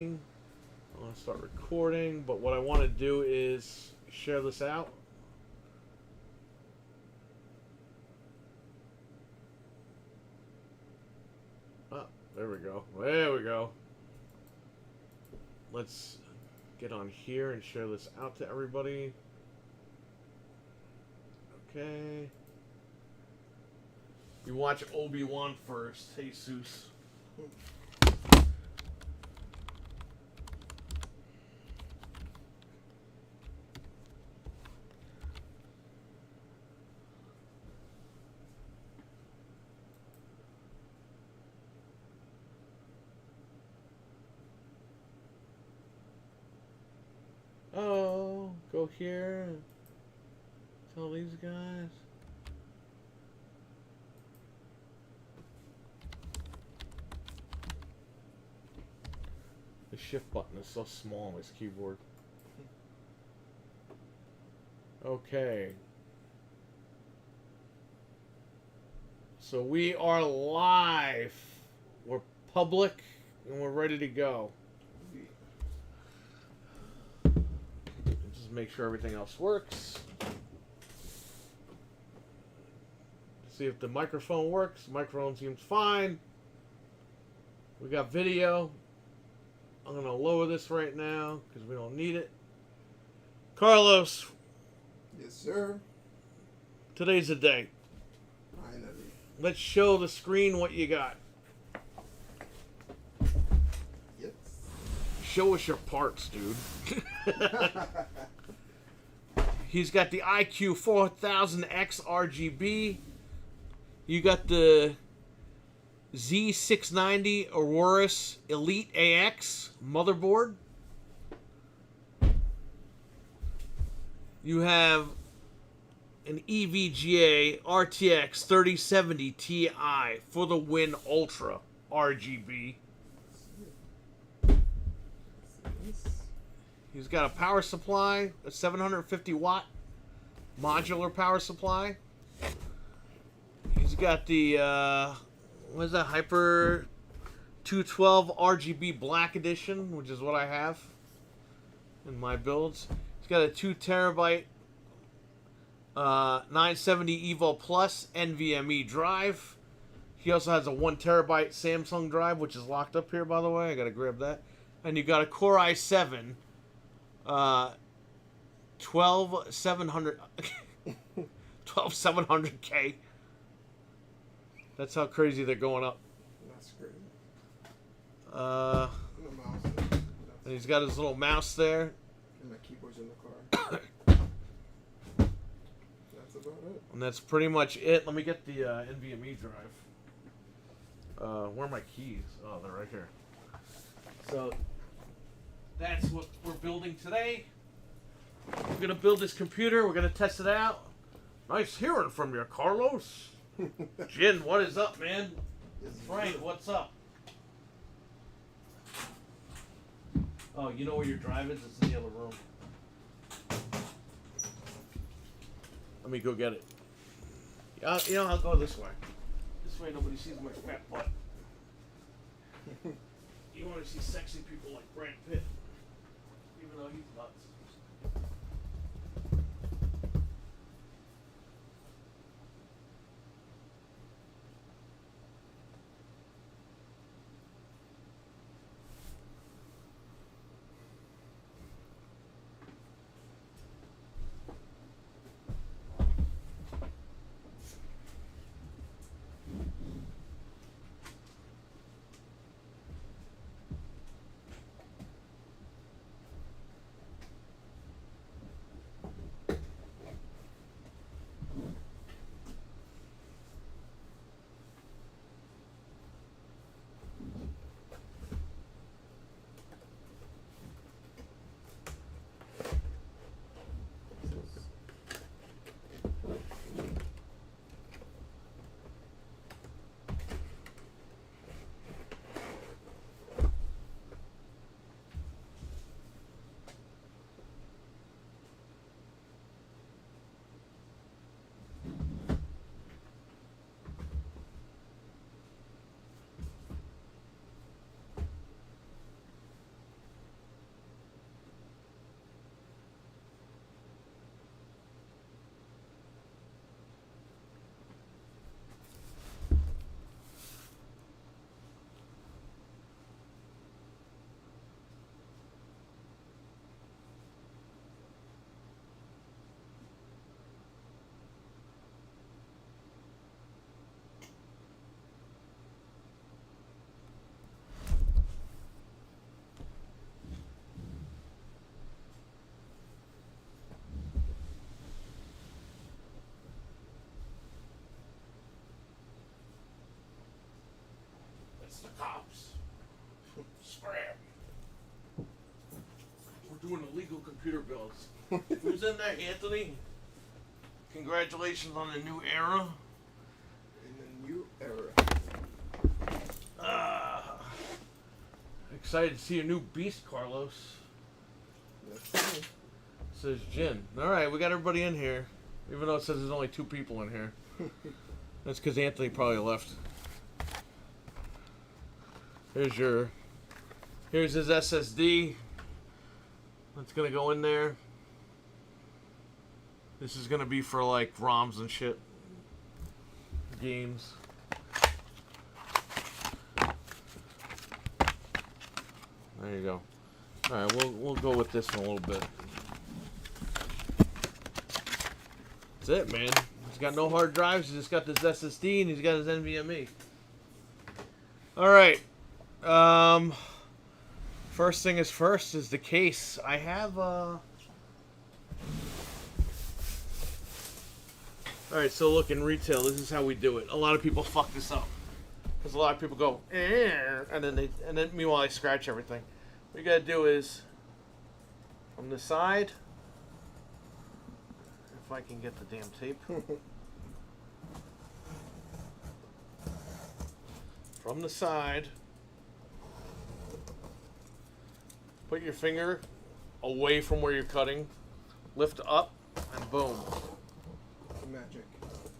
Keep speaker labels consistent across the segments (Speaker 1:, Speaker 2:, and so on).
Speaker 1: I want to start recording, but what I want to do is share this out. Oh, there we go. There we go. Let's get on here and share this out to everybody. Okay. You watch Obi-Wan first, Jesus. Oh, go here. Tell these guys. The shift button is so small on this keyboard. Okay. So we are live. We're public and we're ready to go. Just make sure everything else works. See if the microphone works. The microphone seems fine. We got video. I'm going to lower this right now because we don't need it. Carlos.
Speaker 2: Yes, sir.
Speaker 1: Today's the day.
Speaker 2: Finally.
Speaker 1: Let's show the screen what you got.
Speaker 2: Yes.
Speaker 1: Show us your parts, dude. He's got the IQ 4000X RGB. You got the Z690 Aurorus Elite AX motherboard. You have an EVGA RTX 3070 Ti for the Win Ultra RGB. He's got a power supply, a 750 watt modular power supply. He's got the what is that, Hyper 212 RGB Black Edition, which is what I have in my builds. He's got a 2 terabyte 970 Evo Plus NVMe drive. He also has a 1 terabyte Samsung drive, which is locked up here, by the way. I gotta grab that. And you got a Core i7 12700 12700K. That's how crazy they're going up.
Speaker 2: That's crazy.
Speaker 1: And he's got his little mouse there.
Speaker 2: And the keyboard's in the car. That's about it.
Speaker 1: And that's pretty much it. Let me get the NVMe drive. Where are my keys? Oh, they're right here. So that's what we're building today. We're going to build this computer. We're going to test it out. Nice hearing from you, Carlos. Jin, what is up, man?
Speaker 2: Yes,
Speaker 1: Frank, what's up? Oh, you know where your drive is? It's in the other room. Let me go get it. I'll go this way. This way nobody sees my fat butt. You want to see sexy people like Brad Pitt, even though he's nuts. computer bills. Who's in there, Anthony? Congratulations on the new era.
Speaker 2: In the new era.
Speaker 1: Excited to see your new beast, Carlos.
Speaker 2: That's me.
Speaker 1: Says Jin. Alright, we got everybody in here. Even though it says there's only 2 people in here. That's because Anthony probably left. Here's his SSD. That's gonna go in there. This is gonna be for like ROMs and shit. Games. There you go. Alright, we'll go with this in a little bit. That's it, man. He's got no hard drives, he's just got this SSD and he's got his NVMe. Alright. First thing is first is the case. I have Alright, so look, in retail, this is how we do it. A lot of people fuck this up. Because a lot of people go, and then meanwhile I scratch everything. What you gotta do is, from the side, if I can get the damn tape. From the side, put your finger away from where you're cutting, lift up, and boom.
Speaker 2: Magic.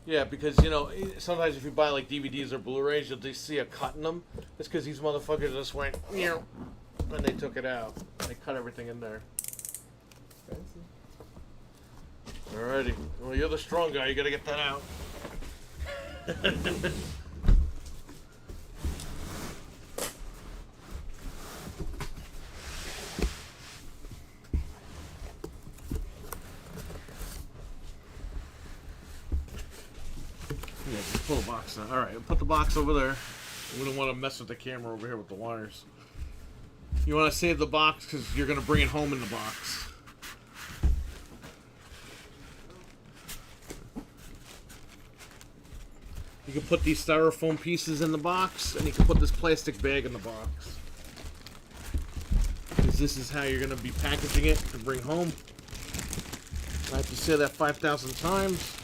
Speaker 1: Yeah, because, you know, sometimes if you buy, like, DVDs or Blu-rays, you'll just see a cut in them. It's because these motherfuckers just went, and they took it out. They cut everything in there.
Speaker 2: Fancy.
Speaker 1: Alrighty. Well, you're the strong guy. You gotta get that out. Yeah, just pull the box out. Alright, put the box over there. We don't want to mess with the camera over here with the wires. You want to save the box because you're going to bring it home in the box. You can put these styrofoam pieces in the box, and you can put this plastic bag in the box. Because this is how you're going to be packaging it to bring home. I have to say that 5,000 times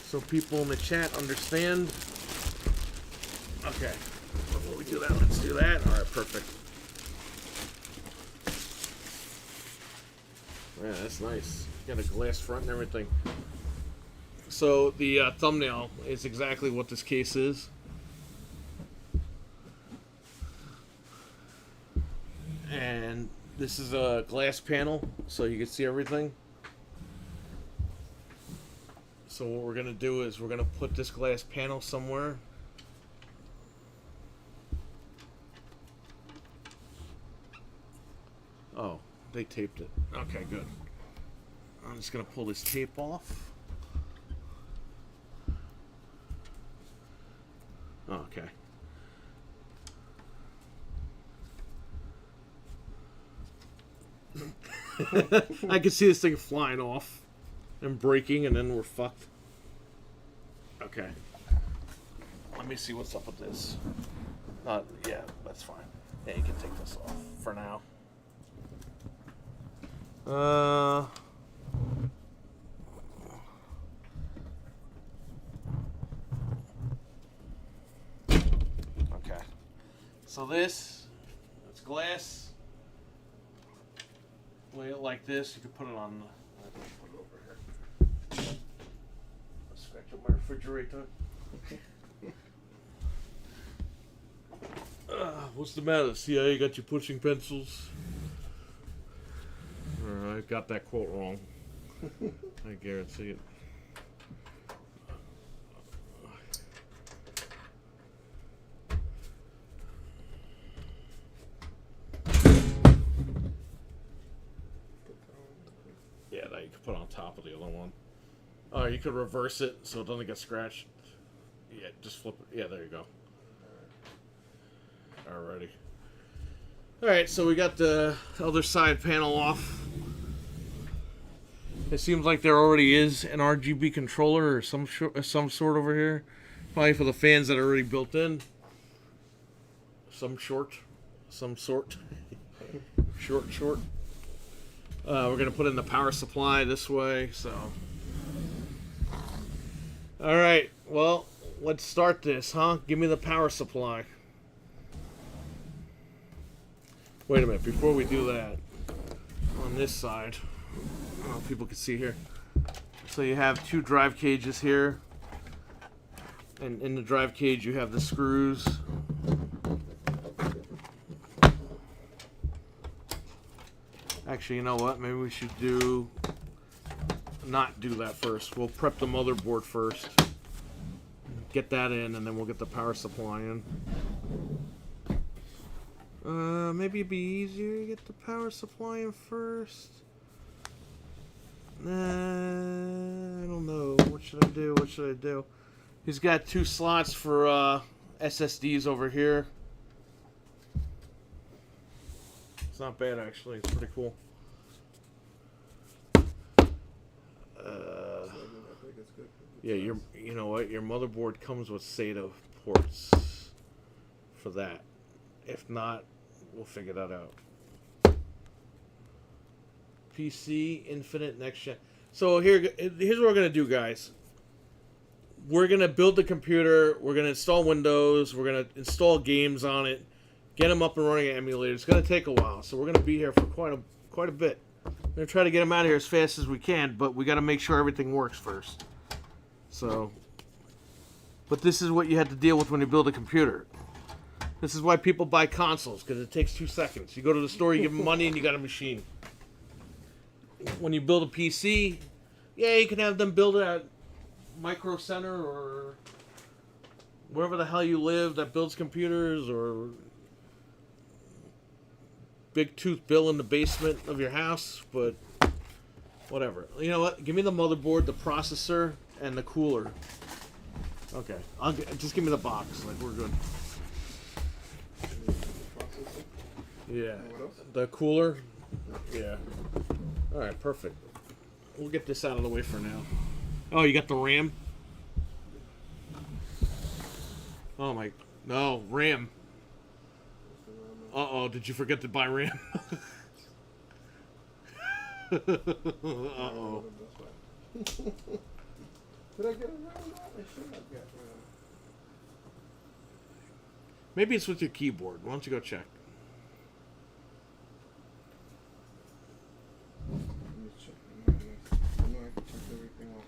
Speaker 1: so people in the chat understand. Okay, before we do that, let's do that. All right, perfect. Yeah, that's nice. Got a glass front and everything. So the thumbnail is exactly what this case is. And this is a glass panel, so you can see everything. So what we're going to do is we're going to put this glass panel somewhere. Oh, they taped it. Okay, good. I'm just going to pull this tape off. Oh, okay. I can see this thing flying off and breaking, and then we're fucked. Okay. Let me see what's up with this. Yeah, that's fine. Yeah, you can take this off for now. Okay. So it's glass. Lay it like this. You can put it on the... Put it over here. I'll scratch up my refrigerator. What's the matter? CIA got you pushing pencils? I got that quote wrong. I guarantee it. Yeah, that you could put on top of the other one. Oh, you could reverse it so it doesn't get scratched. Yeah, just flip it. Yeah, there you go. Alrighty. Alright, so we got the other side panel off. It seems like there already is an RGB controller or some sort over here. Probably for the fans that are already built in. Some sort. Short. We're gonna put in the power supply this way. So, all right. Well, let's start this, huh? Give me the power supply. Wait a minute. Before we do that, on this side, I don't know if people can see here. So you have two drive cages here, and in the drive cage you have the screws. Actually, you know what? Maybe we should not do that first. We'll prep the motherboard first. Get that in, and then we'll get the power supply in. Maybe it'd be easier to get the power supply in first. I don't know. What should I do? He's got two slots for SSDs over here. It's not bad, actually. It's pretty cool. Yeah, you know what? Your motherboard comes with SATA ports for that. If not, we'll figure that out. PC, Infinite, Next Gen. So here's what we're gonna do, guys. We're gonna build the computer. We're gonna install Windows. We're gonna install games on it. Get them up and running at emulator. It's gonna take a while, so we're gonna be here for quite a bit. We're gonna try to get them out of here as fast as we can, but we gotta make sure everything works first. So, but this is what you have to deal with when you build a computer. This is why people buy consoles, because it takes 2 seconds. You go to the store, you give them money, and you got a machine. When you build a PC, yeah, you can have them build it at Micro Center or wherever the hell you live that builds computers, or Big Tooth Bill in the basement of your house, but whatever. You know what? Give me the motherboard, the processor, and the cooler. Okay, just give me the box. Like, we're good. Yeah, the cooler. Yeah. All right, perfect. We'll get this out of the way for now. Oh, you got the RAM? Oh my, no, RAM. Uh-oh, did you forget to buy RAM? Uh-oh.
Speaker 2: Did I get around that? I should have got around.
Speaker 1: Maybe it's with your keyboard. Why don't you go check?
Speaker 2: Let me check. I know I can check everything off.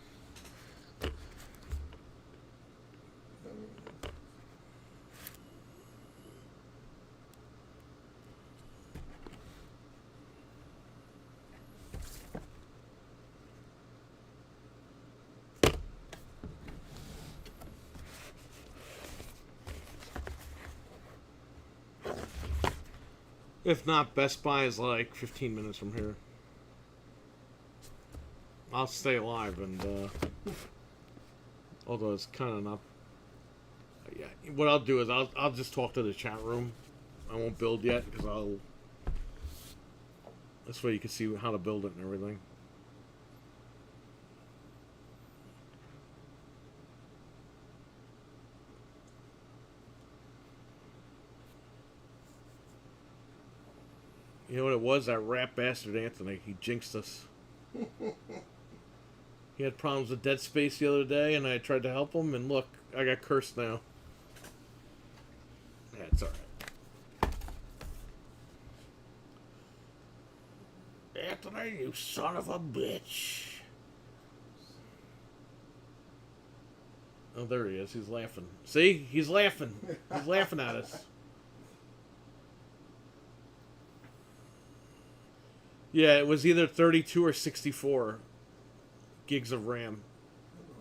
Speaker 1: If not, Best Buy is like 15 minutes from here. I'll stay alive, and although it's kind of not. Yeah, what I'll do is I'll just talk to the chat room. I won't build yet because I'll. This way you can see how to build it and everything. You know what it was? That rat bastard Anthony. He jinxed us. He had problems with Dead Space the other day, and I tried to help him, and look, I got cursed now. Yeah, it's alright. Anthony, you son of a bitch. Oh, there he is. He's laughing. See? He's laughing. He's laughing at us. Yeah, it was either 32 or 64 gigs of RAM.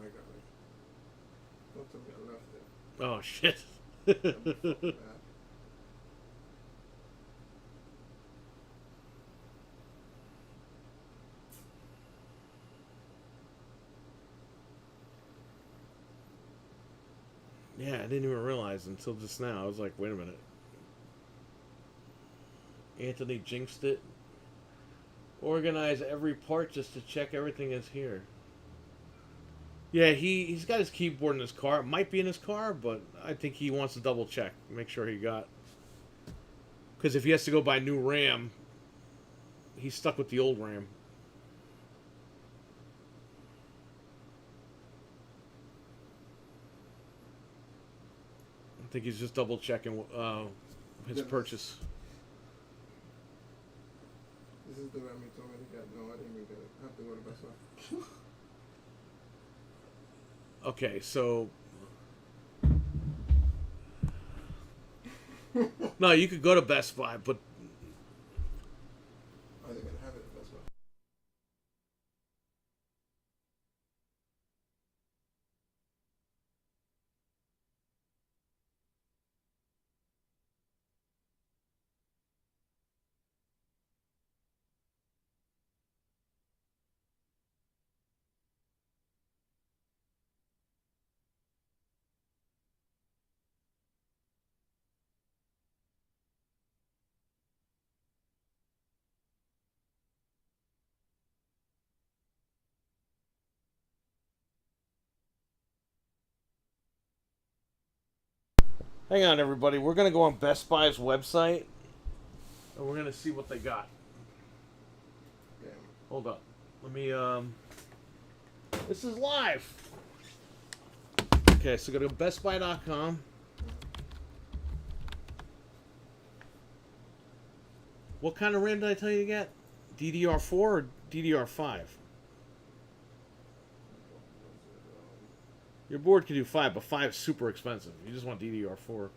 Speaker 2: I got it. Don't tell me I left it.
Speaker 1: Oh, shit. Yeah, I didn't even realize until just now. I was like, wait a minute. Anthony jinxed it. Organize every part just to check everything is here. Yeah, he's got his keyboard in his car. It might be in his car, but I think he wants to double check. Make sure he got... Because if he has to go buy new RAM, he's stuck with the old RAM. I think he's just double checking his purchase.
Speaker 2: This is the RAM you told me to get. No, I didn't even get it. I have to go to Best Buy.
Speaker 1: Okay, so no, you could go to Best Buy, but
Speaker 2: Are they gonna have it at Best Buy?
Speaker 1: hang on, everybody. We're gonna go on Best Buy's website, and we're gonna see what they got.
Speaker 2: Damn.
Speaker 1: Hold up. Let me. This is live. Okay, so go to BestBuy.com. What kind of RAM did I tell you to get? DDR4 or DDR5? Your board can do 5, but 5 is super expensive. You just want DDR4.
Speaker 2: What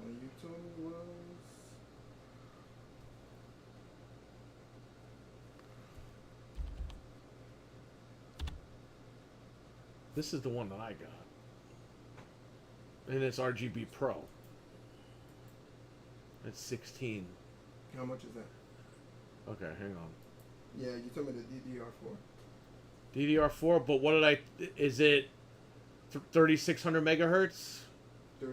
Speaker 2: you told me was.
Speaker 1: This is the one that I got. And it's RGB Pro. It's 16.
Speaker 2: How much is that?
Speaker 1: Okay, hang on.
Speaker 2: Yeah, you told me the DDR4.
Speaker 1: DDR4, but what did I... Is it 3600 megahertz?
Speaker 2: 30.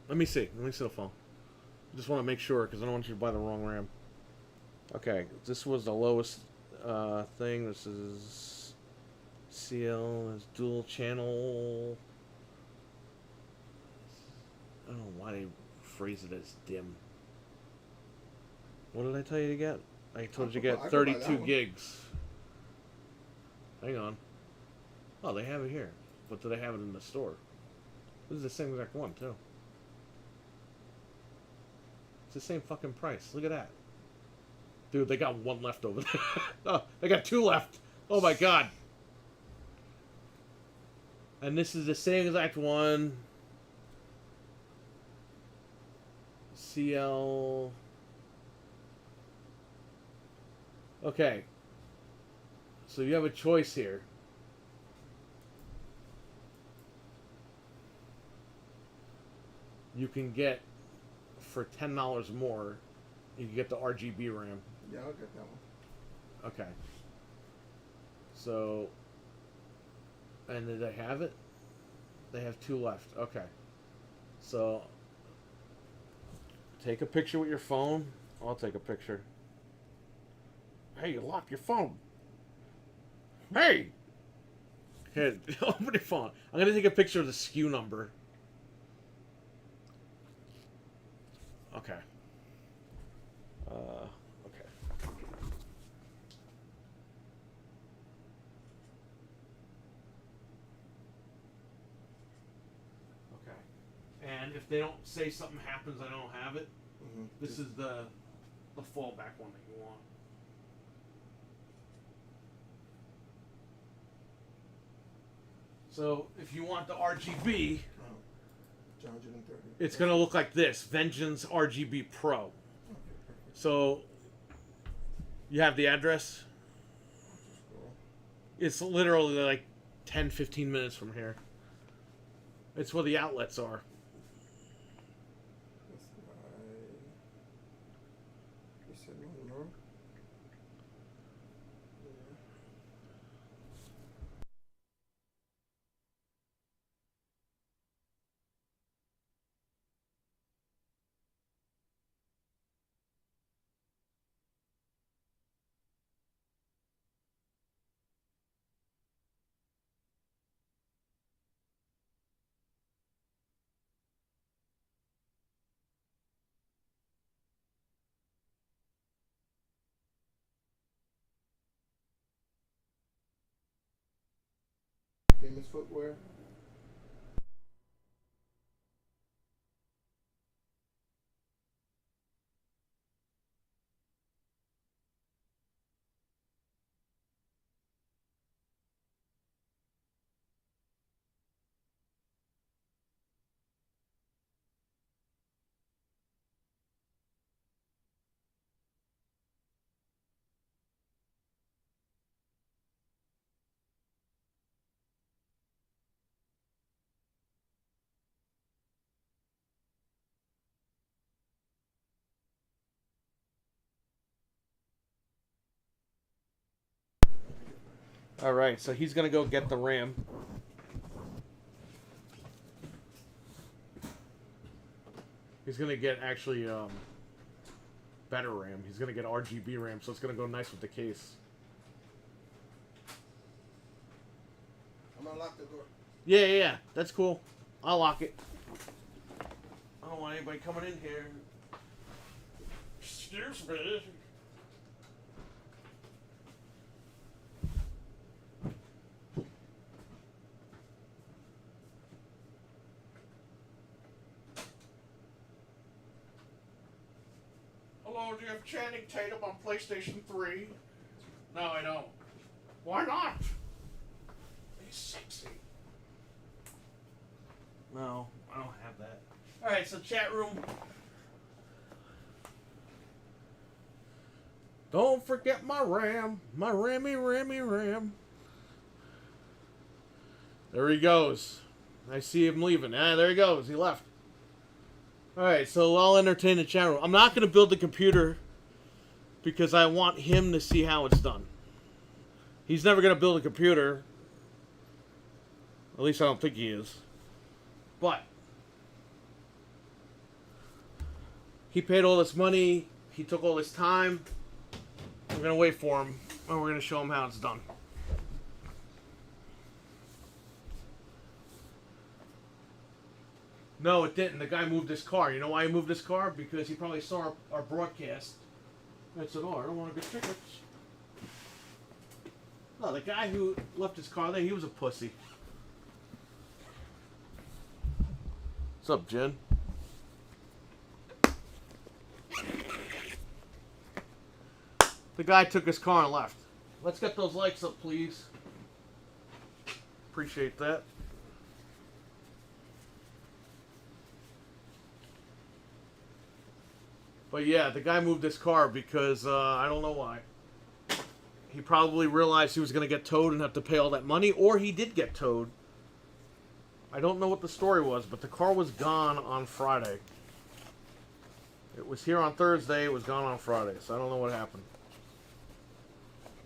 Speaker 1: Let me see. Let me see the phone. I just want to make sure, because I don't want you to buy the wrong RAM. Okay, this was the lowest thing. This is... CL is dual channel... I don't know why they phrase it as dim. What did I tell you to get? I told you to get 32 gigs. Hang on. Oh, they have it here. But do they have it in the store? This is the same exact one, too. It's the same fucking price. Look at that. Dude, they got one left over there. Oh, they got 2 left. Oh my god. And this is the same exact one. CL. Okay. So you have a choice here. You can get, for $10 more, you can get the RGB RAM.
Speaker 2: Yeah, I'll get that one.
Speaker 1: Okay. So, and did they have it? They have 2 left. Okay. So, take a picture with your phone. I'll take a picture. Hey, you locked your phone. Hey! Here, open your phone. I'm going to take a picture of the SKU number. Okay. Okay. Okay. And if they don't say something happens, I don't have it.
Speaker 2: Mm-hmm.
Speaker 1: This is the fallback one that you want. So if you want the RGB,
Speaker 2: 130.
Speaker 1: it's going to look like this. Vengeance RGB Pro.
Speaker 2: Okay, perfect.
Speaker 1: So you have the address?
Speaker 2: Just scroll.
Speaker 1: It's literally like 10, 15 minutes from here. It's where the outlets are.
Speaker 2: Best Buy. You said Monroe? Yeah. Famous footwear.
Speaker 1: All right, so he's gonna go get the RAM. He's gonna get actually better RAM. He's gonna get RGB RAM, so it's gonna go nice with the case.
Speaker 2: I'm gonna lock the door.
Speaker 1: Yeah. That's cool. I'll lock it. I don't want anybody coming in here. Excuse me. Hello, do you have Channing Tatum on PlayStation 3? No, I don't. Why not? He's sexy. No, I don't have that. Alright, so chat room. Don't forget my RAM. My RAM. There he goes. I see him leaving. Ah, there he goes. He left. Alright, so I'll entertain the chat room. I'm not going to build the computer because I want him to see how it's done. He's never going to build a computer. At least I don't think he is. But he paid all this money. He took all this time. We're going to wait for him, and we're going to show him how it's done. No, it didn't. The guy moved his car. You know why he moved his car? Because he probably saw our broadcast. I said, oh, I don't want to get tickets. No, the guy who left his car there, he was a pussy. What's up, Jen? The guy took his car and left. Let's get those likes up, please. Appreciate that. But yeah, the guy moved his car because I don't know why. He probably realized he was going to get towed and have to pay all that money, or he did get towed. I don't know what the story was, but the car was gone on Friday. It was here on Thursday, it was gone on Friday, so I don't know what happened.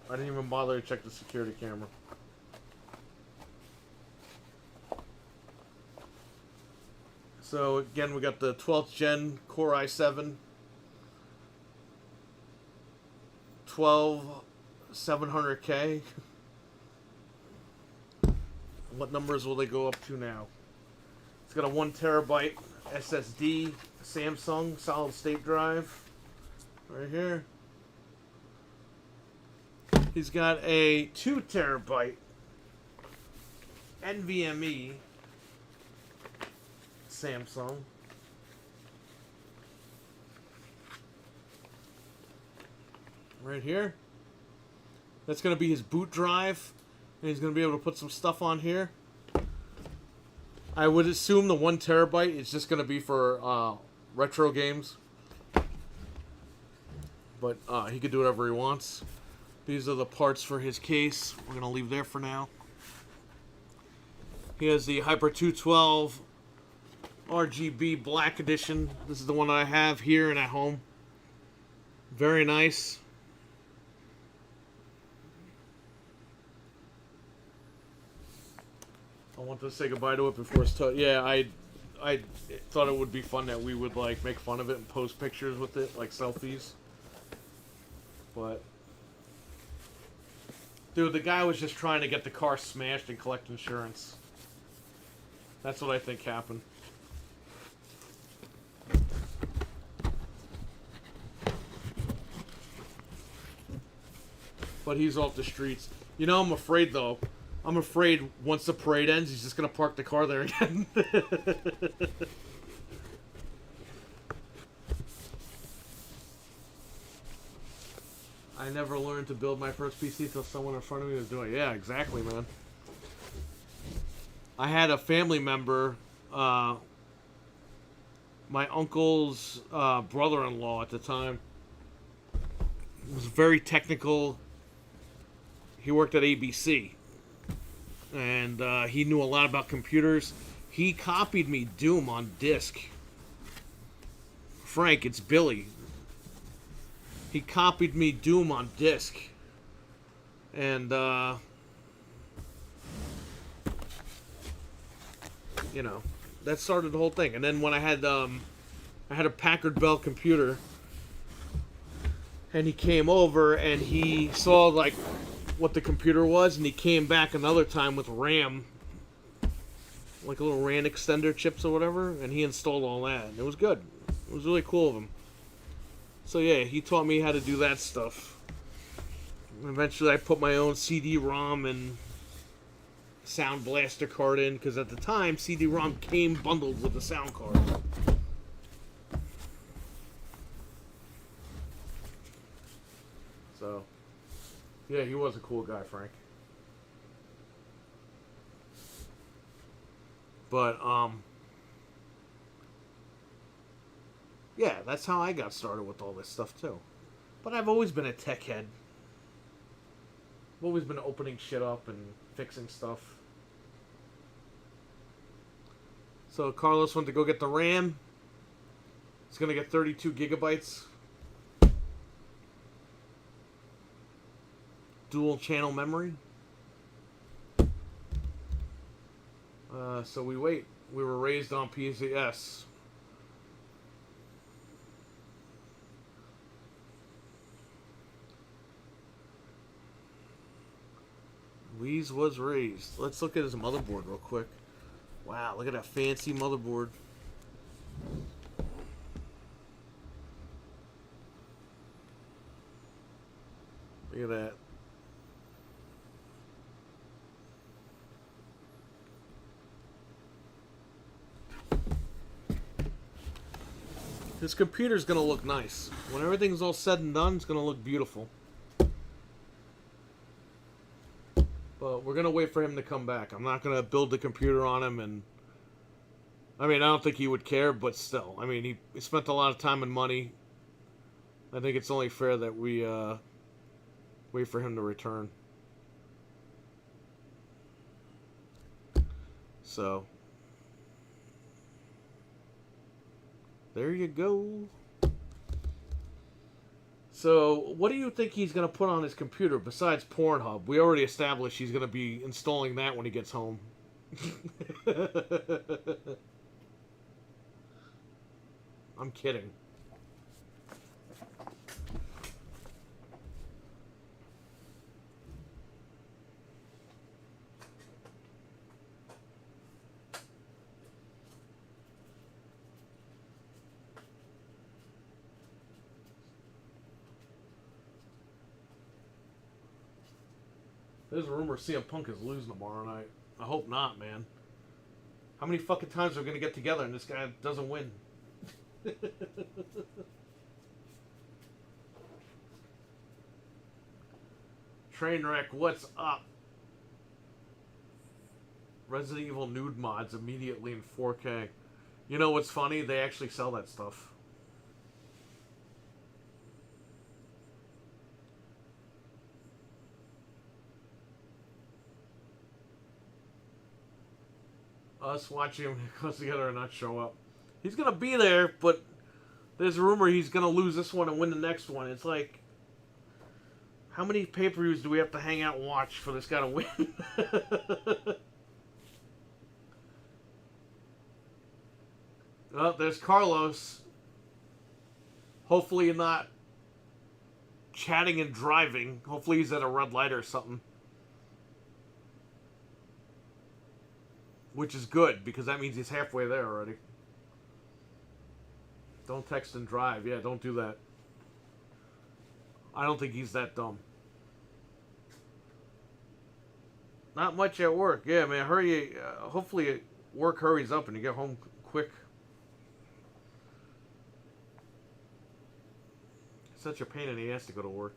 Speaker 1: I didn't even bother to check the security camera. So again, we got the 12th gen Core i7. 700K. What numbers will they go up to now? It's got a 1 terabyte SSD Samsung solid state drive right here. He's got a 2 terabyte NVMe Samsung. Right here. That's going to be his boot drive. And he's going to be able to put some stuff on here. I would assume the 1 terabyte is just going to be for retro games. But he could do whatever he wants. These are the parts for his case. We're going to leave there for now. He has the Hyper 212 RGB Black Edition. This is the one that I have here and at home. Very nice. I wanted to say goodbye to it before it's yeah, I thought it would be fun that we would like make fun of it and post pictures with it, like selfies. But dude, the guy was just trying to get the car smashed and collect insurance. That's what I think happened. But he's off the streets. You know, I'm afraid though. I'm afraid once the parade ends, he's just gonna park the car there again. I never learned to build my first PC till someone in front of me was doing it. Yeah, exactly, man. I had a family member, my uncle's brother-in-law at the time, was very technical. He worked at ABC, and he knew a lot about computers. He copied me Doom on disk. Frank, it's Billy. He copied me Doom on disk, and you know, that started the whole thing. And then when I had a Packard Bell computer, and he came over and he saw like what the computer was, and he came back another time with RAM, like a little RAM extender chips or whatever, and he installed all that. And it was good. It was really cool of him. So yeah, he taught me how to do that stuff. And eventually I put my own CD-ROM and Sound Blaster card in, because at the time CD-ROM came bundled with the sound card. So yeah, he was a cool guy, Frank. But yeah, that's how I got started with all this stuff too. But I've always been a tech head. I've always been opening shit up and fixing stuff. So Carlos went to go get the RAM. He's gonna get 32 gigabytes. Dual channel memory. So we wait. We were raised on PCS. Louise was raised. Let's look at his motherboard real quick. Wow, look at that fancy motherboard. Look at that. This computer's gonna look nice. When everything's all said and done, it's gonna look beautiful. But we're gonna wait for him to come back. I'm not gonna build the computer on him, and I mean, I don't think he would care, but still. I mean, he spent a lot of time and money. I think it's only fair that we wait for him to return. So there you go. So, what do you think he's going to put on his computer besides Pornhub? We already established he's going to be installing that when he gets home. I'm kidding. There's a rumor CM Punk is losing tomorrow night. I hope not, man. How many fucking times are we going to get together and this guy doesn't win? Trainwreck, what's up? Resident Evil nude mods immediately in 4K. You know what's funny? They actually sell that stuff. Us watching him close together and not show up. He's gonna be there, but there's a rumor he's gonna lose this one and win the next one. It's like, how many pay-per-views do we have to hang out and watch for this guy to win? Oh, there's Carlos. Hopefully not chatting and driving. Hopefully he's at a red light or something. Which is good, because that means he's halfway there already. Don't text and drive. Yeah, don't do that. I don't think he's that dumb. Not much at work. Yeah, man. Hurry. Hopefully, work hurries up and you get home quick. Such a pain in the ass to go to work.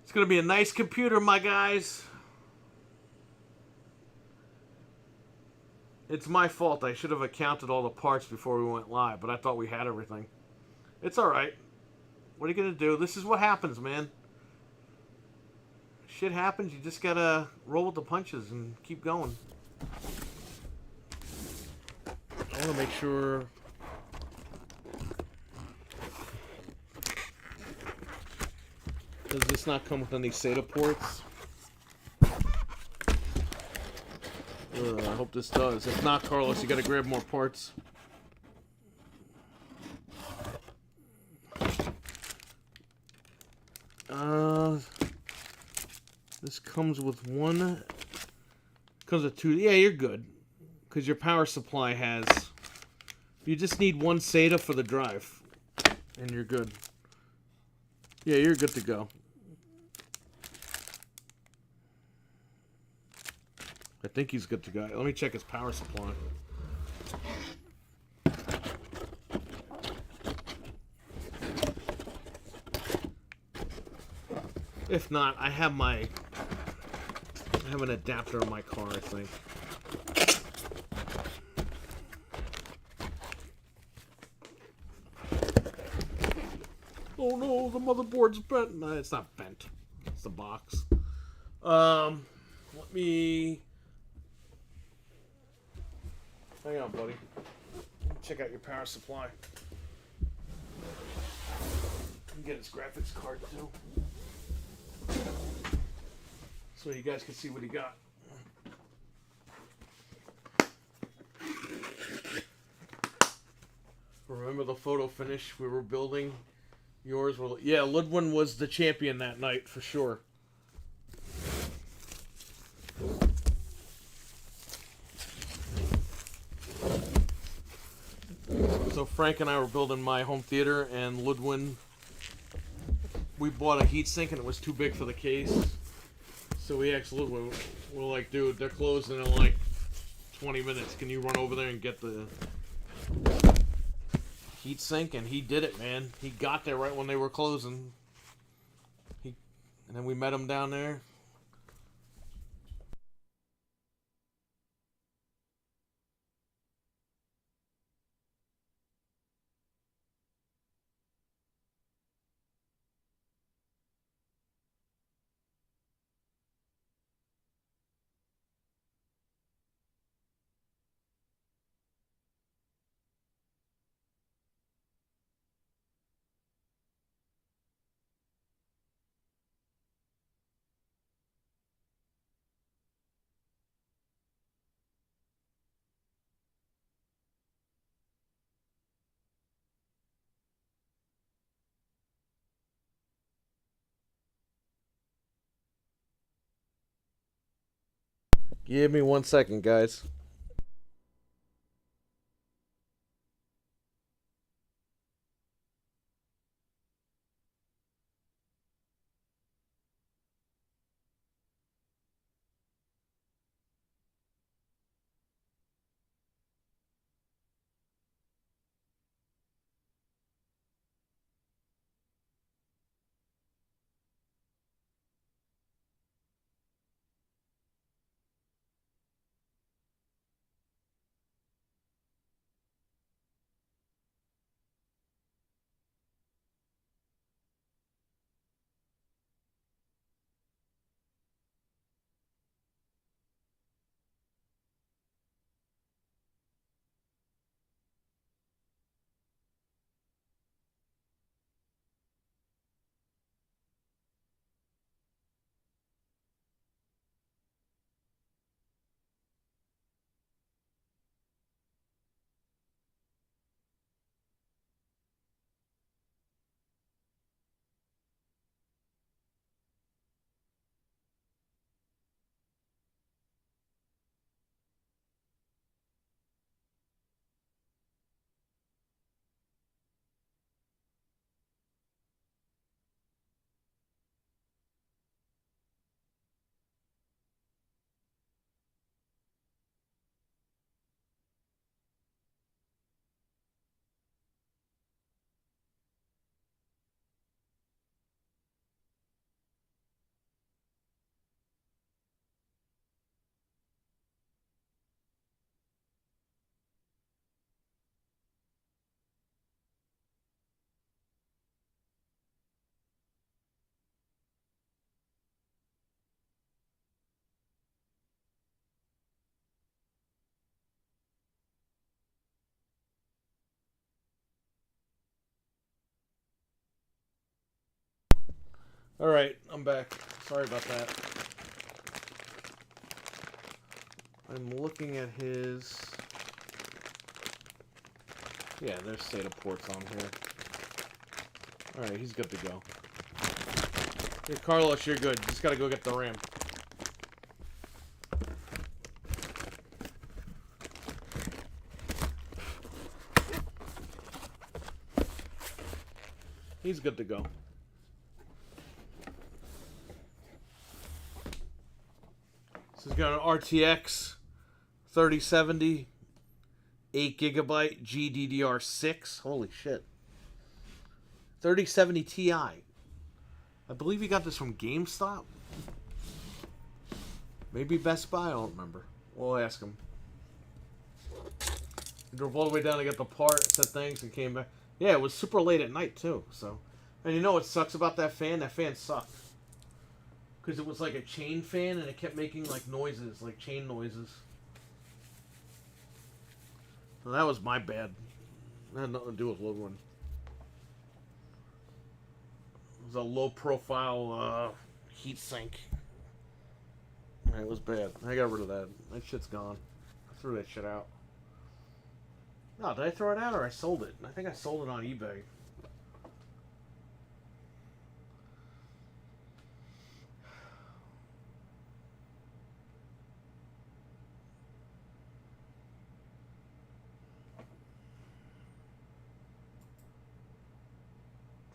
Speaker 1: It's gonna be a nice computer, my guys. It's my fault. I should have accounted all the parts before we went live, but I thought we had everything. It's all right. What are you gonna do? This is what happens, man. Shit happens. You just gotta roll with the punches and keep going. I want to make sure. Does this not come with any SATA ports? I hope this does. If not, Carlos, you gotta grab more parts. This comes with one. Comes with two. Yeah, you're good. Because your power supply has. You just need one SATA for the drive. And you're good. Yeah, you're good to go. I think he's good to go. Let me check his power supply. If not, I have an adapter in my car, I think. Oh no, the motherboard's bent. No, it's not bent. It's the box. Let me... Hang on, buddy. Check out your power supply. And get his graphics card, too. So you guys can see what he got. Remember the photo finish we were building? Yours were... Yeah, Ludwin was the champion that night, for sure. So Frank and I were building my home theater, and Ludwin... We bought a heatsink, and it was too big for the case. So we asked Ludwin, we're like, dude, they're closing in like 20 minutes. Can you run over there and get the heatsink? And he did it, man. He got there right when they were closing. And then we met him down there. Give me 1 second, guys. Alright, I'm back. Sorry about that. I'm looking at his... Yeah, there's SATA ports on here. Alright, he's good to go. Hey, Carlos, you're good. You just gotta go get the RAM. He's good to go. So he's got an RTX 3070, 8GB GDDR6. Holy shit. 3070 Ti. I believe he got this from GameStop. Maybe Best Buy, I don't remember. We'll ask him. He drove all the way down to get the part, said thanks, and came back. Yeah, it was super late at night, too, so... And you know what sucks about that fan? That fan sucked. Because it was like a chain fan, and it kept making, like, noises, like chain noises. So that was my bad. It had nothing to do with Logan. It was a low-profile, heat sink. It was bad. I got rid of that. That shit's gone. I threw that shit out. No, did I throw it out or I sold it? I think I sold it on eBay.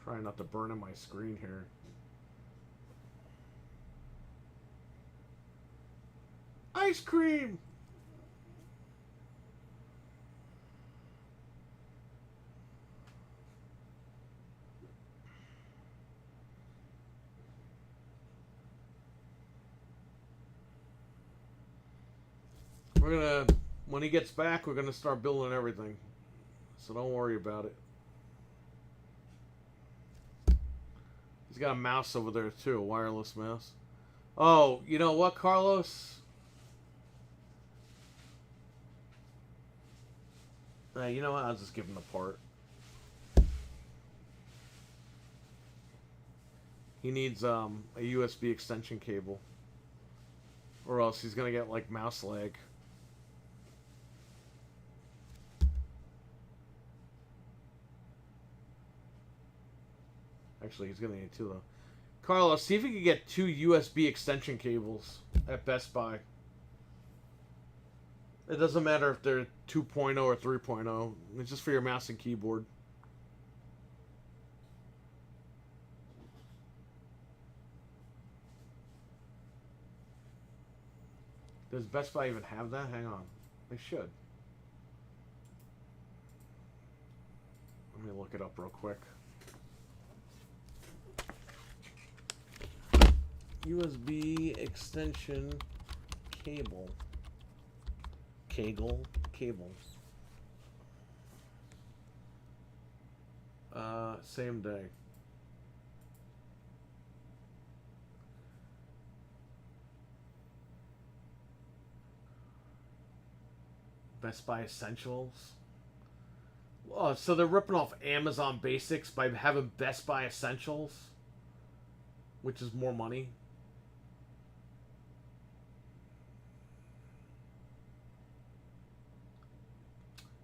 Speaker 1: Trying not to burn in my screen here. Ice cream! We're gonna, when he gets back, we're gonna start building everything. So don't worry about it. He's got a mouse over there too, a wireless mouse. Oh, you know what, Carlos? You know what? I'll just give him the part. He needs a USB extension cable. Or else he's gonna get like mouse lag. Actually, he's gonna need two though. Carlos, see if you can get 2 USB extension cables at Best Buy. It doesn't matter if they're 2.0 or 3.0. It's just for your mouse and keyboard. Does Best Buy even have that? Hang on. They should. Let me look it up real quick. USB extension cable. Cable. Same day. Best Buy Essentials. Oh, so they're ripping off Amazon Basics by having Best Buy Essentials, which is more money.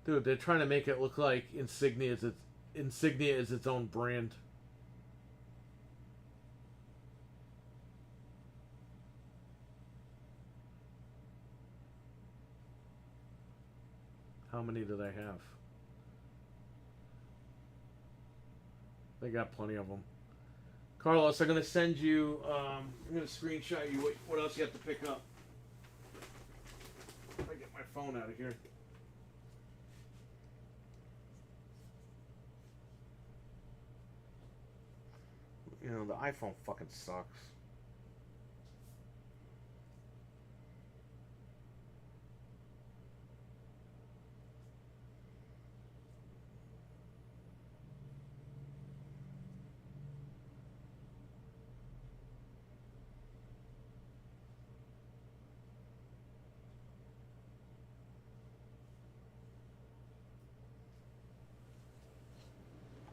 Speaker 1: Dude, they're trying to make it look like Insignia is its own brand. How many do they have? They got plenty of them. Carlos, I'm going to send you, I'm going to screenshot you what else you have to pick up. If I get my phone out of here. You know, the iPhone fucking sucks.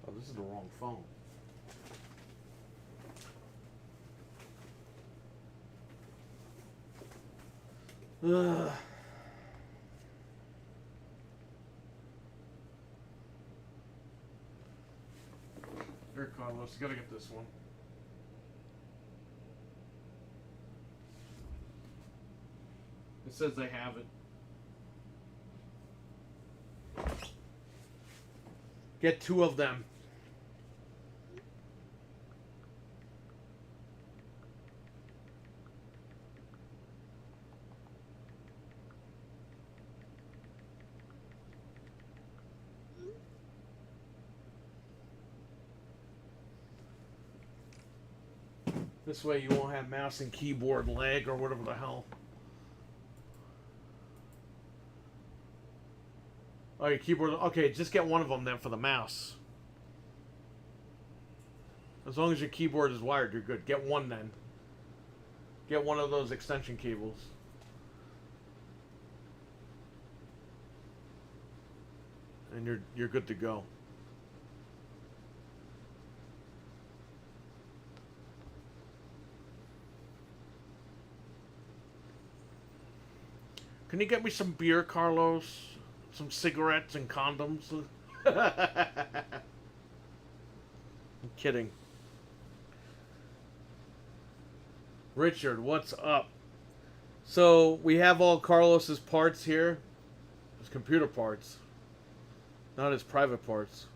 Speaker 1: Oh, this is the wrong phone. Ugh. Here, Carlos, you gotta get this one. It says they have it. Get 2 of them. This way you won't have mouse and keyboard lag or whatever the hell. Oh, your keyboard... Okay, just get one of them then for the mouse. As long as your keyboard is wired, you're good. Get one then. Get one of those extension cables. And you're good to go. Can you get me some beer, Carlos? Some cigarettes and condoms? I'm kidding. Richard, what's up? So, we have all Carlos's parts here. His computer parts. Not his private parts.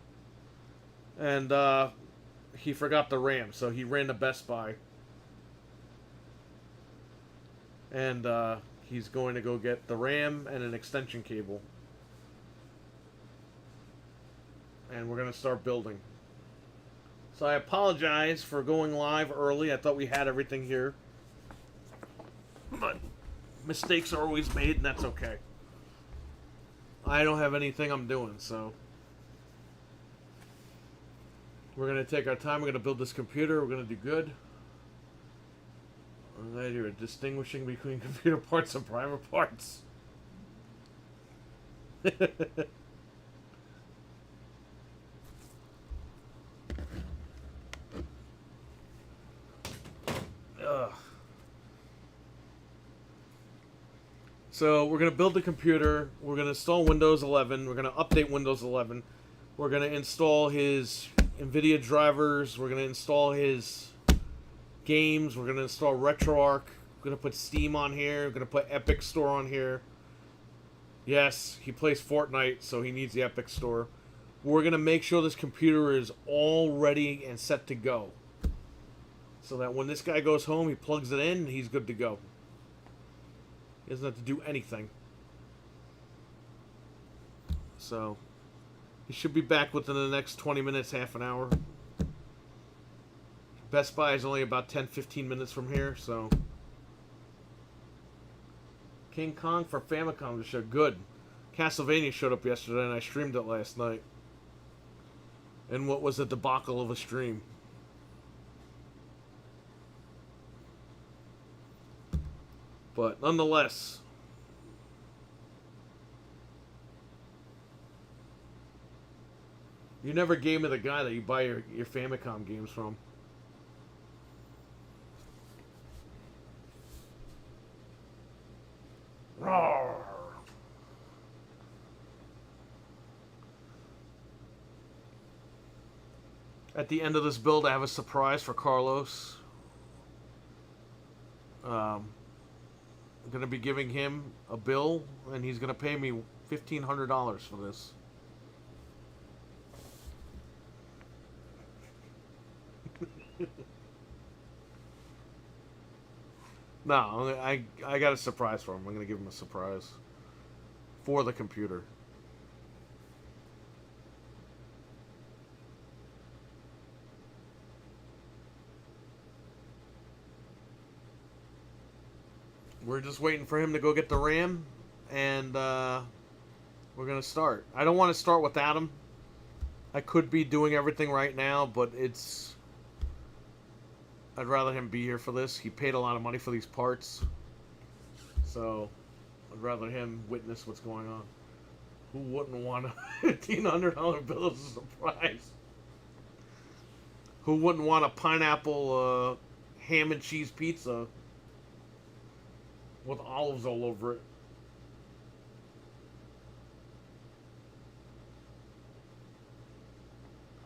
Speaker 1: And, he forgot the RAM, so he ran to Best Buy. And, he's going to go get the RAM and an extension cable. And we're going to start building. So I apologize for going live early. I thought we had everything here. But mistakes are always made, and that's okay. I don't have anything I'm doing, so... We're going to take our time. We're going to build this computer. We're going to do good. I'm glad you're distinguishing between computer parts and private parts. Ugh. So we're going to build the computer. We're going to install Windows 11. We're going to update Windows 11. We're going to install his NVIDIA drivers. We're going to install his games. We're going to install RetroArch. We're going to put Steam on here. We're going to put Epic Store on here. Yes, he plays Fortnite, so he needs the Epic Store. We're going to make sure this computer is all ready and set to go. So that when this guy goes home, he plugs it in, and he's good to go. He doesn't have to do anything. So, he should be back within the next 20 minutes, half an hour. Best Buy is only about 10-15 minutes from here, so... King Kong for Famicom show. Good. Castlevania showed up yesterday, and I streamed it last night. And what was a debacle of a stream. But, nonetheless... You never gave me the guy that you buy your Famicom games from. Roar. At the end of this build, I have a surprise for Carlos. I'm going to be giving him a bill, and he's going to pay me $1,500 for this. No, I got a surprise for him. I'm going to give him a surprise for the computer. We're just waiting for him to go get the RAM, and we're going to start. I don't want to start without him. I could be doing everything right now, but I'd rather him be here for this. He paid a lot of money for these parts. So, I'd rather him witness what's going on. Who wouldn't want a $1,500 bill as a surprise? Who wouldn't want a pineapple ham and cheese pizza? with olives all over it.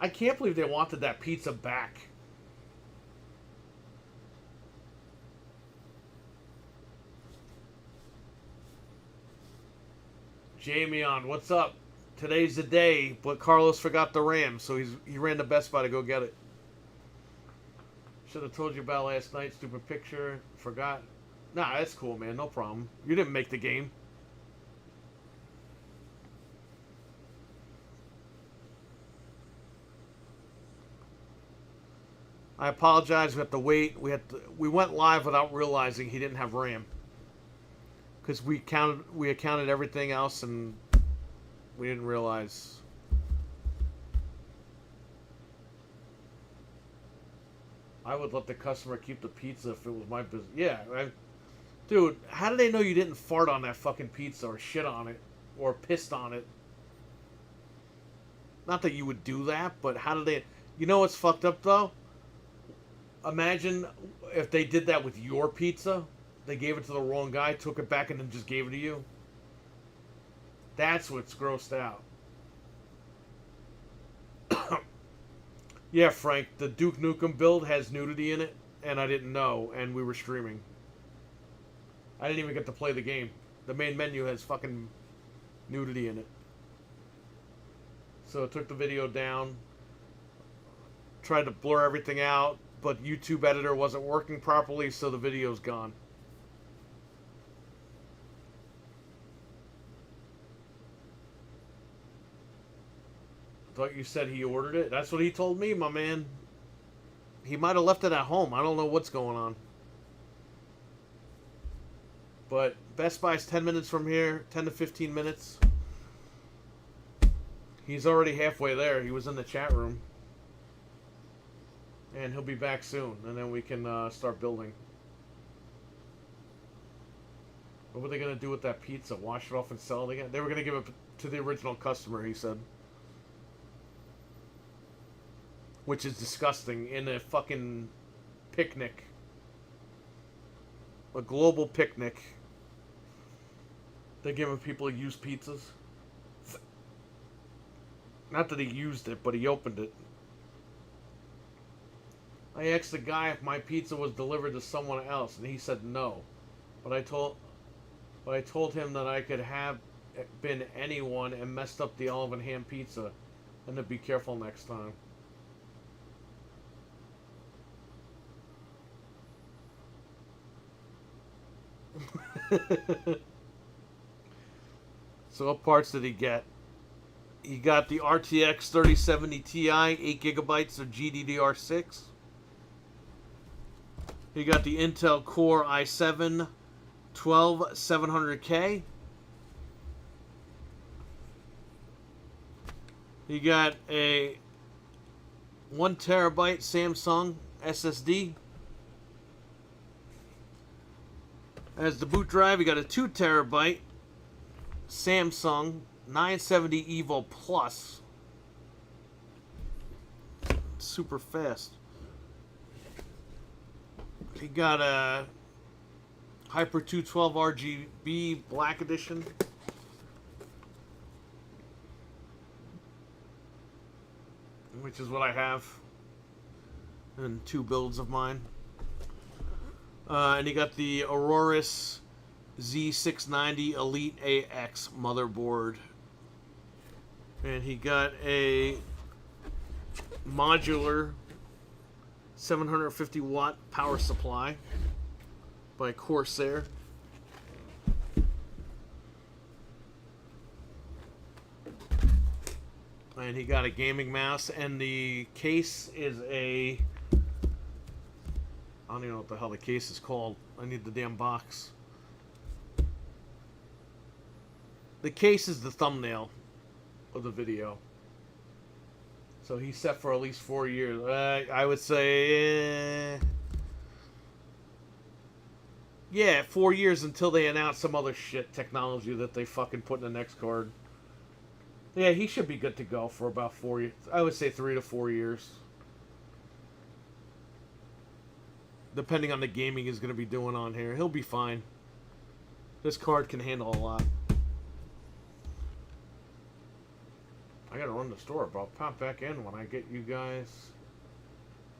Speaker 1: I can't believe they wanted that pizza back. Jamie on, what's up? Today's the day, but Carlos forgot the RAM, so he ran to Best Buy to go get it. Should have told you about last night. Stupid picture. Forgot. Nah, that's cool, man. No problem. You didn't make the game. I apologize. We have to wait. We went live without realizing he didn't have RAM. Because we accounted everything else and we didn't realize. I would let the customer keep the pizza if it was my business. Yeah, dude, how do they know you didn't fart on that fucking pizza or shit on it or pissed on it? Not that you would do that, but how do they... You know what's fucked up, though? Imagine if they did that with your pizza. They gave it to the wrong guy, took it back, and then just gave it to you. That's what's grossed out. Yeah, Frank, the Duke Nukem build has nudity in it, and I didn't know, and we were streaming. I didn't even get to play the game. The main menu has fucking nudity in it. So I took the video down, tried to blur everything out, but YouTube editor wasn't working properly, so the video's gone. Thought you said he ordered it. That's what he told me, my man. He might have left it at home. I don't know what's going on. But Best Buy's 10 minutes from here. 10 to 15 minutes. He's already halfway there. He was in the chat room. And he'll be back soon. And then we can start building. What were they going to do with that pizza? Wash it off and sell it again? They were going to give it to the original customer, he said. Which is disgusting. In a fucking picnic. A global picnic. They're giving people used pizzas. Not that he used it, but he opened it. I asked the guy if my pizza was delivered to someone else, and he said no. But I told him that I could have been anyone and messed up the olive and ham pizza, and to be careful next time. So what parts did he get? He got the RTX 3070 Ti, 8 gigabytes of GDDR6. He got the Intel Core i7 12700K. He got a 1 terabyte Samsung SSD. As the boot drive, he got a 2 terabyte Samsung 970 Evo Plus. Super fast. He got a Hyper 212 RGB Black Edition. Which is what I have. And 2 builds of mine. And he got the Aorus Z690 Elite AX motherboard. And he got a modular 750 watt power supply by Corsair. And he got a gaming mouse, and the case is a... I don't even know what the hell the case is called. I need the damn box. The case is the thumbnail of the video. So he's set for at least 4 years. I would say... yeah, 4 years until they announce some other shit technology that they fucking put in the next card. Yeah, he should be good to go for about 4 years. I would say 3 to 4 years. Depending on the gaming he's going to be doing on here. He'll be fine. This card can handle a lot. I gotta run to the store, but I'll pop back in when I get you guys.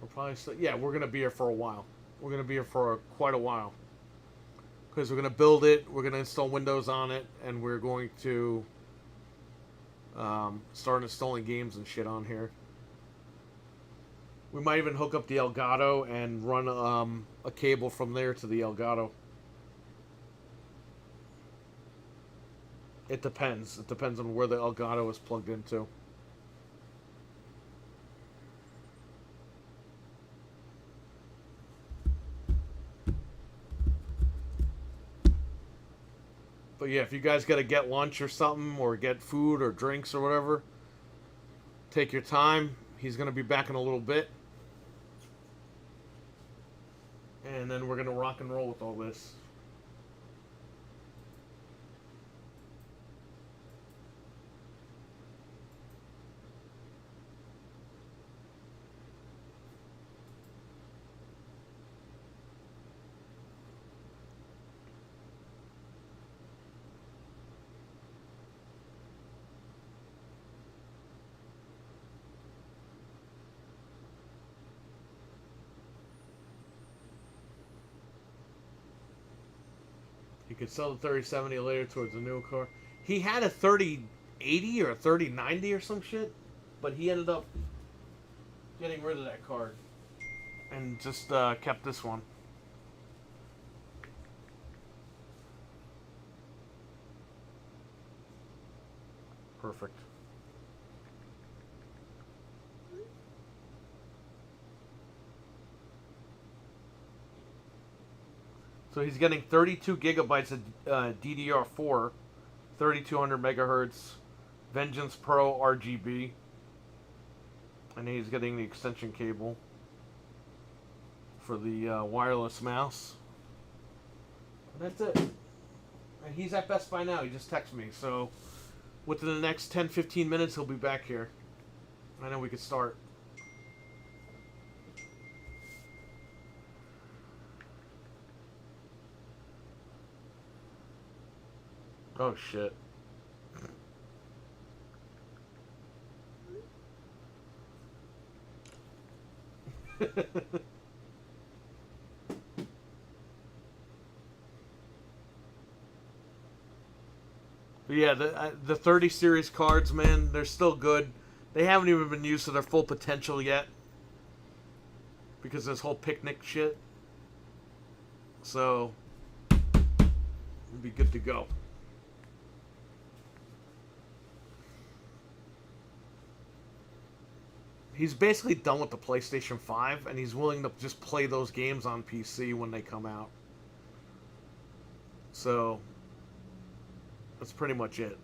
Speaker 1: We'll probably still, yeah, we're gonna be here for a while. We're gonna be here for quite a while because we're gonna build it. We're gonna install Windows on it, and we're going to start installing games and shit on here. We might even hook up the Elgato and run a cable from there to the Elgato. It depends. It depends on where the Elgato is plugged into. But yeah, if you guys got to get lunch or something, or get food or drinks or whatever, take your time. He's going to be back in a little bit. And then we're going to rock and roll with all this. You could sell the 3070 later towards a new car. He had a 3080 or a 3090 or some shit, but he ended up getting rid of that card and just kept this one. Perfect. So he's getting 32 gigabytes of DDR4, 3200 megahertz, Vengeance Pro RGB, and he's getting the extension cable for the wireless mouse. And that's it. And he's at Best Buy now. He just texted me. So within the next 10-15 minutes, he'll be back here. I know we could start. Oh shit. But yeah, the 30 series cards, man, they're still good. They haven't even been used to their full potential yet because of this whole picnic shit. So it'll be good to go. He's basically done with the PlayStation 5, and he's willing to just play those games on PC when they come out. So that's pretty much it.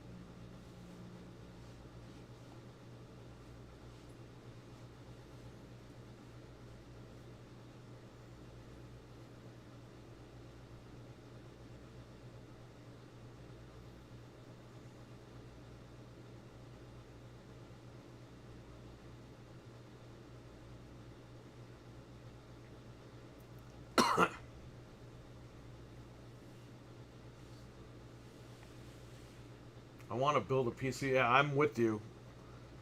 Speaker 1: I want to build a PC. Yeah, I'm with you.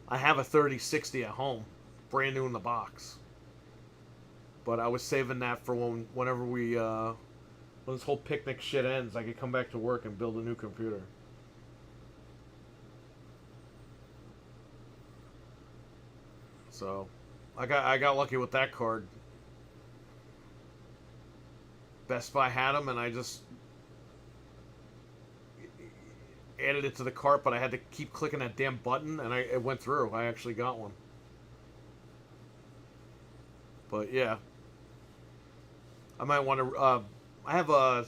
Speaker 1: I have a 3060 at home, brand new in the box. But I was saving that for whenever when this whole picnic shit ends, I could come back to work and build a new computer. So, I got lucky with that card. Best Buy had them, and I just added it to the cart, but I had to keep clicking that damn button, and it went through. I actually got one. But yeah, I might want to. I have a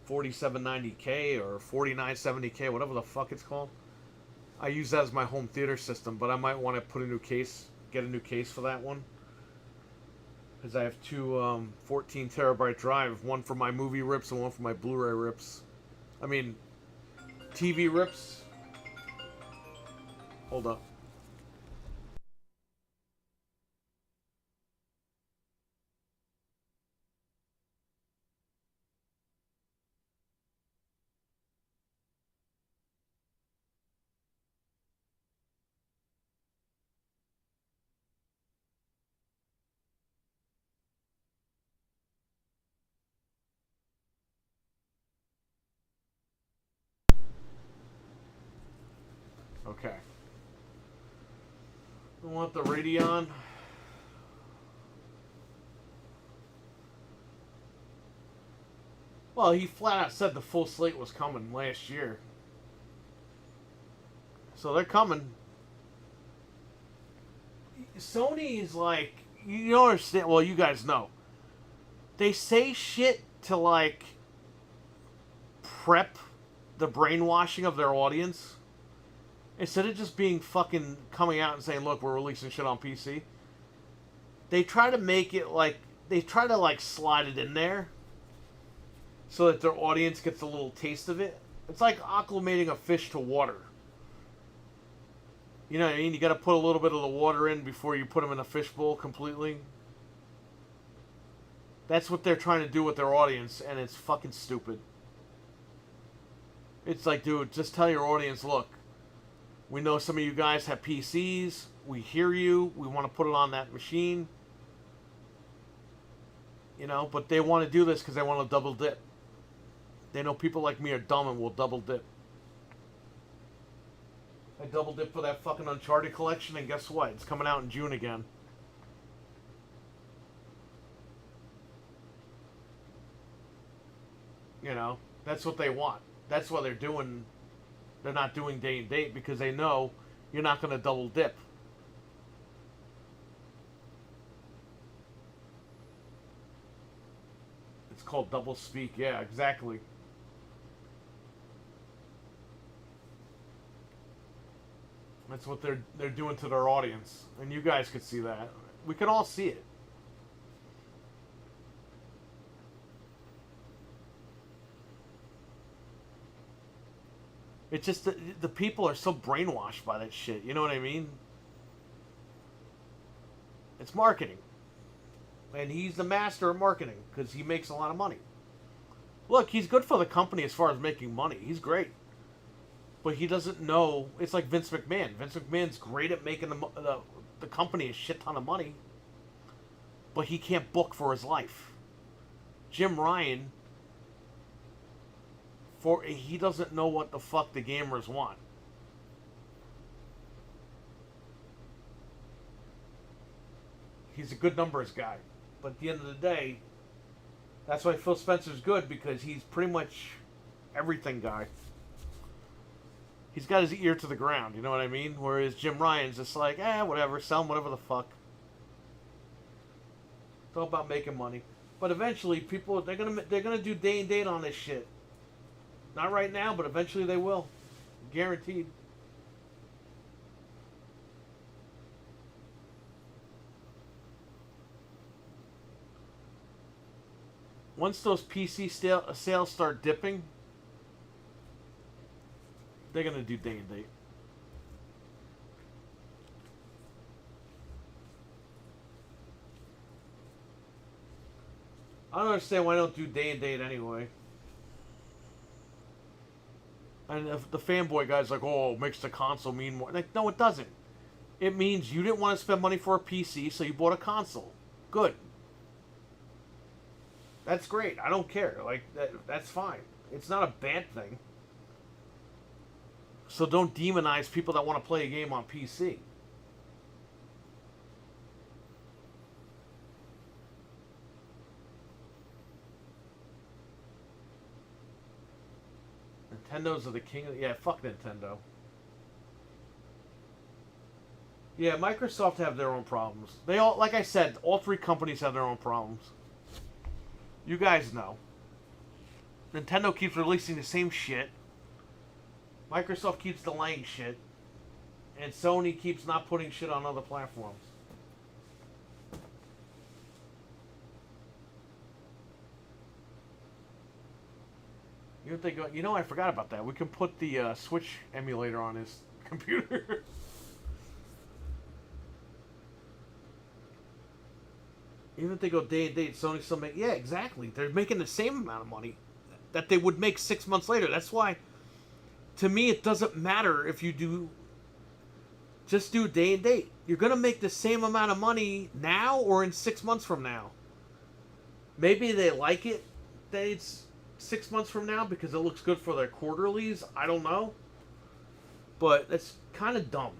Speaker 1: 4790K or 4970K, whatever the fuck it's called. I use that as my home theater system, but I might want to put a new case, get a new case for that one. Because I have two 14 terabyte drive, one for my movie rips and one for my Blu-ray rips. I mean, TV rips. Hold up. Okay. I want the Radeon. Well, he flat out said the full slate was coming last year. So they're coming. Sony's like, you don't understand. Well, you guys know. They say shit to like prep the brainwashing of their audience. Instead of just being fucking coming out and saying, look, we're releasing shit on PC. They try to make it like, they try to like slide it in there so that their audience gets a little taste of it. It's like acclimating a fish to water. You know what I mean? You got to put a little bit of the water in before you put them in a fishbowl completely. That's what they're trying to do with their audience, and it's fucking stupid. It's like, dude, just tell your audience, look, we know some of you guys have PCs. We hear you. We want to put it on that machine. You know, but they want to do this because they want to double dip. They know people like me are dumb and will double dip. I double dipped for that fucking Uncharted collection, and guess what? It's coming out in June again. You know, that's what they want. That's why they're doing. They're not doing day and date because they know you're not going to double dip. It's called double speak. Yeah, exactly. That's what they're doing to their audience, and you guys could see that. We can all see it. It's just the people are so brainwashed by that shit. You know what I mean? It's marketing, and he's the master of marketing because he makes a lot of money. Look, he's good for the company as far as making money. He's great. But he doesn't know. It's like Vince McMahon. Vince McMahon's great at making the company a shit ton of money, but he can't book for his life. Jim Ryan, he doesn't know what the fuck the gamers want. He's a good numbers guy, but at the end of the day, that's why Phil Spencer's good because he's pretty much everything guy. He's got his ear to the ground, you know what I mean? Whereas Jim Ryan's just like, whatever, sell him whatever the fuck. It's all about making money. But eventually, people, they're gonna do day and date on this shit. Not right now, but eventually they will. Guaranteed. Once those PC sales start dipping, they're going to do day and date. I don't understand why I don't do day and date anyway. And if the fanboy guy's like, oh, it makes the console mean more. Like, no, it doesn't. It means you didn't want to spend money for a PC, so you bought a console. Good. That's great. I don't care. Like, that's fine. It's not a bad thing. So don't demonize people that want to play a game on PC. Nintendo's are the king of... Yeah, fuck Nintendo. Yeah, Microsoft have their own problems. They all... Like I said, all three companies have their own problems. You guys know. Nintendo keeps releasing the same shit. Microsoft keeps delaying shit. And Sony keeps not putting shit on other platforms. You know, I forgot about that. We can put the Switch emulator on his computer. Even if they go day and date, Sony still make... Yeah, exactly. They're making the same amount of money that they would make 6 months later. That's why, to me, it doesn't matter if you do... Just do day and date. You're going to make the same amount of money now or in 6 months from now. Maybe they like it that it's 6 months from now because it looks good for their quarterlies. I don't know. But it's kind of dumb.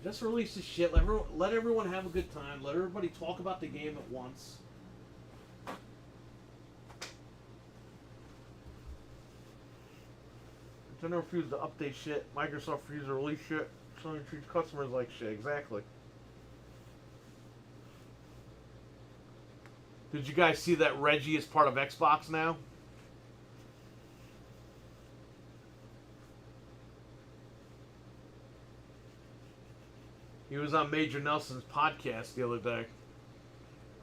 Speaker 1: Just release the shit. Let everyone have a good time. Let everybody talk about the game at once. Nintendo refused to update shit. Microsoft refused to release shit. Sony treats customers like shit. Exactly. Did you guys see that Reggie is part of Xbox now? He was on Major Nelson's podcast the other day.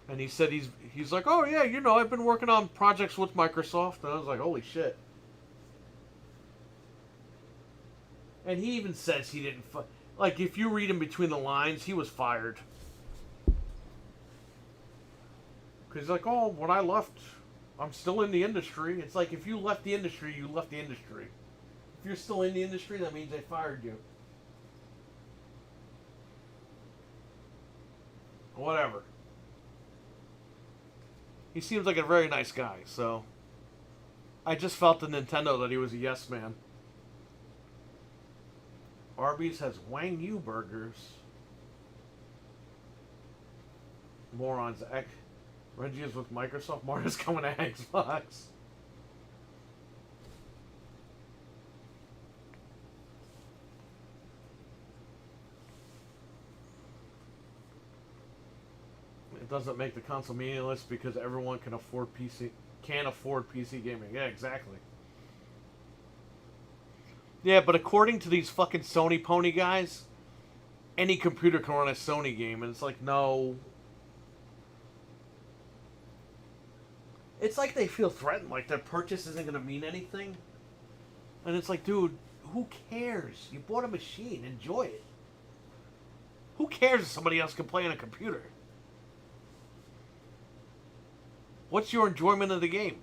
Speaker 1: And he said he's like, oh yeah, you know, I've been working on projects with Microsoft. And I was like, holy shit. And he even says he didn't... Like, if you read in between the lines, he was fired. Because he's like, oh, when I left, I'm still in the industry. It's like, if you left the industry, you left the industry. If you're still in the industry, that means they fired you. Whatever. He seems like a very nice guy, so... I just felt to Nintendo that he was a yes man. Arby's has Wang Yu burgers. Morons. Reggie is with Microsoft. Mario's coming to Xbox. It doesn't make the console meaningless because everyone can afford PC. Can't afford PC gaming. Yeah, exactly. Yeah, but according to these fucking Sony pony guys, any computer can run a Sony game, and it's like, no. It's like they feel threatened, like their purchase isn't going to mean anything. And it's like, dude, who cares? You bought a machine, enjoy it. Who cares if somebody else can play on a computer? What's your enjoyment of the game?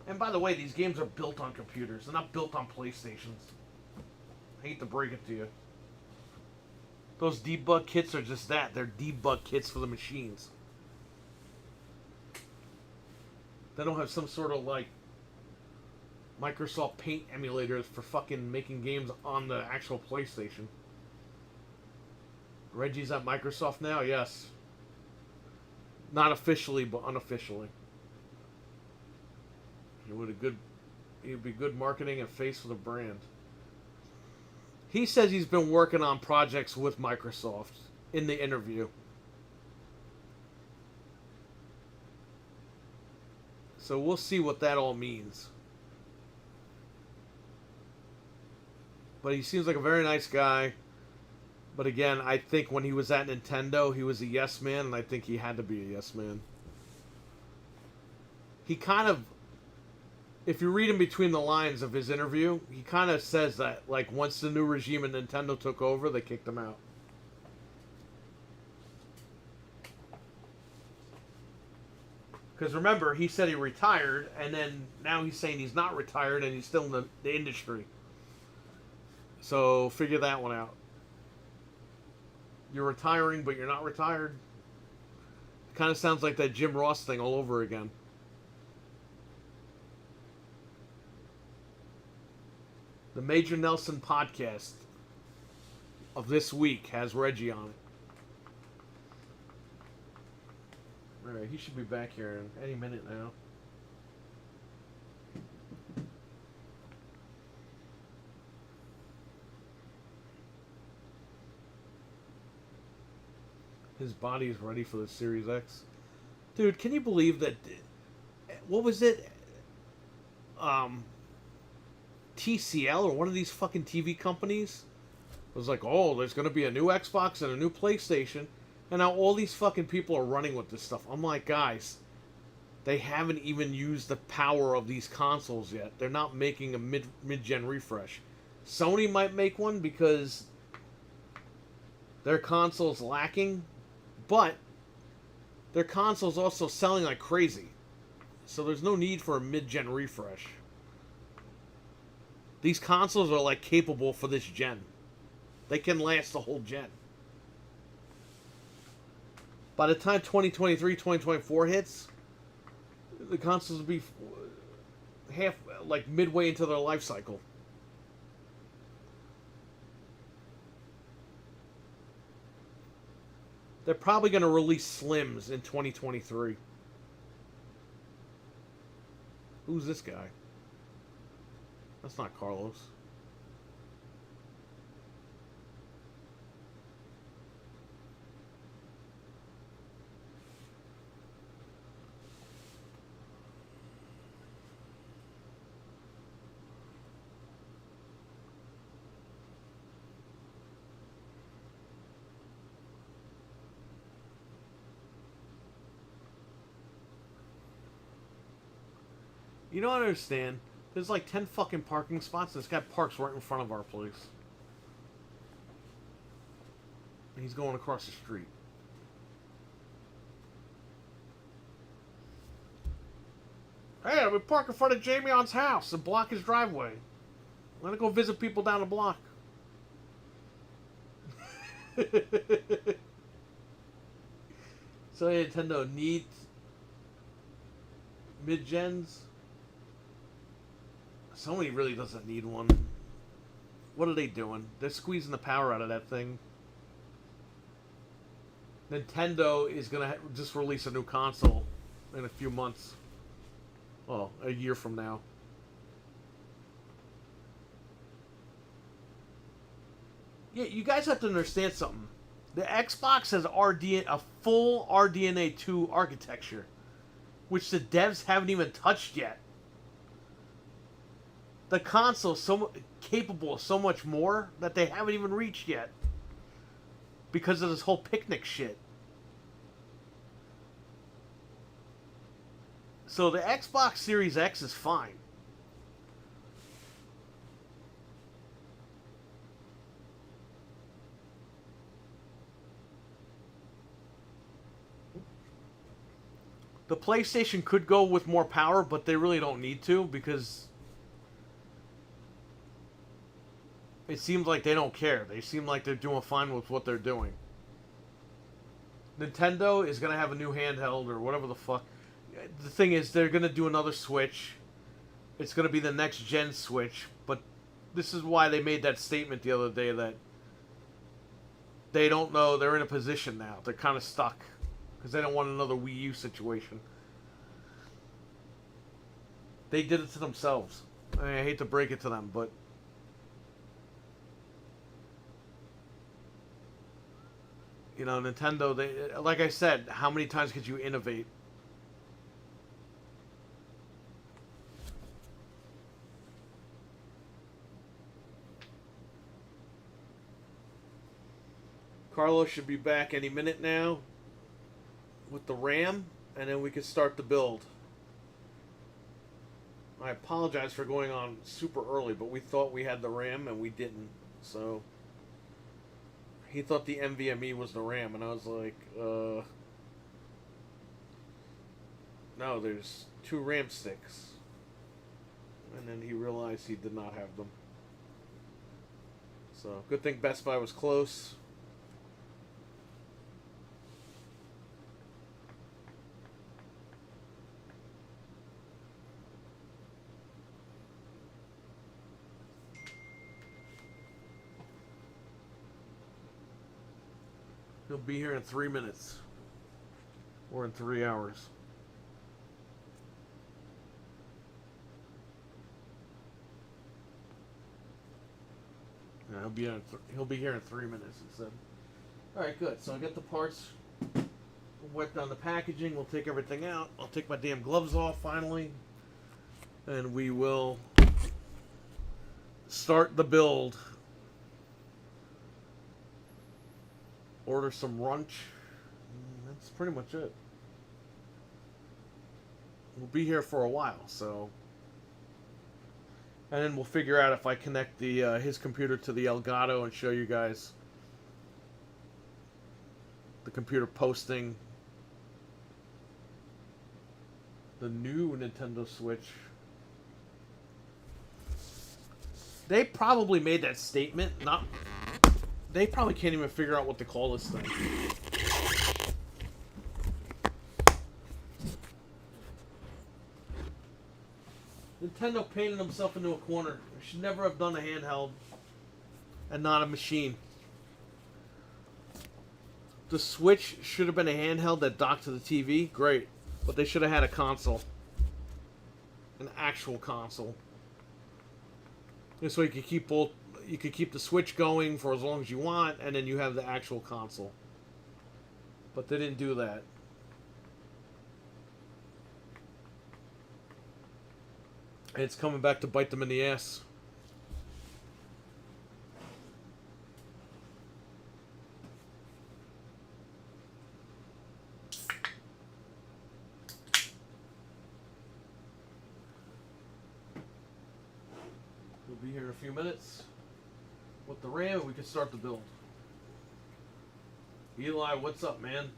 Speaker 1: And by the way, these games are built on computers. They're not built on PlayStations. I hate to break it to you. Those debug kits are just that. They're debug kits for the machines. They don't have some sort of, like, Microsoft Paint emulators for fucking making games on the actual PlayStation. Reggie's at Microsoft now? Yes. Not officially, but unofficially. He'd be good marketing and face for the brand. He says he's been working on projects with Microsoft in the interview. So we'll see what that all means. But he seems like a very nice guy. But again, I think when he was at Nintendo, he was a yes man, and I think he had to be a yes man. He kind of, if you read in between the lines of his interview, he kind of says that, like, once the new regime at Nintendo took over, they kicked him out. Because remember, he said he retired, and then now he's saying he's not retired, and he's still in the industry. So, figure that one out. You're retiring, but you're not retired. It kind of sounds like that Jim Ross thing all over again. The Major Nelson podcast of this week has Reggie on it. Alright, he should be back here in any minute now. His body is ready for the Series X. Dude, can you believe that? What was it? TCL or one of these fucking TV companies was like, oh, there's going to be a new Xbox and a new PlayStation. And now all these fucking people are running with this stuff. I'm like, guys, they haven't even used the power of these consoles yet. They're not making a mid-gen refresh. Sony might make one because their console's lacking. But their console's also selling like crazy. So there's no need for a mid-gen refresh. These consoles are like capable for this gen. They can last the whole gen. By the time 2023, 2024 hits, the consoles will be half, like midway into their life cycle. They're probably going to release Slims in 2023. Who's this guy? That's not Carlos. You don't understand. There's like 10 fucking parking spots. This guy parks right in front of our place. And he's going across the street. Hey, I'll be parked in front of Jamion's house and block his driveway. I'm gonna go visit people down the block. So Nintendo needs mid-gens. Sony really doesn't need one. What are they doing? They're squeezing the power out of that thing. Nintendo is going to just release a new console in a few months. Well, a year from now. Yeah, you guys have to understand something. The Xbox has a full RDNA 2 architecture, which the devs haven't even touched yet. The console is so capable of so much more that they haven't even reached yet. Because of this whole picnic shit. So the Xbox Series X is fine. The PlayStation could go with more power, but they really don't need to because it seems like they don't care. They seem like they're doing fine with what they're doing. Nintendo is going to have a new handheld or whatever the fuck. The thing is, they're going to do another Switch. It's going to be the next gen Switch. But this is why they made that statement the other day that they don't know. They're in a position now. They're kind of stuck. Because they don't want another Wii U situation. They did it to themselves. I hate to break it to them, but you know, Nintendo, they, like I said, how many times could you innovate? Carlos should be back any minute now with the RAM, and then we can start the build. I apologize for going on super early, but we thought we had the RAM and we didn't. So he thought the NVMe was the RAM, and I was like, no, there's 2 RAM sticks. And then he realized he did not have them. So good thing Best Buy was close. He'll be here in 3 minutes. Or in 3 hours. Yeah, he'll be here in 3 minutes, it said. Alright, good. So I get the parts. We'll wipe down the packaging. We'll take everything out. I'll take my damn gloves off finally. And we will start the build. Order some lunch. That's pretty much it. We'll be here for a while, so. And then we'll figure out if I connect the his computer to the Elgato and show you guys the computer posting the new Nintendo Switch. They probably made that statement, they probably can't even figure out what to call this thing. Nintendo painted himself into a corner. They should never have done a handheld and not a machine. The Switch should have been a handheld that docked to the TV. Great. But they should have had a console. An actual console. This way you could keep both. You could keep the Switch going for as long as you want, and then you have the actual console. But they didn't do that. And it's coming back to bite them in the ass. We'll be here in a few minutes. With the RAM, we can start the build. Eli, what's up, man?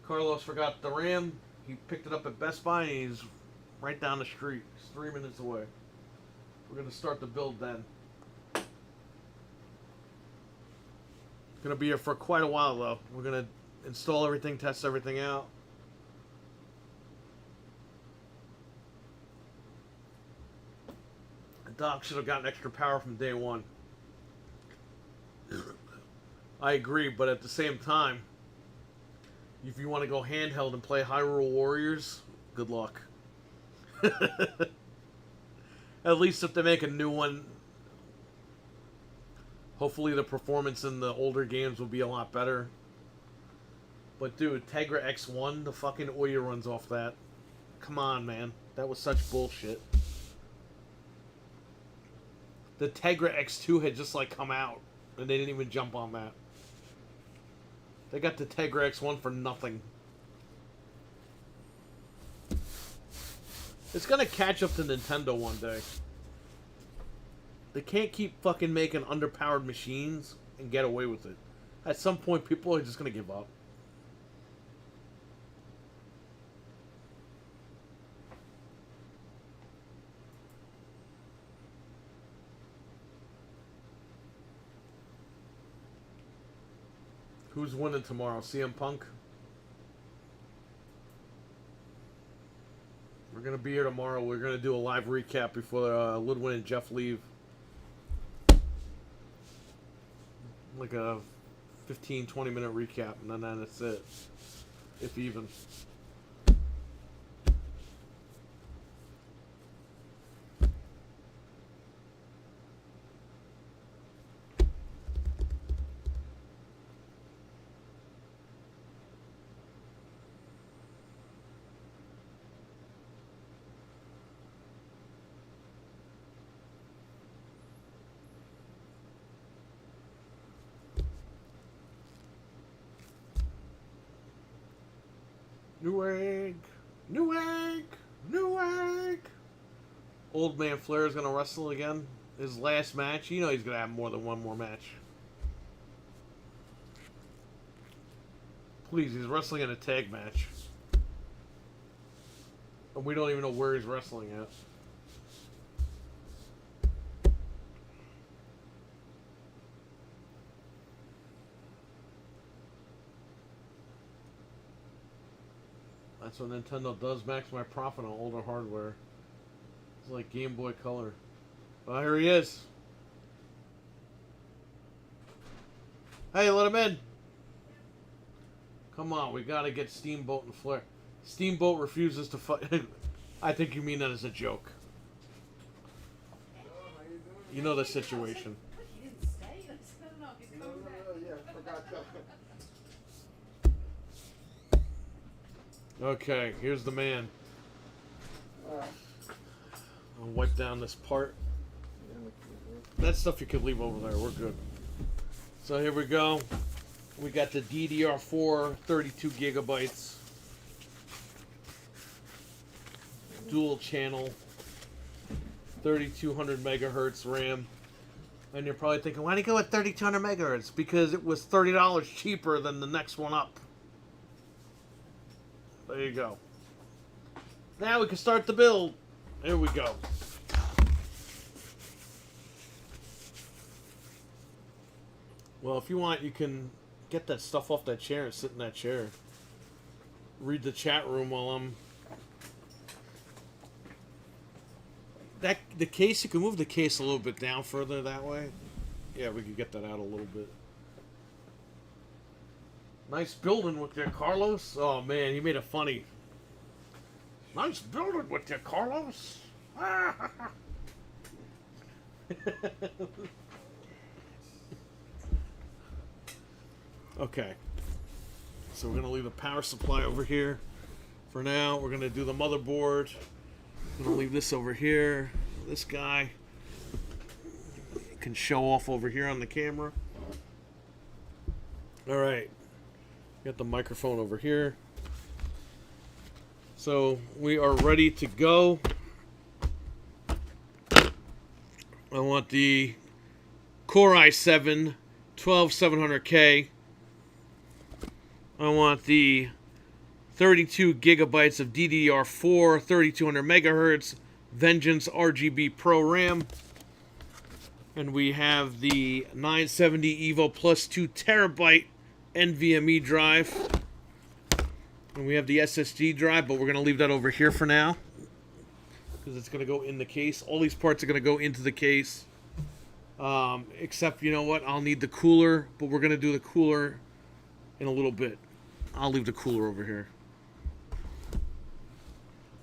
Speaker 1: Carlos forgot the RAM. He picked it up at Best Buy, and he's right down the street. He's 3 minutes away. We're going to start the build then. Going to be here for quite a while, though. We're going to install everything, test everything out. The dock should have gotten extra power from day one. I agree, but at the same time, if you want to go handheld and play Hyrule Warriors, good luck. At least if they make a new one, hopefully the performance in the older games will be a lot better. But dude, Tegra X1, the fucking Ouya runs off that. Come on, man. That was such bullshit. The Tegra X2 had just like come out, and they didn't even jump on that. They got the Tegra X1 for nothing. It's gonna catch up to Nintendo one day. They can't keep fucking making underpowered machines and get away with it. At some point, people are just gonna give up. Who's winning tomorrow? CM Punk? We're going to be here tomorrow. We're going to do a live recap before Ludwin and Jeff leave. Like a 15-20 minute recap, and then that's it. If even. New egg! New egg! New egg! Old Man Flair is going to wrestle again. His last match. You know he's going to have more than one more match. Please, he's wrestling in a tag match. And we don't even know where he's wrestling at. That's what Nintendo does, maximize profit on older hardware. It's like Game Boy Color. Oh, here he is. Hey, let him in. Come on, we gotta get Steamboat and Flair. Steamboat refuses to fight. I think you mean that as a joke. You know the situation.
Speaker 3: He didn't stay. No, he's coming back.
Speaker 2: Yeah, I forgot that.
Speaker 1: Okay, here's the man. I'll wipe down this part. That stuff you could leave over there. We're good. So here we go. We got the DDR4 32 gigabytes. Dual channel. 3200 megahertz RAM. And you're probably thinking, why do you go with 3200 megahertz? Because it was $30 cheaper than the next one up. There you go. Now we can start the build. Here we go. Well, if you want, you can get that stuff off that chair and sit in that chair. Read the chat room while I'm the case, you can move the case a little bit down further that way. Yeah, we could get that out a little bit. Nice building with there, Carlos. Oh man, he made it funny. Nice building with there, Carlos. Okay. So we're gonna leave the power supply over here for now. We're gonna do the motherboard. I'm gonna leave this over here. This guy can show off over here on the camera. All right. Got the microphone over here. So we are ready to go. I want the Core i7 12700K. I want the 32 gigabytes of DDR4, 3200 megahertz, Vengeance RGB Pro RAM. And we have the 970 EVO plus 2 terabyte NVMe drive. And we have the SSD drive, but we're going to leave that over here for now, because it's going to go in the case. All these parts are going to go into the case. Except, you know what? I'll need the cooler, but we're going to do the cooler in a little bit. I'll leave the cooler over here.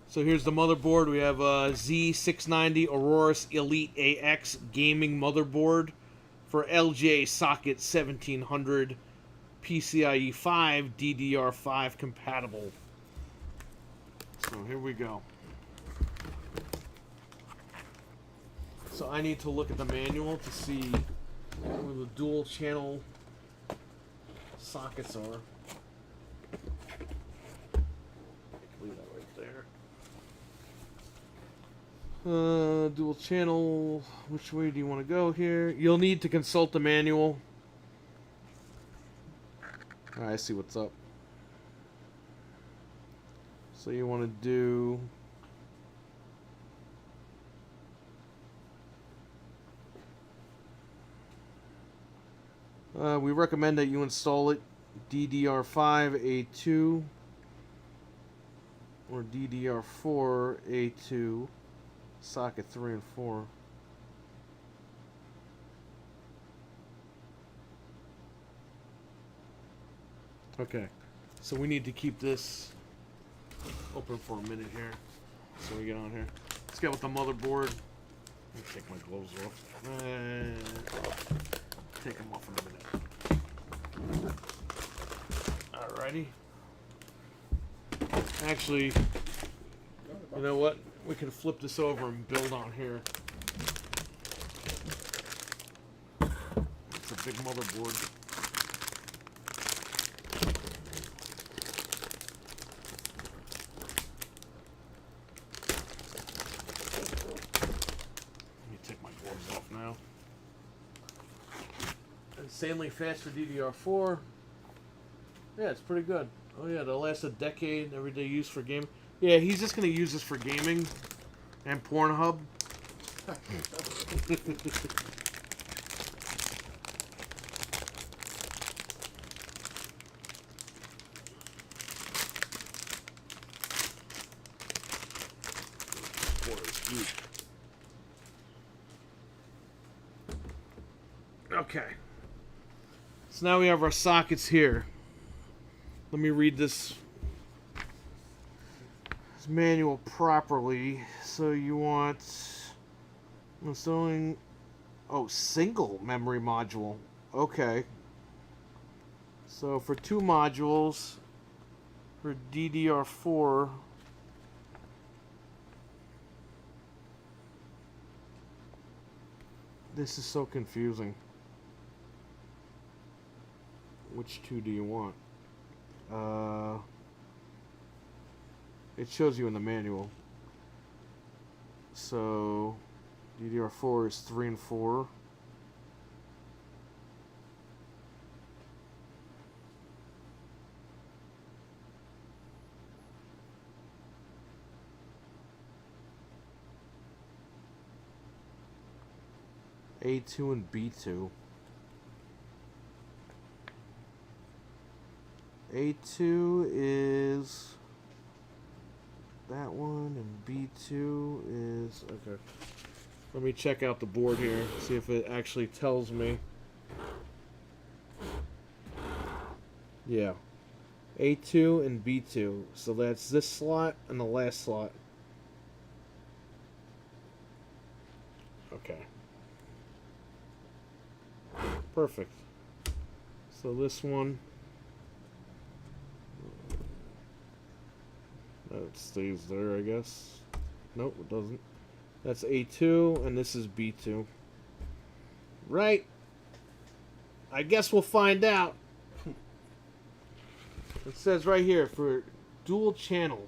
Speaker 1: So here's the motherboard. We have a Z690 Aurorus Elite AX gaming motherboard for LGA socket 1700, PCIe 5, DDR5 compatible. So here we go. So I need to look at the manual to see where the dual channel sockets are. Leave that right there. Dual channel. Which way do you want to go here? You'll need to consult the manual. Alright, I see what's up. So you want to do... we recommend that you install it DDR5 A2 or DDR4 A2 socket 3 and 4. Okay, so we need to keep this open for a minute here. So we get on here. Let's get with the motherboard. Let me take my gloves off. Take them off in a minute. Alrighty. Actually, you know what? We can flip this over and build on here. It's a big motherboard. Let me take my gloves off now. Insanely fast for DDR4. Yeah, it's pretty good. Oh yeah, it'll last a decade. Everyday use for gaming. Yeah, he's just gonna use this for gaming and Pornhub. Okay. So now we have our sockets here. Let me read this manual properly. So you want installing single memory module. Okay. So for 2 modules for DDR4, this is so confusing. Which 2 do you want? It shows you in the manual. So DDR4 is 3 and 4. A2 and B2. A2 is that one, and B2 is... Okay. Let me check out the board here, see if it actually tells me. Yeah. A2 and B2. So that's this slot and the last slot. Okay. Perfect. So this one, that stays there, I guess. Nope, it doesn't. That's A2, and this is B2. Right? I guess we'll find out. It says right here, for dual channel,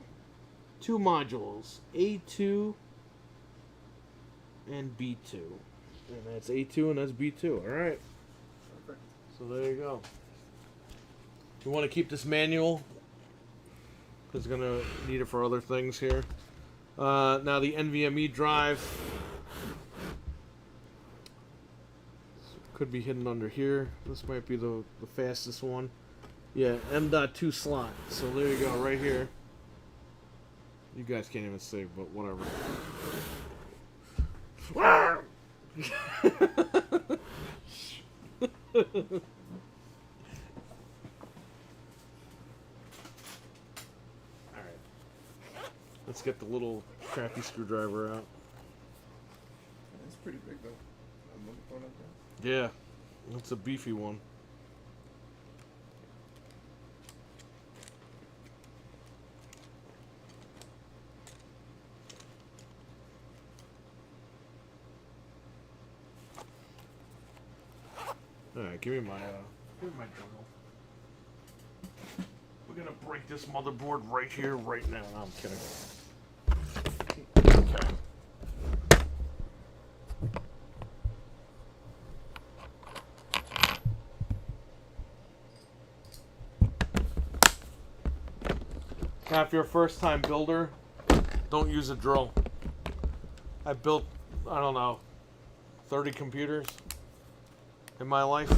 Speaker 1: 2 modules, A2 and B2. And that's A2 and that's B2. Alright.
Speaker 2: Perfect.
Speaker 1: So there you go. You want to keep this manual, because we're going to need it for other things here. Now the NVMe drive could be hidden under here. This might be the fastest one. Yeah, M.2 slot. So there you go, right here. You guys can't even see, but whatever. Let's get the little crappy screwdriver out.
Speaker 2: It's pretty big though. I'm looking for it there.
Speaker 1: Yeah, that's a beefy one. All right, give me my journal. We're gonna break this motherboard right here, right now. No, I'm kidding. Okay. Now, if you're a first-time builder, don't use a drill. I built, I don't know, 30 computers in my life.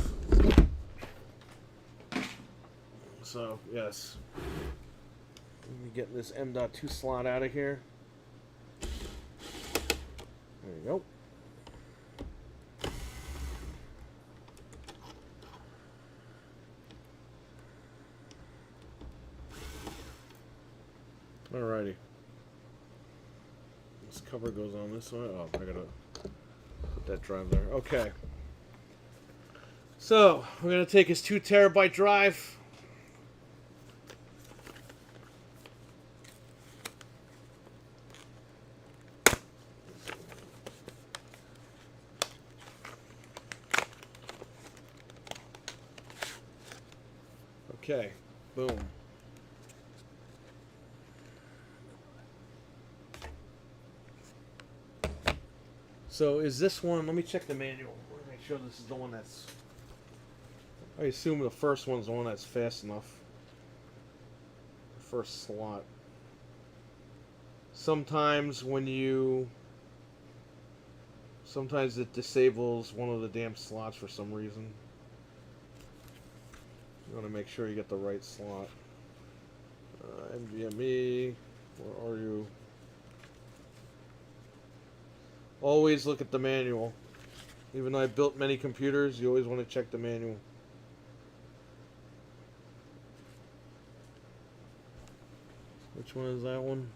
Speaker 1: So, yes. Let me get this M.2 slot out of here. There you go. Alrighty. This cover goes on this way. Oh, I gotta put that drive there. Okay. So, we're gonna take his 2 terabyte drive. Okay, boom. So is this one, let me check the manual. Make sure this is the one that's, I assume the first one's the one that's fast enough. First slot. Sometimes it disables one of the damn slots for some reason. You want to make sure you get the right slot. NVMe, where are you? Always look at the manual. Even though I built many computers, you always want to check the manual. Which one is that one?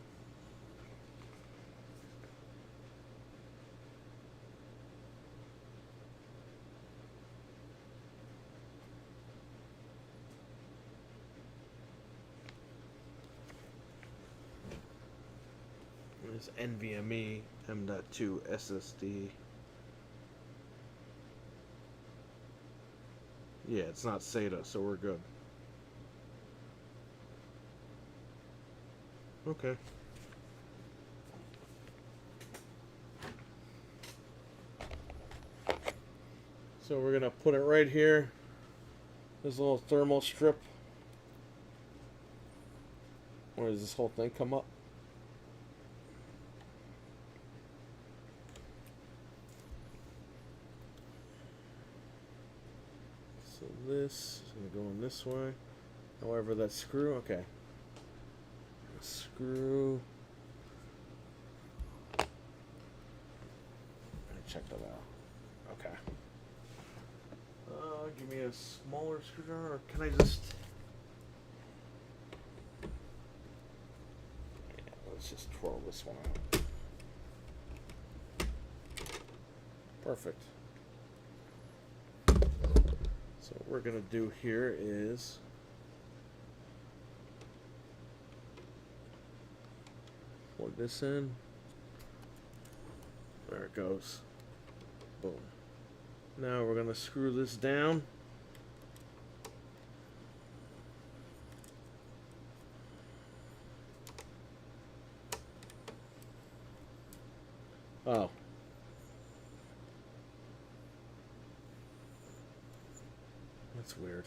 Speaker 1: It's NVMe M.2 SSD. Yeah, it's not Sata, so we're good. Okay. So we're gonna put it right here. This little thermal strip. Where does this whole thing come up? So this is going to go in this way. However, that screw, okay. Screw. check that out. Okay. Give me a smaller screwdriver, or can I just... Yeah, let's just twirl this one out. Perfect. So what we're going to do here is... plug this in. There it goes. Boom. Now we're going to screw this down. Oh. That's weird.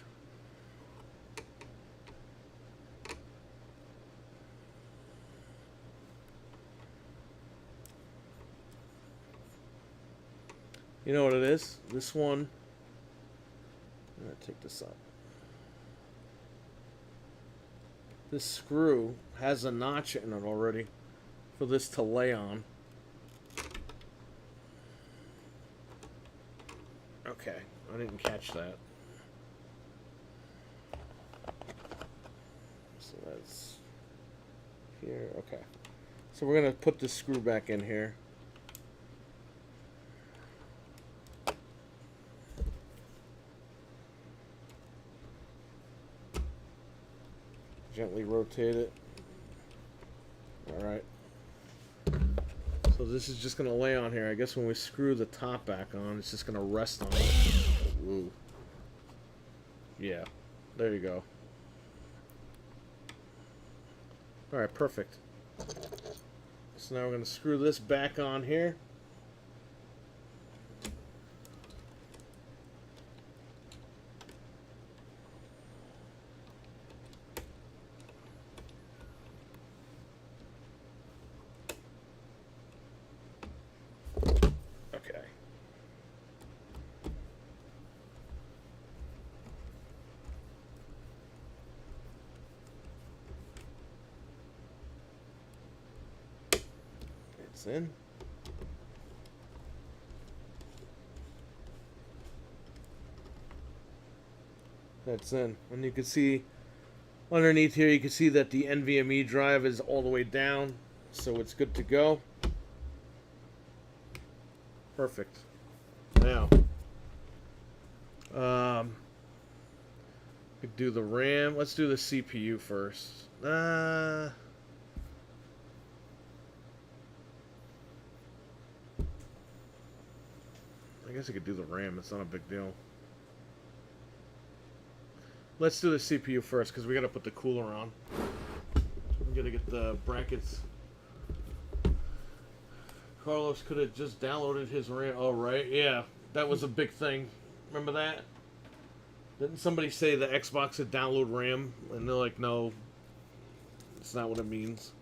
Speaker 1: You know what it is? This one, I'm going to take this up. This screw has a notch in it already for this to lay on. Okay, I didn't catch that. So that's here, okay. So we're going to put this screw back in here. Gently rotate it. Alright. So this is just going to lay on here. I guess when we screw the top back on, it's just going to rest on it. Ooh. Yeah. There you go. Alright, perfect. So now we're going to screw this back on here. In. That's in. And you can see underneath here, you can see that the NVMe drive is all the way down, so it's good to go. Perfect. Now, could do the RAM. Let's do the CPU first. I guess I could do the RAM. It's not a big deal. Let's do the CPU first because we got to put the cooler on. I'm going to get the brackets. Carlos could have just downloaded his RAM. Oh, right. Yeah. That was a big thing. Remember that? Didn't somebody say the Xbox had download RAM? And they're like, no. That's not what it means.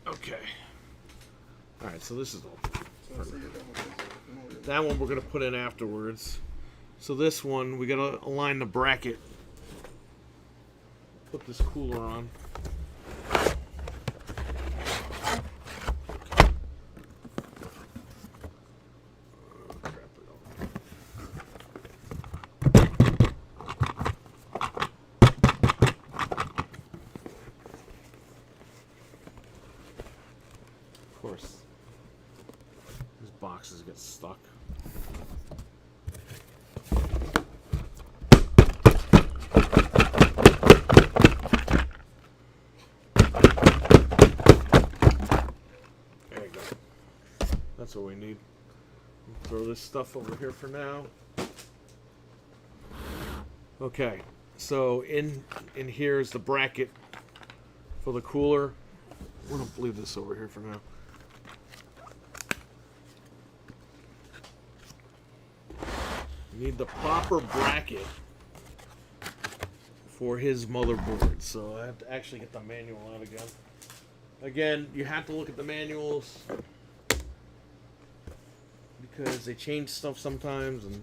Speaker 1: Okay. Alright, so this is all. That one we're going to put in afterwards. So this one, we got to align the bracket. Put this cooler on. Of course. These boxes get stuck. There you go. That's what we need. Throw this stuff over here for now. Okay, so in here is the bracket for the cooler. We're gonna leave this over here for now. Need the proper bracket for his motherboard, so I have to actually get the manual out again. Again, you have to look at the manuals because they change stuff sometimes, and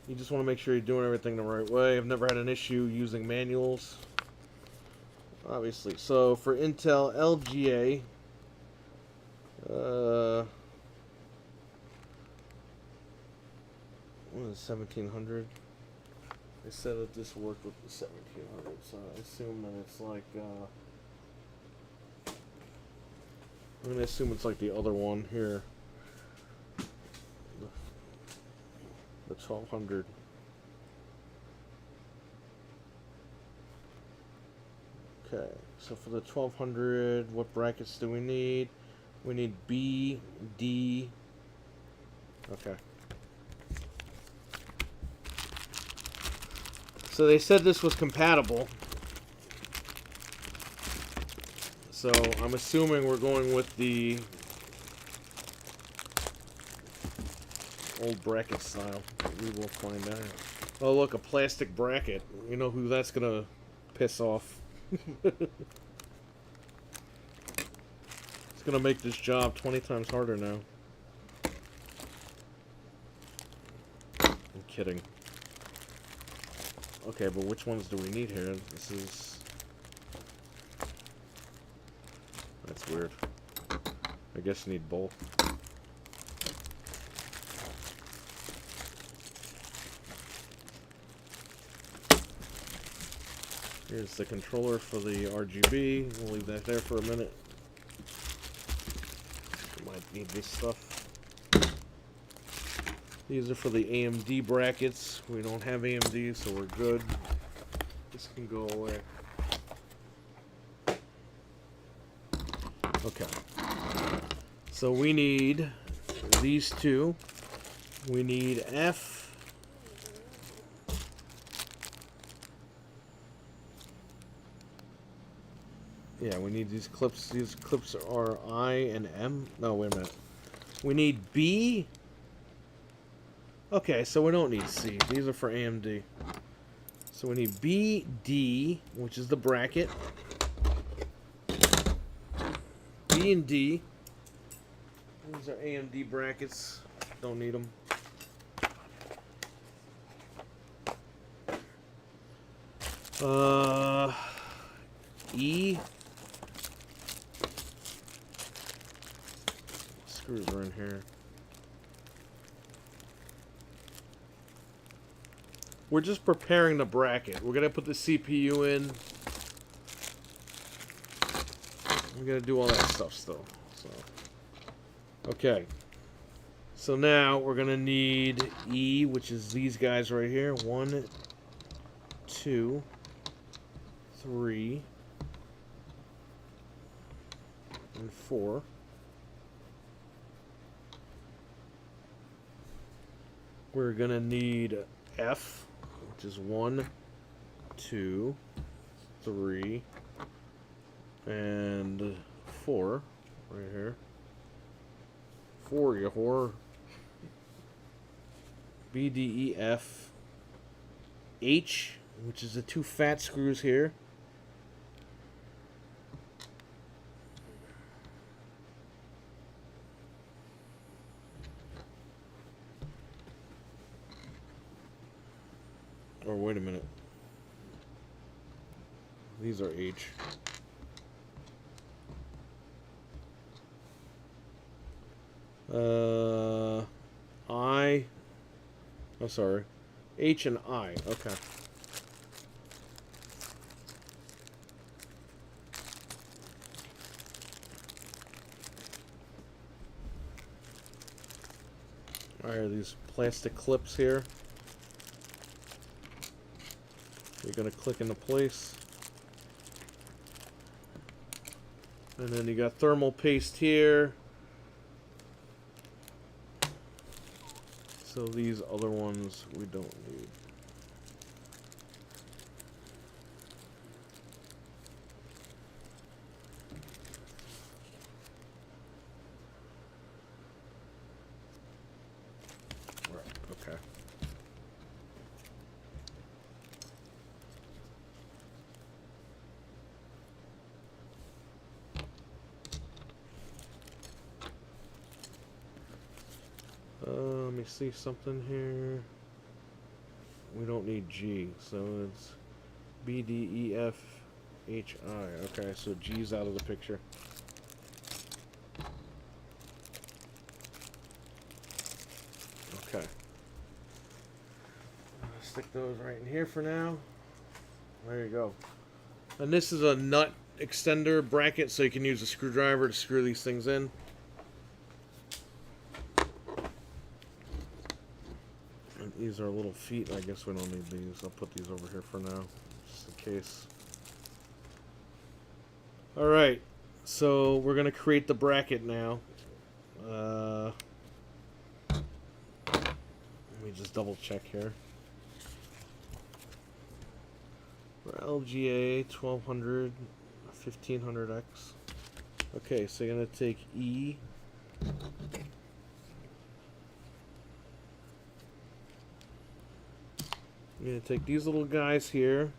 Speaker 1: you just want to make sure you're doing everything the right way. I've never had an issue using manuals, obviously. So for Intel LGA 1700. They said that this worked with the 1700, so I assume that it's like, I'm gonna assume it's like the other one here. The 1200. Okay, so for the 1200, what brackets do we need? We need B, D. Okay. So they said this was compatible. So I'm assuming we're going with the old bracket style. We will find out. Oh look, a plastic bracket. You know who that's gonna piss off. It's gonna make this job 20 times harder now. I'm kidding. Okay, but which ones do we need here? This is... That's weird. I guess you need both. Here's the controller for the RGB. We'll leave that there for a minute. Might need this stuff. These are for the AMD brackets. We don't have AMD, so we're good. This can go away. Okay. So we need these two. We need F. Yeah, we need these clips. These clips are I and M. No, wait a minute. We need B. Okay, so we don't need C. These are for AMD. So we need B, D, which is the bracket. B and D. These are AMD brackets. Don't need them. E. Screws are in here. We're just preparing the bracket. We're gonna put the CPU in. We're gonna do all that stuff still. So, okay. So now we're gonna need E, which is these guys right here. 1, 2, 3, and 4. We're gonna need F, which is 1, 2, 3, and 4 right here. 4, you whore. B, D, E, F, H, which is the 2 fat screws here. Or wait a minute. These are H. I. Oh, sorry. H and I. Okay. Alright, these plastic clips here. You're going to click into place. And then you got thermal paste here. So these other ones we don't need. Right, okay. Let me see something here. We don't need G, so it's B, D, E, F, H, I. Okay, so G's out of the picture. Okay. stick those right in here for now. There you go. And this is a nut extender bracket, so you can use a screwdriver to screw these things in. And these are little feet. I guess we don't need these. I'll put these over here for now, just in case. Alright, so we're going to create the bracket now. Let me just double check here. For LGA 1200, 1500X. Okay, so you're going to take E. You're going to take these little guys here.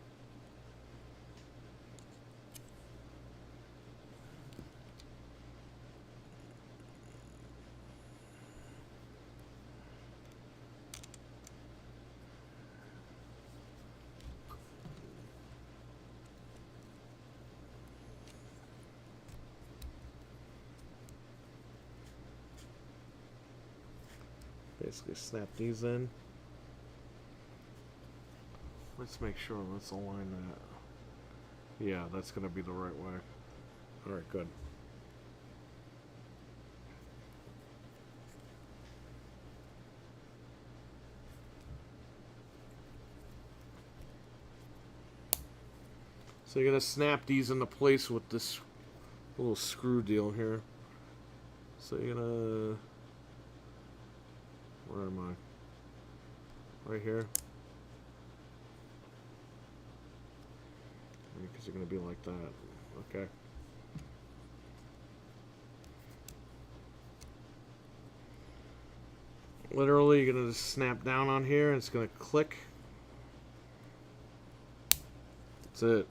Speaker 1: Basically snap these in. Let's make sure, let's align that. Yeah, that's going to be the right way. Alright, good. So you're going to snap these into place with this little screw deal here. So you're going to... Where am I? Right here. Because they're going to be like that. Okay. Literally, you're going to just snap down on here and it's going to click. That's it.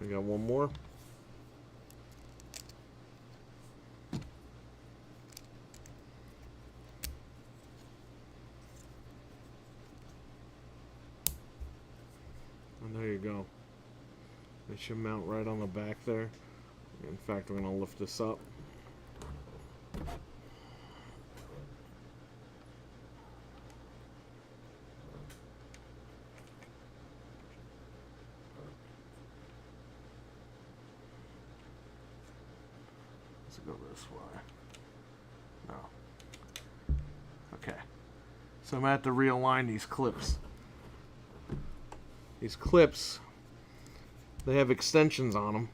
Speaker 1: I got one more. And there you go. It should mount right on the back there. In fact, we're going to lift this up. Go this way. No. Okay. So I'm going to have to realign these clips. These clips, they have extensions on them.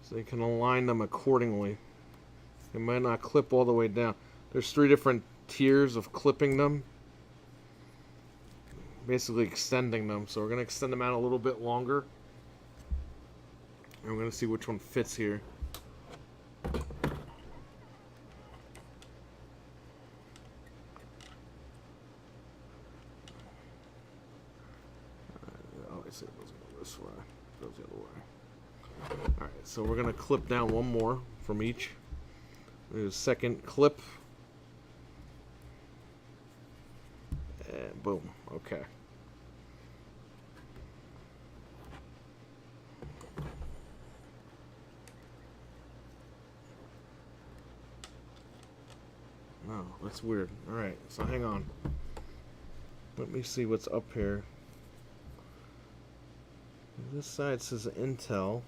Speaker 1: So you can align them accordingly. They might not clip all the way down. There's 3 different tiers of clipping them. Basically extending them. So we're going to extend them out a little bit longer. And we're going to see which one fits here. Obviously it doesn't go this way. It goes the other way. Alright, so we're going to clip down one more from each. There's a second clip. And boom. Okay. Oh, that's weird. Alright, so hang on. Let me see what's up here. This side says Intel.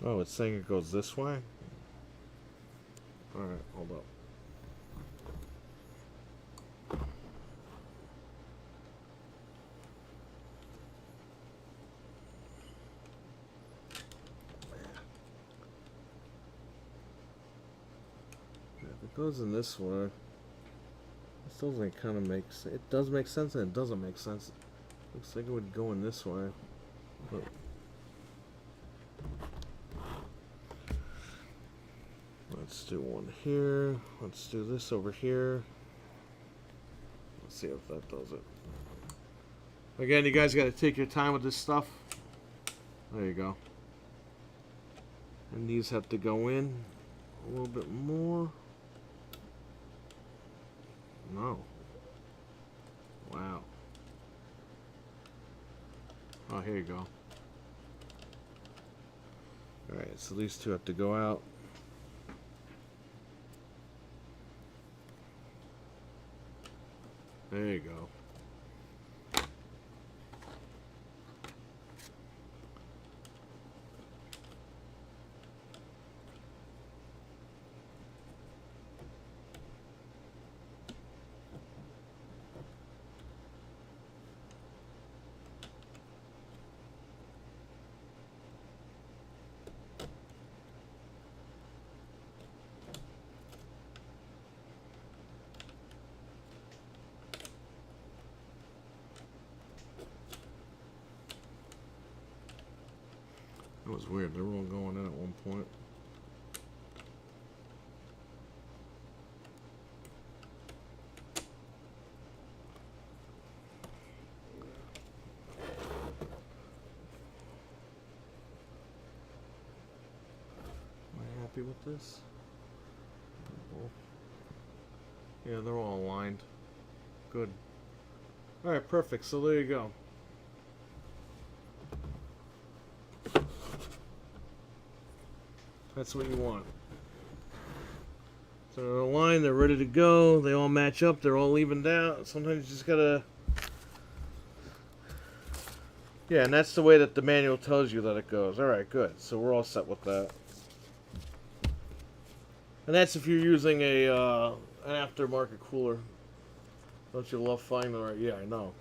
Speaker 1: Oh, it's saying it goes this way? Alright, hold up. Goes in this way. This doesn't kind of make sense. It does make sense and it doesn't make sense. Looks like it would go in this way. But Let's do one here. Let's do this over here. Let's see if that does it. Again, you guys got to take your time with this stuff. There you go. And these have to go in a little bit more. No. Wow. Oh, here you go. Alright, so these two have to go out. There you go. That was weird. They were all going in at one point. Am I happy with this? Yeah, they're all aligned. Good. Alright, perfect. So there you go. That's what you want. So they're aligned, they're ready to go, they all match up, they're all evened out. Sometimes you just gotta... Yeah, and that's the way that the manual tells you that it goes. Alright, good. So we're all set with that. And that's if you're using a an aftermarket cooler. Don't you love finding the right... Yeah, I know.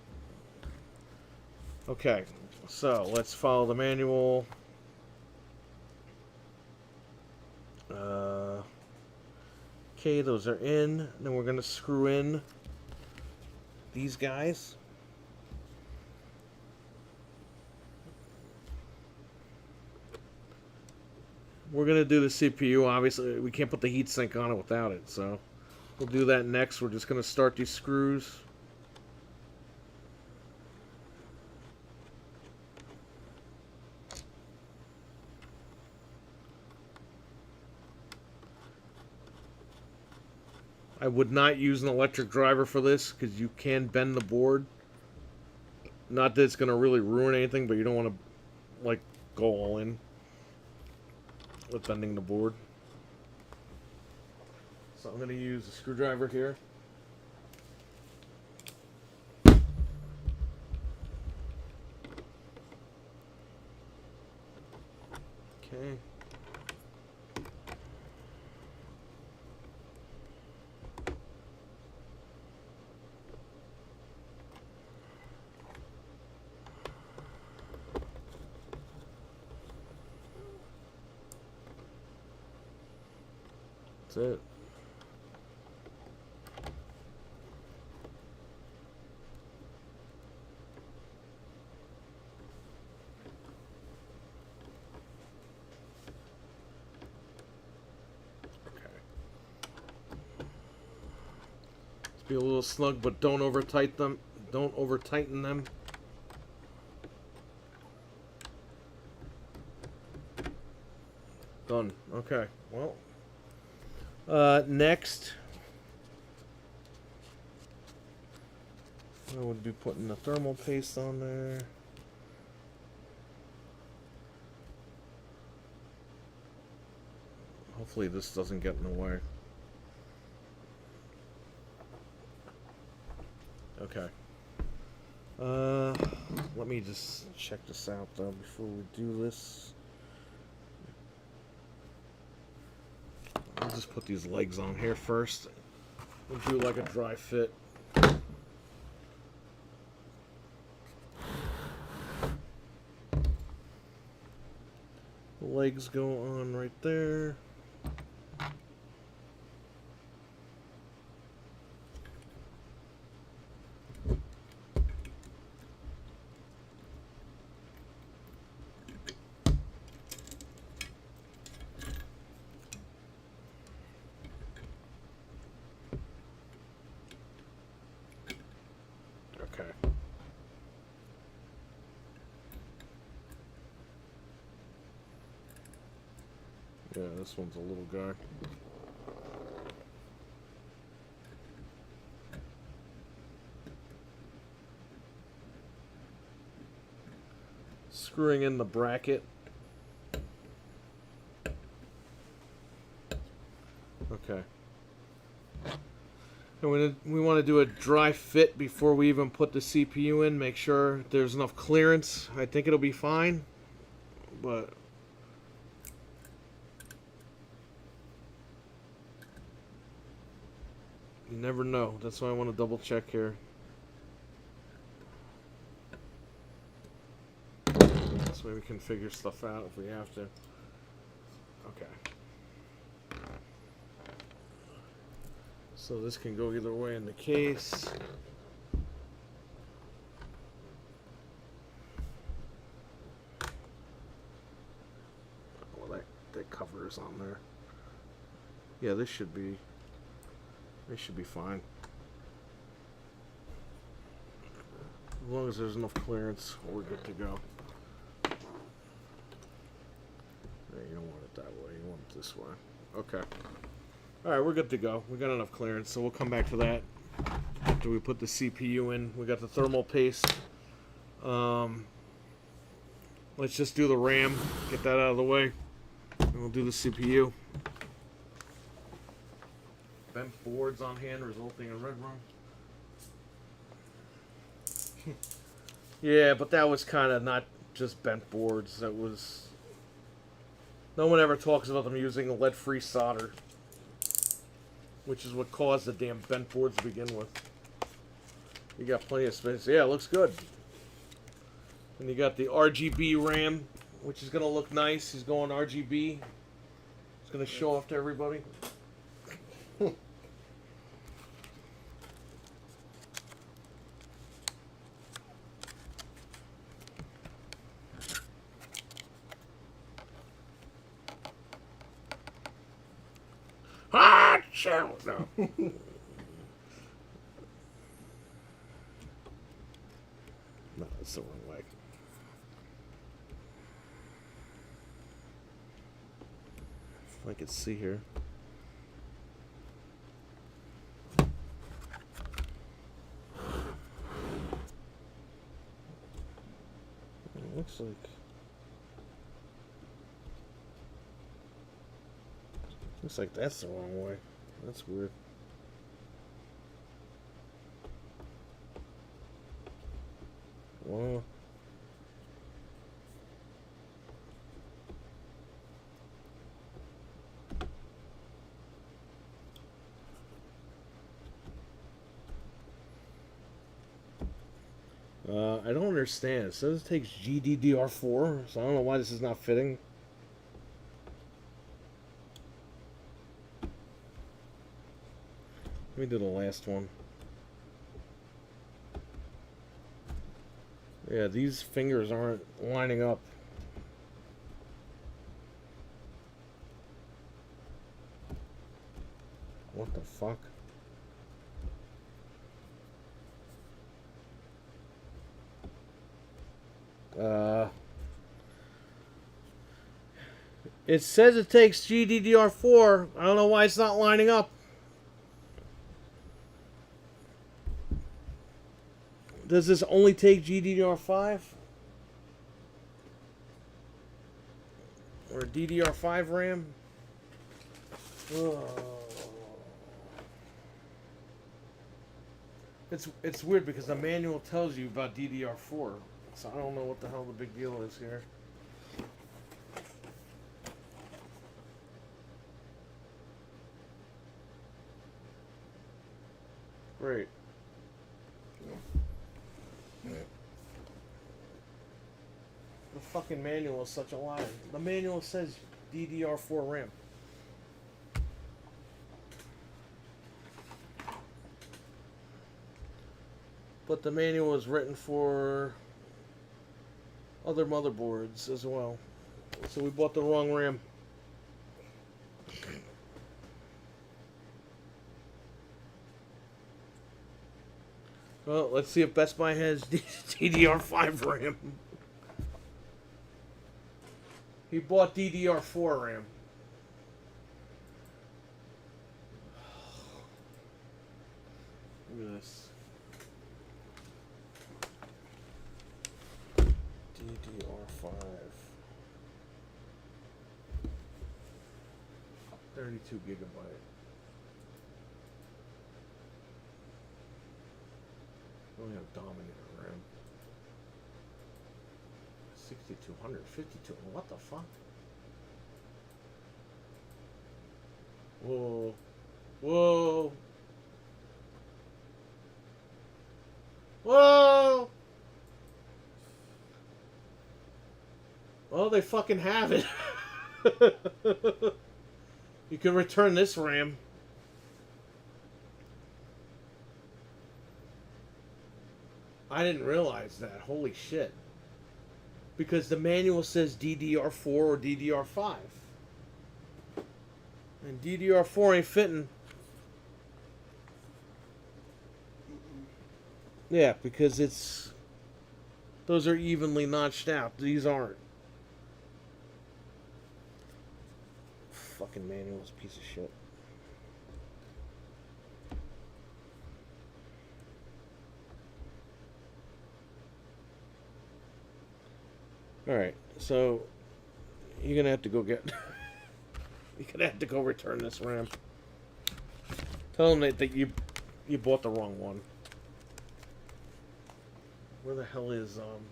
Speaker 1: Okay, so let's follow the manual. Okay, those are in. Then we're going to screw in these guys. We're going to do the CPU. Obviously, we can't put the heatsink on it without it, so we'll do that next. We're just going to start these screws. I would not use an electric driver for this because you can bend the board. Not that it's going to really ruin anything, but you don't want to like go all in with bending the board. So I'm going to use a screwdriver here. Okay. That's it. Be a little snug, but don't over tighten them. Don't over tighten them. Done. Okay. Well. Next, I would be putting the thermal paste on there. Hopefully, this doesn't get in the way. Okay. Let me just check this out though before we do this. I'll just put these legs on here first. We'll do like a dry fit. The legs go on right there. Okay. Yeah, this one's a little guy. Screwing in the bracket. Okay. And we want to do a dry fit before we even put the CPU in. Make sure there's enough clearance. I think it'll be fine. But you never know. That's why I want to double check here. This way we can figure stuff out if we have to. Okay. So this can go either way in the case. Well, that cover is on there. Yeah, this should be fine. As long as there's enough clearance, we're good to go. You don't want it that way. You want it this way. Okay. Alright, we're good to go. We got enough clearance, so we'll come back to that after we put the CPU in. We got the thermal paste. Let's just do the RAM. Get that out of the way. And we'll do the CPU. Bent boards on hand resulting in red rum. Yeah, but that was kind of not just bent boards. That was... No one ever talks about them using lead-free solder, which is what caused the damn bent boards to begin with. You got plenty of space. Yeah, it looks good. And you got the RGB RAM, which is going to look nice. He's going RGB. It's going to show off to everybody. No. No, that's the wrong way. If I could see here. It looks like that's the wrong way. That's weird. Well, I don't understand. It says it takes GDDR4, so I don't know why this is not fitting. Let me do the last one. Yeah, these fingers aren't lining up. What the fuck? It says it takes GDDR4. I don't know why it's not lining up. Does this only take GDDR5? Or DDR5 RAM? It's weird because the manual tells you about DDR4. So I don't know what the hell the big deal is here. Great. The fucking manual is such a lie. The manual says DDR4 RAM. But the manual is written for other motherboards as well. So we bought the wrong RAM. Well, let's see if Best Buy has DDR5 RAM. He bought DDR4 RAM. Look at this. DDR5. 32 gigabyte. We only have dominant RAM. 6200, 52. What the fuck? Whoa. Whoa. Whoa. Well, they fucking have it. You can return this RAM. I didn't realize that. Holy shit. Because the manual says DDR4 or DDR5. And DDR4 ain't fitting. Yeah, because it's... Those are evenly notched out. These aren't. Fucking manual's a piece of shit. Alright, so you're gonna have to go get you're gonna have to go return this RAM. Tell them that you bought the wrong one. Where the hell is I'm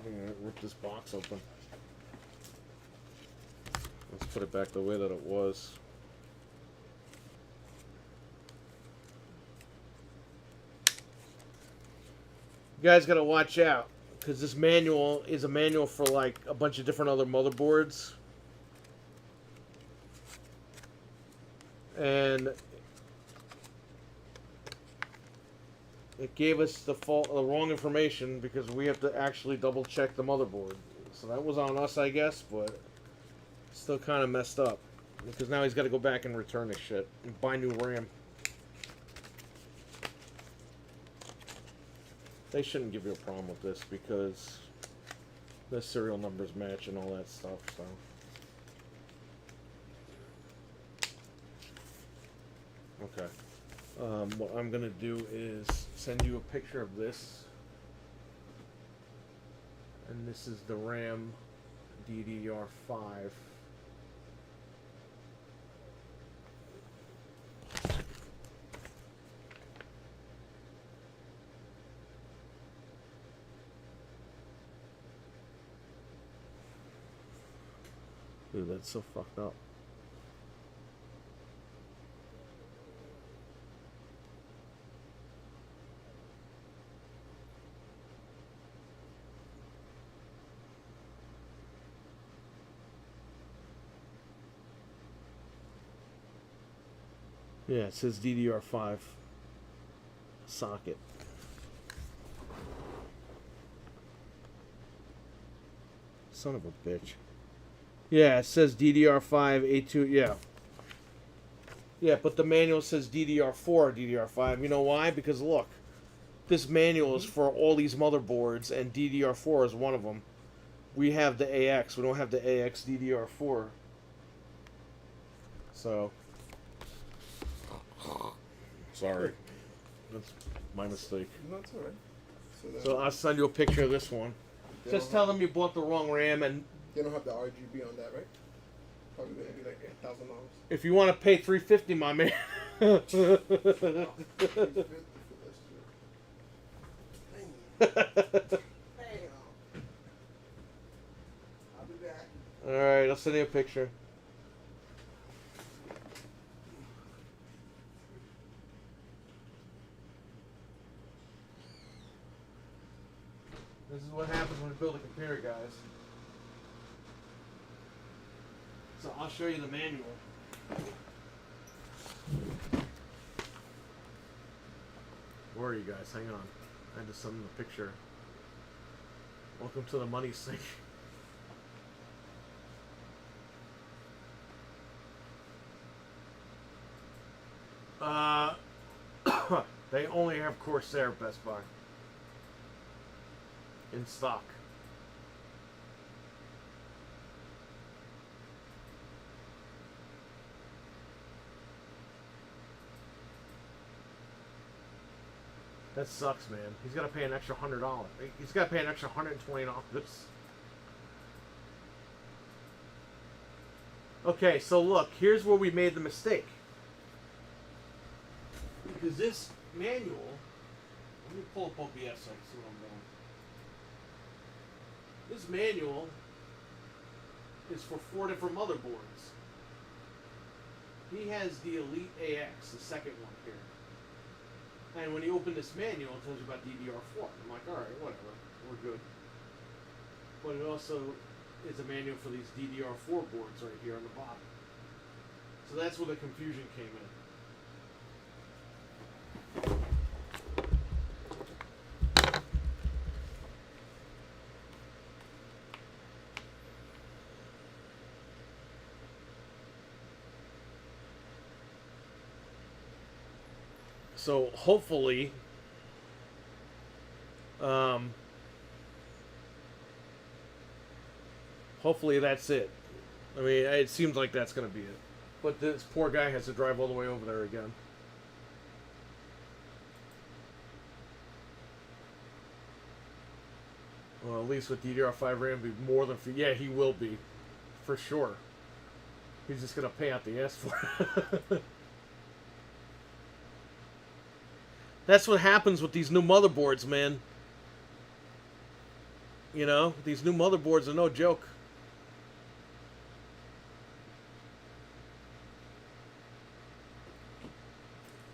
Speaker 1: gonna rip this box open. Let's put it back the way that it was. You guys gotta watch out, because this manual is a manual for like a bunch of different other motherboards. And it gave us the wrong information because we have to actually double check the motherboard. So that was on us, I guess, but still kind of messed up. Because now he's got to go back and return this shit and buy new RAM. They shouldn't give you a problem with this because the serial numbers match and all that stuff, so. Okay. What I'm gonna do is send you a picture of this. And this is the RAM DDR5. Dude, that's so fucked up. Yeah, it says DDR5 socket. Son of a bitch. Yeah, it says DDR5 A2. Yeah. Yeah, but the manual says DDR4 or DDR5. You know why? Because look, this manual is for all these motherboards, and DDR4 is one of them. We have the AX. We don't have the AX DDR4. So, sorry. That's my mistake.
Speaker 2: No, it's alright.
Speaker 1: So I'll send you a picture of this one. Just tell them you bought the wrong RAM, and
Speaker 2: they don't have the RGB on that, right? Probably gonna be like $8,000.
Speaker 1: if you want to pay $350, my man.
Speaker 2: Oh, $350 for this shit. I'll be back.
Speaker 1: Alright, I'll send you a picture. This is what happens when you build a computer, guys. So I'll show you the manual. Where are you guys? Hang on. I had to send them a picture. Welcome to the money sink. They only have Corsair at Best Buy in stock. That sucks, man. He's got to pay an extra $100. He's got to pay an extra $120. Okay, so look, here's where we made the mistake. Because this manual, let me pull up OBS so I can see what I'm doing. This manual is for 4 different motherboards. He has the Elite AX, the second one here. And when you open this manual, it tells you about DDR4. I'm like, alright, whatever, we're good. But it also is a manual for these DDR4 boards right here on the bottom. So that's where the confusion came in. So hopefully, hopefully that's it. I mean, it seems like that's going to be it. But this poor guy has to drive all the way over there again. Well, at least with DDR5 RAM, be more than... Yeah, he will be. For sure. He's just going to pay out the ass for it. That's what happens with these new motherboards, man. You know, these new motherboards are no joke.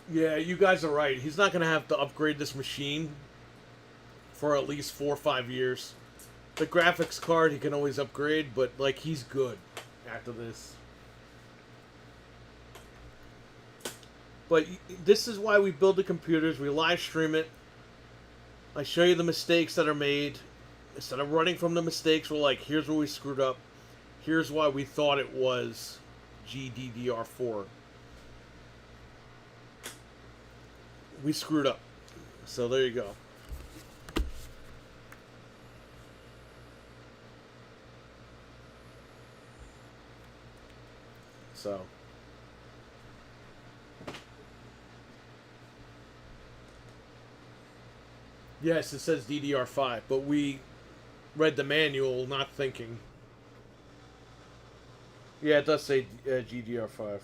Speaker 1: Yeah, you guys are right. He's not going to have to upgrade this machine for at least 4 or 5 years. The graphics card he can always upgrade, but, like, he's good after this. But this is why we build the computers. We live stream it. I show you the mistakes that are made. Instead of running from the mistakes, we're like, here's where we screwed up. Here's why we thought it was GDDR4. We screwed up. So there you go. So... Yes, it says DDR5, but we read the manual not thinking. Yeah, it does say GDR5.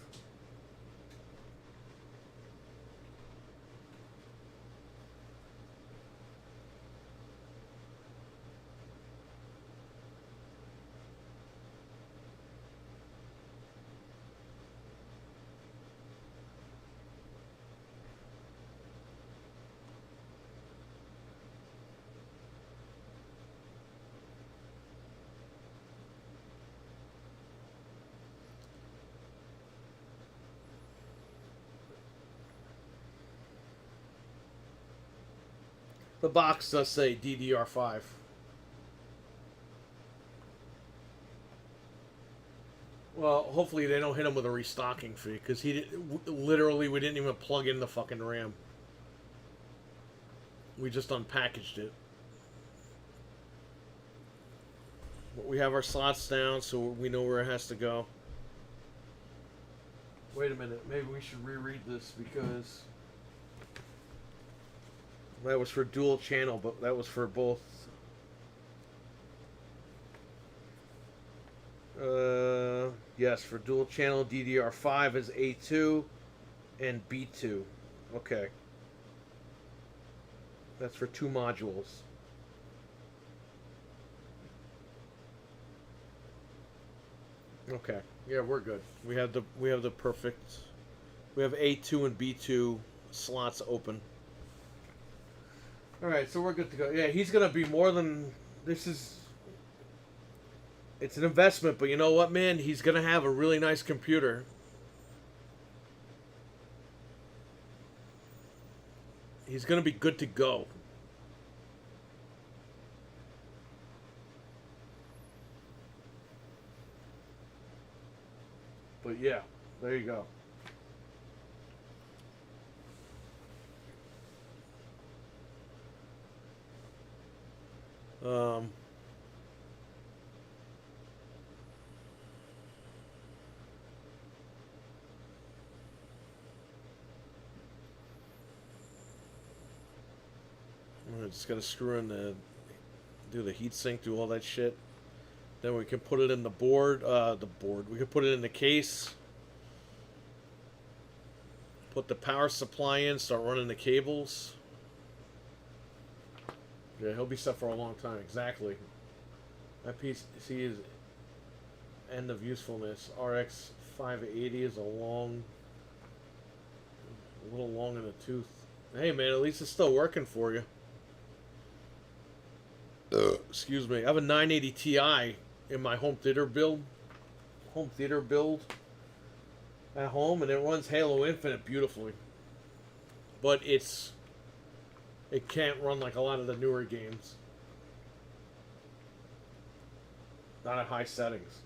Speaker 1: The box does say DDR5. Well, hopefully they don't hit him with a restocking fee, because he literally we didn't even plug in the fucking RAM. We just unpackaged it. But we have our slots down, so we know where it has to go. Wait a minute, maybe we should reread this, because that was for dual channel, but that was for both. Yes, for dual channel DDR5 is A2 and B2. Okay. That's for 2 modules. Okay. Yeah, we're good. We have the perfect. We have A2 and B2 slots open. All right, so we're good to go. Yeah, he's gonna be more than this is. It's an investment, but you know what, man? He's gonna have a really nice computer. He's gonna be good to go. But yeah, there you go. Um, we're just gonna screw in do the heat sink, do all that shit. Then we can put it in the board. We can put it in the case. Put the power supply in. Start running the cables. Yeah, he'll be set for a long time. Exactly. That PC is end of usefulness. RX 580 is a little long in the tooth. Hey man, at least it's still working for you. Excuse me. I have a 980 Ti in my home theater build at home, and it runs Halo Infinite beautifully. But it can't run like a lot of the newer games. Not at high settings.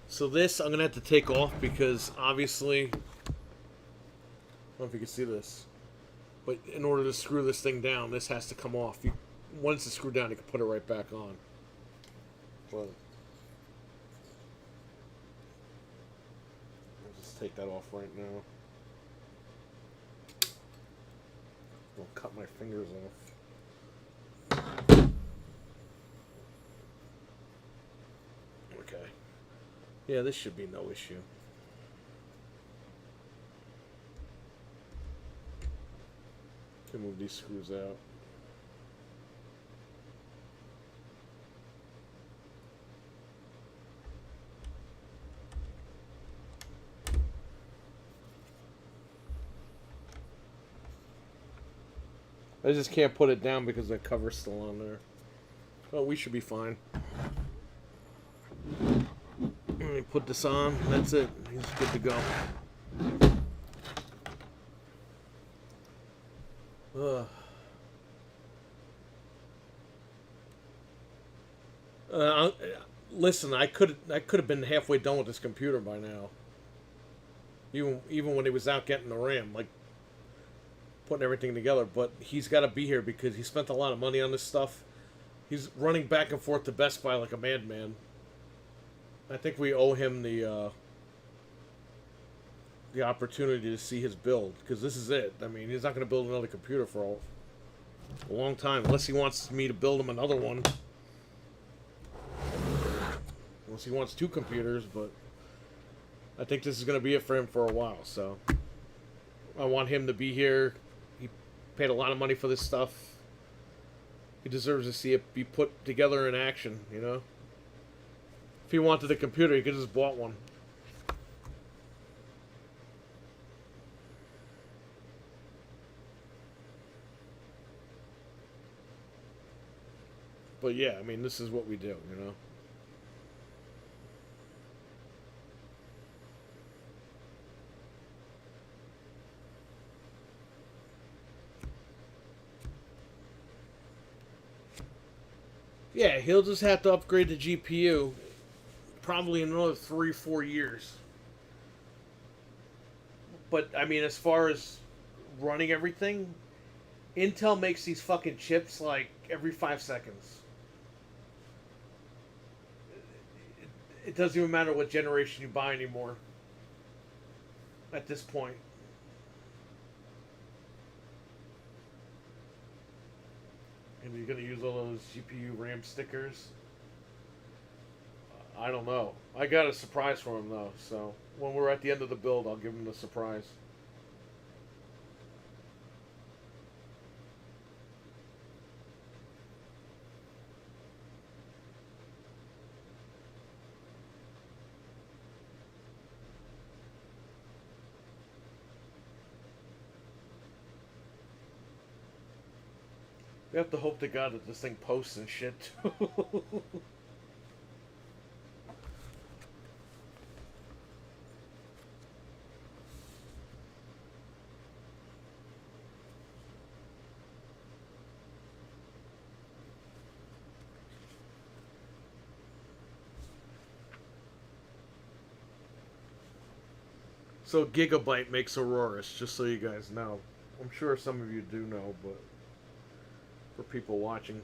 Speaker 1: So this I'm gonna have to take off because obviously, I don't know if you can see this, but in order to screw this thing down, this has to come off. Once it's screwed down, you can put it right back on. But I'll just take that off right now. I'll cut my fingers off. Okay. Yeah, this should be no issue. Can move these screws out. I just can't put it down because the cover's still on there. But we should be fine. Let me put this on. That's it. He's good to go. Listen, I could have been halfway done with this computer by now. Even when he was out getting the RAM, like putting everything together. But he's got to be here because he spent a lot of money on this stuff. He's running back and forth to Best Buy like a madman. I think we owe him the opportunity to see his build because this is it. I mean, he's not going to build another computer for a long time unless he wants me to build him another one. Unless he wants two computers, but I think this is going to be it for him for a while. So I want him to be here. He paid a lot of money for this stuff. He deserves to see it be put together in action, you know? If he wanted a computer, he could have just bought one. But yeah, I mean, this is what we do, you know? Yeah, he'll just have to upgrade the GPU probably in another 3-4 years. But, I mean, as far as running everything, Intel makes these fucking chips like every 5 seconds. It doesn't even matter what generation you buy anymore at this point. And you're going to use all those GPU RAM stickers? I don't know. I got a surprise for him, though. So when we're at the end of the build, I'll give him the surprise. We have to hope to God that this thing posts and shit, too. So Gigabyte makes Auroras, just so you guys know. I'm sure some of you do know, but for people watching.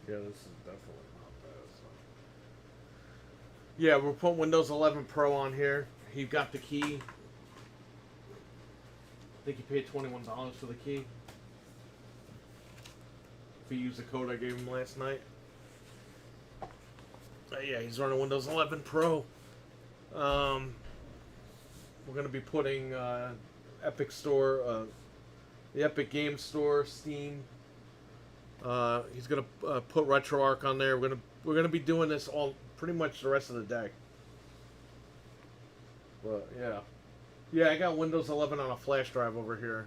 Speaker 1: Yeah, this is definitely not bad. So. Yeah, we're putting Windows 11 Pro on here. He got the key. I think he paid $21 for the key. If he used the code I gave him last night. Yeah, he's running Windows 11 Pro. We're going to be putting Epic Store, the Epic Game Store, Steam. He's gonna put RetroArch on there. We're gonna be doing this all pretty much the rest of the day. But yeah, I got Windows 11 on a flash drive over here.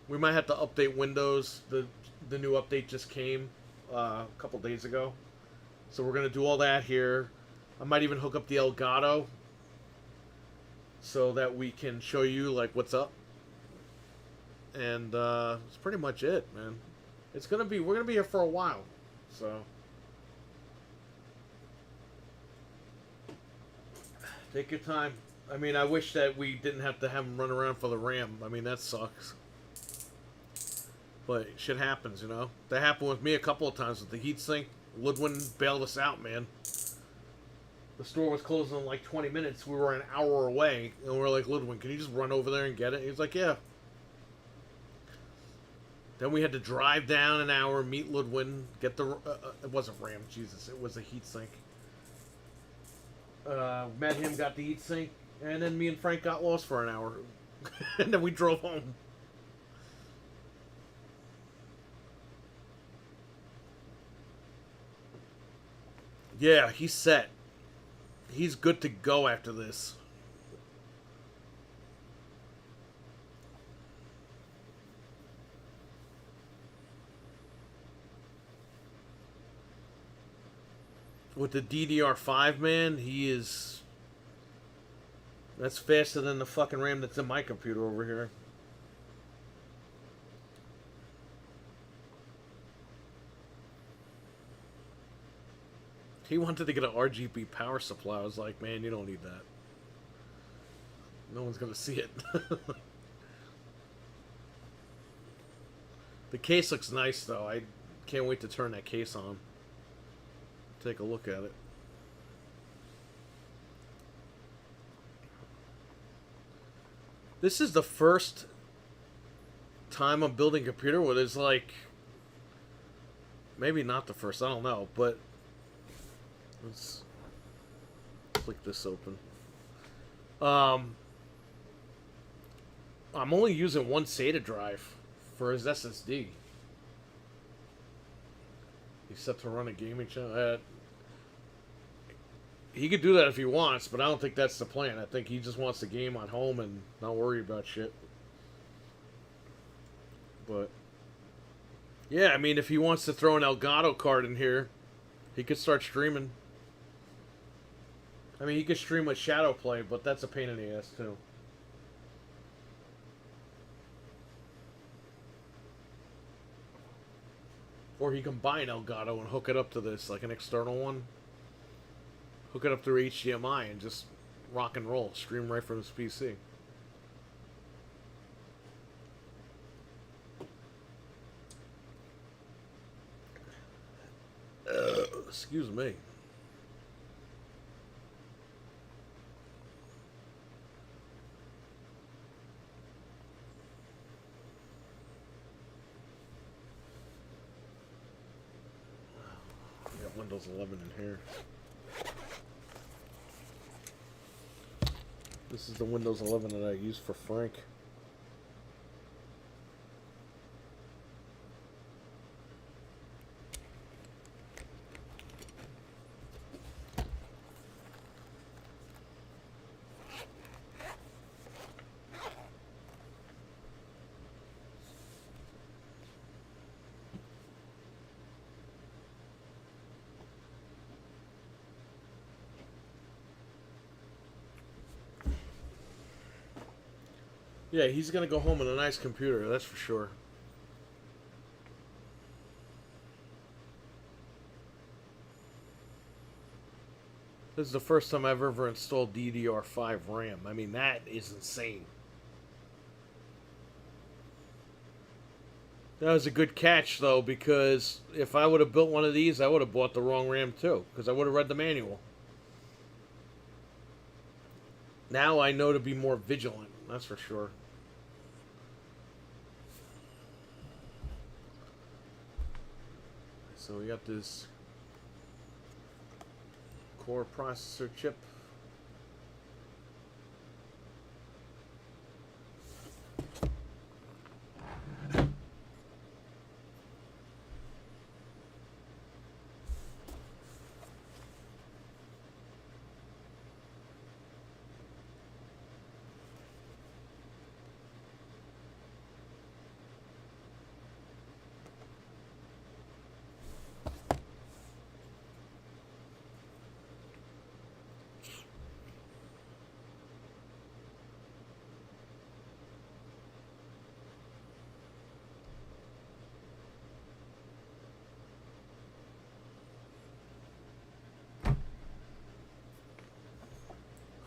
Speaker 1: We might have to update Windows. The new update just came a couple days ago, so we're gonna do all that here. I might even hook up the Elgato so that we can show you like what's up. And that's pretty much it, man. We're gonna be here for a while, so take your time. I mean, I wish that we didn't have to have him run around for the RAM. I mean, that sucks. But shit happens, you know. That happened with me a couple of times with the heatsink. Ludwin bailed us out, man. The store was closing in like 20 minutes. We were an hour away, and we were like, Ludwin, can you just run over there and get it? He was like, yeah. Then we had to drive down an hour, meet Ludwin, get the... it wasn't RAM, Jesus. It was a heatsink. Met him, got the heatsink, and then me and Frank got lost for an hour. And then we drove home. Yeah, he's set. He's good to go after this. With the DDR5, man, he is... That's faster than the fucking RAM that's in my computer over here. He wanted to get an RGB power supply. I was like, man, you don't need that. No one's going to see it. The case looks nice, though. I can't wait to turn that case on. Take a look at it. This is the first time I'm building a computer where there's like... Maybe not the first, I don't know, but... Let's click this open. I'm only using one SATA drive for his SSD. He's set to run a gaming channel. He could do that if he wants, but I don't think that's the plan. I think he just wants the game on home and not worry about shit. But yeah, I mean, if he wants to throw an Elgato card in here, he could start streaming. I mean, he could stream with Shadow Play, but that's a pain in the ass too. Or he can buy an Elgato and hook it up to this, like an external one. Hook it up through HDMI and just rock and roll, stream right from his PC. Excuse me. I got Windows 11 in here. This is the Windows 11 that I use for Frank. Yeah, he's gonna go home with a nice computer, that's for sure. This is the first time I've ever installed DDR5 RAM. I mean, that is insane. That was a good catch, though, because if I would have built one of these, I would have bought the wrong RAM, too, because I would have read the manual. Now I know to be more vigilant, that's for sure. So we got this core processor chip.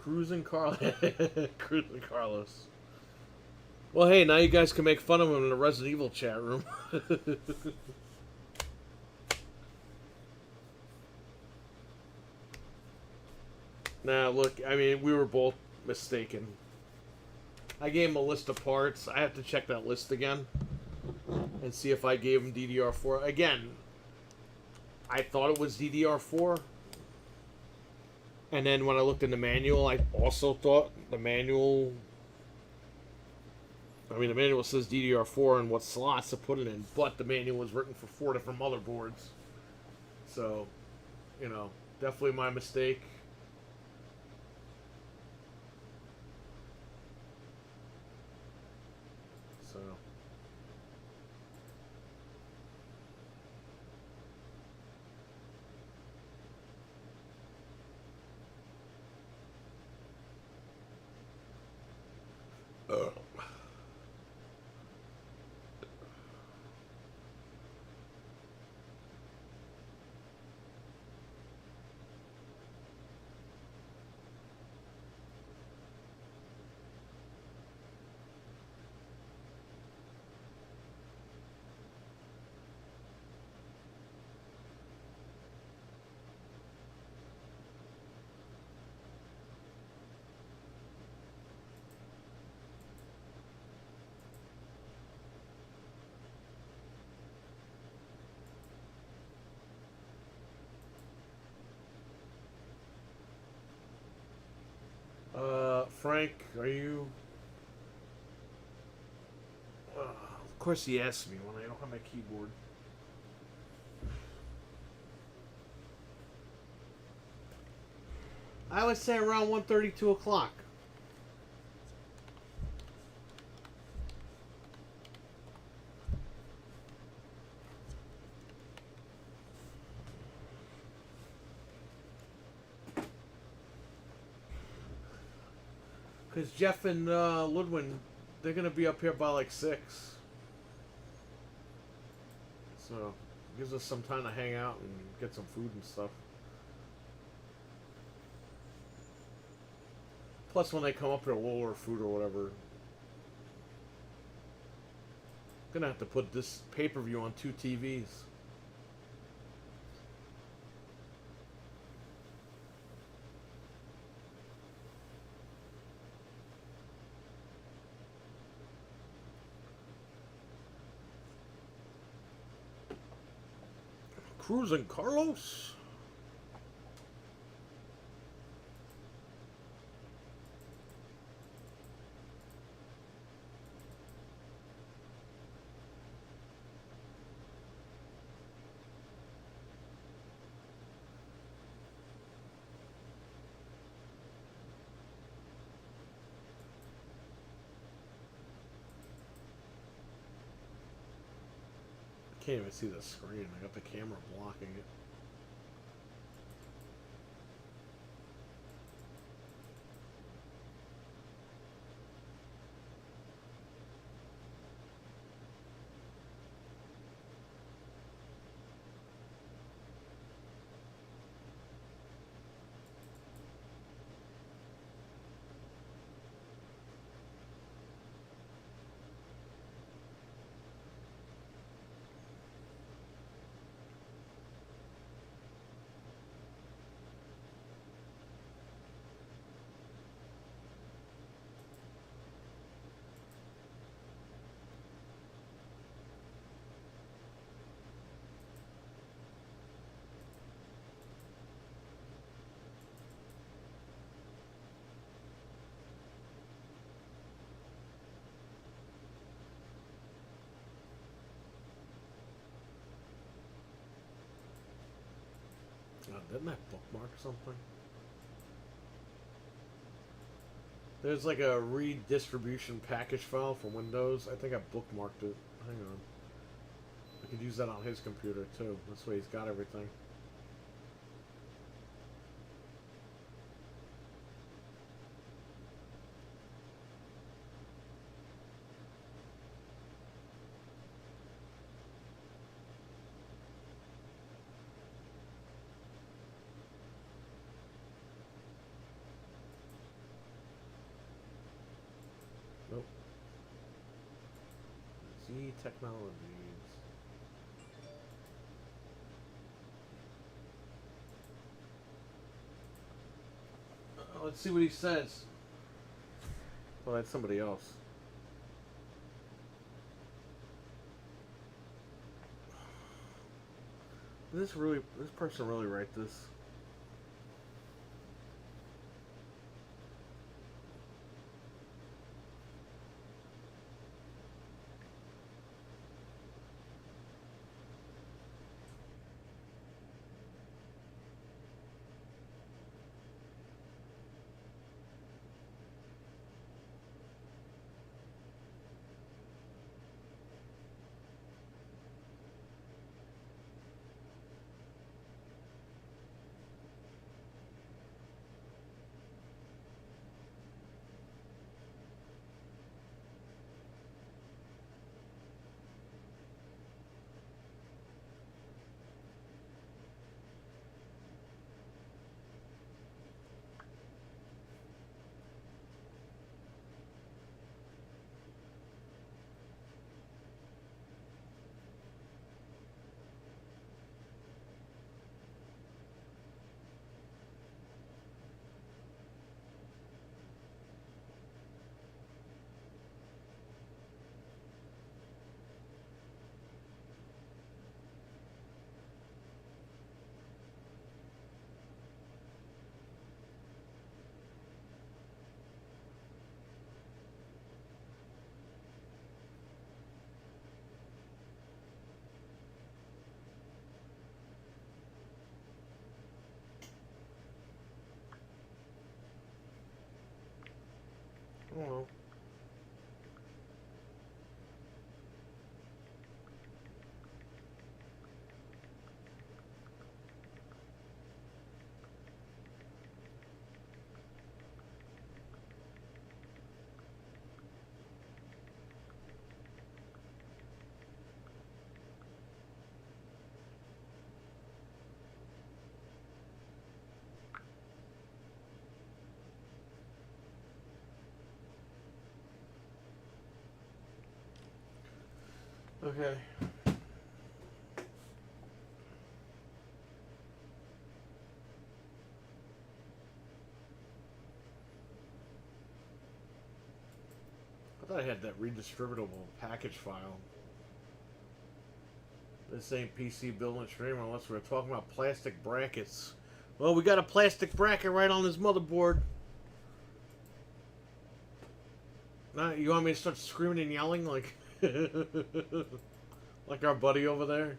Speaker 1: Cruz and Carlos. Cruz and Carlos. Well, hey, now you guys can make fun of him in the Resident Evil chat room. Nah, look, I mean, we were both mistaken. I gave him a list of parts. I have to check that list again and see if I gave him DDR4. Again, I thought it was DDR4. And then when I looked in the manual, I also thought the manual... I mean, the manual says DDR4 and what slots to put it in, but the manual was written for 4 different motherboards. So, you know, definitely my mistake. So... Frank, are you... of course he asks me when I don't have my keyboard. I would say around 1:30, 2 o'clock. Because Jeff and Ludwin, they're gonna be up here by like 6. So gives us some time to hang out and get some food and stuff. Plus, when they come up here, we'll order food or whatever. Gonna have to put this pay-per-view on 2 TVs. Cruz and Carlos. Can't even see the screen. I got the camera blocking it. Didn't that bookmark something? There's like a redistribution package file for Windows. I think I bookmarked it. Hang on. I could use that on his computer too. This way he's got everything. Nope. Z Technologies. Let's see what he says. Well, that's somebody else. Did this person really write this? I don't know. Okay. I thought I had that redistributable package file. This ain't PC building streamer unless we're talking about plastic brackets. Well, we got a plastic bracket right on this motherboard. Now, you want me to start screaming and yelling like like our buddy over there?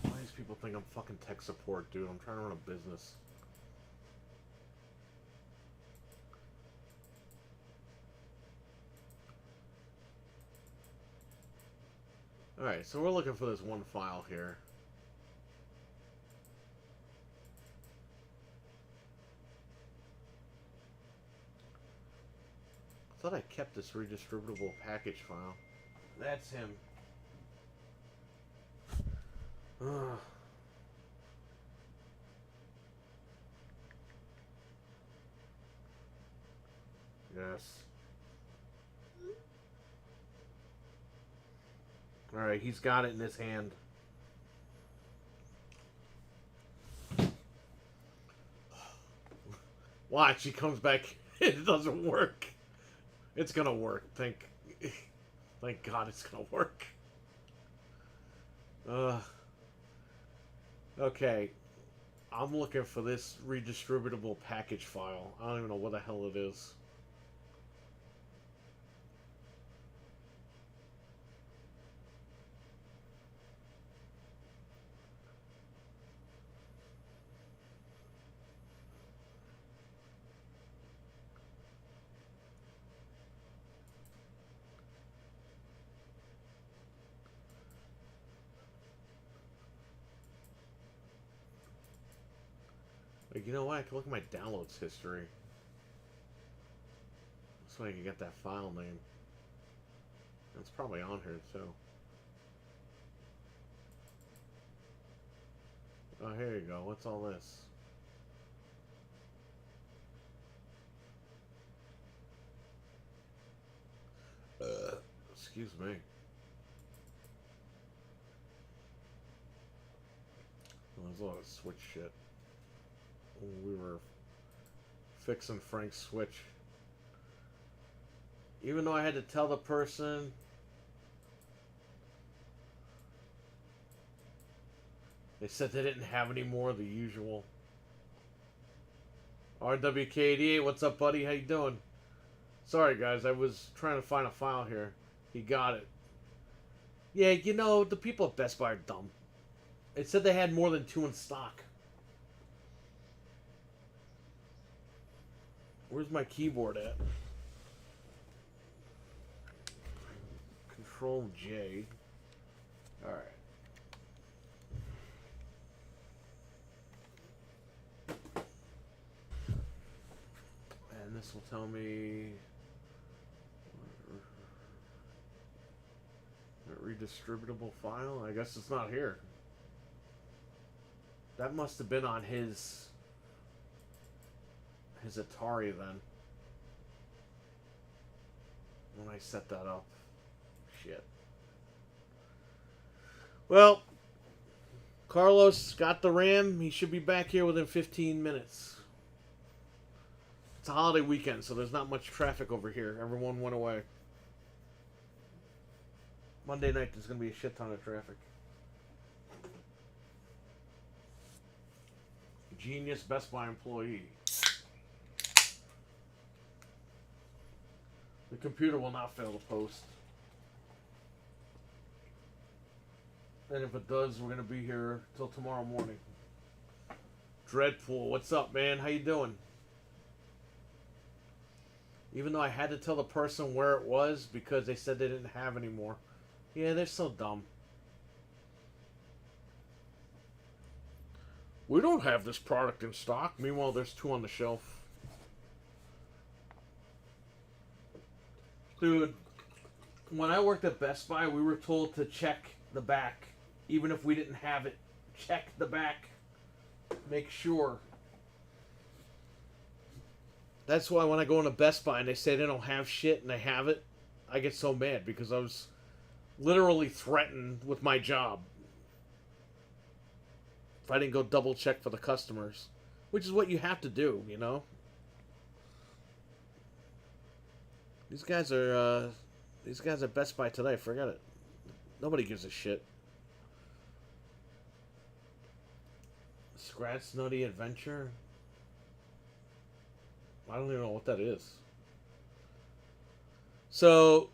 Speaker 1: Why these people think I'm fucking tech support, dude? I'm trying to run a business. Alright, so we're looking for this one file here. I thought I kept this redistributable package file. That's him. Ugh. Yes. Alright, he's got it in his hand. Watch, he comes back. It doesn't work. It's gonna work. Thank God it's gonna work. Okay. I'm looking for this redistributable package file. I don't even know what the hell it is. Like, you know what? I can look at my downloads history. So I can get that file name. It's probably on here too. Oh, here you go. What's all this? Excuse me. there's a lot of Switch shit. We were fixing Frank's Switch. Even though I had to tell the person... They said they didn't have any more of the usual. RWK88, what's up, buddy? How you doing? Sorry, guys. I was trying to find a file here. He got it. Yeah, you know, the people at Best Buy are dumb. It said they had more than 2 in stock. Where's my keyboard at? Control J. Alright. And this will tell me... Redistributable file? I guess it's not here. That must have been on his Atari then. When I set that up. Shit. Well, Carlos got the RAM. He should be back here within 15 minutes. It's a holiday weekend, so there's not much traffic over here. Everyone went away. Monday night, there's going to be a shit ton of traffic. Genius Best Buy employee. The computer will not fail to post. And if it does, we're going to be here till tomorrow morning. Dreadpool, what's up, man? How you doing? Even though I had to tell the person where it was because they said they didn't have any more. Yeah, they're so dumb. We don't have this product in stock. Meanwhile, there's 2 on the shelf. Dude, when I worked at Best Buy, we were told to check the back. Even if we didn't have it. Check the back. Make sure. That's why when I go into Best Buy and they say they don't have shit and they have it, I get so mad because I was literally threatened with my job if I didn't go double check for the customers, which is what you have to do, you know. These guys at Best Buy today, forget it. Nobody gives a shit. Scratch Nutty Adventure. I don't even know what that is. So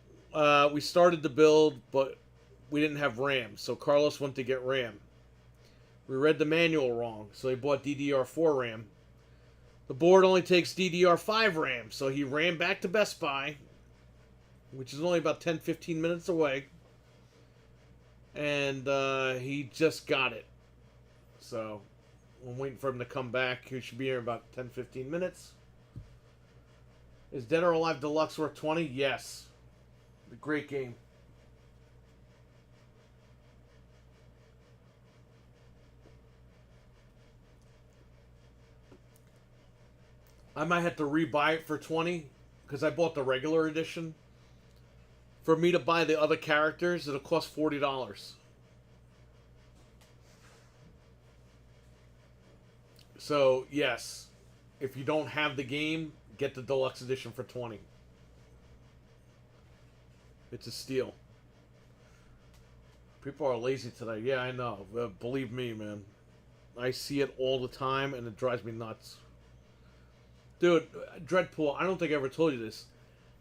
Speaker 1: we started the build, but we didn't have RAM. So Carlos went to get RAM. We read the manual wrong, so he bought DDR4 RAM. The board only takes DDR5 RAM, so he ran back to Best Buy, which is only about 10-15 minutes away. And he just got it. So I'm waiting for him to come back. He should be here in about 10-15 minutes. Is Dead or Alive Deluxe worth 20? Yes. A great game. I might have to rebuy it for 20 because I bought the regular edition. For me to buy the other characters, it'll cost $40. So, yes. If you don't have the game, get the deluxe edition for 20. It's a steal. People are lazy today. Yeah, I know. Believe me, man. I see it all the time, and it drives me nuts. Dude, Dreadpool, I don't think I ever told you this.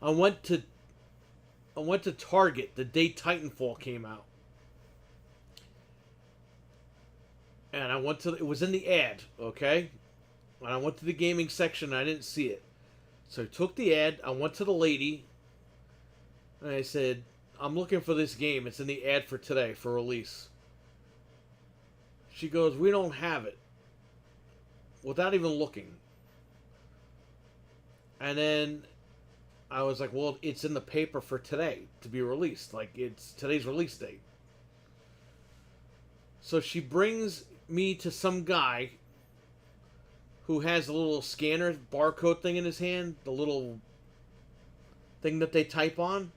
Speaker 1: I went to Target the day Titanfall came out. And it was in the ad, okay? And I went to the gaming section and I didn't see it. So I took the ad, I went to the lady, and I said, I'm looking for this game. It's in the ad for today, for release. She goes, we don't have it. Without even looking. And then I was like, well, it's in the paper for today to be released. Like, it's today's release date. So she brings me to some guy who has a little scanner barcode thing in his hand, the little thing that they type on.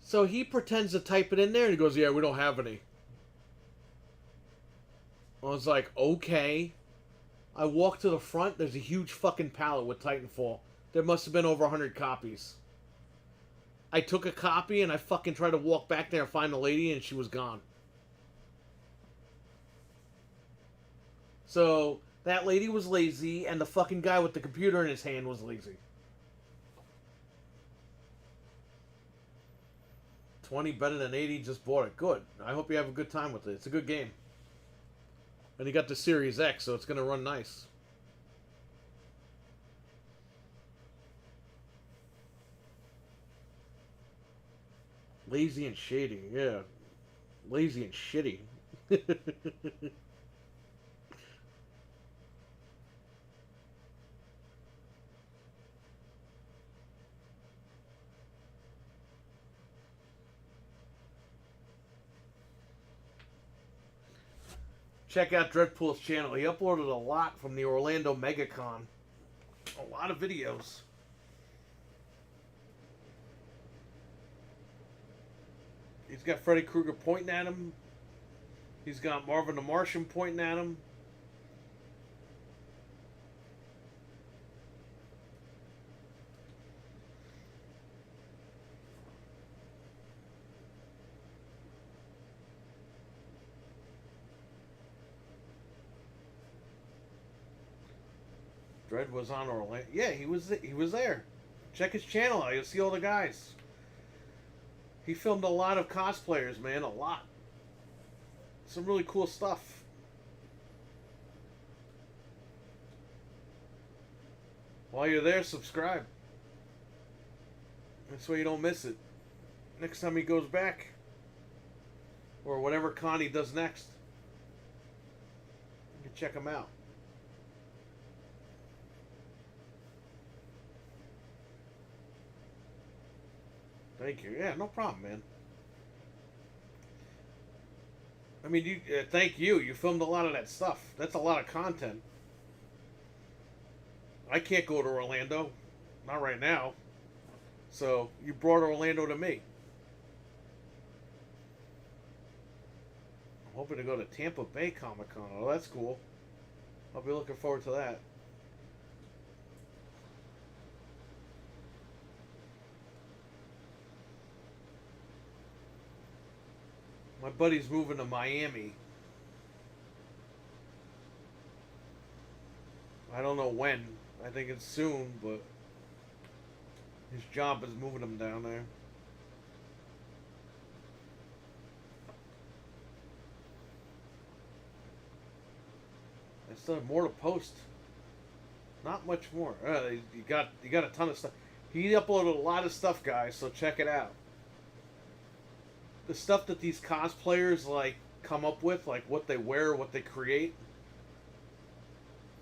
Speaker 1: So he pretends to type it in there and he goes, yeah, we don't have any. I was like, okay. I walked to the front. There's a huge fucking pallet with Titanfall. There must have been over 100 copies. I took a copy and I fucking tried to walk back there and find the lady, and she was gone. So that lady was lazy, and the fucking guy with the computer in his hand was lazy. 20 better than 80, just bought it. Good. I hope you have a good time with it. It's a good game. And you got the Series X, so it's going to run nice. Lazy and shady, yeah. Lazy and shitty. Check out Dreadpool's channel. He uploaded a lot from the Orlando MegaCon. A lot of videos. He's got Freddy Krueger pointing at him. He's got Marvin the Martian pointing at him. Dredd was on Orlando. Yeah, he was there. Check his channel out. You'll see all the guys. He filmed a lot of cosplayers, man. A lot. Some really cool stuff. While you're there, subscribe. That's way you don't miss it. Next time he goes back. Or whatever con he does next. You can check him out. Thank you. Yeah, no problem, man. I mean, you. Thank you. You filmed a lot of that stuff. That's a lot of content. I can't go to Orlando. Not right now. So, you brought Orlando to me. I'm hoping to go to Tampa Bay Comic Con. Oh, that's cool. I'll be looking forward to that. My buddy's moving to Miami. I don't know when. I think it's soon, but his job is moving him down there. I still have more to post. Not much more. You got a ton of stuff. He uploaded a lot of stuff, guys, so check it out. The stuff that these cosplayers like come up with, like what they wear, what they create.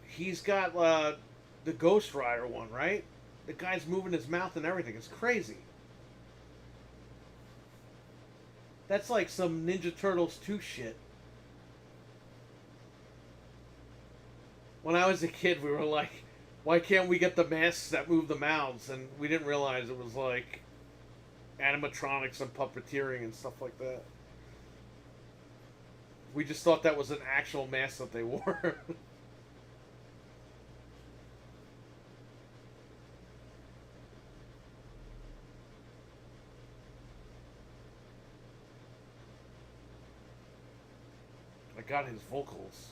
Speaker 1: He's got the Ghost Rider one, right? The guy's moving his mouth and everything. It's crazy. That's like some Ninja Turtles 2 shit. When I was a kid, we were like, why can't we get the masks that move the mouths? And we didn't realize it was like animatronics and puppeteering and stuff like that. We just thought that was an actual mask that they wore. I got his vocals.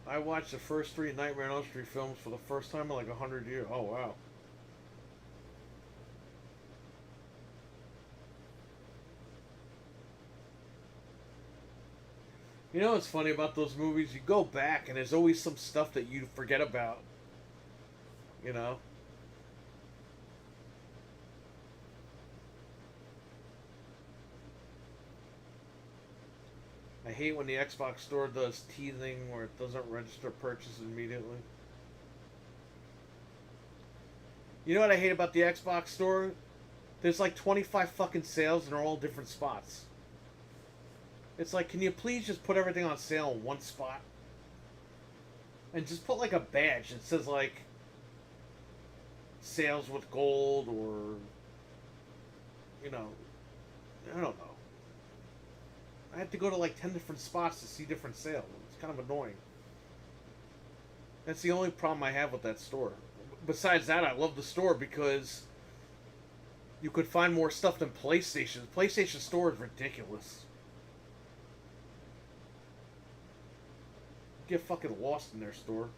Speaker 1: I watched the first 3 Nightmare on Elm Street films for the first time in like 100 years. Oh, wow. You know what's funny about those movies? You go back and there's always some stuff that you forget about. You know? I hate when the Xbox store does teasing where it doesn't register purchase immediately. You know what I hate about the Xbox store? There's like 25 fucking sales and they're all different spots. It's like, can you please just put everything on sale in one spot? And just put like a badge that says like sales with gold or, you know, I don't know. I had to go to like 10 different spots to see different sales. It's kind of annoying. That's the only problem I have with that store. Besides that, I love the store because you could find more stuff than PlayStation. The PlayStation store is ridiculous. You get fucking lost in their store.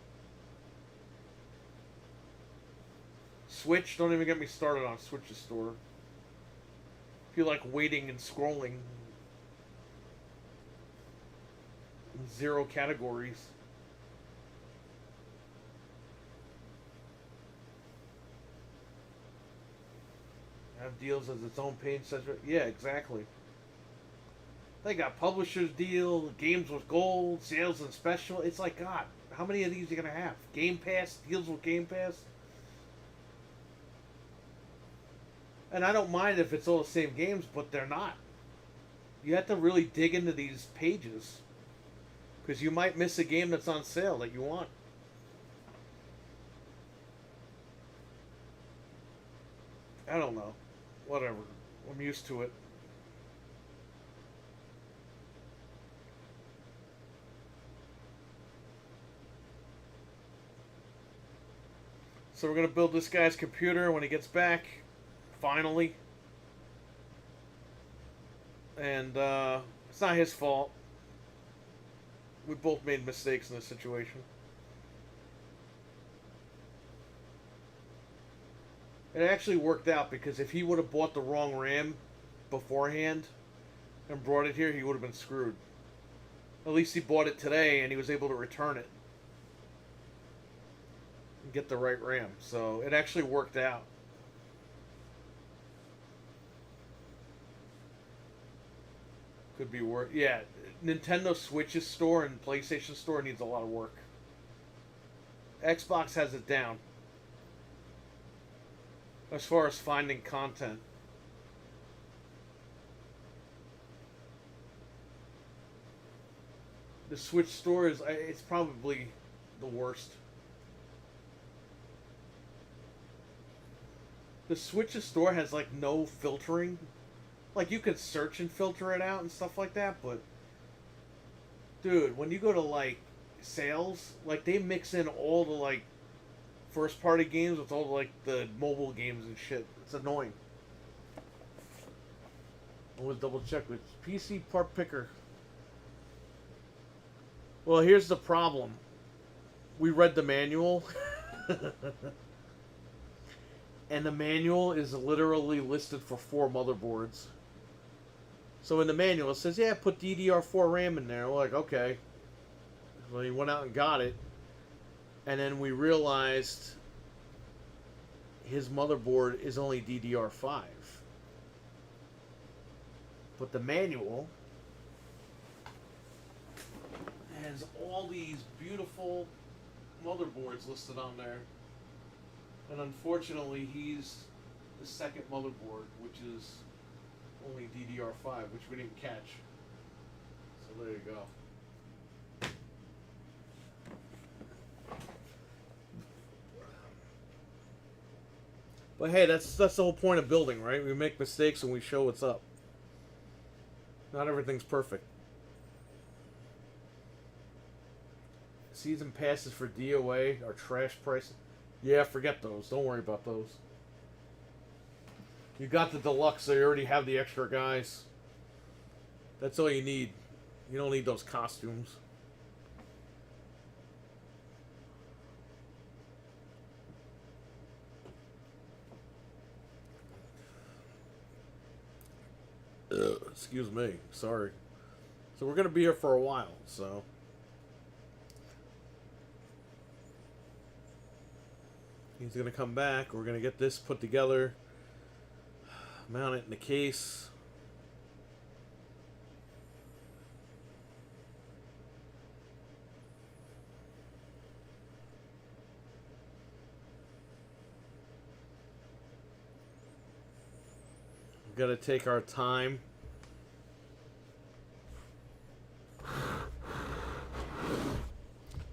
Speaker 1: Switch, don't even get me started on Switch's store. If you like waiting and scrolling, zero categories. Have deals as its own page says. Yeah, exactly. They got publishers deal, games with gold, sales and special. It's like, God, how many of these are you gonna have? Game Pass deals with Game Pass. And I don't mind if it's all the same games, but they're not. You have to really dig into these pages. Because you might miss a game that's on sale that you want. I don't know. Whatever. I'm used to it. So we're going to build this guy's computer when he gets back. Finally. And it's not his fault. We both made mistakes in this situation. It actually worked out because if he would have bought the wrong RAM beforehand and brought it here, he would have been screwed. At least he bought it today and he was able to return it and get the right RAM. So it actually worked out. Could be worse. Yeah, Nintendo Switch's store and PlayStation store needs a lot of work. Xbox has it down. As far as finding content. The Switch store is, it's probably the worst. The Switch's store has like no filtering. Like you could search and filter it out and stuff like that, but dude, when you go to like sales, like they mix in all the like first party games with all the, like the mobile games and shit. It's annoying. Always double check with PC part picker. Well, here's the problem. We read the manual. And the manual is literally listed for 4 motherboards. So in the manual it says, yeah, put DDR4 RAM in there. We're like, okay. So he went out and got it. And then we realized his motherboard is only DDR5. But the manual has all these beautiful motherboards listed on there. And unfortunately, he's the second motherboard, which is only DDR5, which we didn't catch. So there you go. But hey, that's the whole point of building, right? We make mistakes and we show what's up. Not everything's perfect. Season passes for DOA are trash prices. Yeah, forget those. Don't worry about those. You got the deluxe, so you already have the extra guys. That's all you need. You don't need those costumes. Excuse me. Sorry. So we're going to be here for a while, so... He's going to come back. We're going to get this put together. Mount it in the case. We've got to take our time.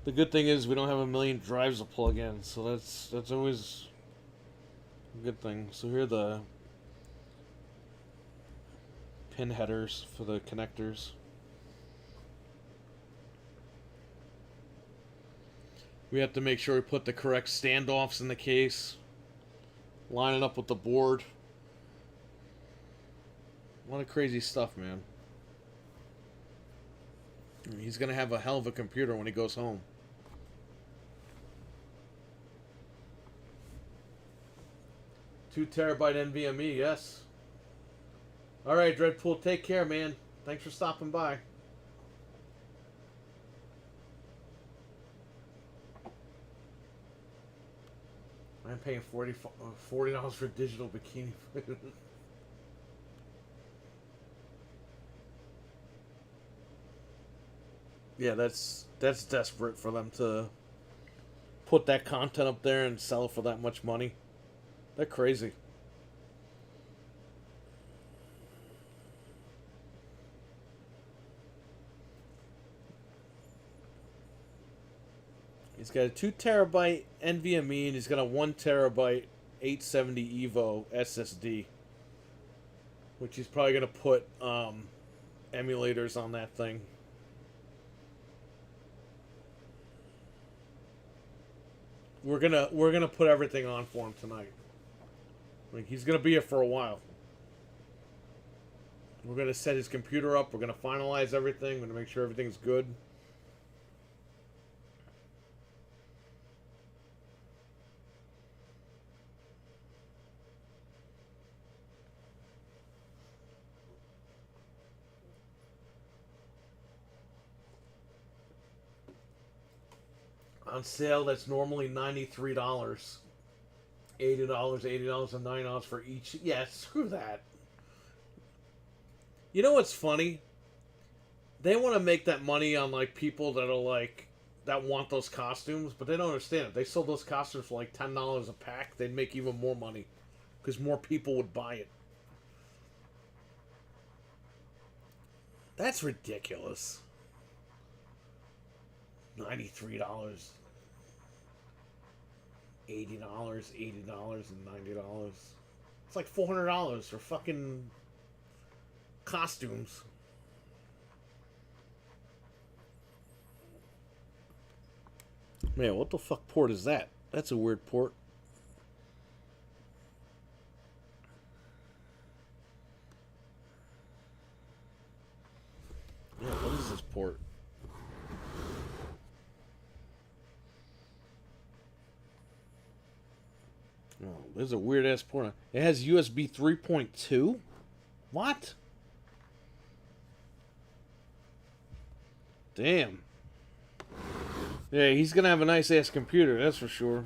Speaker 1: The good thing is we don't have a million drives to plug in, so that's always Good thing. So here are the pin headers for the connectors. We have to make sure we put the correct standoffs in the case. Line it up with the board. A lot of crazy stuff, man. He's going to have a hell of a computer when he goes home. Two terabyte NVMe, yes. Alright, Dreadpool, take care, man. Thanks for stopping by. I'm paying $40 for digital bikini food. Yeah, that's desperate for them to put that content up there and sell it for that much money. They're crazy. He's got a 2 terabyte NVMe and he's got a 1 terabyte 870 Evo SSD, which he's probably gonna put emulators on that thing. We're gonna put everything on for him tonight. Like, he's gonna be here for a while. We're gonna set his computer up. We're gonna finalize everything. We're gonna make sure everything's good. On sale, that's normally $93. $80, $80, and $9 for each. Yeah, screw that. You know what's funny? They want to make that money on like people that are like that want those costumes, but they don't understand it. They sold those costumes for like $10 a pack. They'd make even more money because more people would buy it. That's ridiculous. $93, $80, $80, and $90. It's like $400 for fucking costumes. Man, what the fuck port is that? That's a weird port. Yeah, what is this port? Oh, there's a weird ass port. It has USB 3.2? What? Damn. Yeah, he's gonna have a nice ass computer, that's for sure.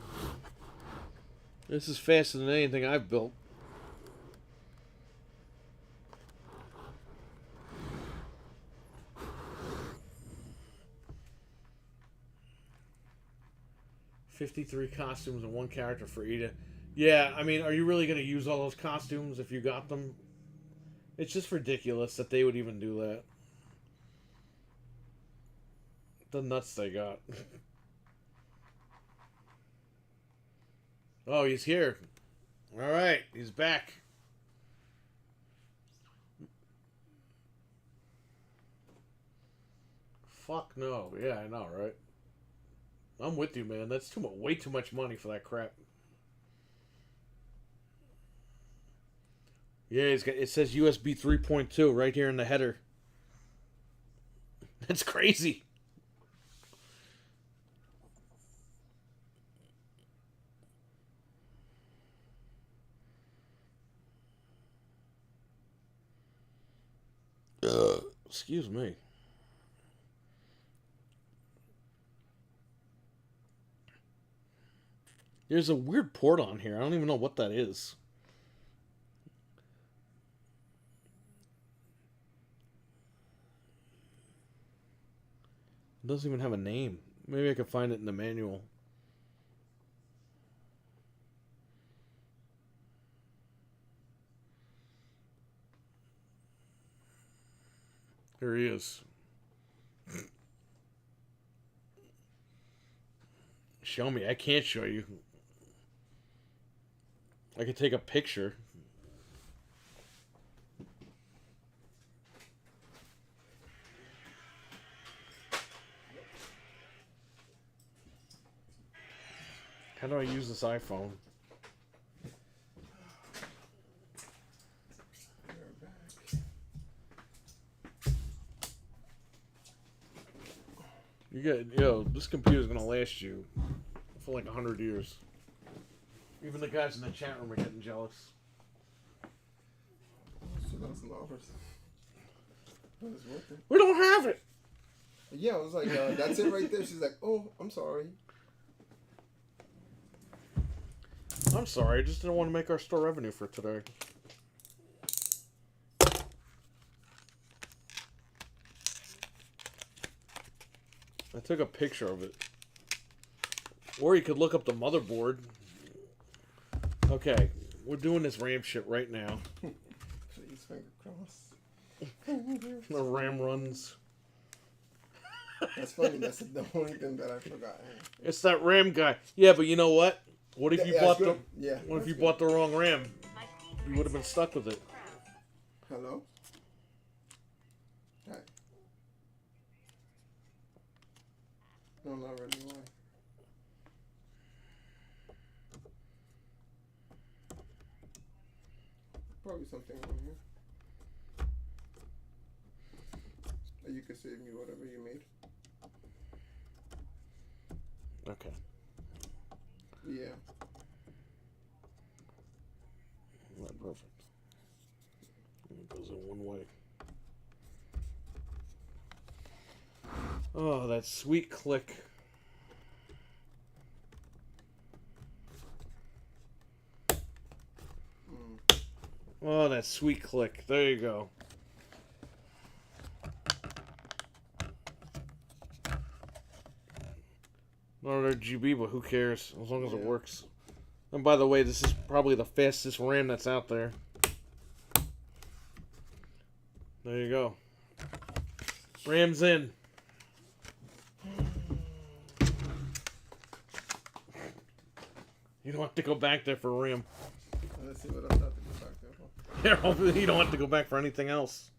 Speaker 1: This is faster than anything I've built. $53 costumes and 1 character for Ida. Yeah, I mean, are you really gonna use all those costumes if you got them? It's just ridiculous that they would even do that. The nuts they got. Oh, he's here. Alright, he's back. Fuck no. Yeah, I know, right? I'm with you, man. That's too much, way too much money for that crap. Yeah, it says USB 3.2 right here in the header. That's crazy. Excuse me. There's a weird port on here. I don't even know what that is. It doesn't even have a name. Maybe I can find it in the manual. Here he is. Show me. I can't show you. I could take a picture. How do I use this iPhone? You get, this computer's gonna last you for like 100 years. Even the guys in the chat room are getting jealous.
Speaker 2: $2,000.
Speaker 1: We don't have it.
Speaker 2: Yeah, I was like, that's it right there. She's like, oh, I'm sorry.
Speaker 1: I'm sorry, I just didn't want to make our store revenue for today. I took a picture of it. Or you could look up the motherboard. Okay, we're doing this RAM shit right now.
Speaker 2: Please, finger cross.
Speaker 1: The RAM runs.
Speaker 2: That's funny. That's the only thing that I forgot.
Speaker 1: It's that RAM guy. Yeah, but you know what? What if you bought the?
Speaker 2: Yeah.
Speaker 1: What if you bought the wrong RAM? You would have been stuck with it.
Speaker 2: Hello. Hi. No, not really. Why? Probably something wrong here. You can save me whatever you made.
Speaker 1: Okay.
Speaker 2: Yeah.
Speaker 1: Not perfect. It goes in one way. Oh, that sweet click. Oh, that sweet click. There you go. Not RGB, but who cares? As long as it works. And by the way, this is probably the fastest RAM that's out there. There you go. RAM's in. You don't have to go back there for RAM.
Speaker 2: Let's see what else I have to go back there for.
Speaker 1: You don't have to go back for anything else.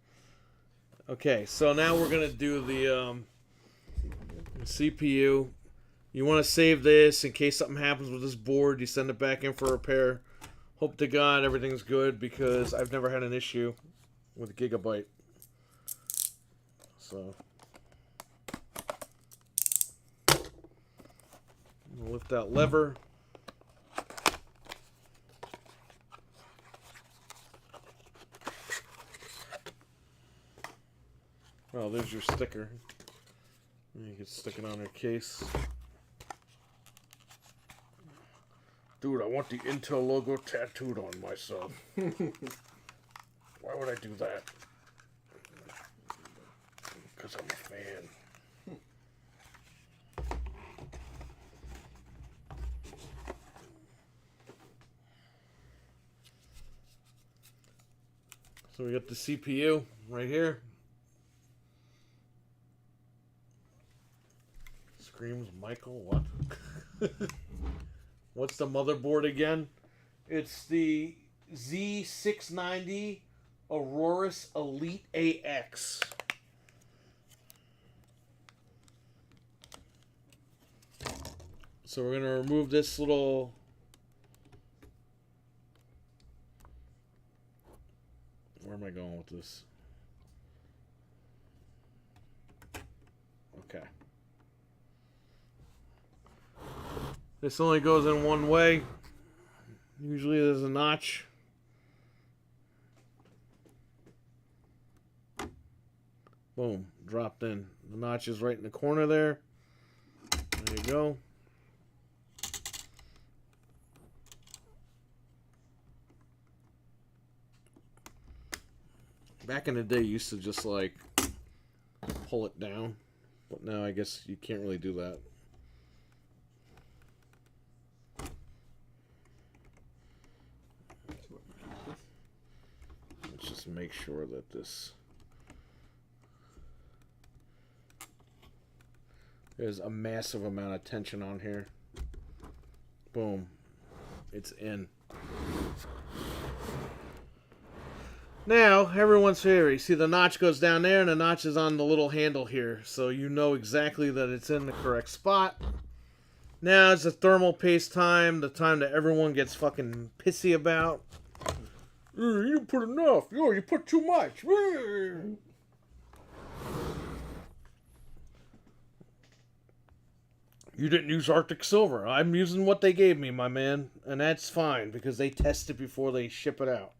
Speaker 1: Okay, so now we're going to do the CPU. You want to save this in case something happens with this board. You send it back in for repair. Hope to God everything's good because I've never had an issue with Gigabyte. So, lift that lever. Oh, there's your sticker. You can stick it on your case. Dude, I want the Intel logo tattooed on myself. Why would I do that? Because I'm a fan. So we got the CPU right here. Screams Michael, what? What's the motherboard again? It's the Z690 Aurorus Elite AX. So we're going to remove this little... Where am I going with this? Okay. This only goes in one way. Usually there's a notch. Boom, dropped in. The notch is right in the corner there. There you go. Back in the day, you used to just like pull it down. But now I guess you can't really do that. Let's just make sure that this... There's a massive amount of tension on here. Boom. It's in. Now, everyone's favorite. You see the notch goes down there, and the notch is on the little handle here. So you know exactly that it's in the correct spot. Now it's the thermal paste time. The time that everyone gets fucking pissy about. You didn't put enough. You put too much. You didn't use Arctic Silver. I'm using what they gave me, my man. And that's fine, because they test it before they ship it out.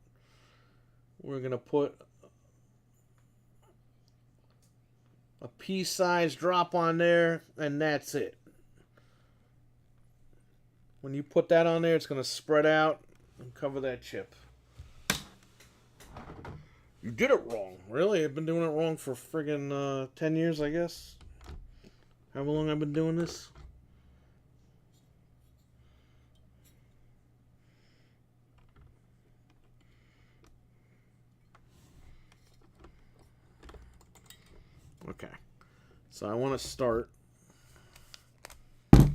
Speaker 1: We're going to put a pea-sized drop on there, and that's it. When you put that on there, it's going to spread out and cover that chip. You did it wrong. Really? I've been doing it wrong for friggin' 10 years, I guess. However long I've been doing this. Okay. So I want to start a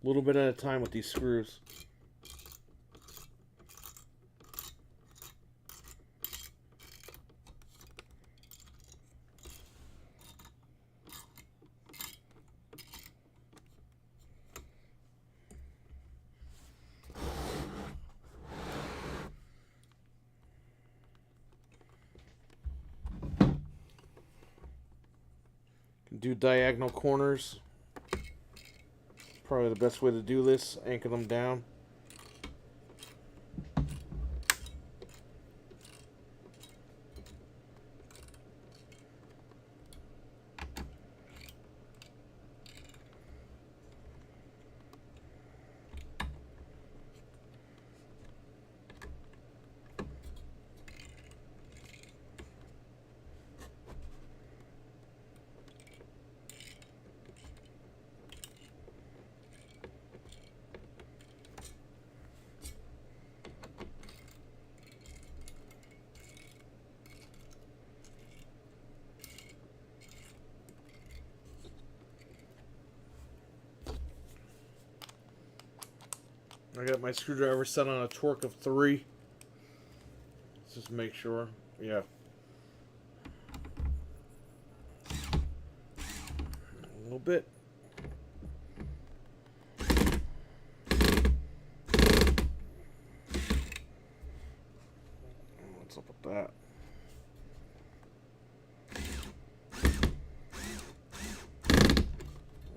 Speaker 1: little bit at a time with these screws. Do diagonal corners. Probably the best way to do this. Anchor them down. I got my screwdriver set on a torque of 3. Let's just make sure. Yeah. A little bit. What's up with that?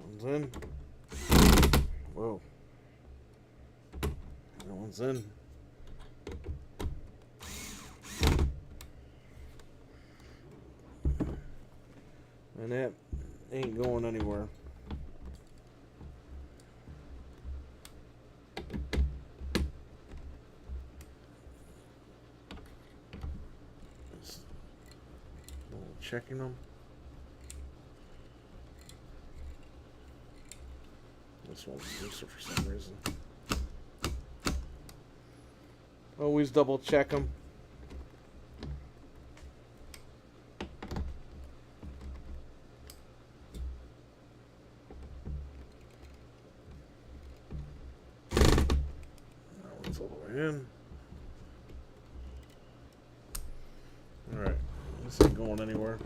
Speaker 1: One's in. Whoa. That one's in. And that ain't going anywhere. Just checking them. This one's looser for some reason. Always double check them. That one's all the way in. Alright, this ain't going anywhere.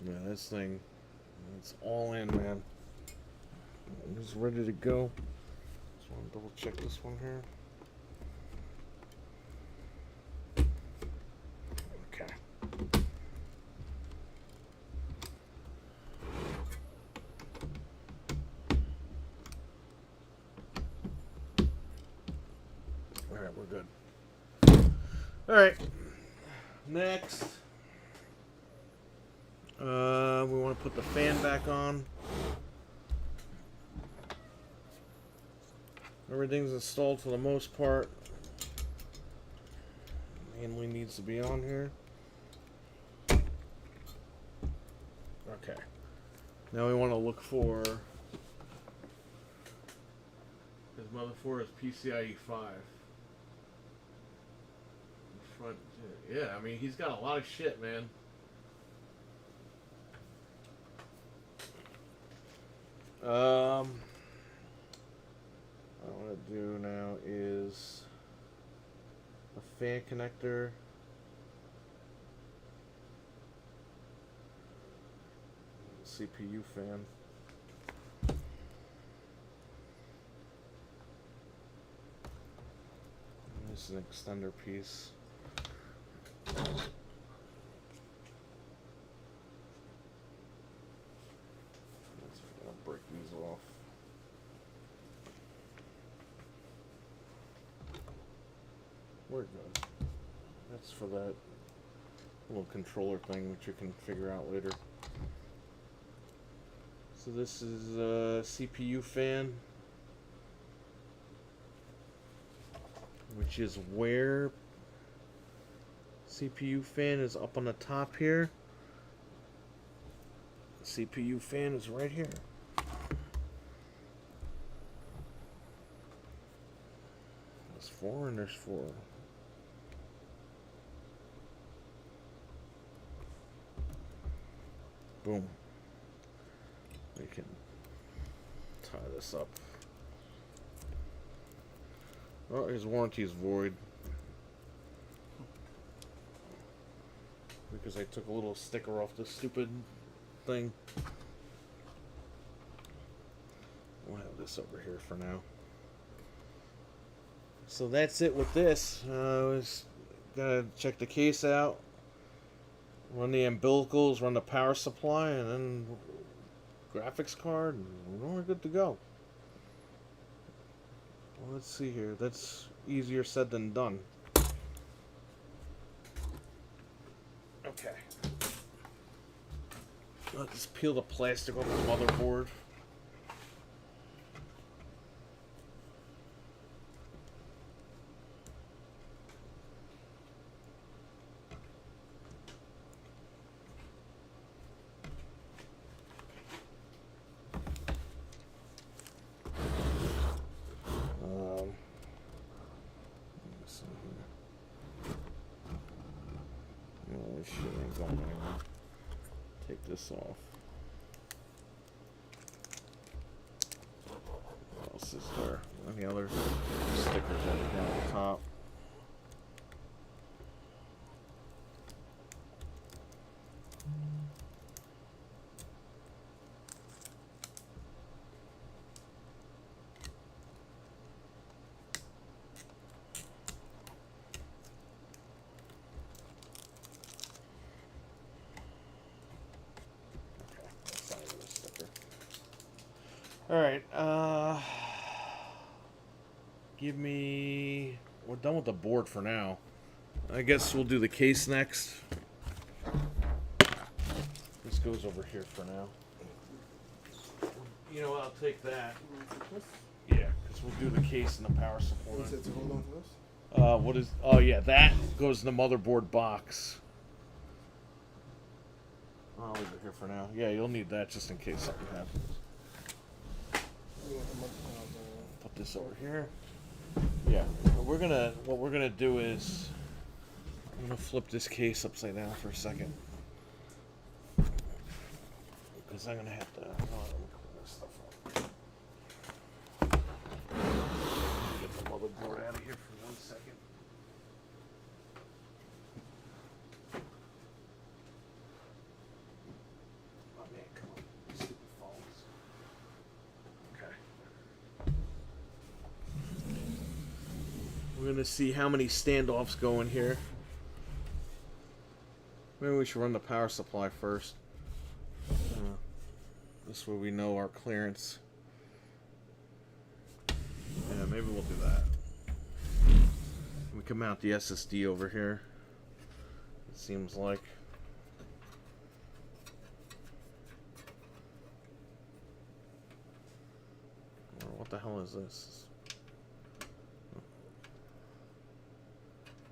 Speaker 1: Yeah, this thing, it's all in, man. It's ready to go. Just want to double check this one here. Okay. Alright, we're good. Alright. Next. We want to put the fan back on. Everything's installed for the most part. Mainly needs to be on here. Okay. Now we want to look for his mother-4 is PCIe 5. Front, yeah, I mean he's got a lot of shit, man. what I want to do now is a fan connector. CPU fan. This is an extender piece. I'll break these off. Where it goes? That's for that little controller thing, which you can figure out later. So this is a CPU fan, which is where CPU fan is up on the top here. CPU fan is right here. There's 4 and there's 4. Boom. We can tie this up. Oh, his warranty is void. Because I took a little sticker off this stupid thing. We'll have this over here for now. So that's it with this. Was gonna check the case out, run the umbilicals, run the power supply, and then graphics card, and we're good to go. Well, let's see here. That's easier said than done. Okay. I'll just peel the plastic off the motherboard. Shit ain't going anywhere. Take this off. What else is there? Any other stickers that are down the top? Alright, give me... We're done with the board for now. I guess we'll do the case next. This goes over here for now. You know what, I'll take that. Yeah, because we'll do the case and the power supply.
Speaker 2: What's that to hold on to this?
Speaker 1: What is... Oh yeah, that goes in the motherboard box. I'll leave it here for now. Yeah, you'll need that just in case something happens. Put this over here. Yeah, what we're gonna do is I'm gonna flip this case upside down for a second because I'm gonna have to. Let me clean this stuff up. Get the motherboard out of here for 1 second. Oh man, come on, stupid phones. Okay. We're gonna see how many standoffs go in here. Maybe we should run the power supply first. This way we know our clearance. Yeah, maybe we'll do that. We can mount the SSD over here. It seems like. What the hell is this?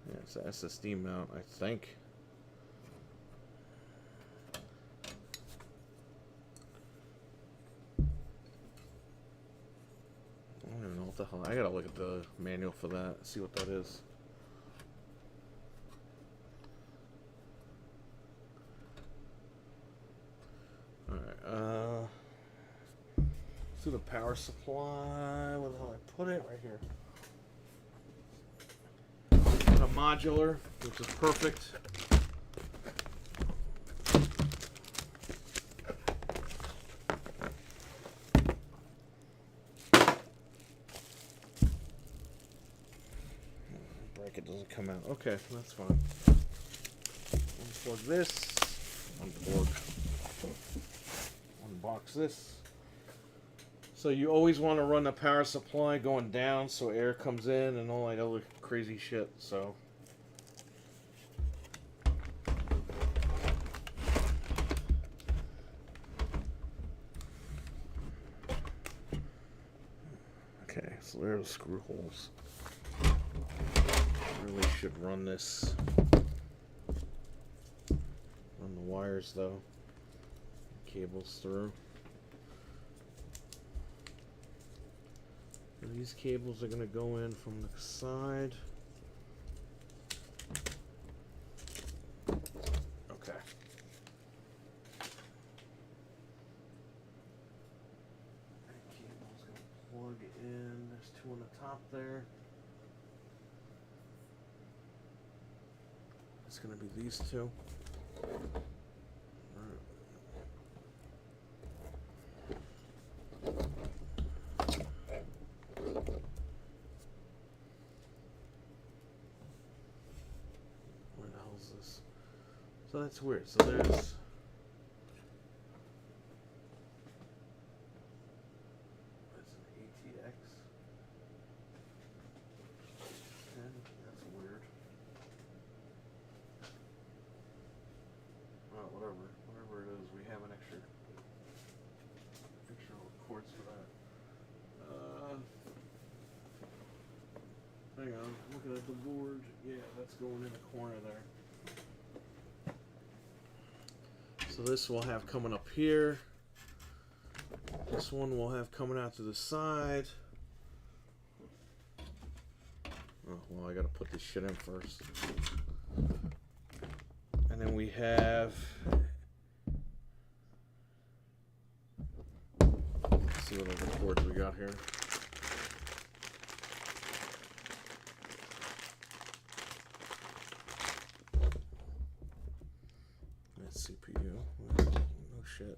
Speaker 1: Yeah, it's an SSD mount, I think. I don't even know what the hell. I gotta look at the manual for that, see what that is. Alright, to the power supply. Where the hell I put it? Right here. Got a modular, which is perfect. Bracket doesn't come out. Okay, that's fine. Unplug this. Unplug. Unbox this. So you always want to run the power supply going down so air comes in and all that other crazy shit. So okay, so there are the screw holes. Really should run this. Run the wires though. Cables through. And these cables are going to go in from the side. Okay. That cable's going to plug in. There's two on the top there. It's going to be these two. So that's weird. So there's that's an ATX. And that's weird. Oh, whatever it is, we have an extra cords for that. Hang on, looking at the board. Yeah, that's going in the corner there. So this we'll have coming up here. This one we'll have coming out to the side. Oh, well, I gotta put this shit in first. And then we have... Let's see what other cords we got here. CPU. No shit.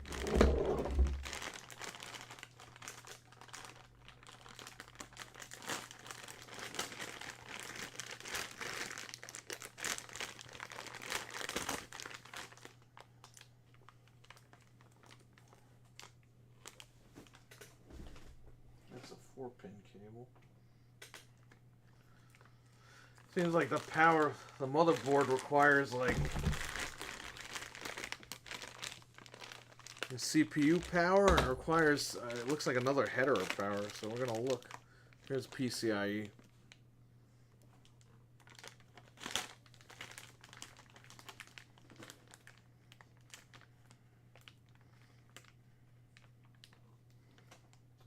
Speaker 1: That's a 4-pin cable. Seems like the motherboard requires like the CPU power, and it requires, it looks like another header of power, so we're going to look. Here's PCIe.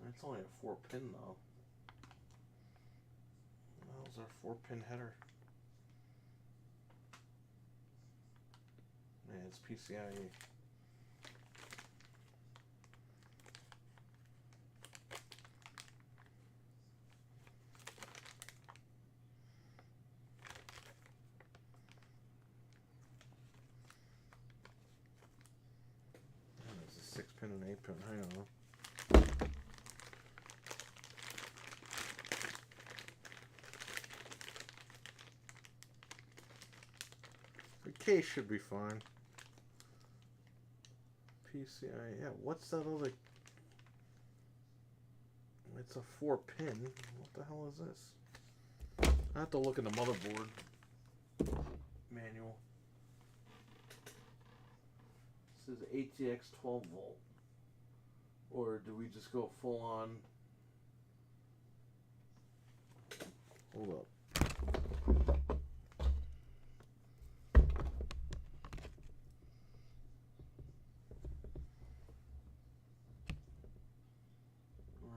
Speaker 1: It's only a 4-pin though. That was our 4-pin header. Yeah, it's PCIe. There's a 6-pin and 8-pin. Hang on. The case should be fine. PCI, yeah, what's that other? It's a 4-pin. What the hell is this? I have to look in the motherboard manual. This is ATX 12 volt. Or do we just go full on? Hold up.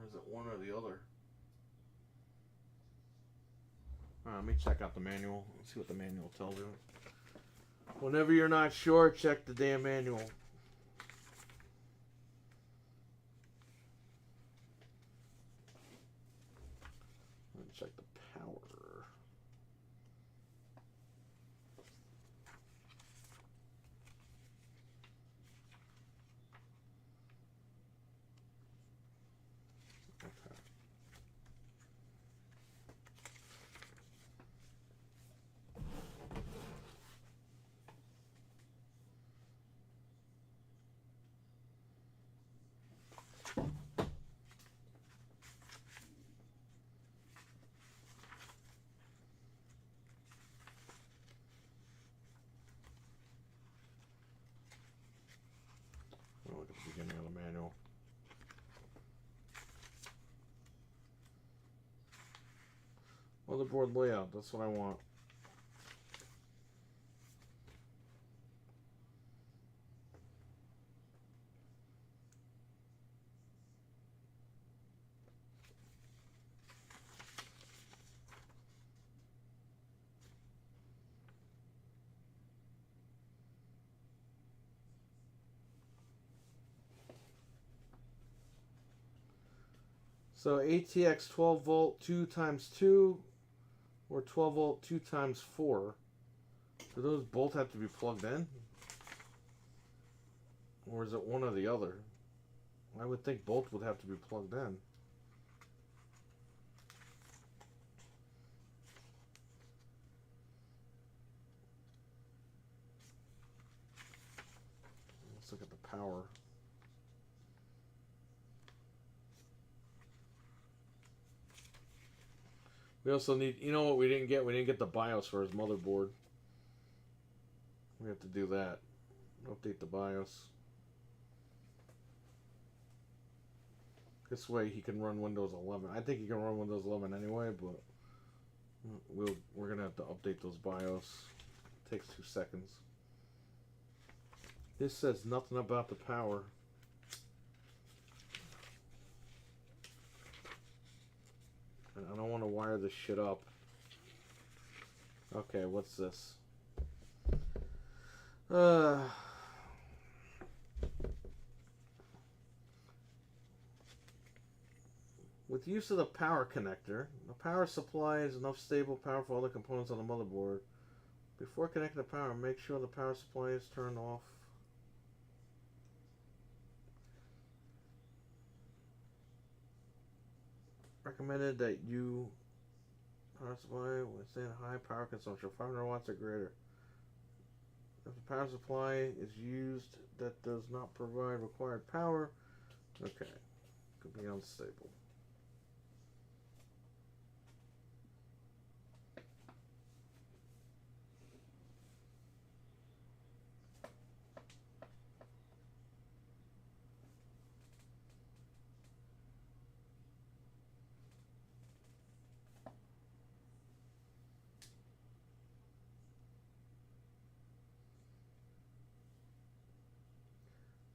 Speaker 1: Is it one or the other? Let me check out the manual. Let's see what the manual tells you. Whenever you're not sure, check the damn manual. Motherboard layout. That's what I want. So ATX 12 volt 2 times 2 or 12 volt 2 times 4. Do those both have to be plugged in? Or is it one or the other? I would think both would have to be plugged in. Let's look at the power. We also need, you know what we didn't get? We didn't get the BIOS for his motherboard. We have to do that. Update the BIOS. This way he can run Windows 11. I think he can run Windows 11 anyway, but we're going to have to update those BIOS. It takes 2 seconds. This says nothing about the power. And I don't want to wire this shit up. Okay, what's this? With use of the power connector, the power supply is enough stable power for all the components on the motherboard. Before connecting the power, make sure the power supply is turned off. Recommended that you power supply withstand high power consumption, 500 watts or greater. If the power supply is used that does not provide required power, okay, could be unstable.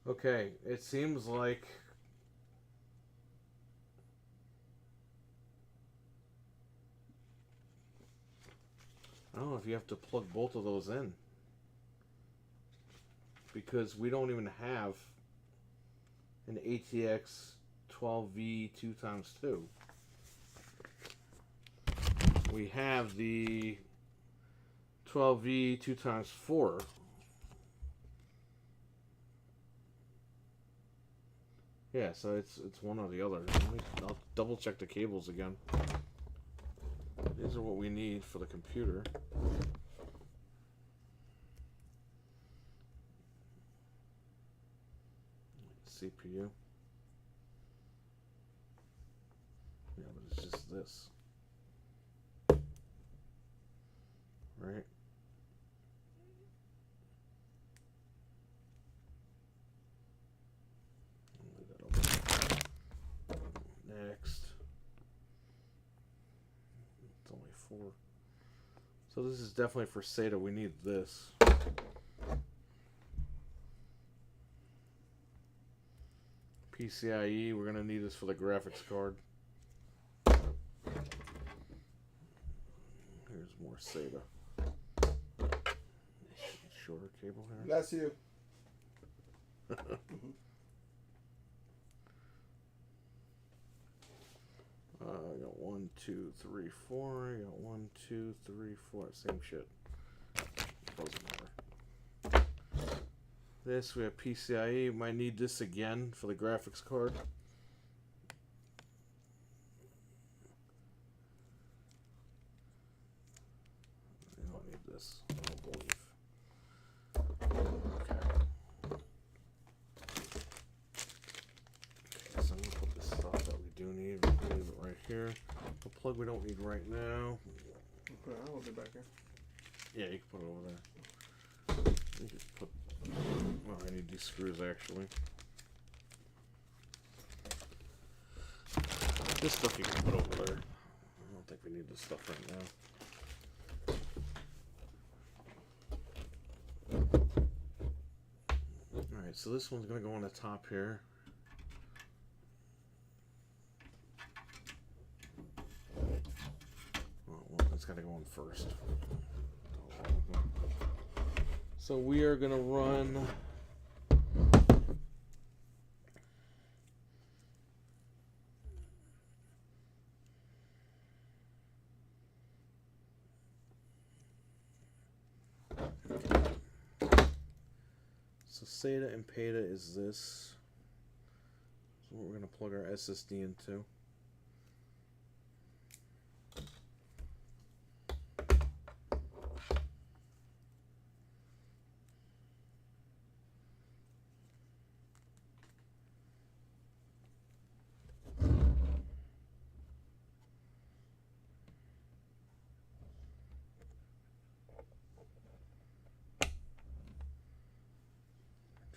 Speaker 1: Okay, it seems like I don't know if you have to plug both of those in, because we don't even have an ATX 12V 2 times 2. We have the 12V 2 times 4. Yeah, so it's one or the other. I'll double check the cables again. These are what we need for the computer. CPU. Yeah, but it's just this. Right? Next. It's only 4. So this is definitely for Sata. We need this. PCIe, we're going to need this for the graphics card. Here's more Sata. Shorter cable here.
Speaker 2: Bless you.
Speaker 1: I got 1, 2, 3, 4. I got 1, 2, 3, 4. Same shit. Doesn't matter. This, we have PCIe. Might need this again for the graphics card. I don't need this, I don't believe. Okay, so I'm going to put this stuff that we do need. We'll leave it right here. The plug we don't need right now.
Speaker 2: I'll hold it back here.
Speaker 1: Yeah, you can put it over there. You just put. Well, I need these screws actually. This stuff you can put over there. don't think we need this stuff right now. Alright, so this one's going to go on the top here. Well, it's got to go on first. So we are going to run... So Sata and Peta is this. So we're going to plug our SSD into.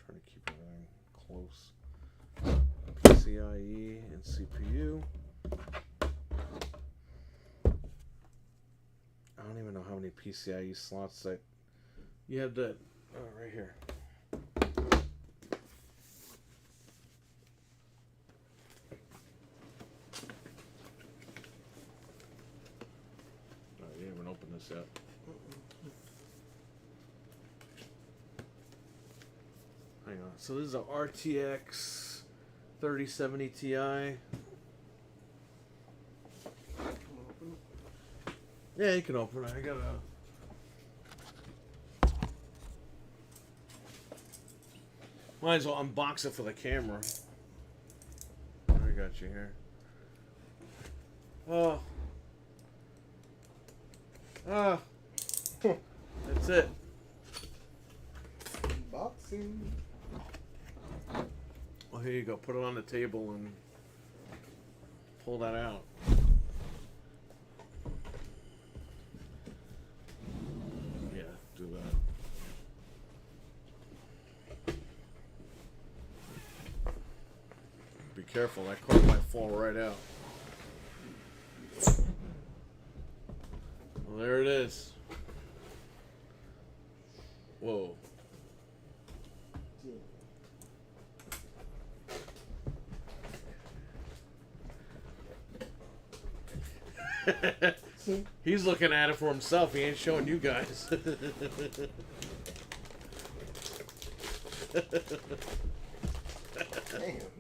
Speaker 1: Trying to keep everything close. PCIe and CPU. I don't even know how many PCIe slots that you have. That right here. Oh, you haven't opened this yet. Hang on. So this is a RTX 3070 Ti. Yeah, you can open it. I gotta. Might as well unbox it for the camera. I got you here. Oh. Ah. That's it.
Speaker 2: Unboxing.
Speaker 1: Well, here you go. Put it on the table and pull that out. Yeah, do that. Be careful, that card might fall right out. Well, there it is. Whoa. He's looking at it for himself. He ain't showing you guys.
Speaker 2: Damn,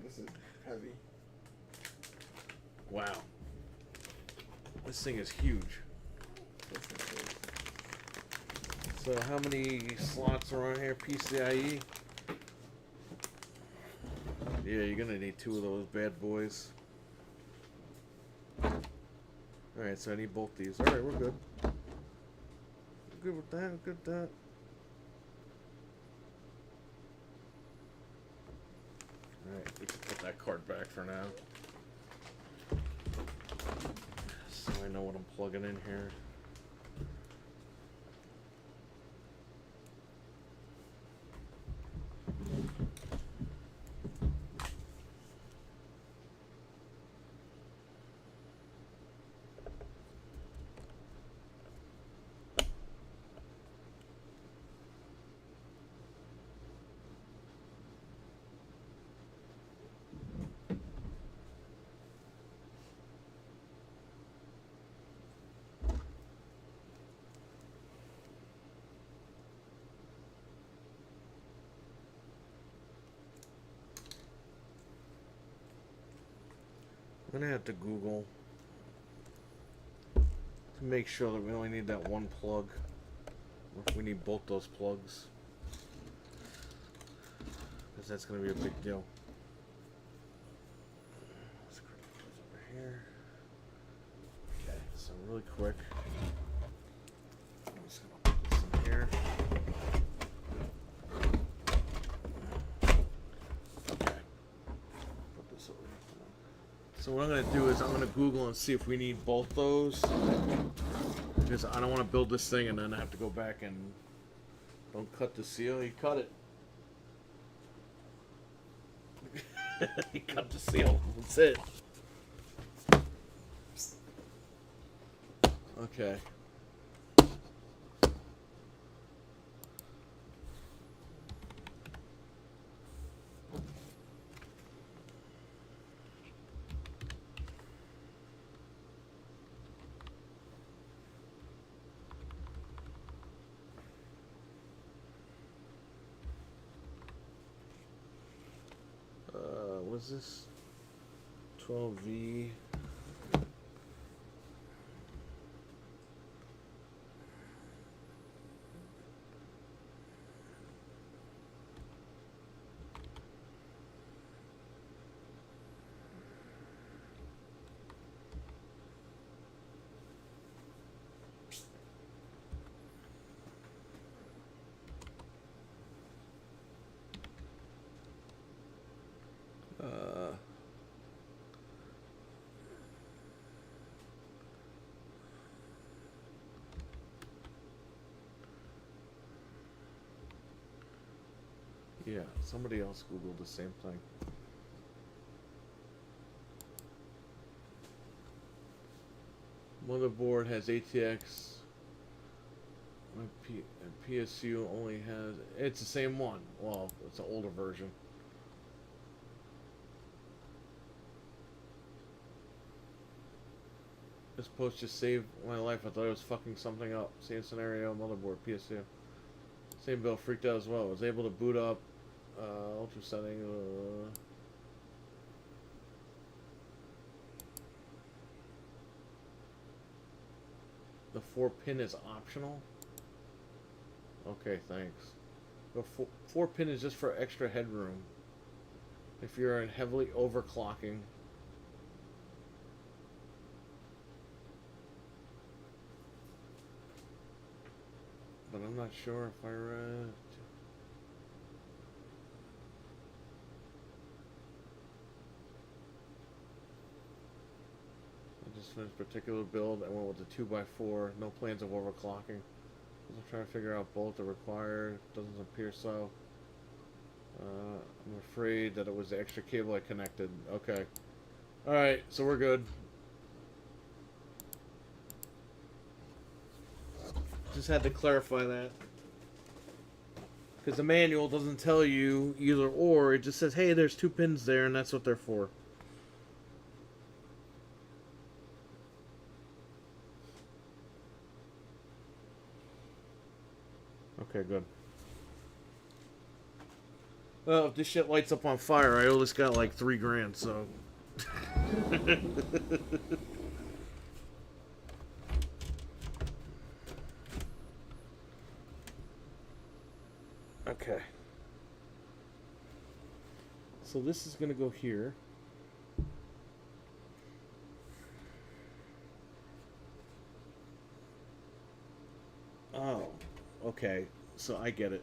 Speaker 2: this is heavy.
Speaker 1: Wow. This thing is huge. So how many slots are on here? PCIe? Yeah, you're gonna need 2 of those bad boys. Alright, so I need both these. Alright, we're good. Good with that, good with that. Alright, we can put that card back for now. So I know what I'm plugging in here. I'm gonna have to Google to make sure that we only need that one plug, or if we need both those plugs, because that's gonna be a big deal. Let's grab those over here. Okay, so really quick, I'm just gonna put this in here. So what I'm going to do is I'm going to Google and see if we need both those, because I don't want to build this thing and then have to go back and don't cut the seal. You cut it. You cut the seal. That's it. Okay. What's this? 12V. Yeah, somebody else Googled the same thing. Motherboard has ATX. My PSU only has. It's the same one. Well, it's an older version. This post just saved my life. I thought it was fucking something up. Same scenario, motherboard, PSU. Same bill, freaked out as well. Was able to boot up. Ultra setting. The 4-pin is optional. Okay, thanks. The 4-pin is just for extra headroom. If you're in heavily overclocking. But I'm not sure if I read. I just finished a particular build. I went with the 2x4. No plans of overclocking. I'm trying to figure out both are required. Doesn't appear so. I'm afraid that it was the extra cable I connected. Okay. Alright, so we're good. Just had to clarify that. Because the manual doesn't tell you either or. It just says, hey, there's 2 pins there, and that's what they're for. Okay, good. Well, if this shit lights up on fire, I owe this guy like $3,000, so. Okay. So this is gonna go here. Oh, okay. So I get it.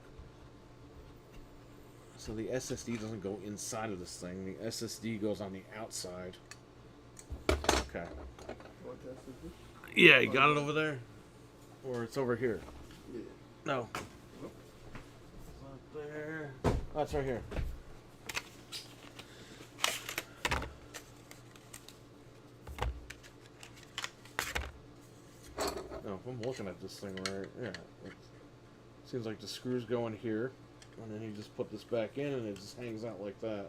Speaker 1: So the SSD doesn't go inside of this thing. The SSD goes on the outside. Okay.
Speaker 2: What SSD?
Speaker 1: Yeah, you got it over there? Or it's over here?
Speaker 2: Yeah.
Speaker 1: No. It's not there. Oh, it's right here. No, if I'm looking at this thing right, yeah. It seems like the screws go in here, and then you just put this back in, and it just hangs out like that.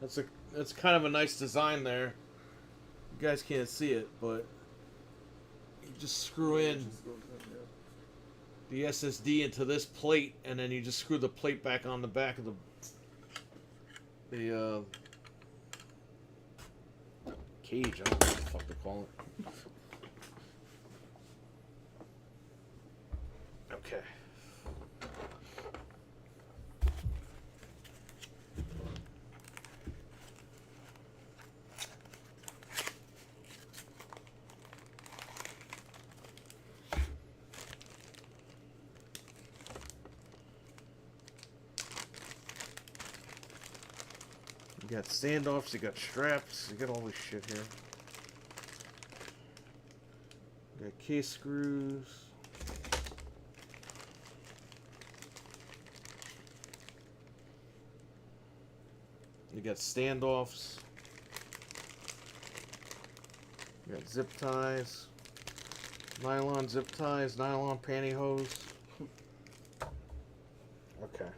Speaker 1: That's kind of a nice design there. You guys can't see it, but you just screw in the SSD into this plate, and then you just screw the plate back on the back of the cage. I don't know what the fuck to call it. Okay. You got standoffs, you got straps, you got all this shit here. You got case screws. You got standoffs. You got zip ties. Nylon zip ties, nylon pantyhose. Okay.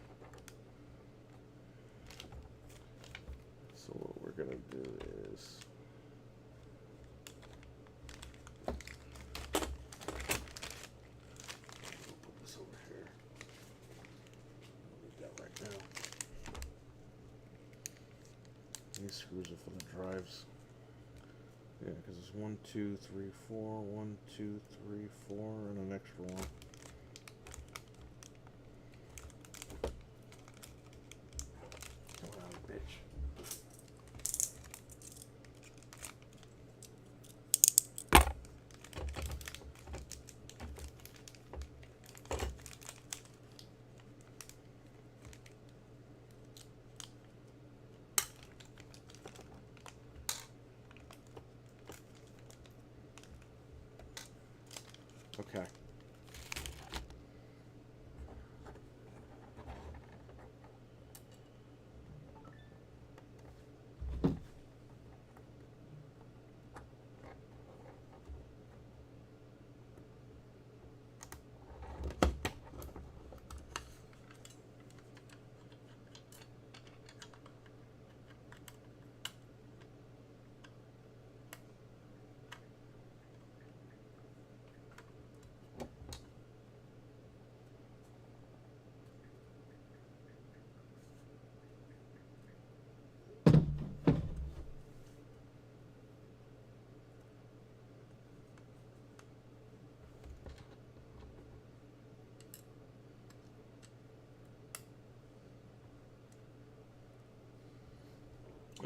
Speaker 1: So what we're gonna do is put this over here. Don't need that right now. These screws are for the drives. Yeah, because it's 1, 2, 3, 4, 1, 2, 3, 4, and an extra one. Come on, bitch. Okay.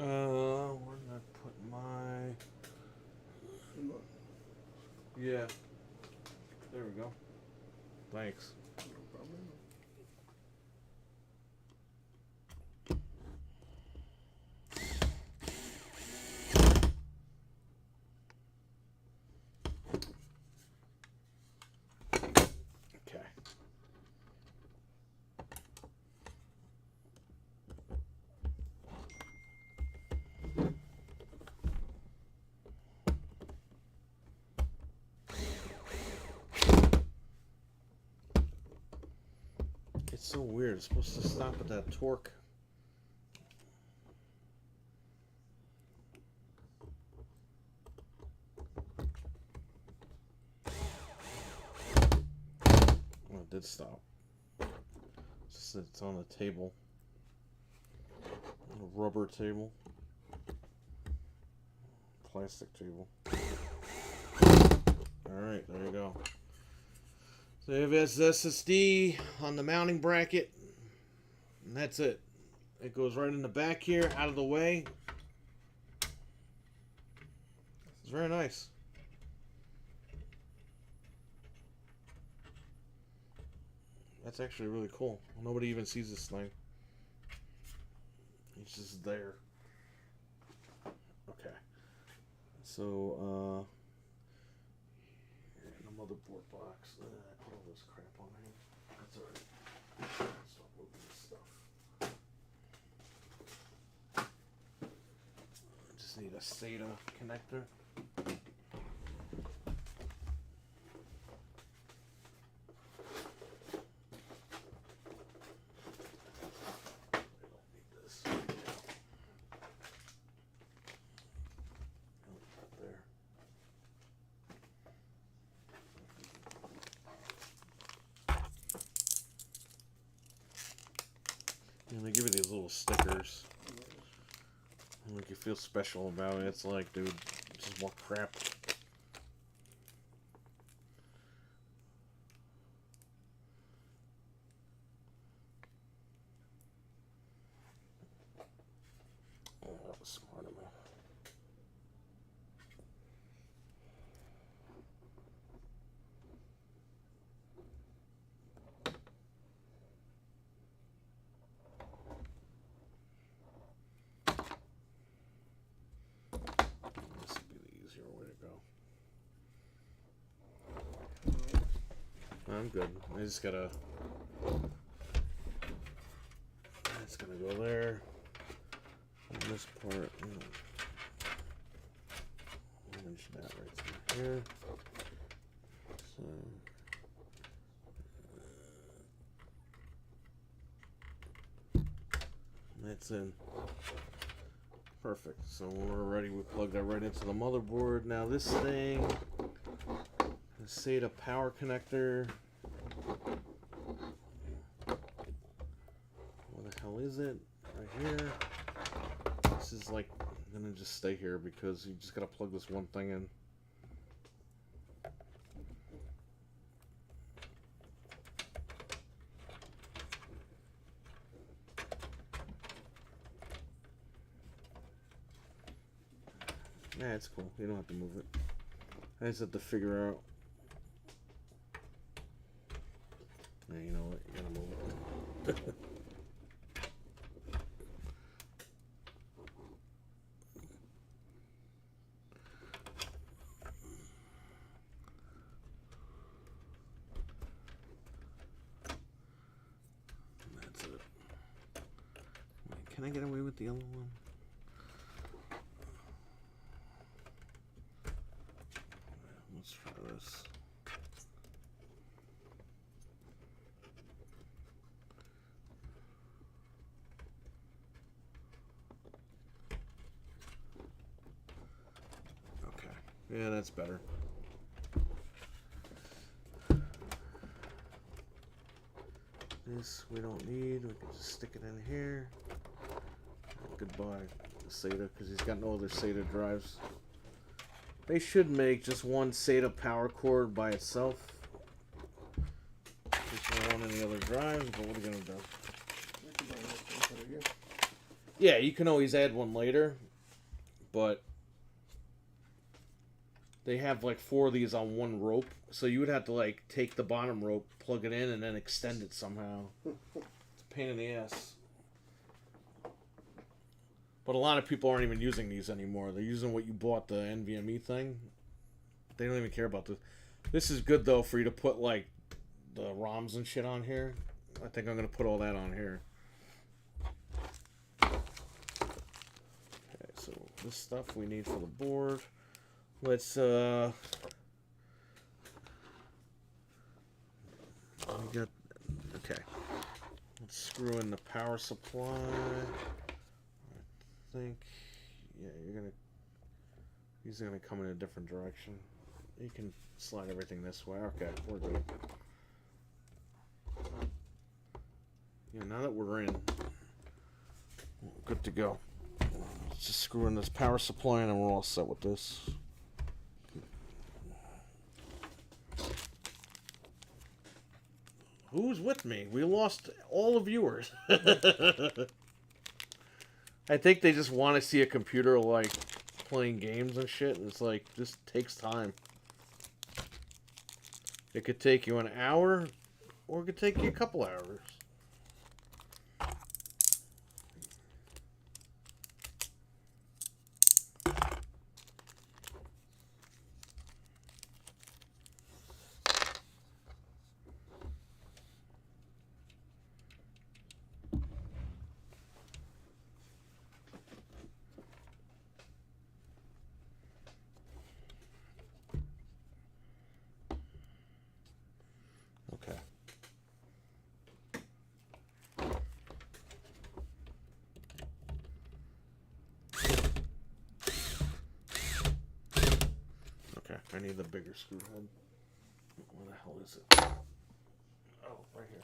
Speaker 1: Where did I put my... Yeah. There we go. Thanks.
Speaker 2: No problem.
Speaker 1: Okay. It's so weird. It's supposed to stop at that torque. Oh, it did stop. It's just that it's on a table. A rubber table. Plastic table. Alright, there you go. So you have SSD on the mounting bracket. And that's it. It goes right in the back here, out of the way. It's very nice. That's actually really cool. Nobody even sees this thing. It's just there. Okay. So, in the motherboard box. I put all this crap on here. That's alright. Stop moving this stuff. I just need a Sata connector. And they give you these little stickers. And make you feel special about it. It's like, dude, this is more crap. Oh, that was smart of me. This would be the easier way to go. I'm good. I just gotta. It's gonna go there. And this part. Manage that right through here. It's in. Perfect. So when we're ready, we plug that right into the motherboard. Now this thing, the SATA power connector. What the hell is it? Right here. This is like, I'm gonna just stay here because you just gotta plug this one thing in. Yeah, it's cool. You don't have to move it. I just have to figure out. Yeah, you know what? You gotta move it. That's it. Wait, can I get away with the other one? Let's try this. Okay. Yeah, that's better. This we don't need. We can just stick it in here. Goodbye, SATA, because he's got no other SATA drives. They should make just one SATA power cord by itself. Just don't want any other drives, but what are you gonna do? Yeah, you can always add one later, but they have like 4 of these on one rope, so you would have to like take the bottom rope, plug it in, and then extend it somehow. It's a pain in the ass. But a lot of people aren't even using these anymore. They're using what you bought, the NVMe thing. They don't even care about this. This is good, though, for you to put, like, the ROMs and shit on here. I think I'm going to put all that on here. Okay, so this stuff we need for the board. Let's, we got, okay. Let's screw in the power supply. Think, yeah, these are gonna come in a different direction. You can slide everything this way. Okay, we're good. Yeah, now that we're in, we're good to go. Let's just screw in this power supply and then we're all set with this. Who's with me? We lost all the viewers. I think they just want to see a computer, like, playing games and shit, and it's like, this takes time. It could take you an hour, or it could take you a couple hours. Okay. Okay, I need the bigger screw head. Where the hell is it? Oh, right here.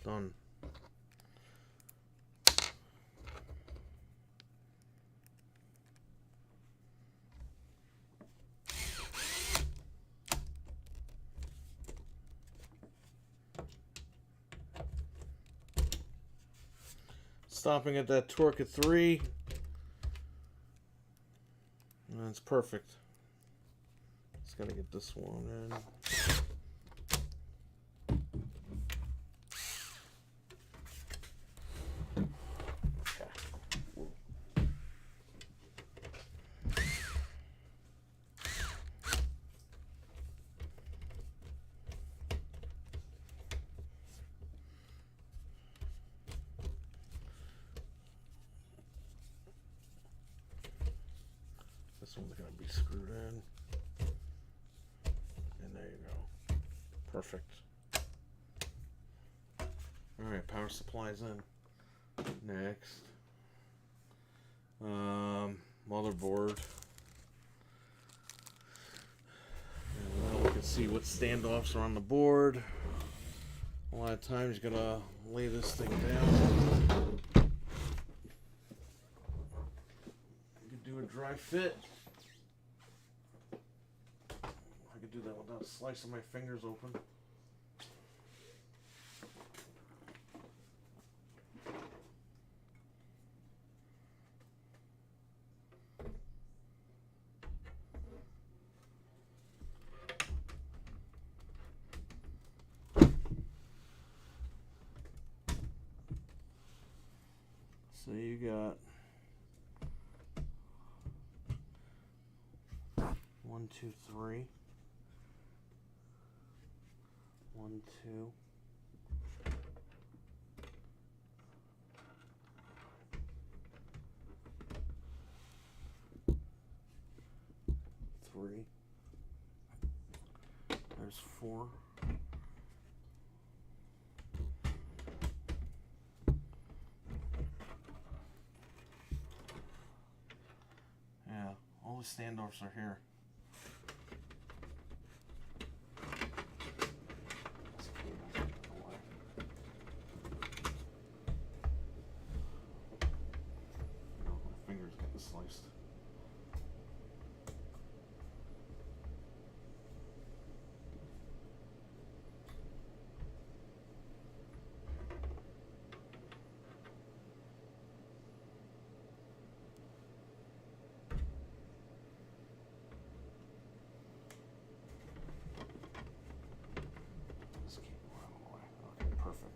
Speaker 1: Done. Stopping at that torque at 3. That's perfect. Just gotta get this one in. This one's gonna be screwed in. And there you go. Perfect. Alright, power supply's in. Next. Motherboard. And now we can see what standoffs are on the board. A lot of times you're gonna lay this thing down. You could do a dry fit. I could do that without slicing my fingers open. So you got 1, 2, 3. 1, 2. Three. There's 4. Yeah, all the standoffs are here. My fingers getting sliced. This cable out of the way. Okay, perfect.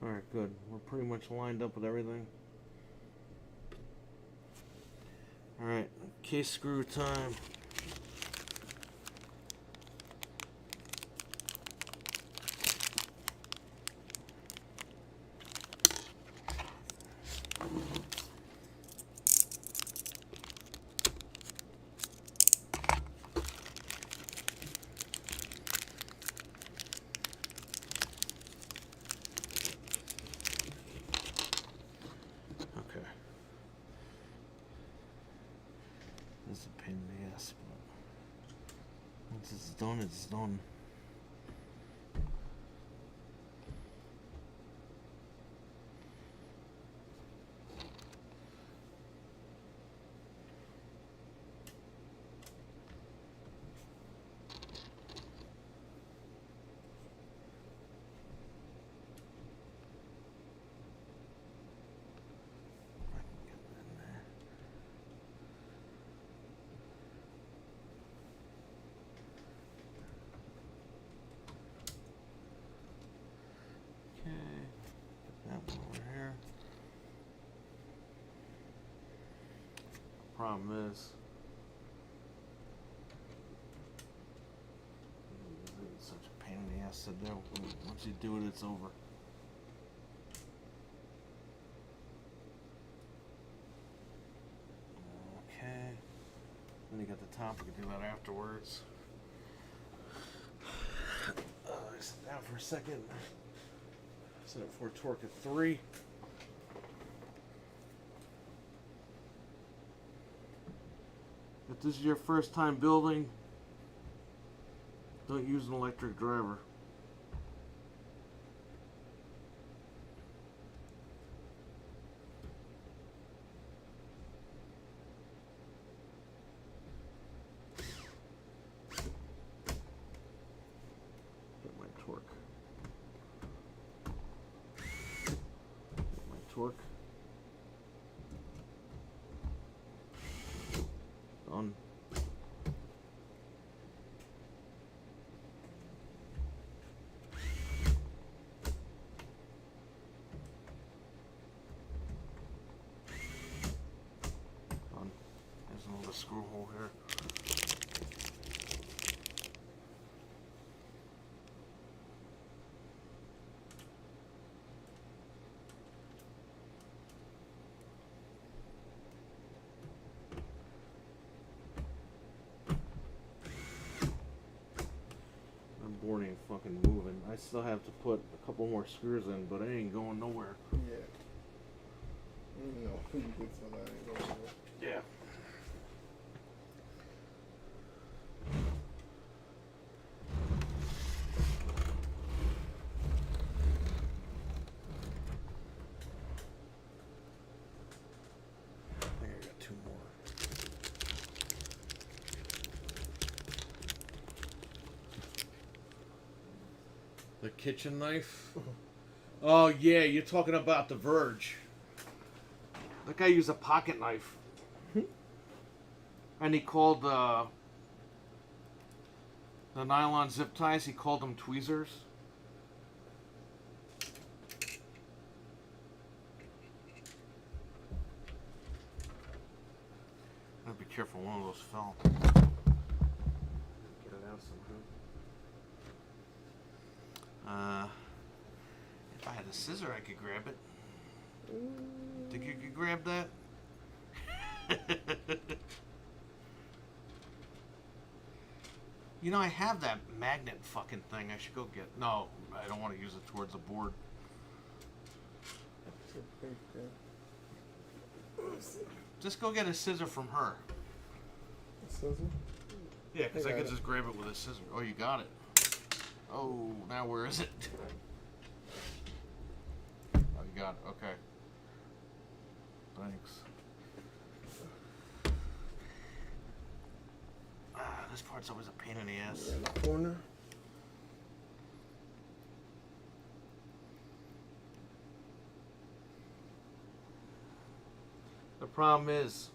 Speaker 1: Alright, good. We're pretty much lined up with everything. Alright, case screw time. Okay. This is a pain in the ass, but once it's done, it's done. I can get it in there. Okay, get that one over here. Problem is, it's such a pain in the ass to do. Once you do it, it's over. Okay. Then you got the top. We can do that afterwards. Sit down for a second. Set it for a torque of 3. If this is your first time building, don't use an electric driver. torque. Done. Done. There's another screw hole here. Board ain't fucking moving. I still have to put a couple more screws in, but it ain't going nowhere.
Speaker 2: Yeah. You know, you can tell that ain't going nowhere.
Speaker 1: Yeah. I think I got two more. The kitchen knife. Oh yeah, you're talking about the Verge. That guy used a pocket knife, and he called the nylon zip ties. He called them tweezers. I'd be careful. One of those fell. Get it out somehow. If I had a scissor, I could grab it. Think you could grab that? You know, I have that magnet fucking thing. I should go get. No, I don't want to use it towards the board. Just go get a scissor from her.
Speaker 2: A scissor?
Speaker 1: Yeah, because I
Speaker 2: got
Speaker 1: could
Speaker 2: it.
Speaker 1: just grab it with a scissor. Oh, you got it. Oh, now where is it? Oh, you got it. Okay. Thanks. This part's always a pain in the ass.
Speaker 2: In the corner.
Speaker 1: The problem is,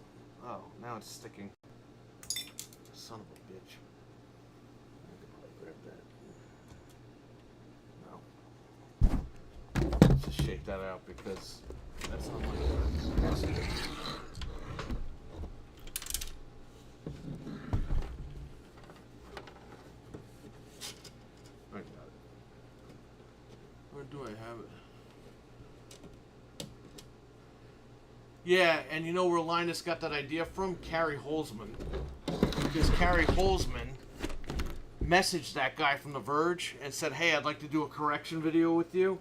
Speaker 1: oh, now it's sticking. Son of a bitch. I could probably grab that. No. Let's just shake that out because that's not my capacity. I got it. Where do I have it? Yeah, and you know where Linus got that idea from? Carrie Holzman. Because Carrie Holzman messaged that guy from The Verge and said, hey, I'd like to do a correction video with you.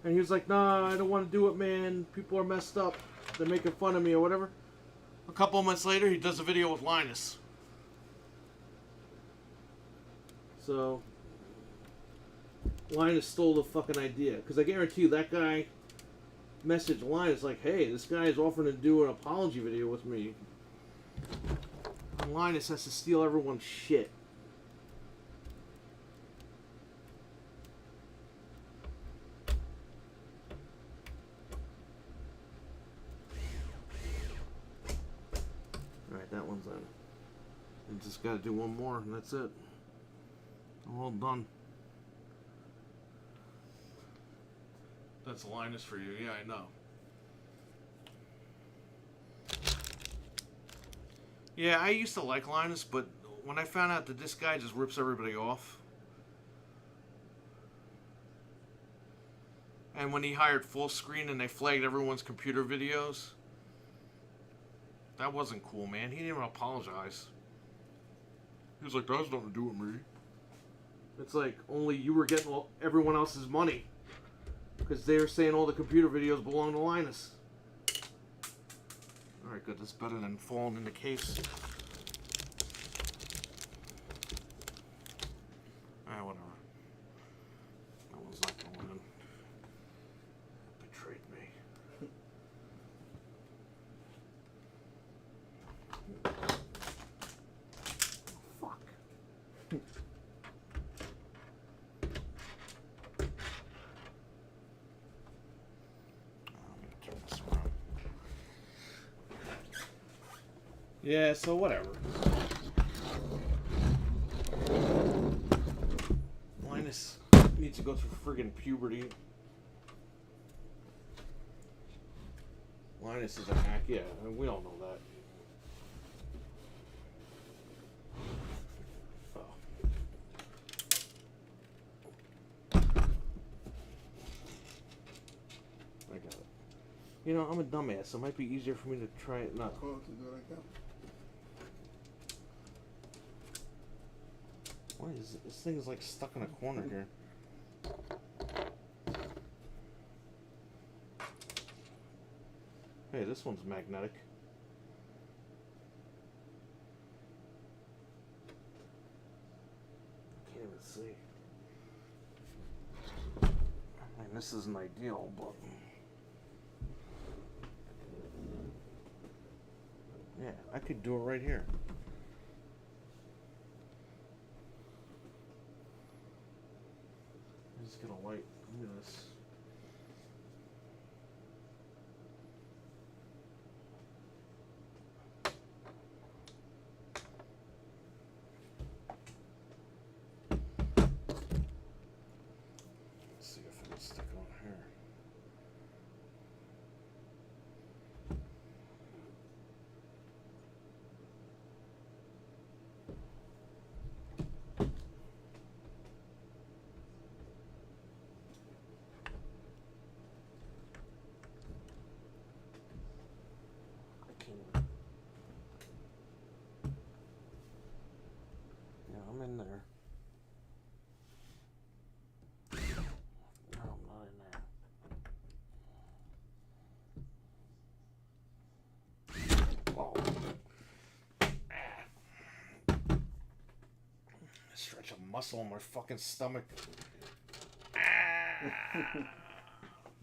Speaker 1: And he was like, nah, I don't want to do it, man. People are messed up. They're making fun of me or whatever. A couple of months later, he does a video with Linus. So, Linus stole the fucking idea. Because I guarantee you, that guy messaged Linus like, hey, this guy is offering to do an apology video with me. And Linus has to steal everyone's shit. Alright, that one's on. And just gotta do one more, and that's it. I'm all done. That's Linus for you. Yeah, I know. Yeah, I used to like Linus, but when I found out that this guy just rips everybody off, and when he hired Full Screen and they flagged everyone's computer videos, that wasn't cool, man. He didn't even apologize. He was like, that has nothing to do with me. It's like, only you were getting everyone else's money. Because they were saying all the computer videos belong to Linus. Alright, good. That's better than falling in the case. Ah, whatever. That one's not going in. Betrayed me. Fuck. Yeah, so whatever. Linus needs to go through friggin' puberty. Linus is a hack, yeah, we all know that. Oh. I got it. You know, I'm a dumbass, so it might be easier for me to try it not.
Speaker 2: Cool to do it like that.
Speaker 1: Why is this thing is like stuck in a corner here? Hey, this one's magnetic. I can't even see. I mean, this isn't ideal, but yeah, I could do it right here. Just get a light. Look at this. Let's see if it'll stick on here. I'm in there. No, I'm not in there. Oh. Stretch a muscle in my fucking stomach.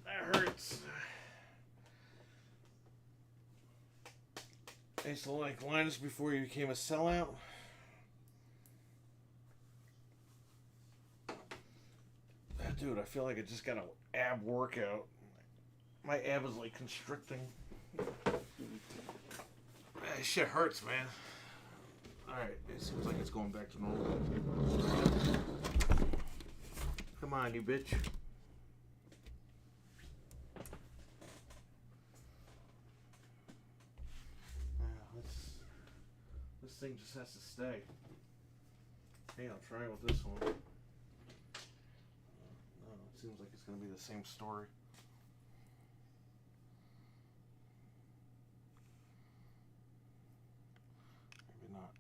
Speaker 1: That hurts. I used to like Linus before he became a sellout. Dude, I feel like I just got an ab workout. My ab is like constricting. Shit hurts, man. Alright, it seems like it's going back to normal. Come on, you bitch. This thing just has to stay. Hey, I'll try it with this one. Seems like it's going to be the same story. Maybe not.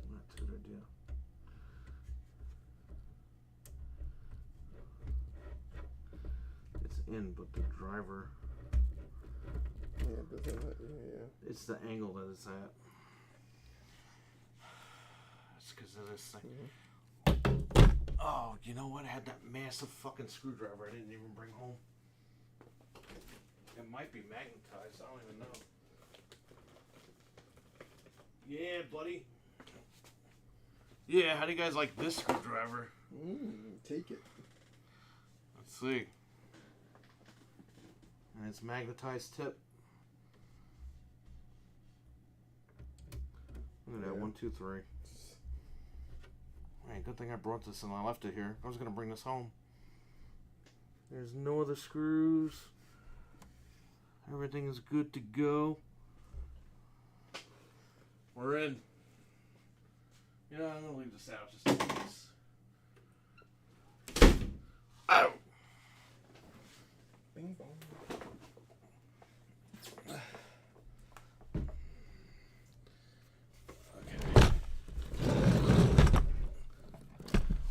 Speaker 1: Not too good idea. In, but the driver.
Speaker 2: Yeah, but then yeah.
Speaker 1: It's the angle that it's at. It's because of this thing. Mm-hmm. Oh, you know what? I had that massive fucking screwdriver I didn't even bring home. It might be magnetized. I don't even know. Yeah, buddy. Yeah, how do you guys like this screwdriver?
Speaker 2: Take it.
Speaker 1: Let's see. And it's magnetized tip. Look at that, 1, 2, 3. Hey, good thing I brought this and I left it here. I was gonna bring this home. There's no other screws. Everything is good to go. We're in. You know, I'm gonna leave this out just in case. Ow!
Speaker 2: Bing bong.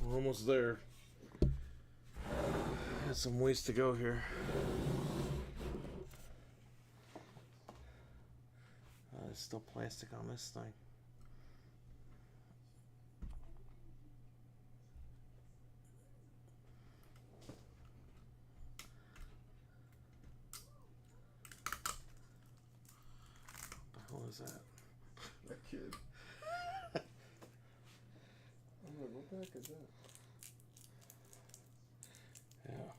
Speaker 1: We're almost there. Got some ways to go here. There's still plastic on this thing. What the hell is that?
Speaker 2: A kid. I'm like, what the heck is that?
Speaker 1: Yeah.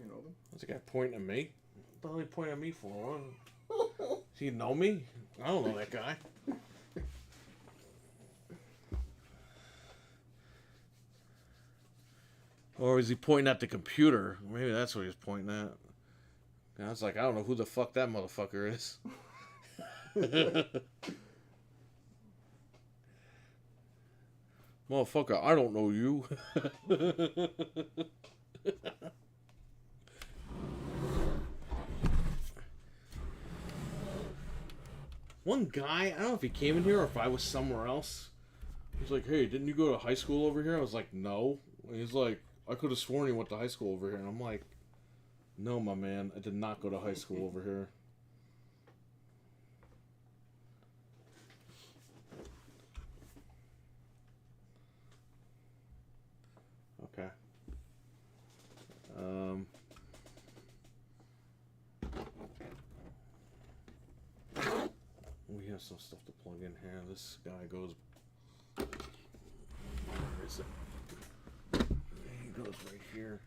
Speaker 2: You know them?
Speaker 1: What's the guy pointing at me? What the hell are you pointing at me for? Does he know me? I don't know that guy. Or is he pointing at the computer? Maybe that's what he's pointing at. And I was like, I don't know who the fuck that motherfucker is. Motherfucker, I don't know you. One guy, I don't know if he came in here or if I was somewhere else. He's like, hey, didn't you go to high school over here? I was like, no. And he's like, I could have sworn he went to high school over here. And I'm like, no, my man, I did not go to high school over here. Okay. We have some stuff to plug in here. This guy goes. Where is it? He goes right here.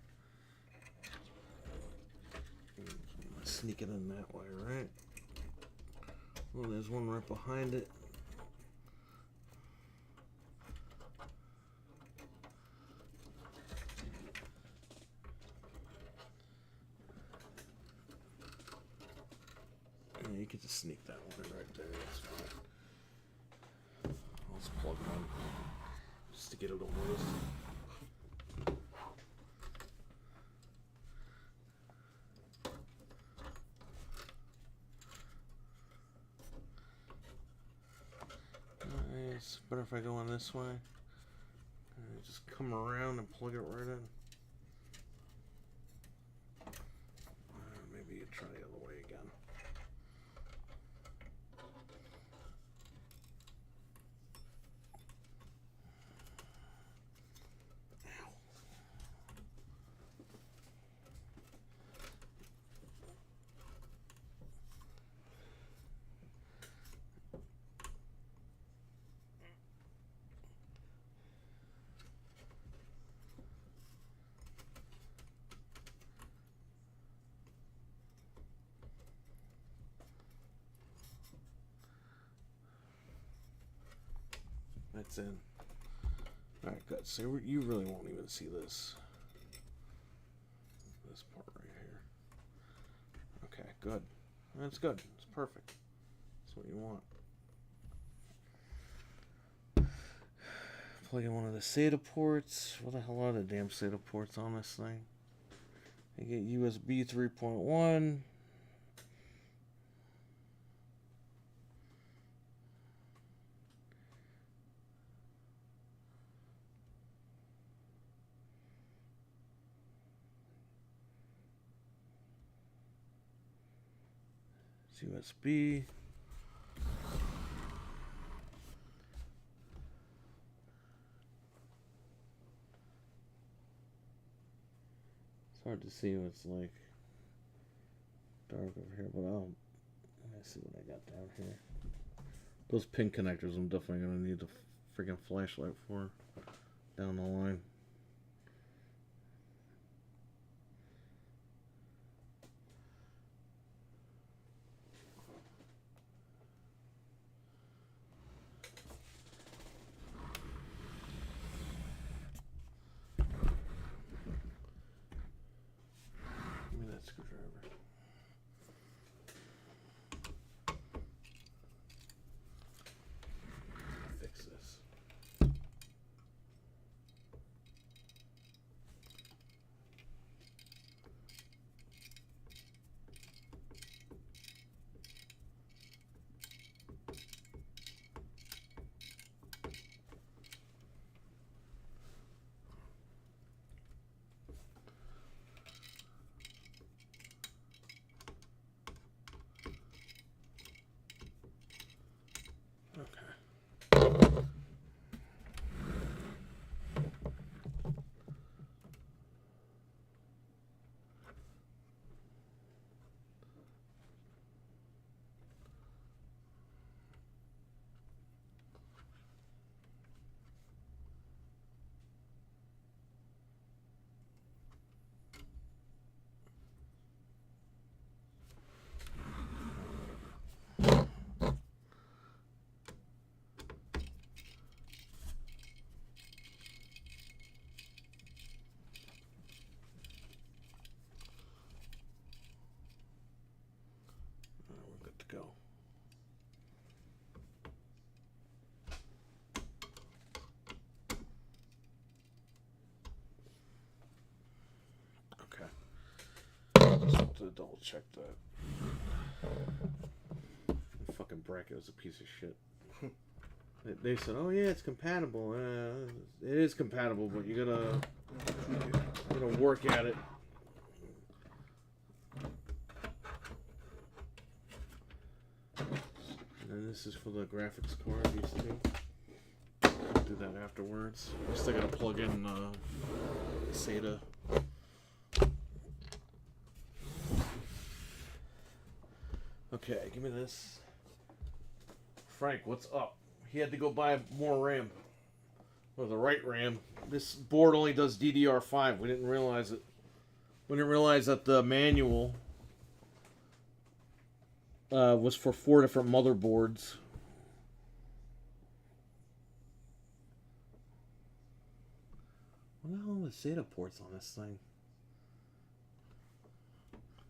Speaker 1: Sneak it in that way, right? Well, there's one right behind it. Yeah, you can just sneak that one in right there. That's fine. I'll just plug it in just to get it over with. It's better if I go on this way. Just come around and plug it right in. Maybe you try the other way again. Ow. That's in. Alright, good. So you really won't even see this. This part right here. Okay, good. That's good. It's perfect. That's what you want. Plug in one of the SATA ports. What the hell are the damn SATA ports on this thing? I get USB 3.1. It's USB. It's hard to see what's like dark over here, but let me see what I got down here. Those pin connectors I'm definitely going to need the freaking flashlight for down the line. Give me that screwdriver. Fix this. go. Okay. Just have to double check that. The fucking bracket is a piece of shit. They said, "Oh yeah, it's compatible." It is compatible, but you gotta work at it. And then this is for the graphics card. These two. I'll do that afterwards. I still gotta plug in Sata. Okay, give me this. Frank, what's up? He had to go buy more RAM. Or the right RAM. This board only does DDR5. We didn't realize it. We didn't realize that the manual was for 4 different motherboards. What the hell are the SATA ports on this thing?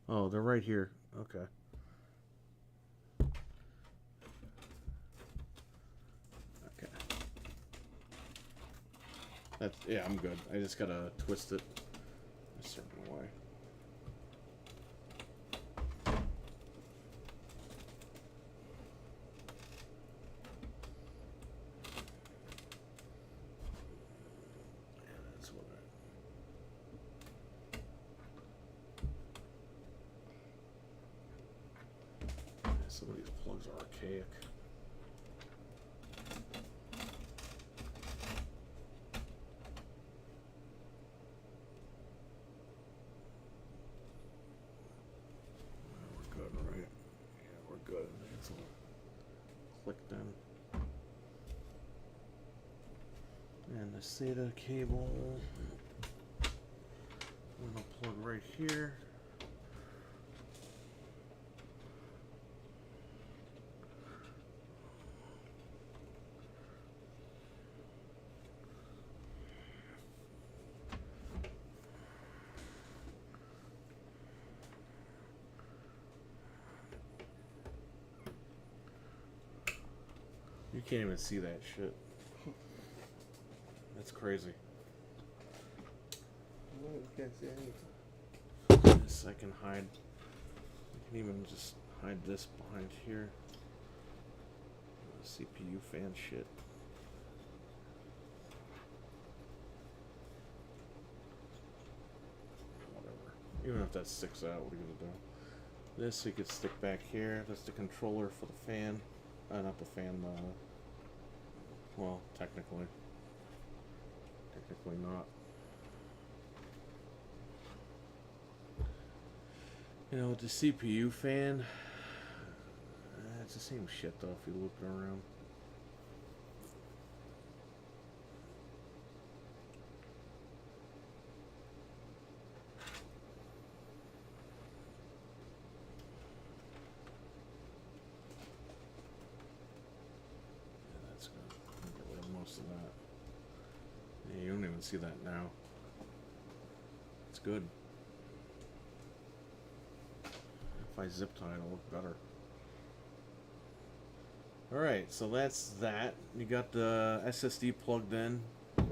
Speaker 1: Oh, they're right here. Okay. Yeah, I'm good. I just gotta twist it a certain way. Yeah, that's what some of these plugs are archaic. Clicked in. And the SATA cable. I'm gonna plug right here. You can't even see that shit. That's crazy.
Speaker 2: No, you can't see anything.
Speaker 1: This I can hide. I can even just hide this behind here. CPU fan shit. Whatever. Even if that sticks out, what are you gonna do? This you could stick back here. That's the controller for the fan. Not the fan, well, technically not. You know, with the CPU fan, it's the same shit though if you loop it around. Most of that. Yeah, you don't even see that now. It's good. If I zip tie, it'll look better. Alright, so that's that. You got the SSD plugged in. You're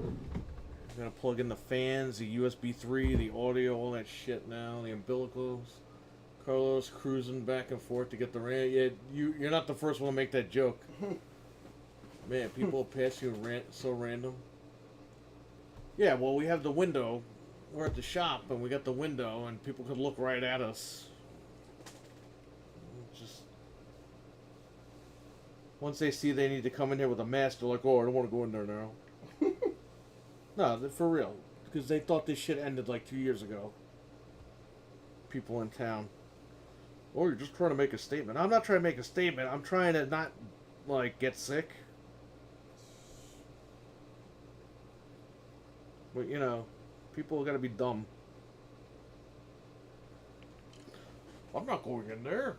Speaker 1: gonna plug in the fans, the USB 3, the audio, all that shit now, the umbilicals. Carlos cruising back and forth to get the RAM. Yeah, you're not the first one to make that joke. Man, people pass you so random. Yeah, well, we have the window. We're at the shop, and we got the window, and people could look right at us. Just once they see they need to come in here with a mask, they're like, "Oh, I don't want to go in there now." No, for real, because they thought this shit ended like 2 years ago. People in town. Oh, you're just trying to make a statement. I'm not trying to make a statement. I'm trying to not, like, get sick. But, you know, people gotta be dumb. I'm not going in there.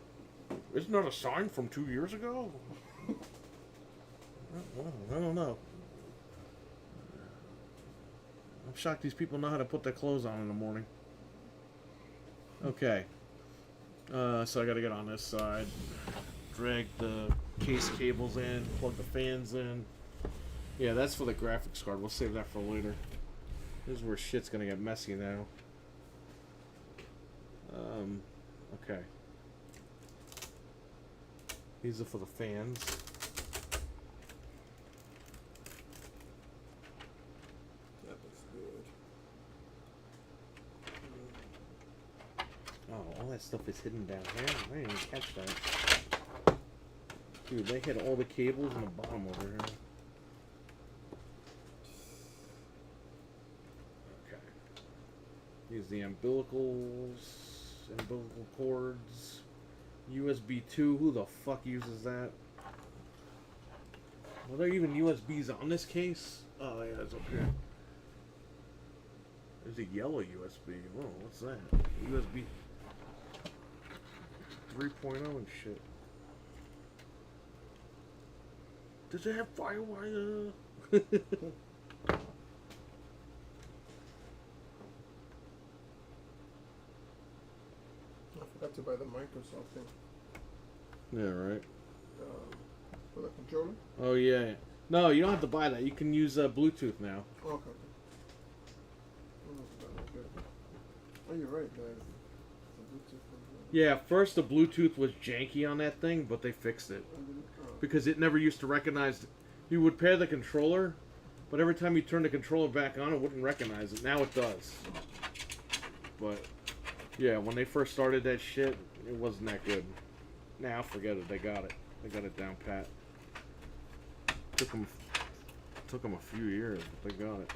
Speaker 1: Isn't that a sign from 2 years ago? I don't know. I'm shocked these people know how to put their clothes on in the morning. Okay. So I gotta get on this side. drag the case cables in, plug the fans in. Yeah, that's for the graphics card. We'll save that for later. This is where shit's gonna get messy now. Okay. These are for the fans.
Speaker 2: That looks good.
Speaker 1: Oh, all that stuff is hidden down here. I didn't even catch that. Dude, they hid all the cables in the bottom over here. Okay. Here's the umbilical cords. USB 2. Who the fuck uses that? Were there even USBs on this case? Oh, yeah, it's up here. There's a yellow USB. Oh, what's that? USB 3.0 and shit. Does it have firewire?
Speaker 2: I forgot to buy the Microsoft thing.
Speaker 1: Yeah, right.
Speaker 2: For the controller?
Speaker 1: Oh, yeah. No, you don't have to buy that. You can use Bluetooth now.
Speaker 2: Okay. Oh, you're right, guys.
Speaker 1: Yeah, first the Bluetooth was janky on that thing, but they fixed it. Because it never used to recognize... You would pair the controller, but every time you turn the controller back on, it wouldn't recognize it. Now it does. But, yeah, when they first started that shit, it wasn't that good. Now, forget it. They got it. They got it down pat. Took them a few years, but they got it.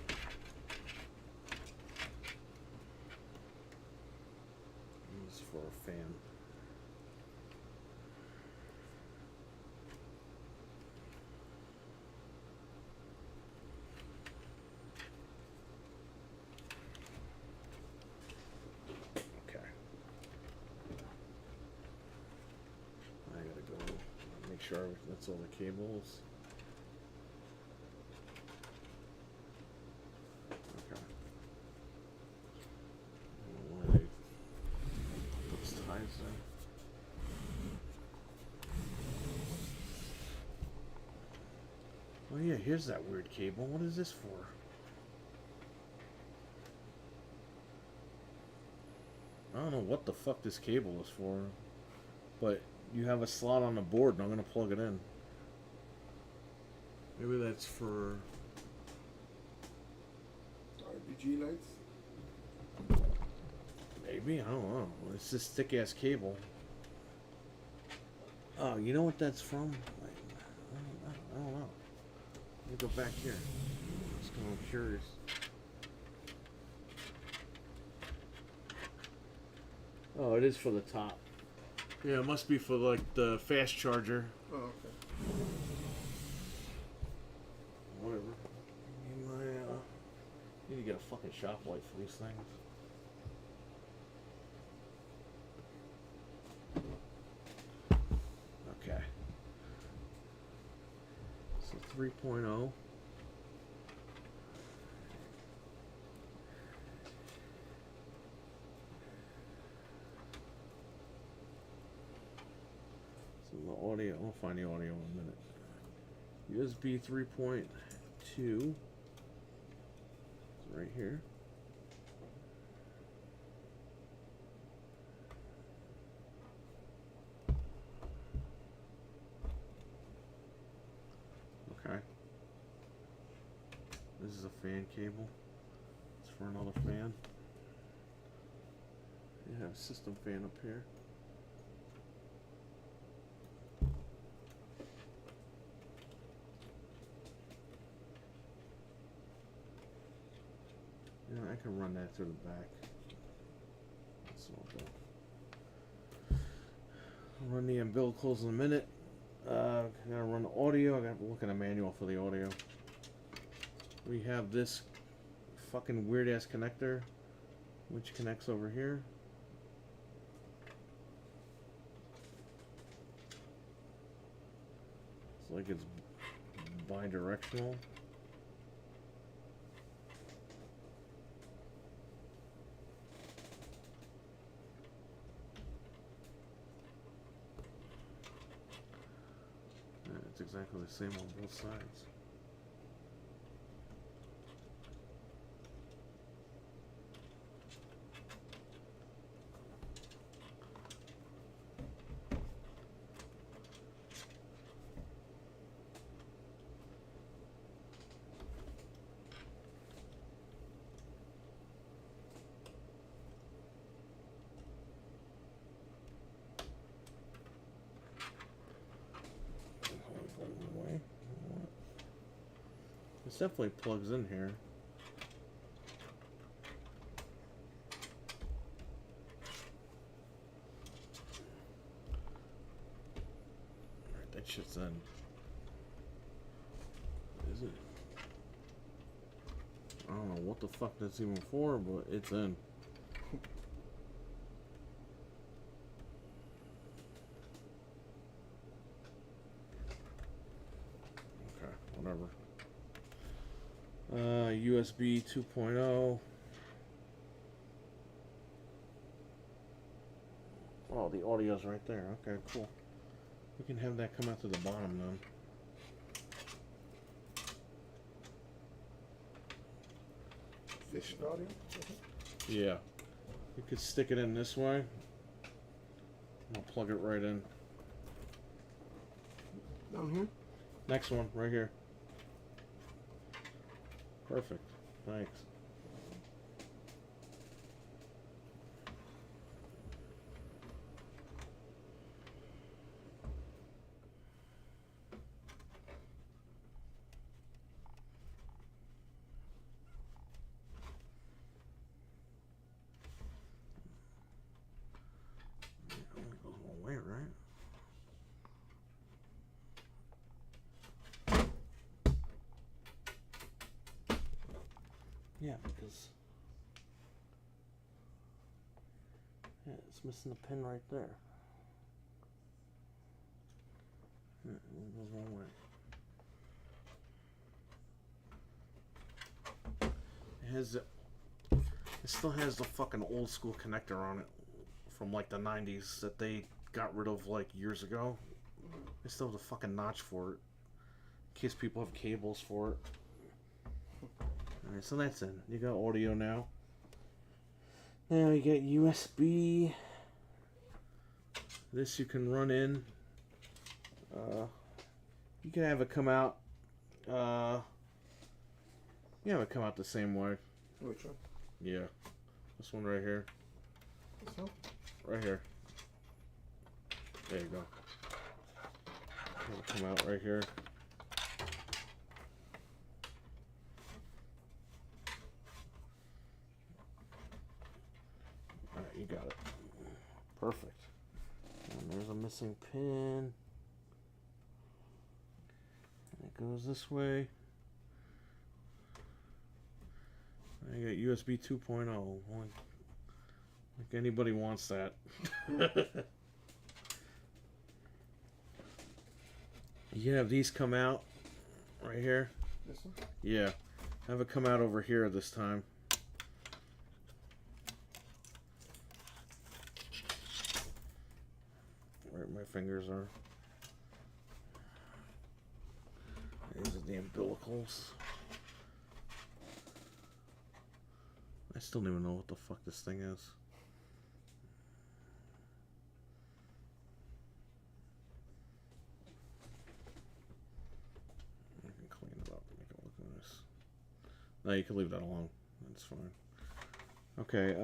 Speaker 1: This is for a fan. Okay. I gotta go make sure that's all the cables. Oh yeah, here's that weird cable. What is this for? I don't know what the fuck this cable is for, but you have a slot on the board and I'm gonna plug it in. Maybe that's for
Speaker 2: RGB lights?
Speaker 1: maybe, I don't know. It's this thick ass cable. Oh, you know what that's from? I don't know. Let me go back here. Just 'cause I'm curious. Oh, it is for the top. Yeah, it must be for like the fast charger.
Speaker 2: Oh, okay.
Speaker 1: Whatever. Need to get a fucking shop light for these things. Okay. So 3.0. So the audio, I'll find the audio in a minute. USB 3.2. It's right here. Okay. This is a fan cable. It's for another fan. You have a system fan up here. Yeah, I can run that through the back. That's all good. I'll run the umbilicals in a minute. I gotta run the audio. I gotta look at a manual for the audio. We have this fucking weird ass connector, which connects over here. It's like it's bi-directional. it's exactly the same on both sides. This definitely plugs in here. Alright, that shit's in. Is it? I don't know what the fuck that's even for, but it's in. Okay, whatever. USB 2.0. Oh, the audio's right there. Okay, cool. We can have that come out to the bottom then.
Speaker 2: Fish audio?
Speaker 1: Yeah. You could stick it in this way. I'll plug it right in.
Speaker 2: Down here?
Speaker 1: Next one, right here. Perfect. Thanks. It only goes one way, right? Yeah, because it's missing the pin right there. Yeah, it goes one way. It still has the fucking old school connector on it from like the 90s that they got rid of like years ago. They still have the fucking notch for it in case people have cables for it. Alright, so that's in. You got audio now. Now you get USB. This you can run in. You can have it come out. You have it come out the same way.
Speaker 2: Which one?
Speaker 1: Yeah. This one right here.
Speaker 2: This one?
Speaker 1: Right here. There you go. It'll come out right here. Alright, you got it. Perfect. And there's a missing pin. And it goes this way. I got USB 2.0. Like anybody wants that. You have these come out right here.
Speaker 2: This one?
Speaker 1: Yeah. Have it come out over here this time. Where my fingers are. These are the umbilicals. I still don't even know what the fuck this thing is. I can clean it up and make it look nice. No, you can leave that alone. That's fine. Okay,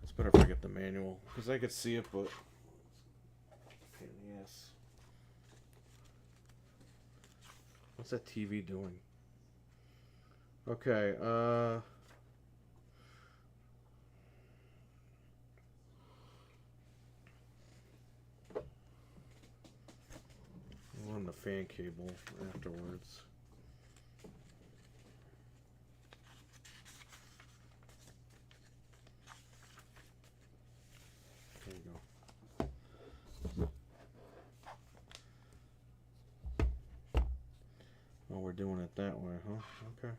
Speaker 1: it's better if I get the manual, because I could see it, but it's a pain in the ass. What's that TV doing? Okay, I'll run the fan cable afterwards. There you go. Oh, we're doing it that way, huh? Okay.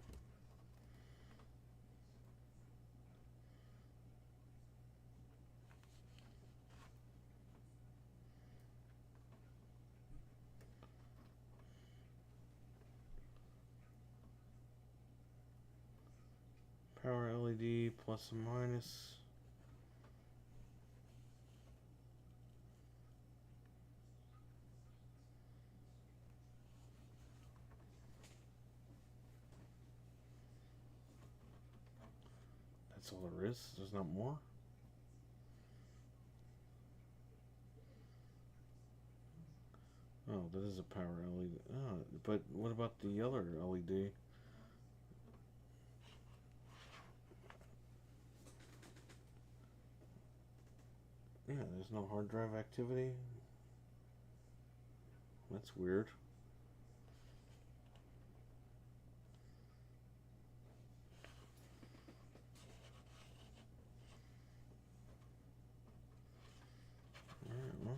Speaker 1: LED plus and minus. That's all there is. There's not more. Oh, that is a power LED. Oh, but what about the other LED? Yeah, there's no hard drive activity. That's weird. Alright, well.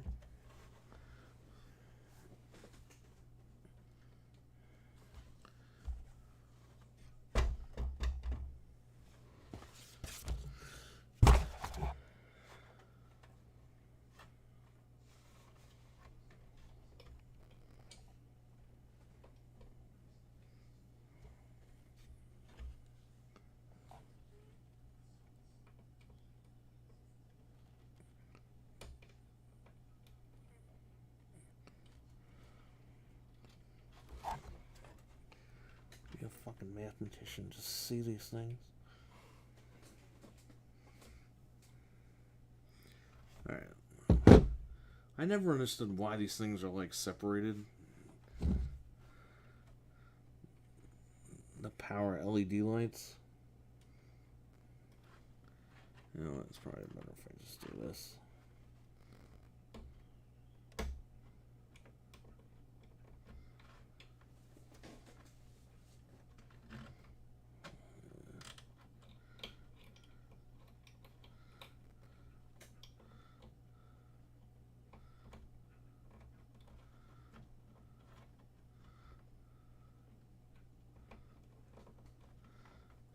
Speaker 1: Be a fucking mathematician to see these things. Alright. I never understood why these things are like separated. The power LED lights. You know, it's probably better if I just do this.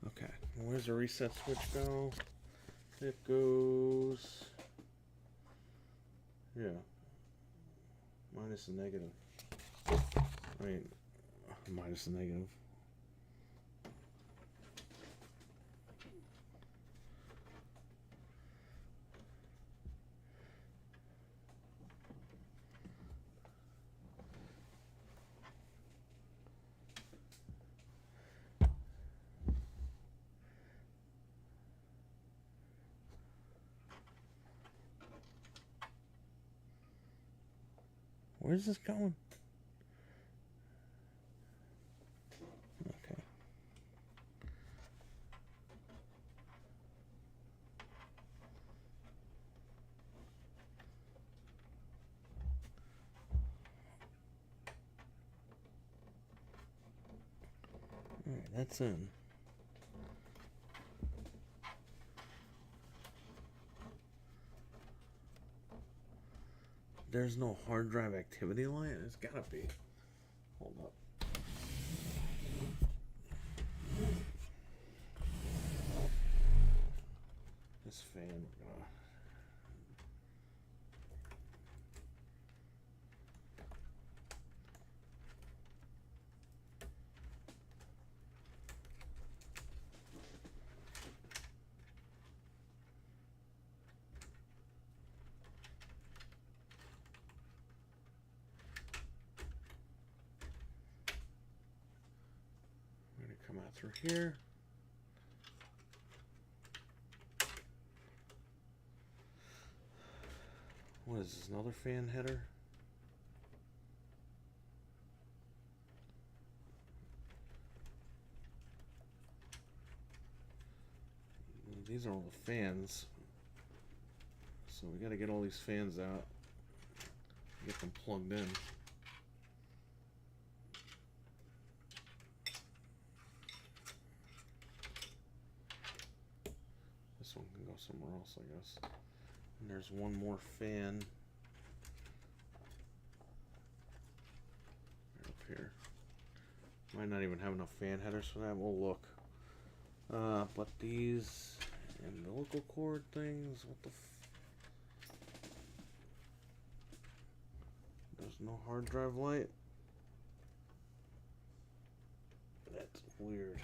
Speaker 1: Okay, where's the reset switch go? It goes... yeah. Minus the negative. Wait, minus the negative. Where's this going? Okay. Alright, that's in. There's no hard drive activity light? There's gotta be. Hold up. This fan, we're gonna come out through here. What is this, another fan header? These are all the fans. So we gotta get all these fans out. Get them plugged in. This one can go somewhere else, I guess. And there's one more fan. Right up here. Might not even have enough fan headers for that. We'll look. But these umbilical cord things, what the there's no hard drive light? That's weird.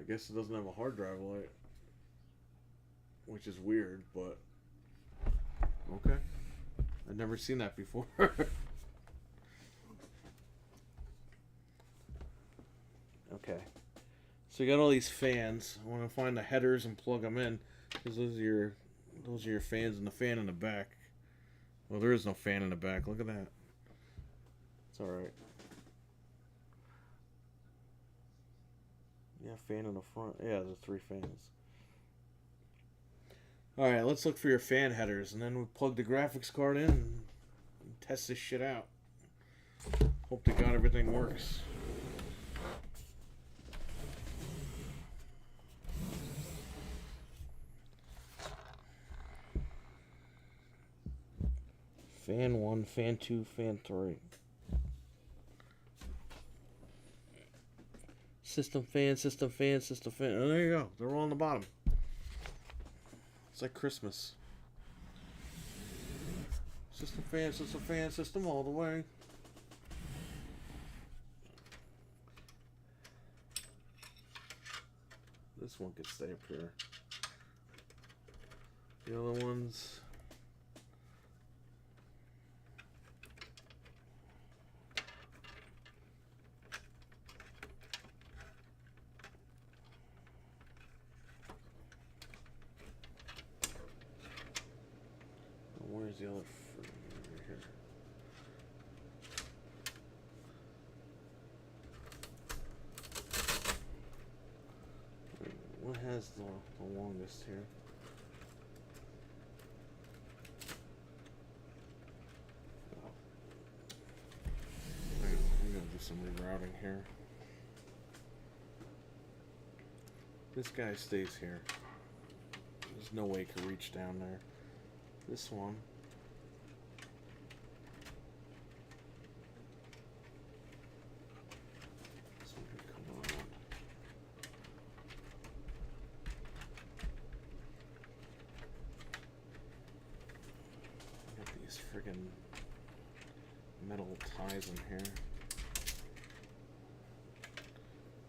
Speaker 1: guess it doesn't have a hard drive light, which is weird, but okay. I've never seen that before. Okay. So you got all these fans. I want to find the headers and plug them in, because those are your fans and the fan in the back. Well, there is no fan in the back. Look at that. It's all right. Yeah, fan in the front. Yeah, there's 3 fans. All right, let's look for your fan headers, and then we plug the graphics card in and test this shit out. Hope to God everything works. Fan 1, fan 2, fan 3. System fan, system fan, system fan. Oh, there you go. They're all on the bottom. It's like Christmas. System fan, system all the way. This one could stay up here. The other ones... Where's the other fruit over here? What has the longest here? Oh. I'm gonna do some rerouting here. This guy stays here. There's no way he could reach down there. This one. This one can come around. Got these friggin' metal ties in here.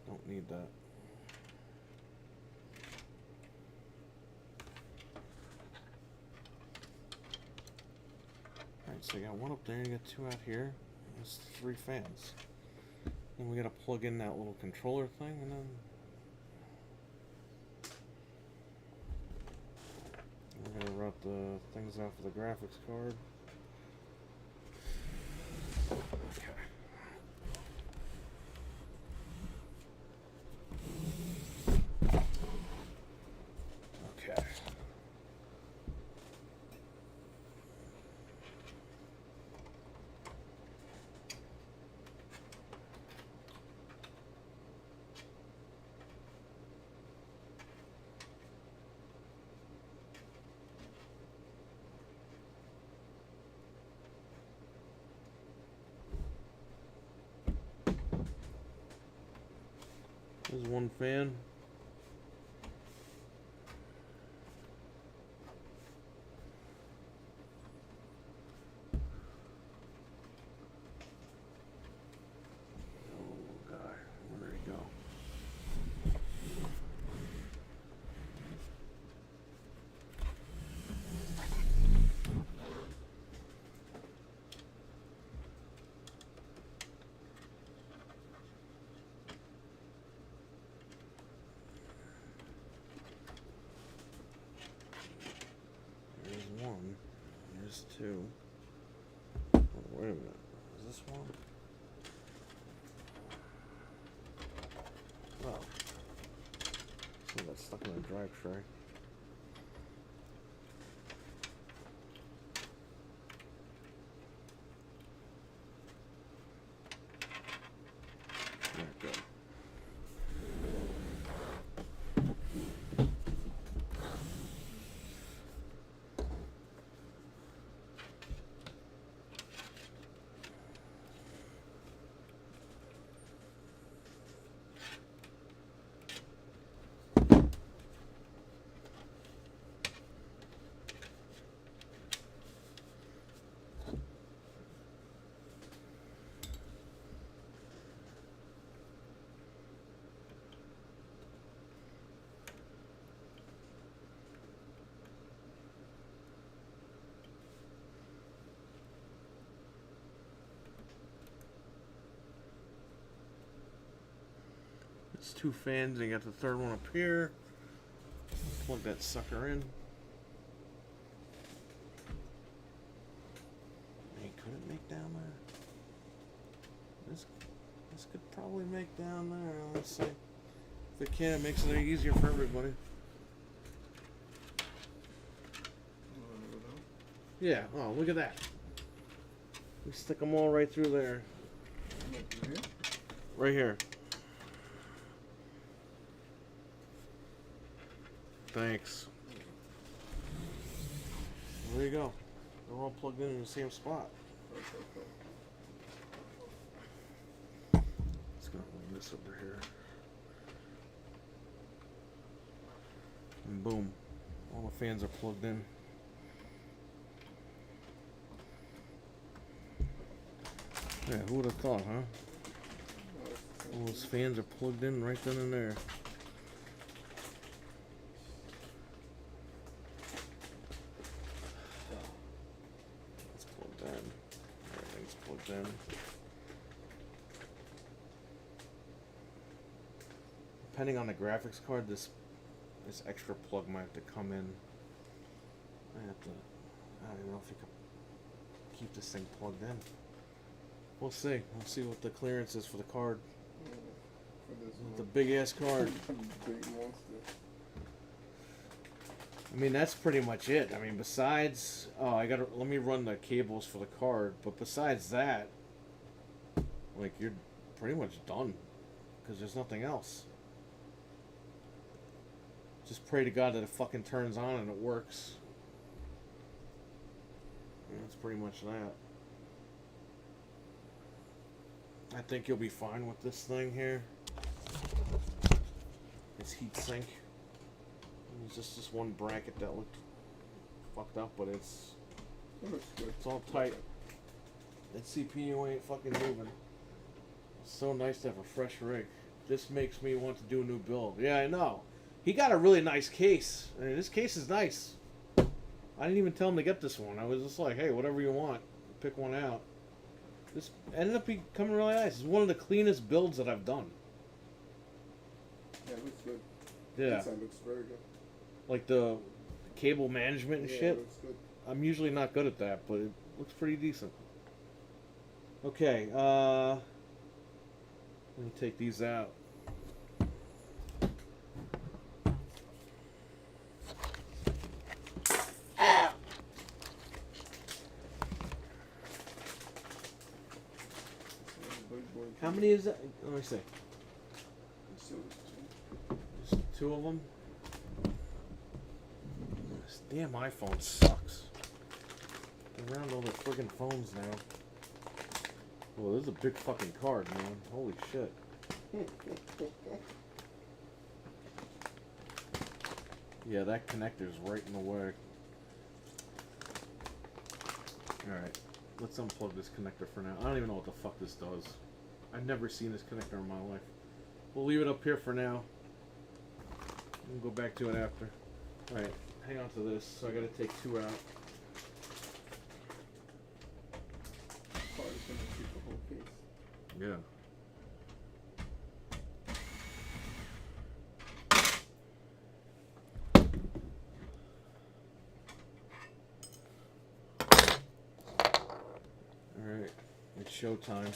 Speaker 1: Don't need that. So you got 1 up there, you got 2 out here. There's 3 fans. Then we gotta plug in that little controller thing, and then we're gonna route the things off of the graphics card. Okay. Okay. There's 1 fan. Oh God, where did he go? There's 1. There's 2. Oh, wait a minute. Is this 1? Oh. So that's stuck in the drive tray. Yeah, good. It's 2 fans, and you got the third one up here. Plug that sucker in. Hey, could it make down there? This could probably make down there. Let's see. If it can, it makes it easier for everybody. Yeah. Oh, look at that. We stick them all right through there. Right here. Thanks. There you go. They're all plugged in the same spot. Let's go move this over here. And boom. All the fans are plugged in. Yeah, who would have thought, huh? All those fans are plugged in right then and there. It's plugged in. Everything's plugged in. Depending on the graphics card, this extra plug might have to come in. I don't even know if you can keep this thing plugged in. We'll see. We'll see what the clearance is for the card. The big ass card.
Speaker 2: Big monster.
Speaker 1: I mean, that's pretty much it. I mean, besides, let me run the cables for the card. But besides that, like, you're pretty much done, because there's nothing else. Just pray to God that it fucking turns on and it works. And that's pretty much that. I think you'll be fine with this thing here. It's heat sink. There's just this one bracket that looked fucked up, but it's all tight. That CPU ain't fucking moving. It's so nice to have a fresh rig. This makes me want to do a new build. Yeah, I know. He got a really nice case. I mean, this case is nice. I didn't even tell him to get this one. I was just like, hey, whatever you want, pick one out. This ended up becoming really nice. It's one of the cleanest builds that I've done.
Speaker 2: Yeah, it looks good.
Speaker 1: Yeah.
Speaker 2: Inside looks very good.
Speaker 1: Like the cable management and
Speaker 2: Yeah,
Speaker 1: shit.
Speaker 2: it looks good.
Speaker 1: I'm usually not good at that, but it looks pretty decent. Okay, let me take these out. How many is that? Let me see. There's 2 of them. This damn iPhone sucks. They're around all the friggin' phones now. Well, this is a big fucking card, man. Holy shit. Yeah, that connector's right in the way. Alright, let's unplug this connector for now. I don't even know what the fuck this does. I've never seen this connector in my life. We'll leave it up here for now. We'll go back to it after. Alright, hang on to this. So I gotta take 2 out.
Speaker 2: Card is gonna keep the whole case.
Speaker 1: Yeah. Alright, it's showtime.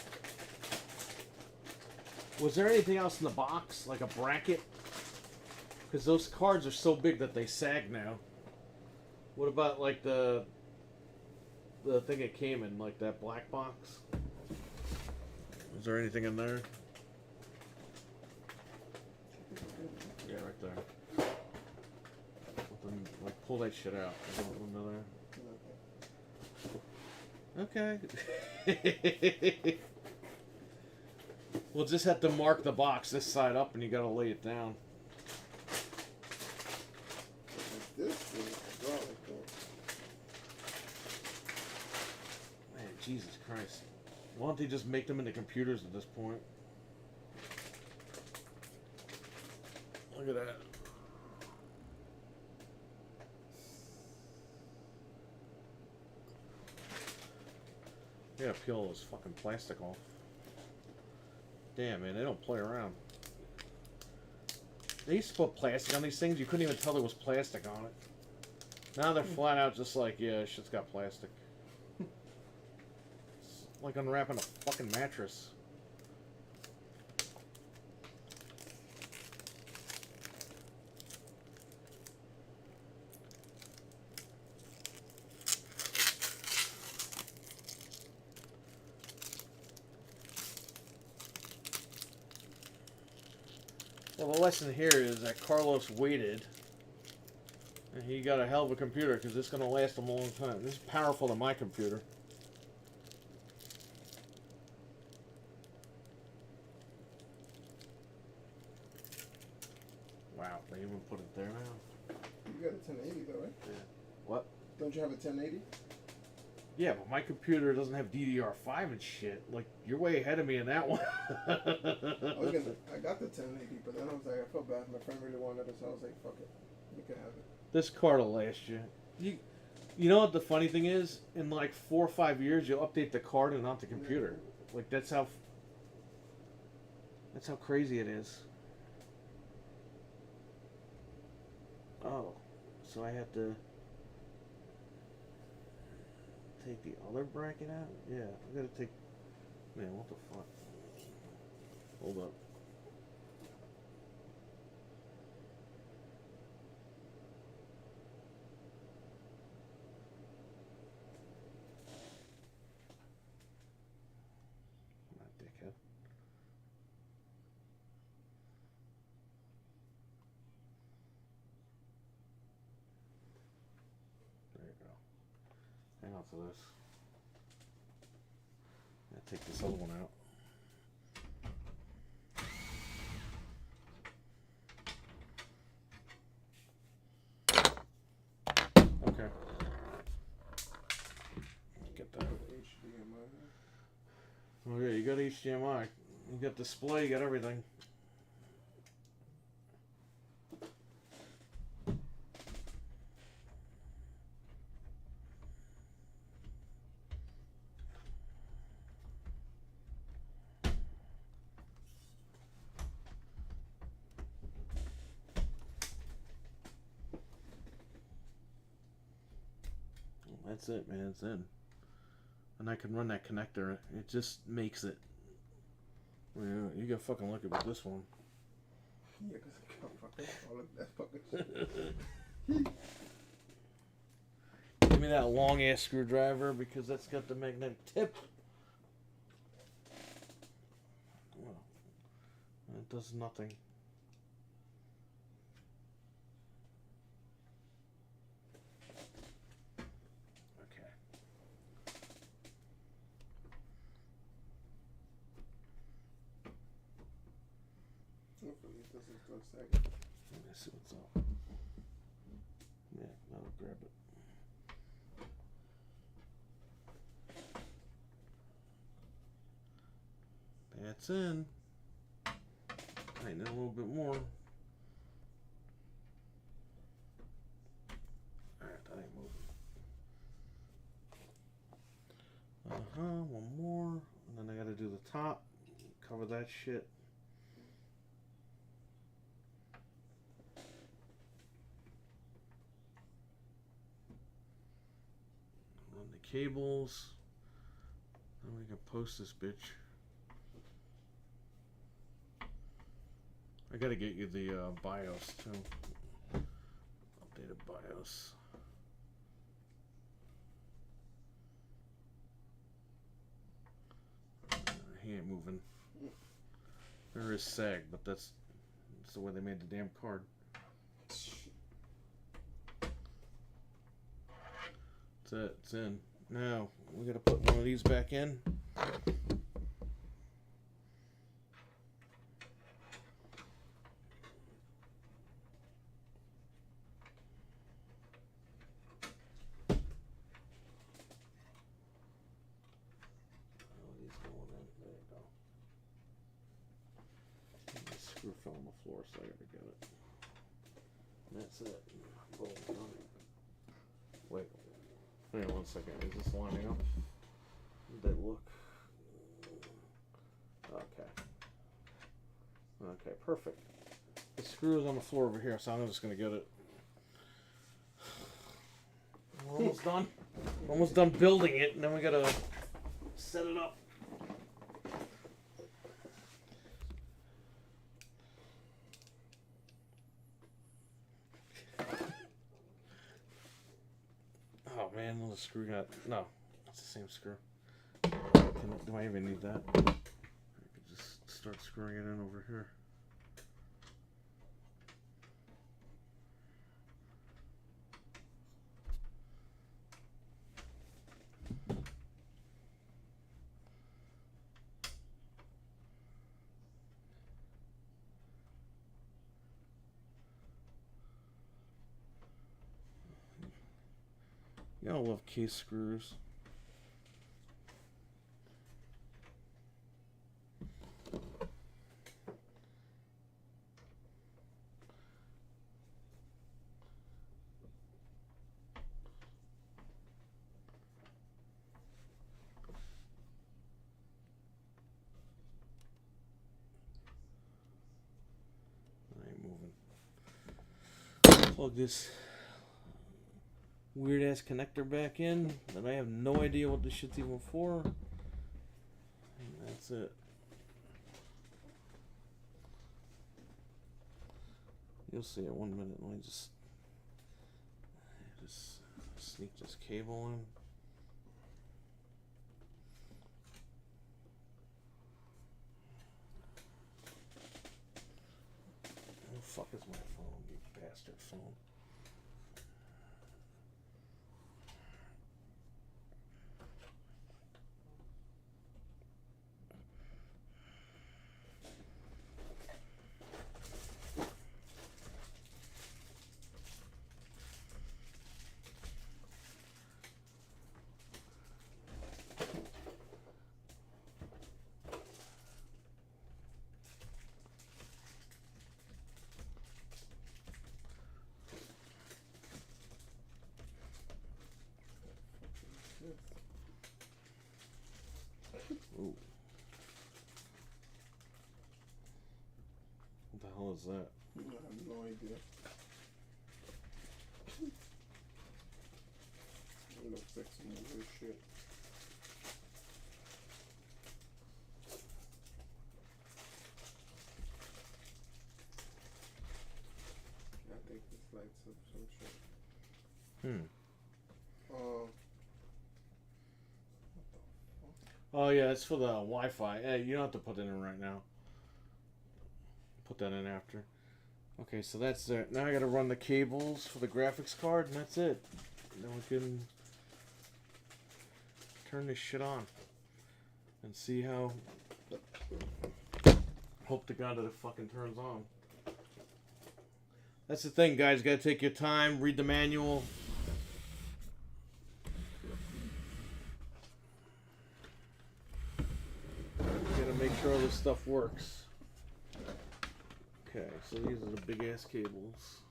Speaker 1: Was there anything else in the box, like a bracket? Because those cards are so big that they sag now. What about like the thing it came in, like that black box? Is there anything in there? Yeah, right there. Like pull that shit out. Is there one there? Okay. We'll just have to mark the box this side up, and you gotta lay it down.
Speaker 2: This is garlic though.
Speaker 1: Man, Jesus Christ. Why don't they just make them into computers at this point? Look at that. Yeah, peel all this fucking plastic off. Damn, man, they don't play around. They used to put plastic on these things. You couldn't even tell there was plastic on it. Now they're flat out just like, yeah, shit's got plastic. It's like unwrapping a fucking mattress. Well, the lesson here is that Carlos waited, and he got a hell of a computer because it's going to last him a long time. This is powerful than my computer. Wow, they even put it there now.
Speaker 2: You got a 1080 though, right?
Speaker 1: Yeah. What?
Speaker 2: Don't you have a 1080?
Speaker 1: Yeah, but my computer doesn't have DDR5 and shit. Like, you're way ahead of me in that one.
Speaker 2: I got the 1080, but then I was like, I felt bad. My friend really wanted it, so I was like, fuck it. You can have it.
Speaker 1: This card will last you. You know what the funny thing is? In like 4 or 5 years, you'll update the card and not the computer. Like, that's how crazy it is. Oh, so I have to take the other bracket out? Yeah, I gotta take... Man, what the fuck? Hold up. Not dickhead. There you go. Hang on to this. I'll take this other one out. Okay. Get that.
Speaker 2: HDMI.
Speaker 1: Oh yeah, you got HDMI. You got display, you got everything. That's it, man. It's in. And I can run that connector. It just makes it. Yeah, you got fucking lucky with this one.
Speaker 2: Yeah, because I can't fucking all of that fucking shit.
Speaker 1: Give me that long ass screwdriver because that's got the magnetic tip. Well, it does nothing.
Speaker 2: Hopefully it doesn't go second.
Speaker 1: Let me see what's up. Yeah, that'll grab it. That's in. I need a little bit more. Alright, that ain't moving. One more. And then I gotta do the top. Cover that shit. Run the cables. Then we can post this bitch. I gotta get you the BIOS too. Updated BIOS. He ain't moving. There is sag, but that's the way they made the damn card. That's it. It's in. Now we gotta put one of these back in. Screw fell on the floor, so I gotta get it. And that's it. Boom, done. Wait. Hang on 1 second. Is this lining up? Did that look? Okay. Okay, perfect. The screw is on the floor over here, so I'm just gonna get it. We're almost done. Almost done building it, and then we gotta set it up. Oh man, the screw got no. It's the same screw. Do I even need that? I could just start screwing it in over here. You all love case screws. I ain't moving. Plug this weird ass connector back in that I have no idea what this shit's even for. And that's it. You'll see it 1 minute. Let me just sneak this cable in. Where the fuck is my phone, you bastard phone? Ooh. What the hell is that?
Speaker 2: I have no idea. It looks like some weird shit. I think this lights up some shit.
Speaker 1: Oh yeah, it's for the Wi-Fi. Hey, you don't have to put it in right now. Put that in after. Okay, so that's it. Now I gotta run the cables for the graphics card, and that's it. Then we can turn this shit on and see how. Hope to God that it fucking turns on. That's the thing, guys. You gotta take your time, read the manual. Make sure all this stuff works. Okay, so these are the big ass cables.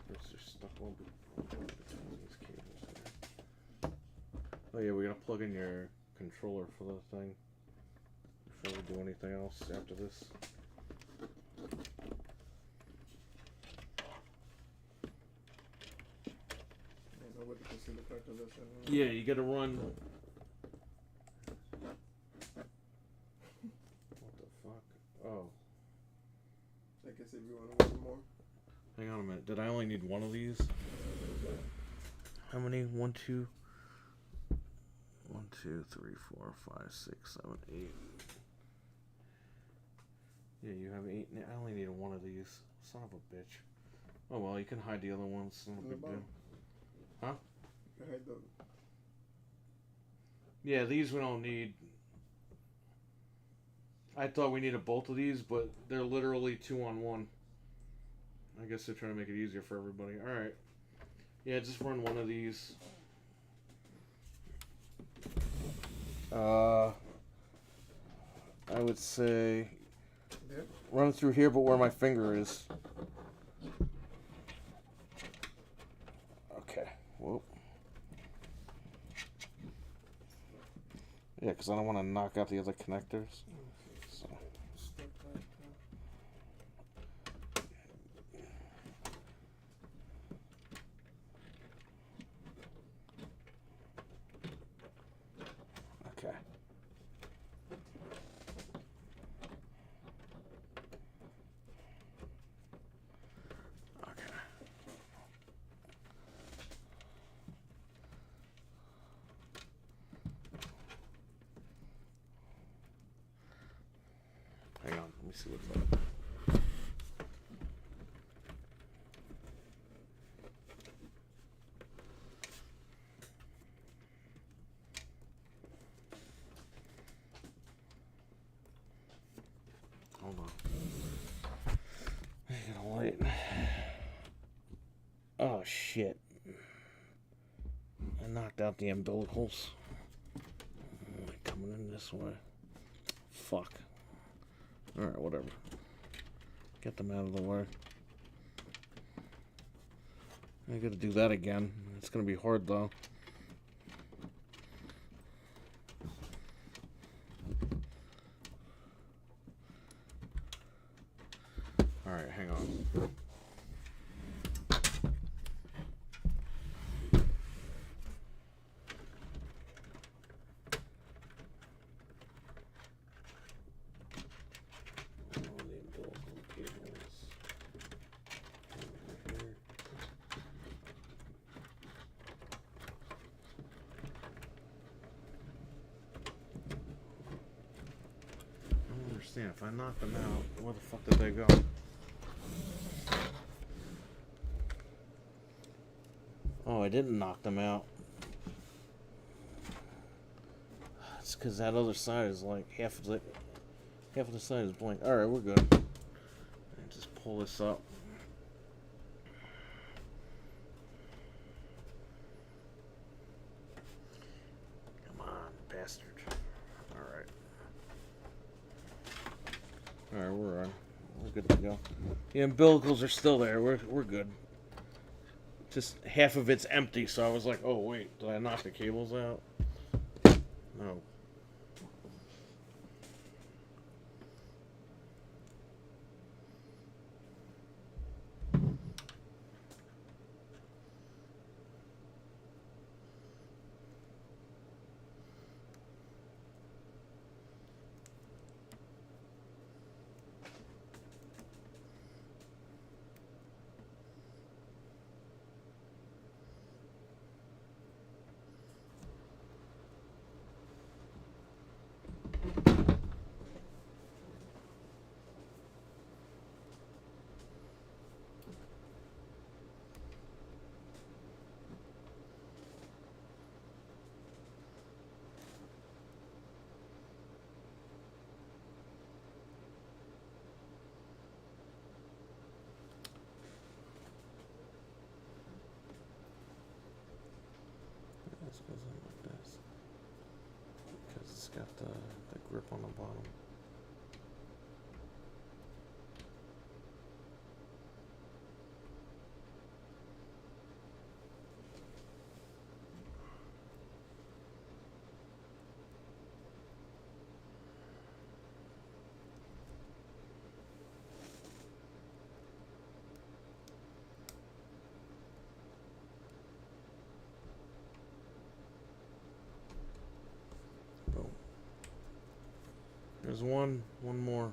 Speaker 1: There's just stuff all between these cables here. Oh yeah, we gotta plug in your controller for the thing before we do anything else after this. Yeah, you gotta run. What the fuck? Oh.
Speaker 2: I guess if you want to one more.
Speaker 1: Hang on a minute. Did I only need one of these? How many? 1, 2, 3, 4, 5, 6, 7, 8. Yeah, you have 8. I only needed one of these. Son of a bitch. Oh well, you can hide the other ones. Not a big deal. Huh?
Speaker 2: Hide those.
Speaker 1: Yeah, these we don't need. I thought we needed both of these, but they're literally 2 on 1. I guess they're trying to make it easier for everybody. Alright. Yeah, just run one of these. I would say run it through here, but where my finger is. Okay. Whoop. Yeah, because I don't want to knock out the other connectors. So. Okay. Okay. Hang on, let me see what's up. Hold on. I gotta wait. Oh shit. I knocked out the umbilicals. Coming in this way. Fuck. Alright, whatever. Get them out of the way. I gotta do that again. It's gonna be hard though. Alright, hang on. If I knock them out, where the fuck did they go? Oh, I didn't knock them out. It's because that other side is like half of the side is blank. All right, we're good. And just pull this up. Come on, bastard. Alright, we're good to go. The umbilicals are still there. We're good. Just half of it's empty, so I was like, oh wait, did I knock the cables out? No. This goes in like this. Because it's got the grip on the bottom. There's one more.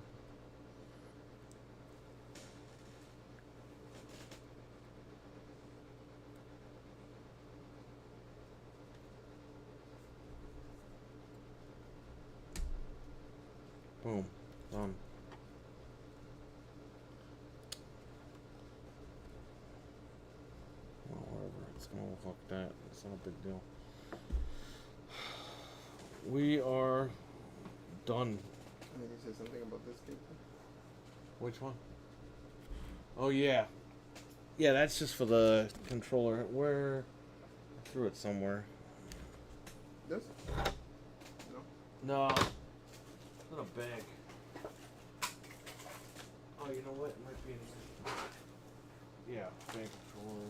Speaker 1: Boom. Done. Well, whatever. It's gonna look like that. It's not a big deal. We are done.
Speaker 2: I think you said something about this cable.
Speaker 1: Which one? Oh, yeah. Yeah, that's just for the controller. Where? I threw it somewhere.
Speaker 2: This?
Speaker 1: No. Not a bag. Oh, you know what? It might be in here. Yeah, bag controller.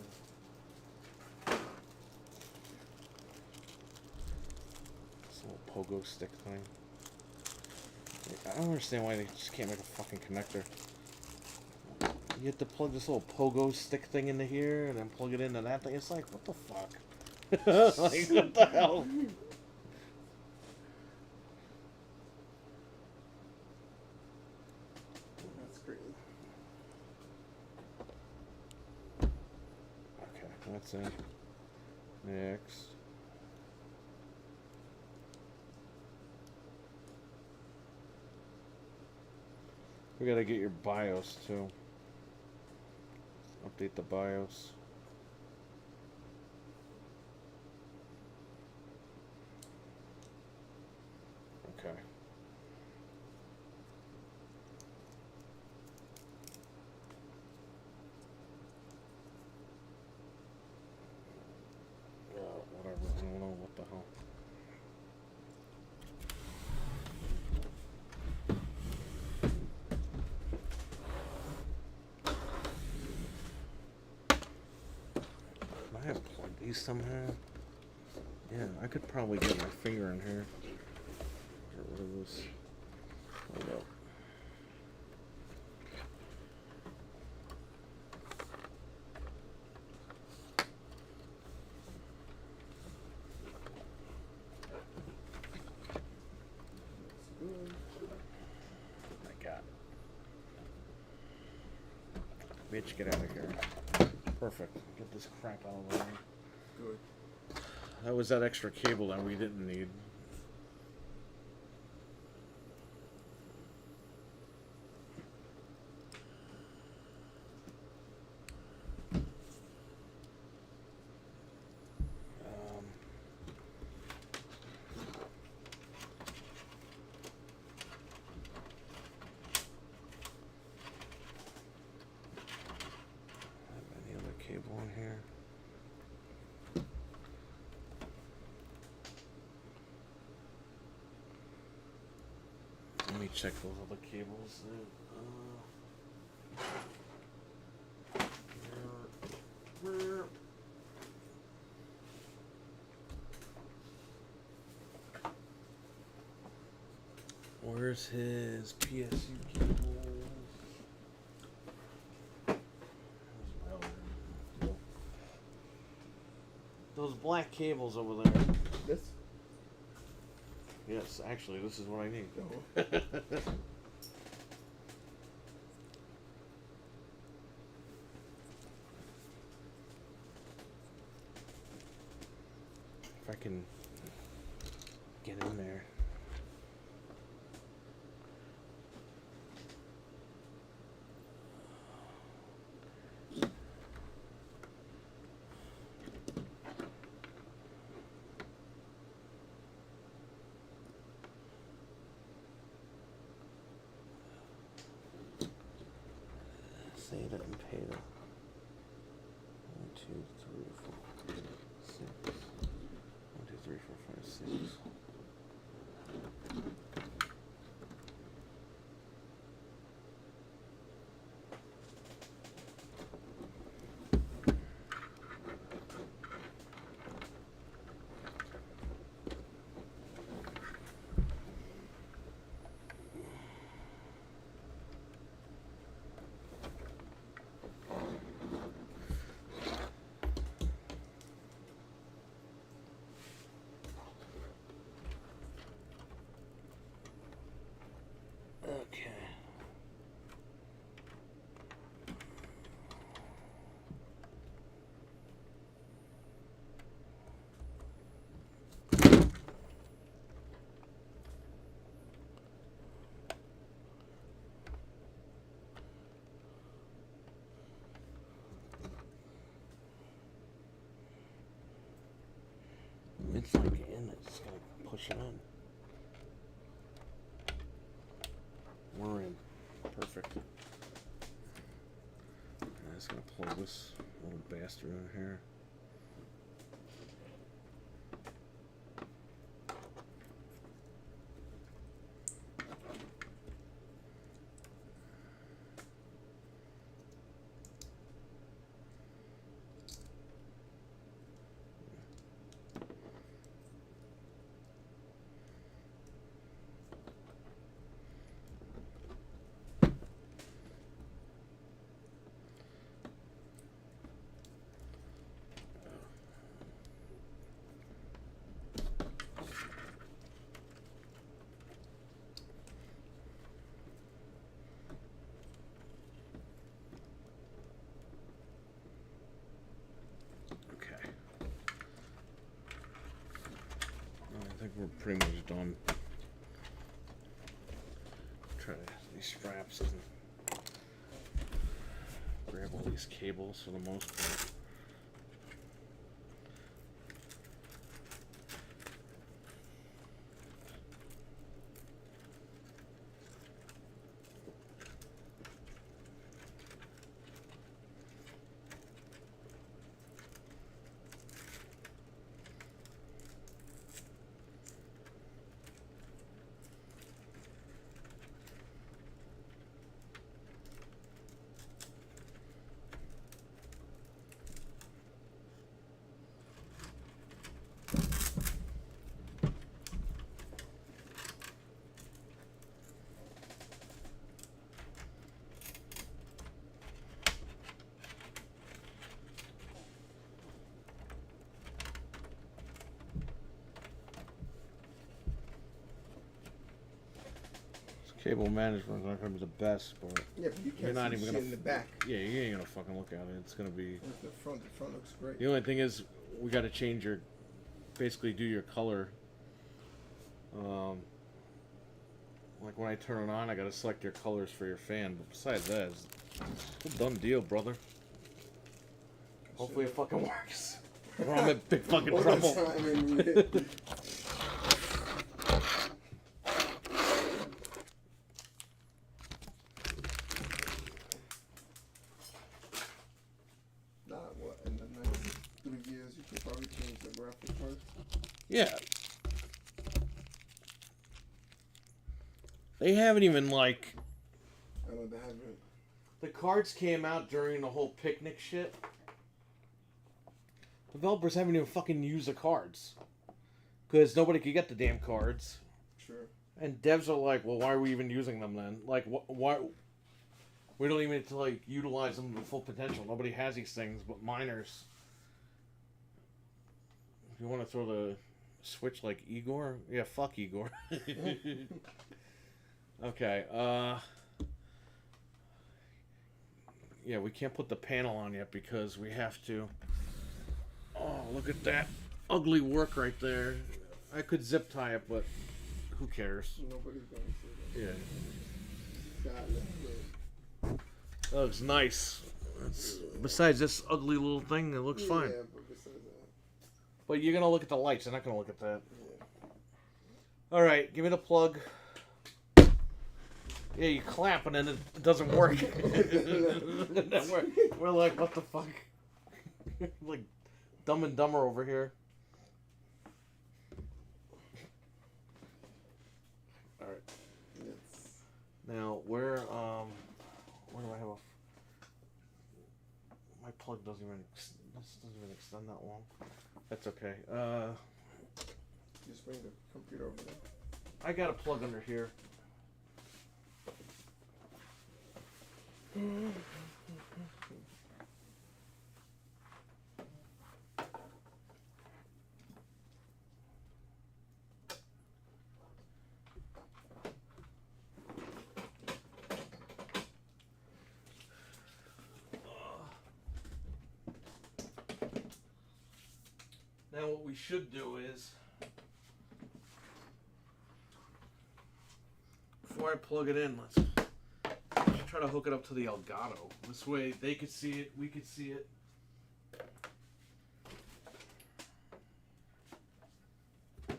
Speaker 1: This little pogo stick thing. I don't understand why they just can't make a fucking connector. You have to plug this little pogo stick thing into here and then plug it into that thing. It's like, what the fuck? Like, what the hell?
Speaker 2: That's crazy.
Speaker 1: Okay, that's it. Next. We gotta get your BIOS too. Update the BIOS. Okay. Whatever. I don't know what the hell. I have plugged these somehow. Yeah, I could probably get my finger in here. Get rid of this. Hold up. I got it. Bitch, get out of here. Perfect. Get this crap out of the way.
Speaker 2: Good.
Speaker 1: That was that extra cable that we didn't need. Have any other cable in here? Let me check those other cables. Where's his PSU cables? Those black cables over there.
Speaker 2: This?
Speaker 1: Yes, actually, this is what I need.
Speaker 2: Oh.
Speaker 1: If I can get in there. Sata and Peta. 1, 2, 3, 4, 6. 1, 2, 3, 4, 5, 6. Okay. It's like in, it's gonna push it in. We're in. Perfect. I'm just gonna plug this little bastard in here. pretty much done. Try these straps and grab all these cables for the most part. Cable management is not going to be the best, but
Speaker 2: Yeah, but you
Speaker 1: you're
Speaker 2: can't
Speaker 1: not
Speaker 2: see
Speaker 1: even
Speaker 2: shit
Speaker 1: gonna
Speaker 2: in the back.
Speaker 1: Yeah, you ain't gonna fucking look at it. It's gonna be.
Speaker 2: Where's the front? The front looks great.
Speaker 1: The only thing is, we got to change your, basically do your color. Like when I turn it on, I got to select your colors for your fan. But besides that, it's a done deal, brother. Hopefully it fucking works. Or I'm in big fucking
Speaker 2: All the
Speaker 1: trouble.
Speaker 2: time and what, in the next 3 years you could probably change the graphic cards?
Speaker 1: Yeah. They haven't even, like...
Speaker 2: I know they haven't.
Speaker 1: The cards came out during the whole picnic shit. Developers haven't even fucking used the cards. Because nobody could get the damn cards.
Speaker 2: Sure.
Speaker 1: And devs are like, well, why are we even using them then? Like, why... We don't even need to, like, utilize them to full potential. Nobody has these things but miners. If you want to throw the switch like Igor? Yeah, fuck Igor. Okay, yeah, we can't put the panel on yet because we have to... Oh, look at that ugly work right there. I could zip tie it, but who cares?
Speaker 2: Nobody's gonna see that.
Speaker 1: Yeah.
Speaker 2: God, that's good.
Speaker 1: That looks nice. Besides this ugly little thing, it looks fine.
Speaker 2: Yeah, but besides that.
Speaker 1: But you're gonna look at the lights. You're not gonna look at that.
Speaker 2: Yeah.
Speaker 1: All right, give me the plug. Yeah, you clap and then it doesn't work. we're like, what the fuck? Like Dumb and Dumber over here. All right.
Speaker 2: Yes.
Speaker 1: Now where do I have a? My plug doesn't even extend that long. That's okay.
Speaker 2: Just bring the computer over there.
Speaker 1: I got a plug under here. Now what we should do is, before I plug it in, let's try to hook it up to the Elgato. This way they could see it, we could see it. Yeah,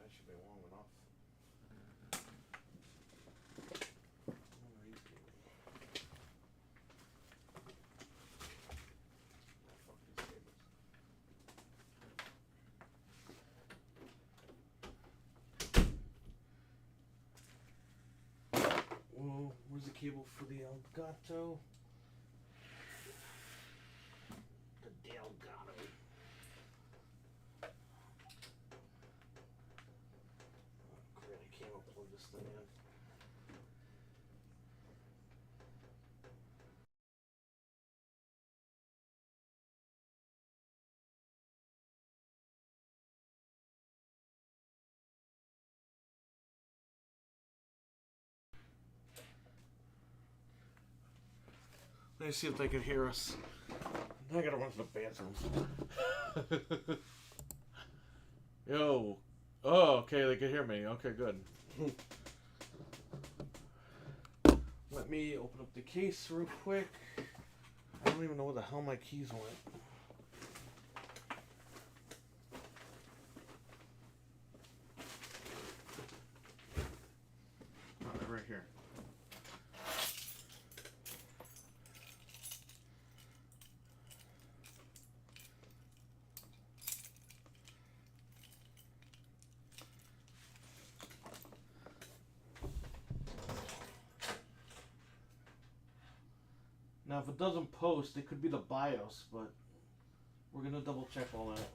Speaker 1: that should be long enough. Well, where's the cable for the Elgato? The Delgato. Oh, great, I can't unplug this thing in. Let me see if they can hear us. I gotta run to the bathroom. Yo. Oh, okay, they can hear me. Okay, good. Let me open up the case real quick. I don't even know where the hell my keys went. Oh, they're right here. Now, if it doesn't post, it could be the BIOS, but we're gonna double check all that.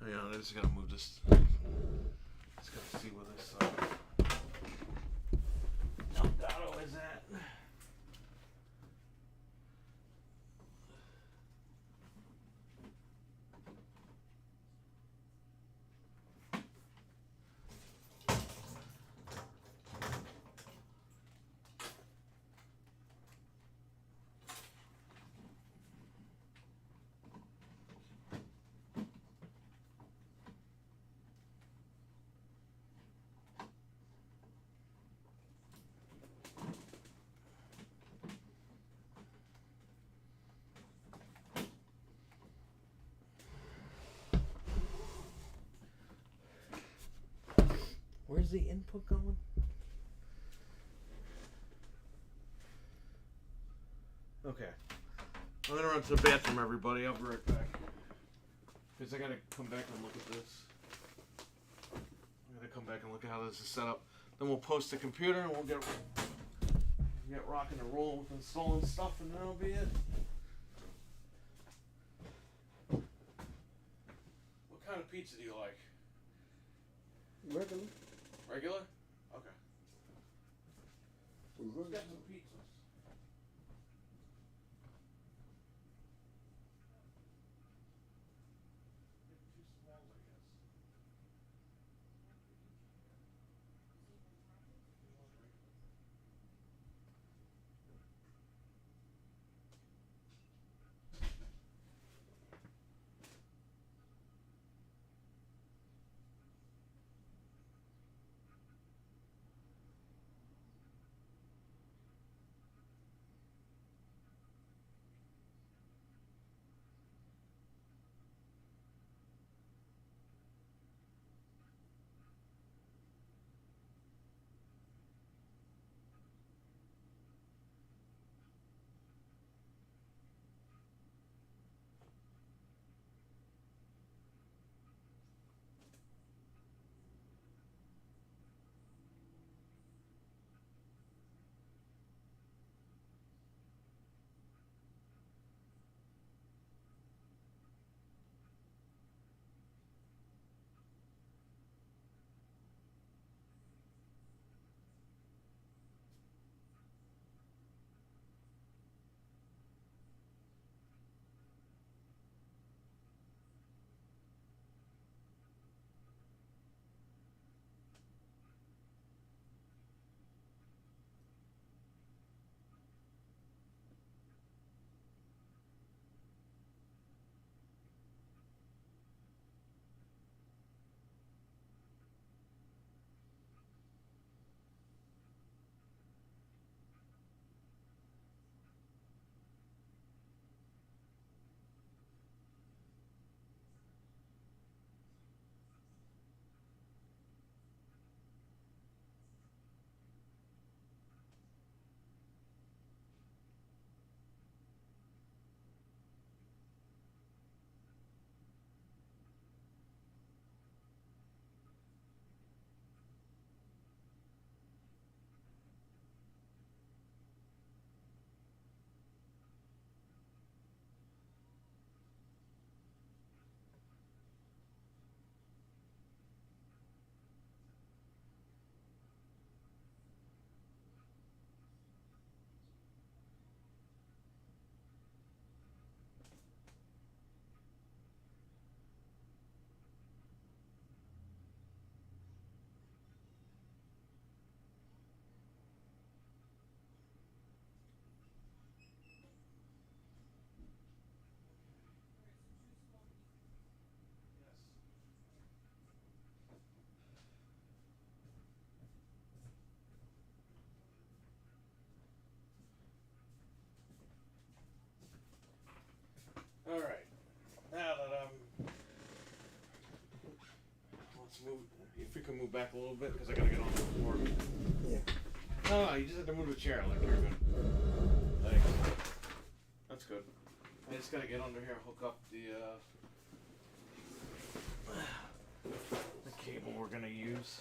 Speaker 1: Hang on, I just gotta move this. Just gotta see where this Elgato is at. Where's the input going? Okay. I'm gonna run to the bathroom, everybody. I'll be right back. Because I gotta come back and look at this. I'm gonna come back and look at how this is set up. Then we'll post the computer and we'll get rocking and rolling with installing stuff, and that'll be it. What kind of pizza do you like?
Speaker 2: Regular.
Speaker 1: Regular? Okay.
Speaker 2: We
Speaker 1: Let's
Speaker 2: really
Speaker 1: get some pizzas. Two smalls, I guess. move. If you can move back a little bit, because I gotta get on the floor.
Speaker 2: Yeah.
Speaker 1: No, you just have to move the chair. Like you're good. Thanks. That's good. I just gotta get under here, hook up the cable we're gonna use.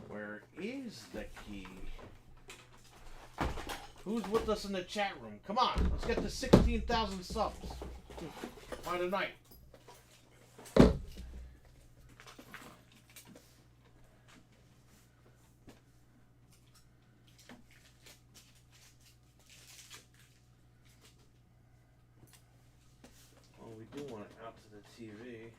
Speaker 1: Where is the key? Who's with us in the chat room? Come on, let's get to 16,000 subs by tonight. Well, we do want it out to the TV.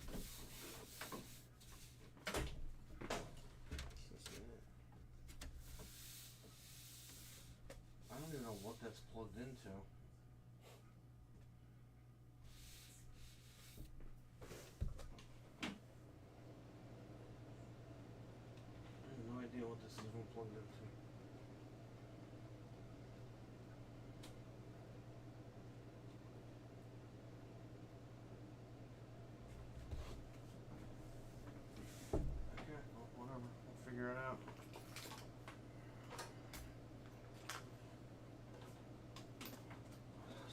Speaker 1: I don't even know what that's plugged into. I have no idea what this is even plugged into. Okay, well, whatever. We'll figure it out.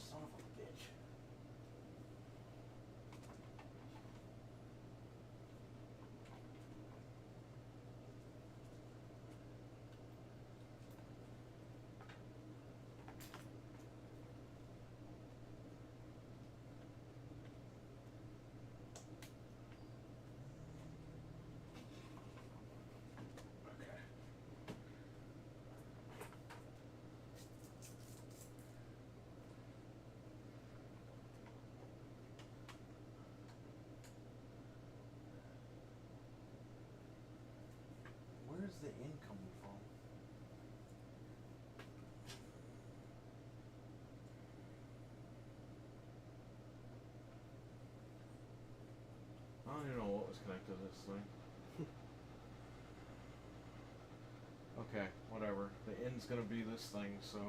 Speaker 1: Son of a bitch. Okay. Where's the in coming from? I don't even know what was connected to this thing. Okay, whatever. The in's gonna be this thing, so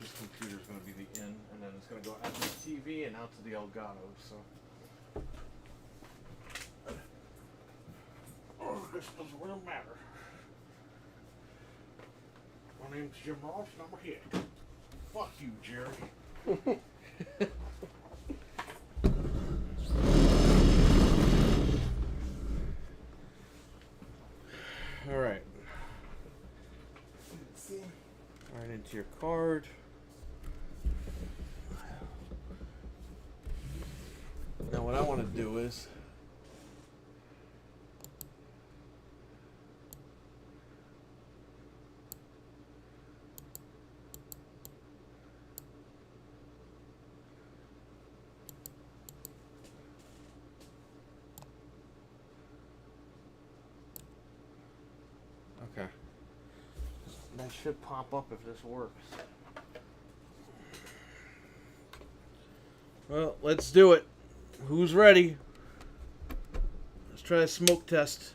Speaker 1: this computer's gonna be the in, and then it's gonna go out to the TV and out to the Elgato, so. Oh, this doesn't really matter. My name's Jim Ross and I'm a hit. Fuck you, Jerry. Alright.
Speaker 2: Let's see.
Speaker 1: Right into your card. Now what I want to do is okay. That should pop up if this works. Well, let's do it. Who's ready? Let's try a smoke test.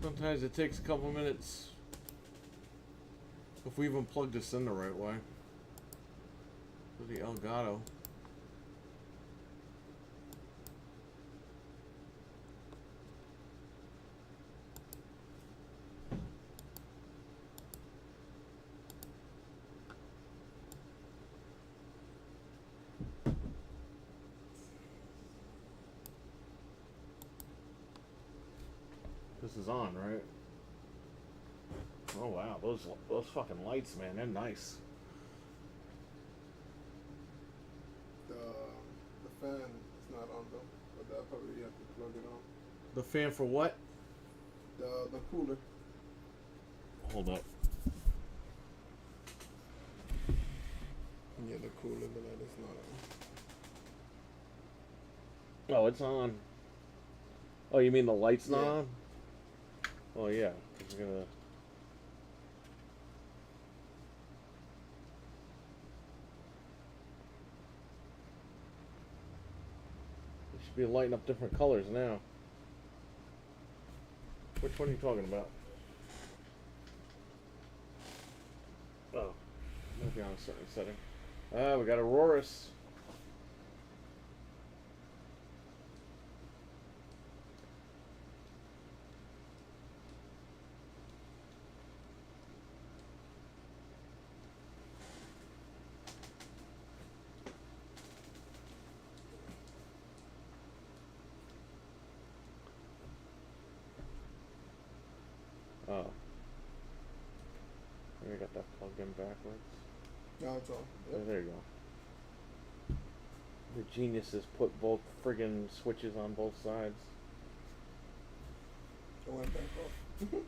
Speaker 1: Sometimes it takes a couple minutes if we even plug this in the right way. For the Elgato. This is on, right? Oh wow, those fucking lights, man, they're nice.
Speaker 2: The fan is not on though, but that probably have to plug it on.
Speaker 1: The fan for what?
Speaker 2: The cooler.
Speaker 1: Hold up.
Speaker 2: Yeah, the cooler, but that is not on.
Speaker 1: Oh, it's on. Oh, you mean the light's not
Speaker 2: Yeah.
Speaker 1: on? Oh yeah, it's gonna. It should be lighting up different colors now. Which one are you talking about? Oh, maybe on a certain setting. Ah, we got Auroras. Oh. Maybe I got that plugged in backwards.
Speaker 2: No, it's all.
Speaker 1: Oh,
Speaker 2: Yep.
Speaker 1: there you go. The geniuses put both friggin' switches on both sides.
Speaker 2: It went back off.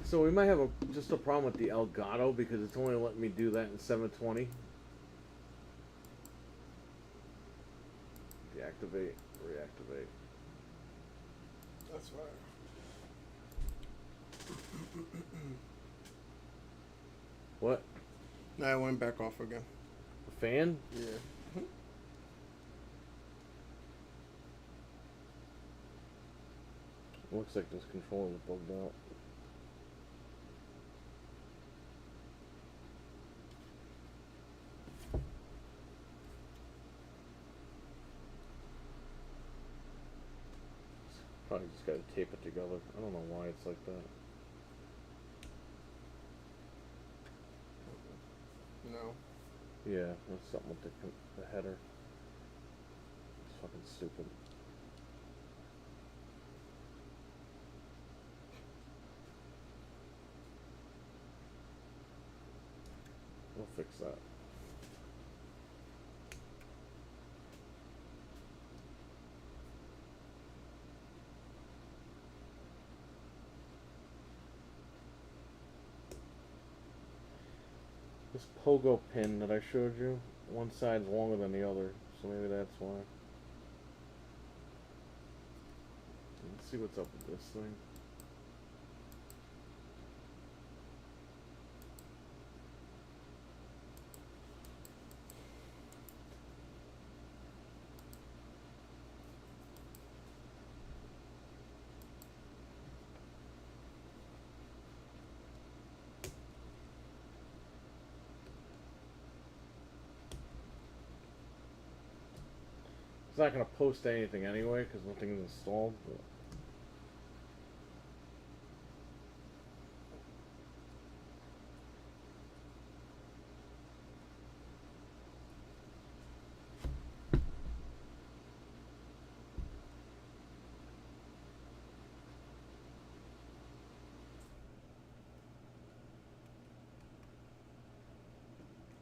Speaker 1: So we might have just a problem with the Elgato because it's only letting me do that in 720. Deactivate, reactivate.
Speaker 2: That's fire.
Speaker 1: What?
Speaker 2: Now it went back off again.
Speaker 1: The fan?
Speaker 2: Yeah.
Speaker 1: Looks like this controller is bugged out. Probably just gotta tape it together. I don't know why it's like that.
Speaker 2: No.
Speaker 1: Yeah, that's something with the header. It's fucking stupid. We'll fix that. This pogo pin that I showed you, one side's longer than the other, so maybe that's why. Let's see what's up with this thing. It's not going to post anything anyway because nothing's installed. But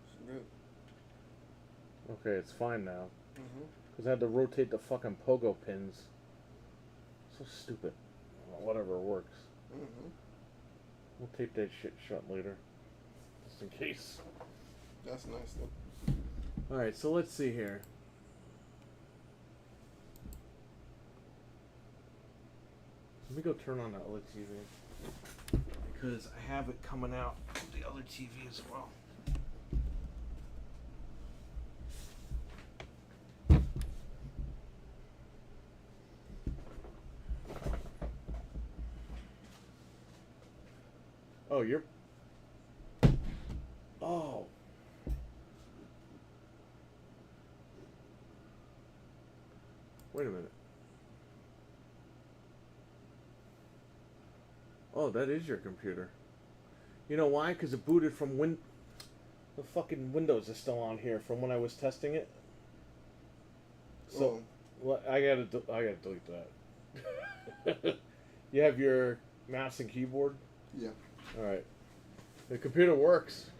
Speaker 2: It's good.
Speaker 1: okay, it's fine now.
Speaker 2: Mm-hmm.
Speaker 1: Because I had to rotate the fucking pogo pins. So stupid. Well, whatever works.
Speaker 2: Mm-hmm.
Speaker 1: We'll tape that shit shut later. Just in case.
Speaker 2: That's nice though.
Speaker 1: Alright, so let's see here. Let me go turn on the other TV. Because I have it coming out from the other TV as well. Oh, you're... Oh. Wait a minute. Oh, that is your computer. You know why? Because it booted from the fucking Windows is still on here from when I was testing it. So, well, I gotta delete that. You have your mouse and keyboard?
Speaker 2: Yeah.
Speaker 1: Alright. The computer works.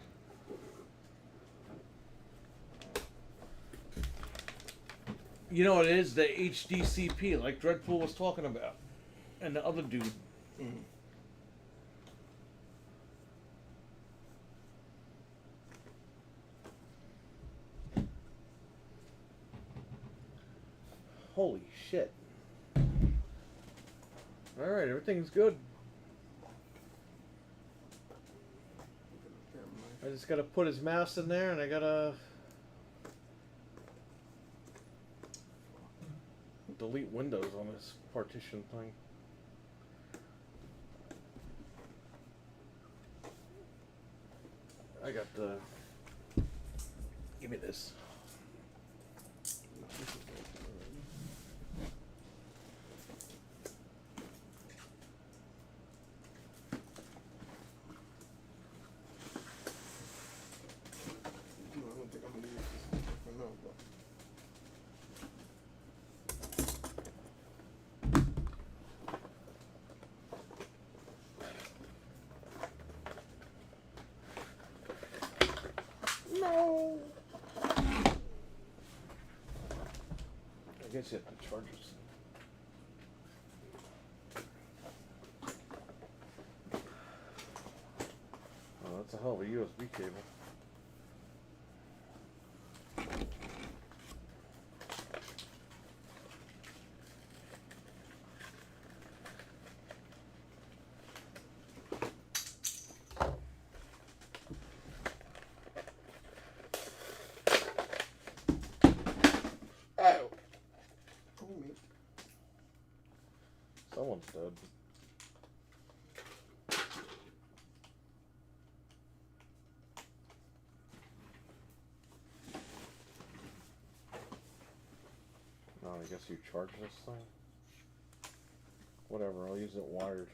Speaker 1: You know what it is? The HDCP, like Dreadpool was talking about. And the other dude.
Speaker 2: Mm-hmm.
Speaker 1: Holy shit. Alright, everything's good. I just gotta put his mouse in there and I gotta delete windows on this partition thing. I got the... Give me this.
Speaker 2: I don't think I'm gonna use this for now, but.
Speaker 1: No. I guess you have to charge this. Oh, that's a hell of a USB cable. Ow!
Speaker 2: Oh, me.
Speaker 1: Someone's dead. Oh, I guess you charge this thing? Whatever, I'll use it wired.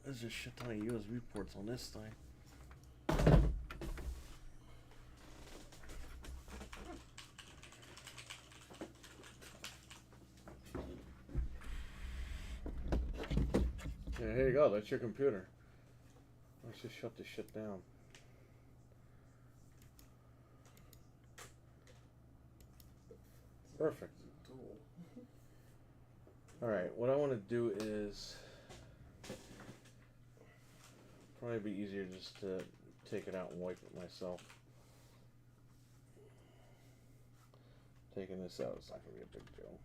Speaker 1: There's just shit ton of USB ports on this thing. Yeah, here you go, that's your computer. Let's just shut this shit down. Perfect. Alright, what I want to do is probably be easier just to take it out and wipe it myself. Taking this out is not going to be a big deal.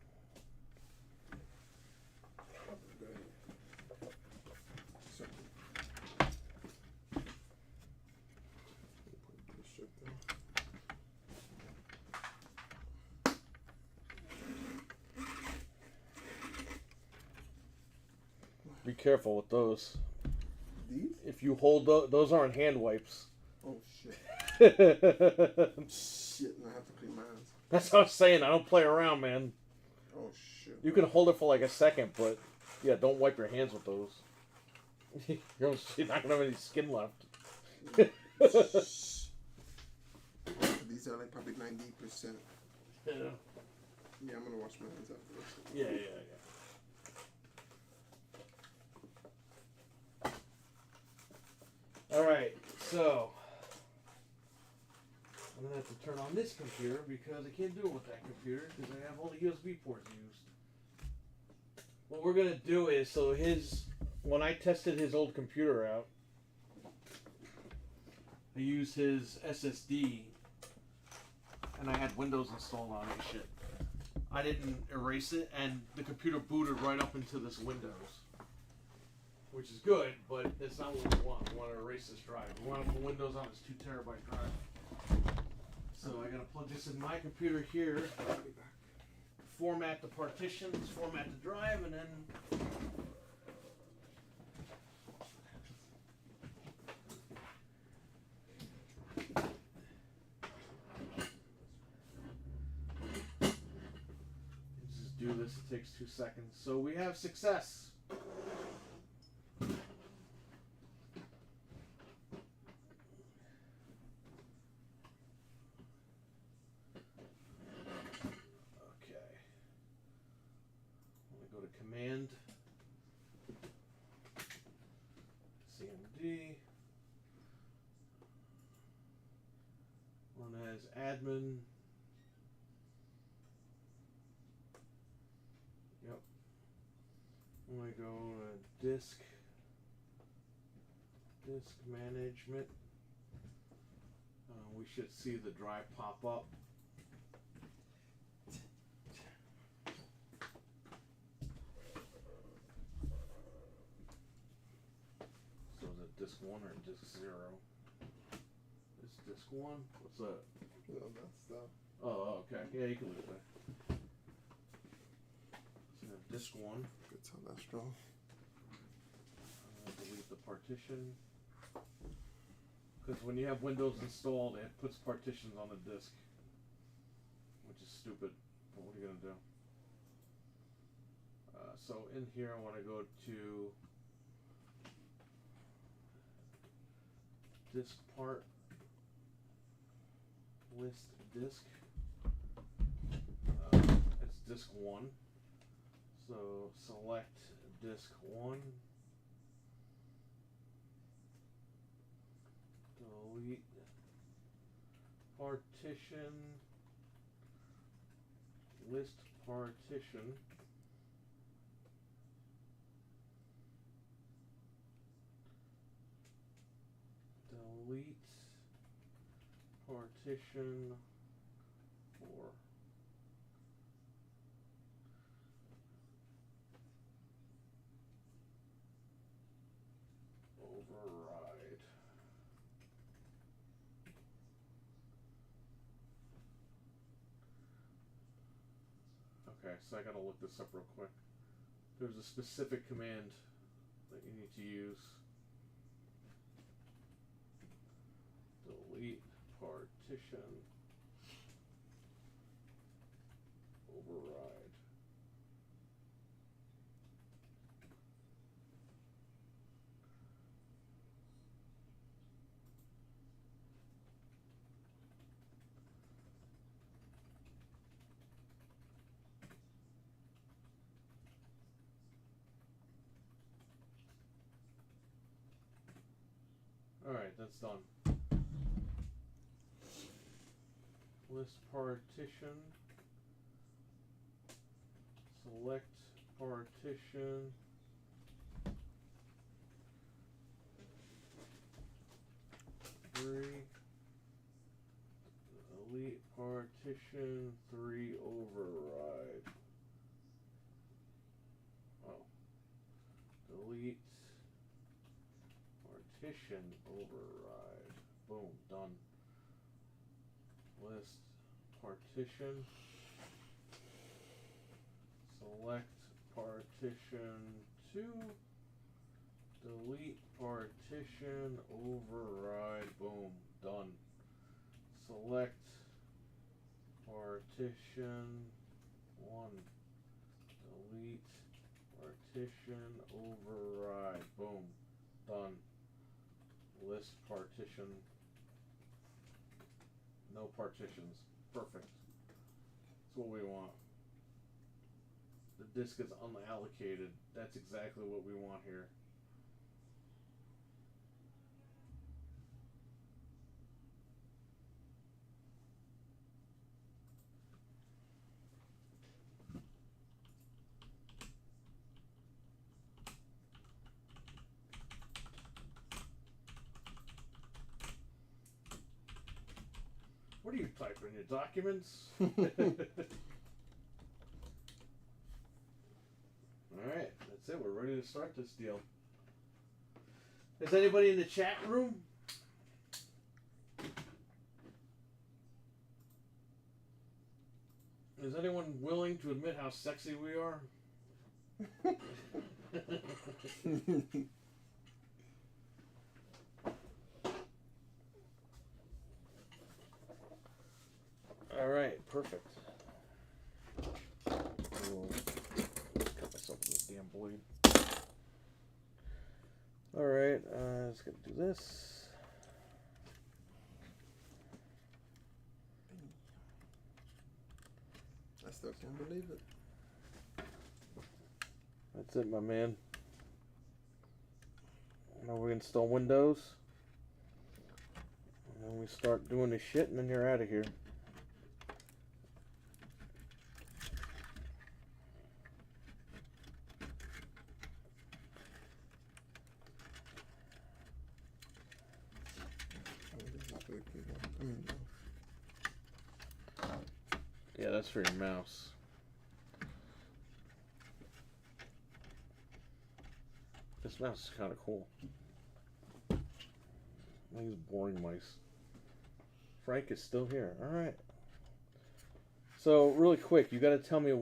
Speaker 1: Be careful with those.
Speaker 2: These?
Speaker 1: If you hold those aren't hand wipes.
Speaker 2: Oh shit.
Speaker 1: That's
Speaker 2: Shit, and I have to clean my hands.
Speaker 1: what I was saying. I don't play around, man.
Speaker 2: Oh shit.
Speaker 1: You can hold it for like a second, but yeah, don't wipe your hands with those. You're not gonna have any skin left.
Speaker 2: These are like probably 90%.
Speaker 1: Yeah.
Speaker 2: Yeah, I'm gonna wash my hands after this.
Speaker 1: Yeah. Alright, so I'm gonna have to turn on this computer because I can't do it with that computer because I have all the USB ports used. What we're gonna do is, so when I tested his old computer out, I used his SSD and I had Windows installed on it and shit. I didn't erase it and the computer booted right up into this Windows. Which is good, but that's not what we want. We want to erase this drive. We want to put Windows on this 2 terabyte drive. So I gotta plug this in my computer here, format the partitions, format the drive, and then just do this. It takes 2 seconds. So we have success. Command CMD run as admin. Yep. I'm gonna go to disk management. we should see the drive pop up. So is it disc 1 or disc 0? It's disc 1? What's that?
Speaker 2: No, that's the.
Speaker 1: Oh, okay. Yeah, you can leave it there. So disc 1.
Speaker 2: Good tell that's strong.
Speaker 1: Delete the partition. Because when you have Windows installed, it puts partitions on the disk. Which is stupid. But what are you going to do? So in here I want to go to disk part, list disk. It's disk 1. So select disk 1. Delete partition, list partition. Delete partition 4. Override. Okay, so I gotta look this up real quick. There's a specific command that you need to use. Delete partition. Override. Alright, that's done. List partition. Select partition. Three. Delete partition 3 override. Oh. Delete partition override. Boom, done. List partition. Select partition 2. Delete partition override. Boom, done. Select partition 1. Delete partition override. Boom, done. List partition. No partitions. Perfect. That's what we want. The disk is unallocated. That's exactly what we want here. What are you typing? Your documents? Alright, that's it. We're ready to start this deal. Is anybody in the chat room? Is anyone willing to admit how sexy we are? Alright, perfect. I'll cut myself with this damn blade. Alright, just gonna do this.
Speaker 2: I still can't believe it.
Speaker 1: That's it, my man. Now we install Windows. And then we start doing the shit, and then you're out of here.
Speaker 2: regular keyboard. I mean,
Speaker 1: Yeah, that's for your mouse. This mouse is kind of cool. These boring mice. Frank is still here. All right. So, really quick, you got to tell me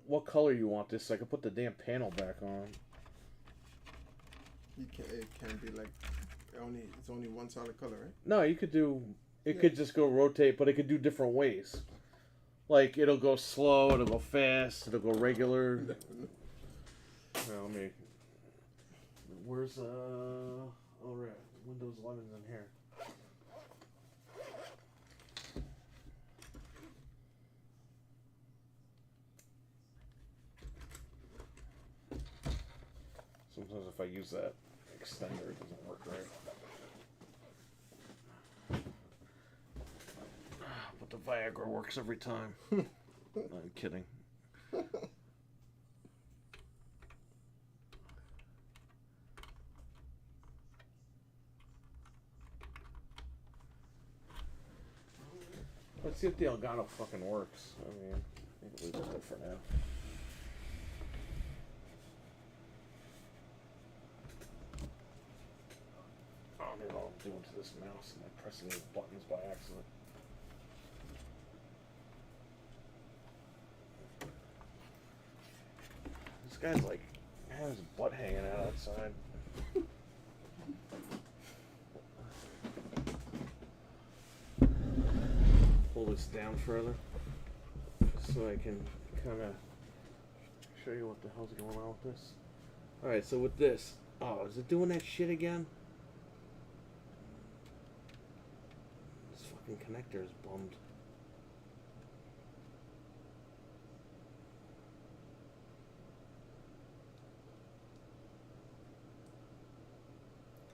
Speaker 1: what color you want this so I can put the damn panel back on.
Speaker 2: you can. It can be like it's only one solid color, right?
Speaker 1: No, you could do. It
Speaker 2: Yeah.
Speaker 1: could just go rotate, but it could do different ways. Like it'll go slow, it'll go fast, it'll go regular. Now, let me. Where's oh right, Windows 11's in here. Sometimes if I use that extender, it doesn't work right. But the Viagra works every time. I'm kidding. Let's see if the Elgato fucking works. I mean, I think we'll leave it there for now. I don't know what I'm doing to this mouse. Am I pressing these buttons by accident? This guy's like, has his butt hanging out outside. Pull this down further so I can kind of show you what the hell's going on with this. Alright, so with this, oh, is it doing that shit again? This fucking connector is bummed.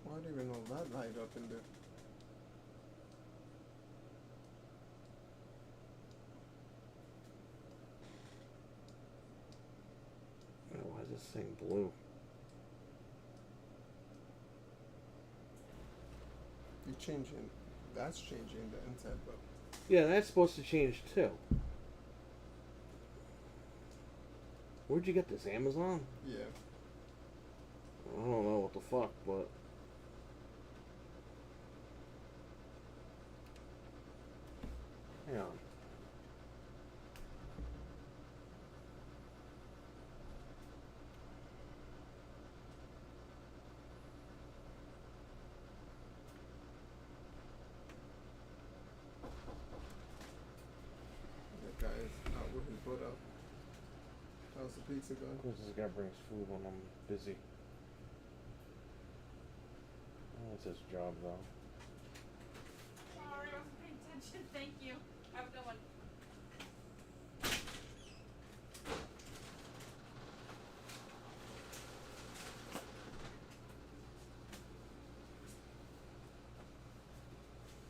Speaker 2: Why do you even know that light up in there?
Speaker 1: Why is this thing blue?
Speaker 2: You're changing. That's changing the inside, but
Speaker 1: Yeah, that's supposed to change too. Where'd you get this? Amazon?
Speaker 2: yeah.
Speaker 1: I don't know what the fuck, but hang on.
Speaker 2: That guy is out with his butt out. How's the pizza going?
Speaker 1: This guy brings food when I'm busy. That's his job, though.
Speaker 3: Sorry, I wasn't paying attention. Thank you. Have a good one.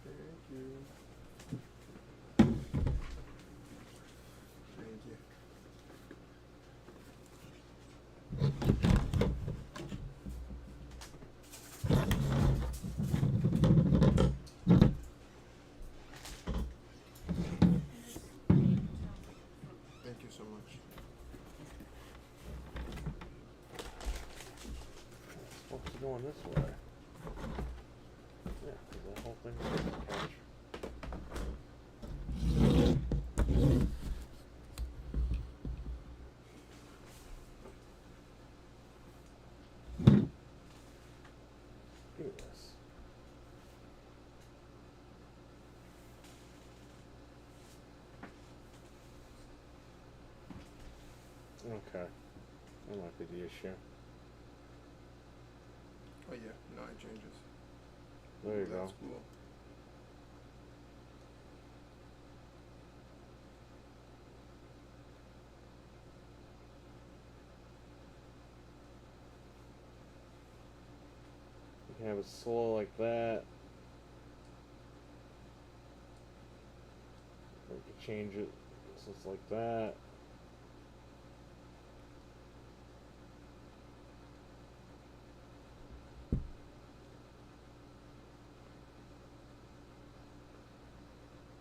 Speaker 2: Thank you. Thank you. Thank you so much.
Speaker 1: It's supposed to go in this way. Yeah, 'cause the whole thing is a catch. Give me this. Okay. That might be the issue.
Speaker 2: Oh yeah, no, it changes.
Speaker 1: There you go.
Speaker 2: That's cool.
Speaker 1: You can have it slow like that. Or you can change it so it's like that.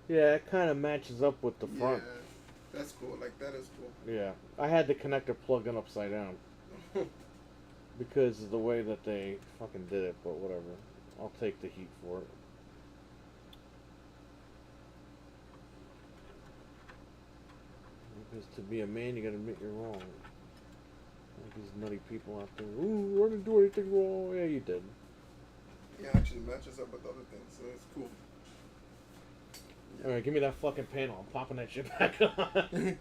Speaker 1: Yeah, it kind of matches up with the front.
Speaker 2: Yeah, that's cool. Like that is cool.
Speaker 1: Yeah, I had the connector plugged in upside down because of the way that they fucking did it. But whatever, I'll take the heat for it. Because to be a man, you gotta admit you're wrong. Like these nutty people out there. Ooh, I didn't do anything wrong. Yeah, you did.
Speaker 2: Yeah, actually matches up with other things, so it's cool.
Speaker 1: All right, give me that fucking panel. I'm popping that shit back on.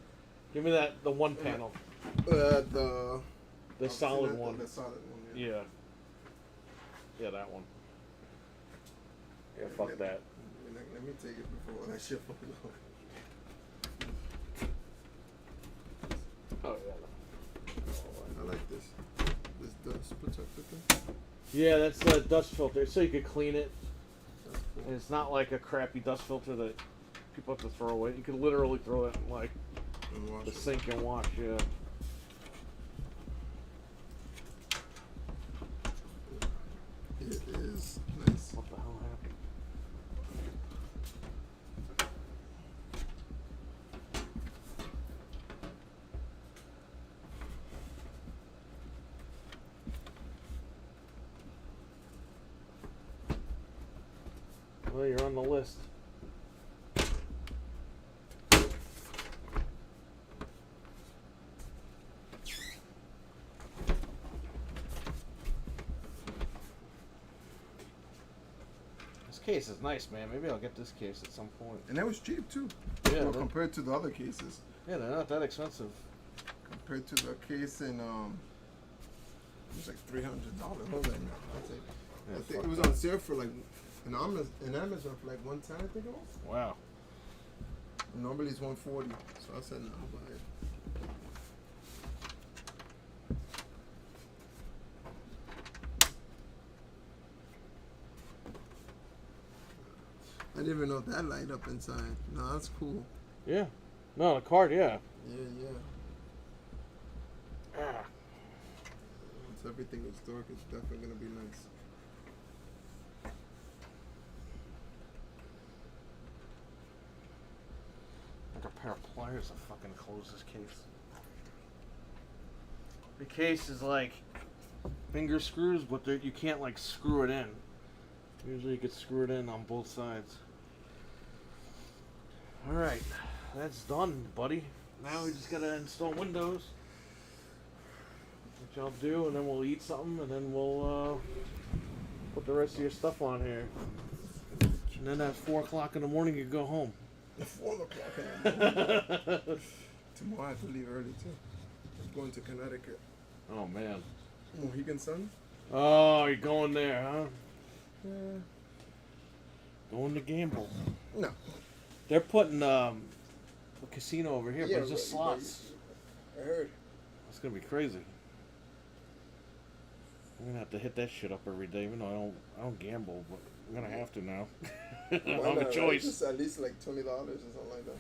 Speaker 1: Give me the one panel.
Speaker 2: The
Speaker 1: solid one.
Speaker 2: The solid one. Yeah.
Speaker 1: Yeah. Yeah, that one. Yeah, fuck that.
Speaker 2: Let me take it before that shit fucking go.
Speaker 1: Oh yeah.
Speaker 2: I like this. This dust protector thing.
Speaker 1: Yeah, that's a dust filter, so you could clean it.
Speaker 2: That's cool.
Speaker 1: And it's not like a crappy dust filter that people have to throw away. You could literally throw it in like
Speaker 2: And wash
Speaker 1: the
Speaker 2: it.
Speaker 1: sink and wash. Yeah.
Speaker 2: It is nice.
Speaker 1: What the hell happened? Well, you're on the list. This case is nice, man. Maybe I'll get this case at some point.
Speaker 2: And that was cheap too.
Speaker 1: Yeah,
Speaker 2: Well,
Speaker 1: they're-
Speaker 2: compared to the other cases.
Speaker 1: Yeah, they're not that expensive.
Speaker 2: Compared to the case in it was like $300. I was like, no, I'll take it.
Speaker 1: Yeah,
Speaker 2: I think
Speaker 1: fuck
Speaker 2: it was
Speaker 1: that.
Speaker 2: on sale for like in Amazon for like 110, I think it was.
Speaker 1: Wow.
Speaker 2: Normally it's 140, so I said no, I'll buy it. I didn't even know that light up inside. No, that's cool.
Speaker 1: Yeah. No, the card, yeah.
Speaker 2: Yeah.
Speaker 1: Ah.
Speaker 2: Once everything is dark, it's definitely gonna be nice.
Speaker 1: Like a pair of pliers to fucking close this case. The case is like finger screws, but you can't like screw it in. Usually you could screw it in on both sides. Alright, that's done, buddy. Now we just gotta install Windows. Which I'll do, and then we'll eat something, and then we'll put the rest of your stuff on here. And then at 4 o'clock in the morning you go home.
Speaker 2: 4 o'clock in the morning. Tomorrow I have to leave early too. I'm going to Connecticut.
Speaker 1: Oh man.
Speaker 2: Mohegan Sun?
Speaker 1: Oh, you're going there, huh?
Speaker 2: Yeah.
Speaker 1: Going to gamble.
Speaker 2: No.
Speaker 1: They're putting a casino over here, but it's just
Speaker 2: right,
Speaker 1: slots.
Speaker 2: I heard.
Speaker 1: It's gonna be crazy. I'm gonna have to hit that shit up every day, even though I don't gamble, but I'm gonna have to now. I don't have a choice.
Speaker 2: Just at least like $20 or something like that.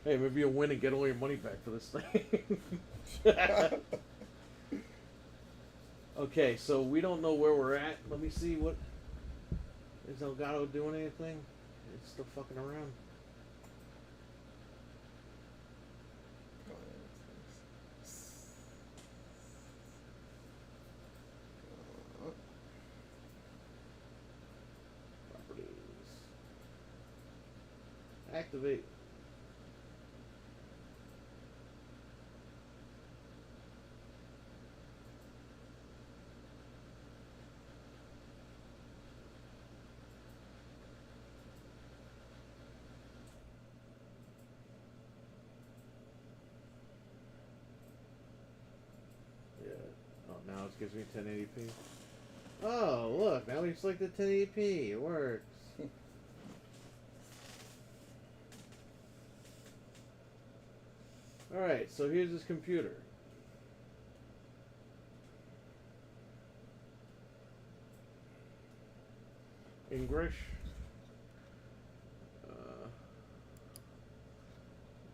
Speaker 1: Hey, maybe you'll win and get all your money back for this thing. Okay, so we don't know where we're at. Let me see what. Is Elgato doing anything? It's still fucking around. Properties. Activate. Yeah. Oh, now it gives me 1080p. Oh, look. Now we selected 1080p. It works. Alright, so here's his computer. English.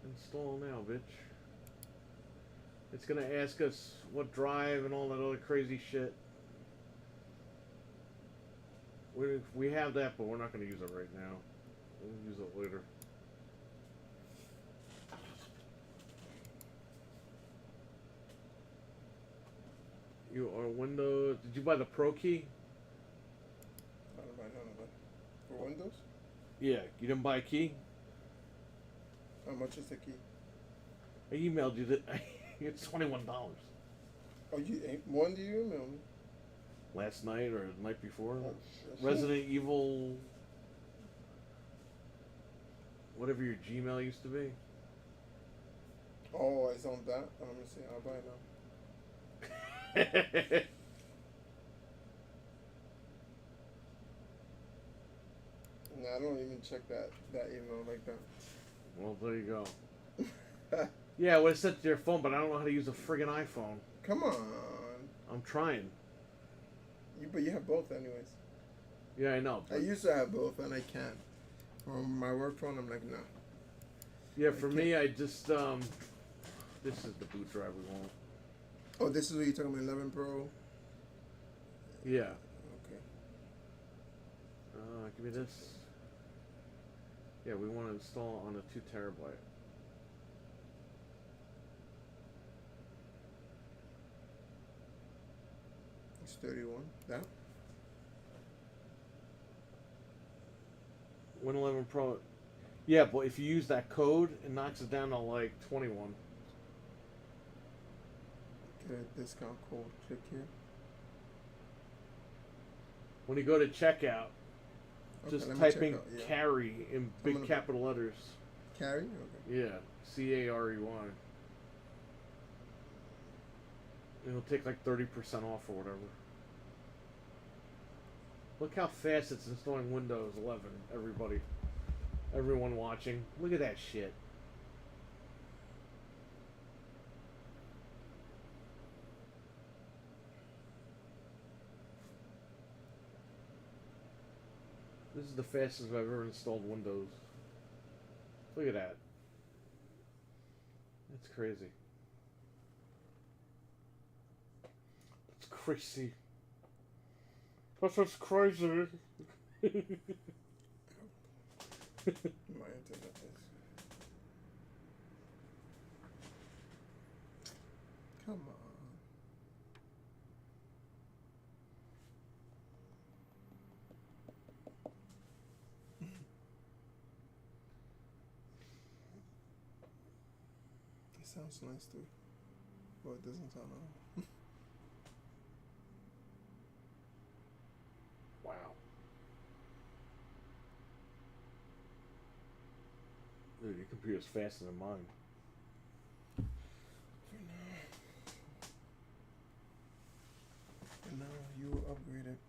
Speaker 1: Install now, bitch. It's gonna ask us what drive and all that other crazy shit. We have that, but we're not going to use it right now. We'll use it later. You are Windows. Did you buy the Pro key?
Speaker 2: I don't buy none of that. For Windows?
Speaker 1: Yeah, you didn't buy a key?
Speaker 2: How much is the key?
Speaker 1: I emailed you that. It's $21.
Speaker 2: Oh, when do you email me?
Speaker 1: Last night or the night before?
Speaker 2: Oh, shit.
Speaker 1: Resident Evil. Whatever your Gmail used to be.
Speaker 2: Oh, it's on that? Let me see. I'll buy it now. Nah, I don't even check that email like that.
Speaker 1: Well, there you go. Yeah, I would have sent to your phone, but I don't know how to use a friggin' iPhone.
Speaker 2: Come on.
Speaker 1: I'm trying.
Speaker 2: But you have both anyways.
Speaker 1: Yeah, I know.
Speaker 2: I used to have both and I can't. On my work phone, I'm like, nah.
Speaker 1: Yeah, for me, I just, this is the boot drive we want.
Speaker 2: Oh, this is what you're talking about, 11 Pro?
Speaker 1: Yeah.
Speaker 2: Okay.
Speaker 1: Give me this. Yeah, we want to install on a 2 terabyte.
Speaker 2: It's 31. That?
Speaker 1: Win 11 Pro. Yeah, but if you use that code, it knocks it down to like 21.
Speaker 2: Get a discount code. Click here.
Speaker 1: When you go to checkout,
Speaker 2: Okay,
Speaker 1: just
Speaker 2: let me
Speaker 1: type
Speaker 2: check
Speaker 1: in
Speaker 2: out, yeah.
Speaker 1: carry in big capital letters.
Speaker 2: Carry? Okay.
Speaker 1: Yeah, CAREY. It'll take like 30% off or whatever. Look how fast it's installing Windows 11, everybody. Everyone watching. Look at that shit. This is the fastest I've ever installed Windows. Look at that. That's crazy. That's crazy. That's just crazy.
Speaker 2: My internet is. Come on. It sounds nice too. Well, it doesn't sound nice.
Speaker 1: Wow. Dude, your computer's faster than mine.
Speaker 2: For now, you will upgrade it.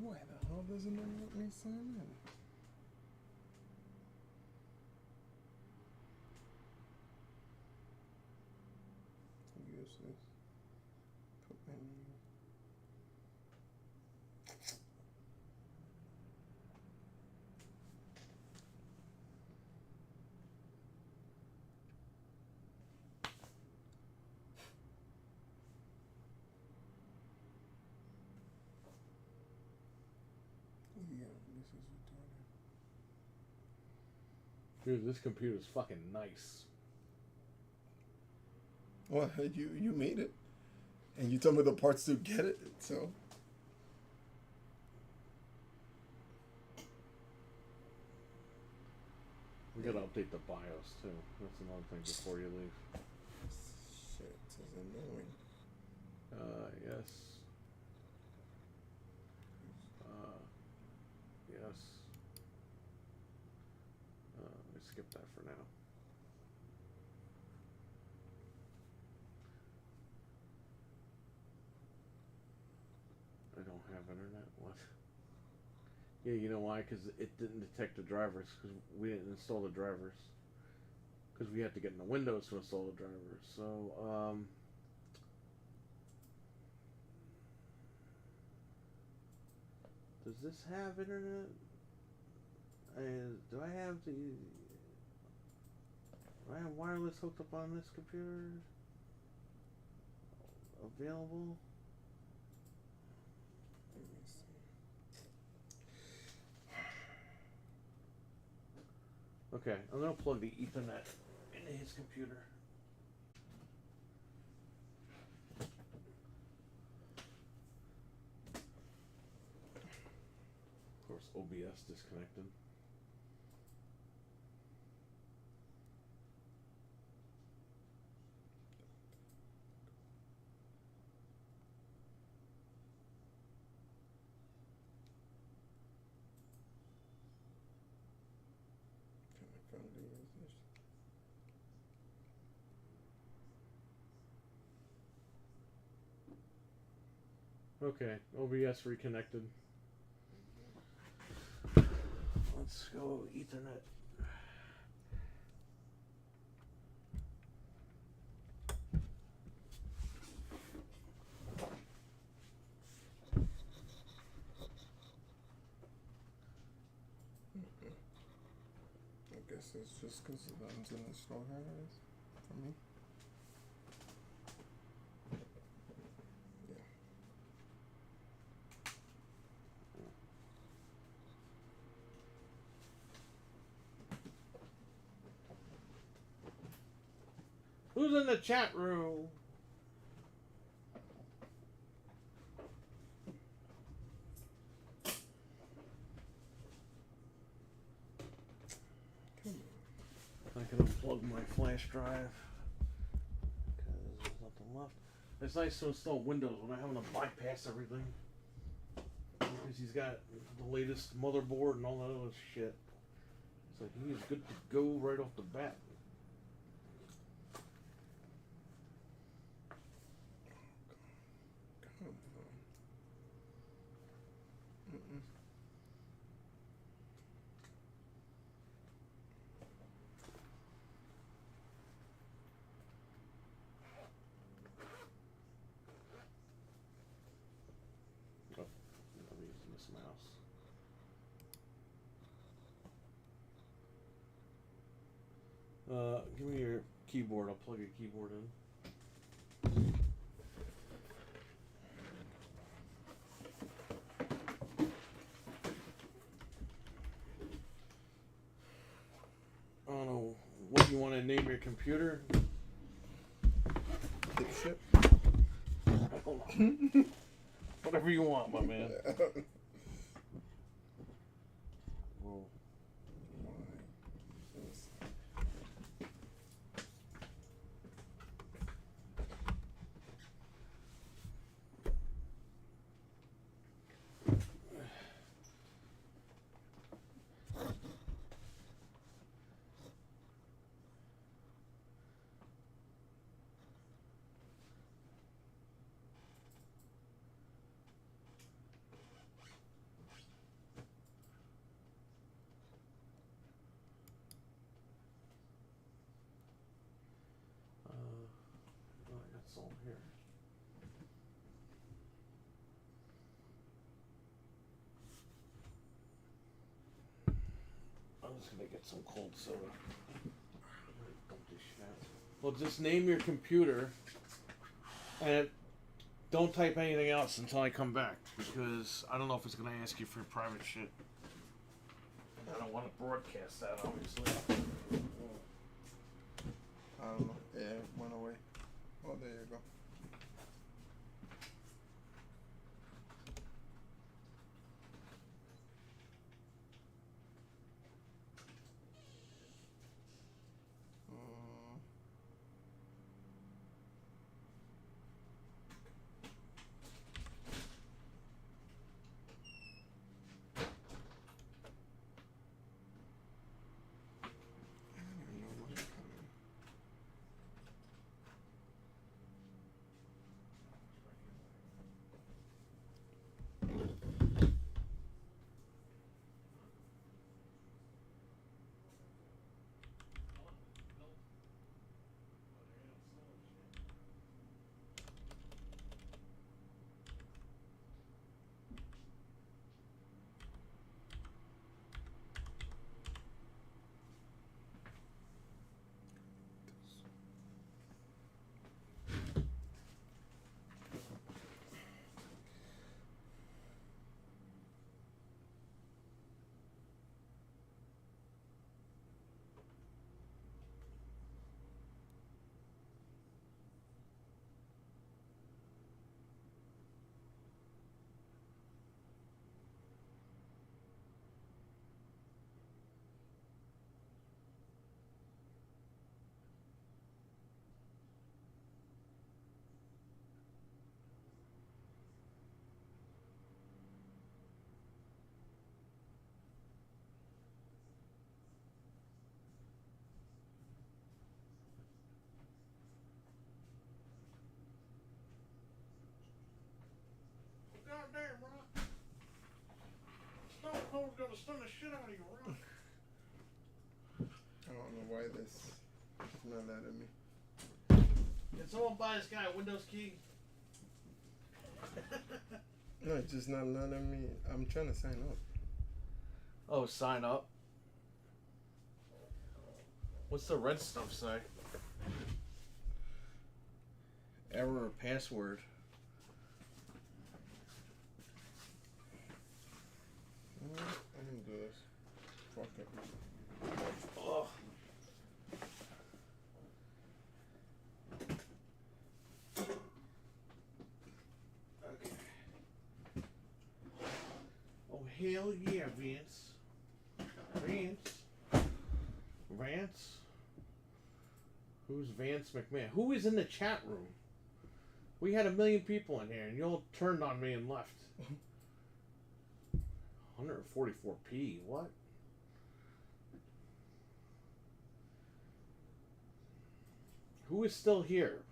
Speaker 2: Why the hell doesn't it let me sign in? Use this. Put menu. Yeah, this is retarded.
Speaker 1: Dude, this computer's fucking nice.
Speaker 2: Well, you made it, and you told me the parts to get it. So
Speaker 1: We gotta update the BIOS too. That's another thing before you leave.
Speaker 2: shit, this is annoying.
Speaker 1: Yes. Yes. Let me skip that for now. I don't have internet. What? Yeah, you know why? Because it didn't detect the drivers. Because we didn't install the drivers. Because we had to get in the Windows to install the drivers. So, does this have internet? Do I have wireless hooked up on this computer? available.
Speaker 2: Let me see.
Speaker 1: Okay, I'm gonna plug the Ethernet into his computer. Of course, OBS disconnected.
Speaker 2: Family users.
Speaker 1: Okay, OBS reconnected. Let's go Ethernet.
Speaker 2: I guess it's just because the buttons in the store here is for me. Yeah.
Speaker 1: Who's in the chat room? I can unplug my flash drive because there's nothing left. It's nice to install Windows when I'm having to bypass everything because he's got the latest motherboard and all that other shit. It's like he is good to go right off the bat.
Speaker 2: Come on. Mm-mm.
Speaker 1: Oh, I'm using this mouse. Give me your keyboard. I'll plug your keyboard in. I don't know what you want to name your computer.
Speaker 2: Dipshit.
Speaker 1: I don't know. Whatever you want, my man. Whoa. Oh, I got salt here. I'm just gonna get some cold soda. Dump this shit out. Well, just name your computer and don't type anything else until I come back because I don't know if it's gonna ask you for private shit. I don't want to broadcast that, obviously.
Speaker 2: I don't know. Yeah, it went away. Oh, there you go. I don't even know what's coming.
Speaker 1: shit out of you, Rock.
Speaker 2: I don't know why this is not letting me.
Speaker 1: Can someone buy this guy a Windows key?
Speaker 2: No, it's just not letting me. I'm trying to sign up.
Speaker 1: Oh, sign up. What's the red stuff say? Error password.
Speaker 2: I'm gonna do this. Fuck it.
Speaker 1: Oh. Okay. Oh, hell yeah, Vance. Vance? Who's Vance McMahon? Who is in the chat room? We had 1 million people in here, and you all turned on me and left. 144p. What? Who is still here?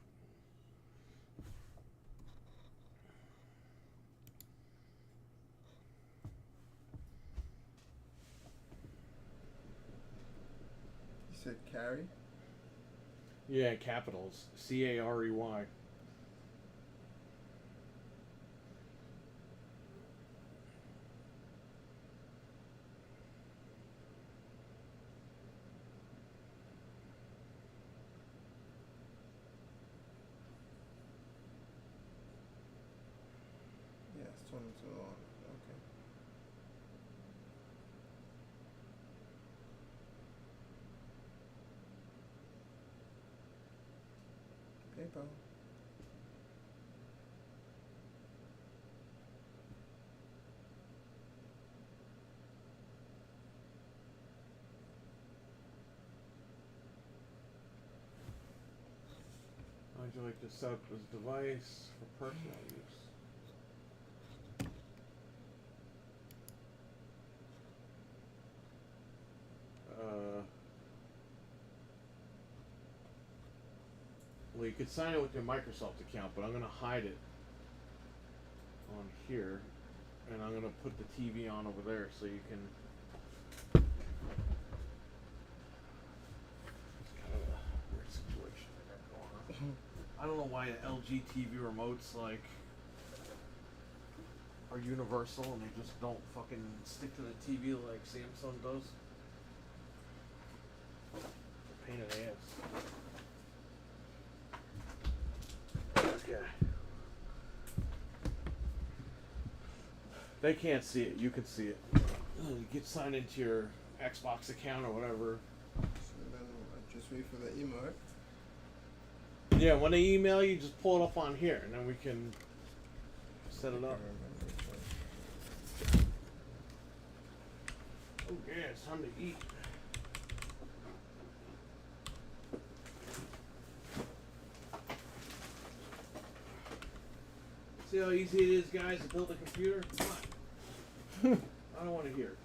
Speaker 2: You said carry?
Speaker 1: Yeah, capitals. C-A-R-E-Y.
Speaker 2: Yeah, it's 22 on. Okay. PayPal.
Speaker 1: How'd you like to set up this device for personal use? Well, you could sign it with your Microsoft account, but I'm going to hide it on here, and I'm going to put the TV on over there so you can. It's kind of a weird situation I got going on. I don't know why the LG TV remotes like are universal and they just don't fucking stick to the TV like Samsung does. Pain in the ass. Okay. They can't see it. You can see it. You get signed into your Xbox account or whatever.
Speaker 2: So then I just wait for the email, right?
Speaker 1: Yeah, when they email you, just pull it up on here, and then we can set it up. Oh yeah, it's time to eat. See how easy it is, guys, to build a computer? Come on. I don't want to hear it.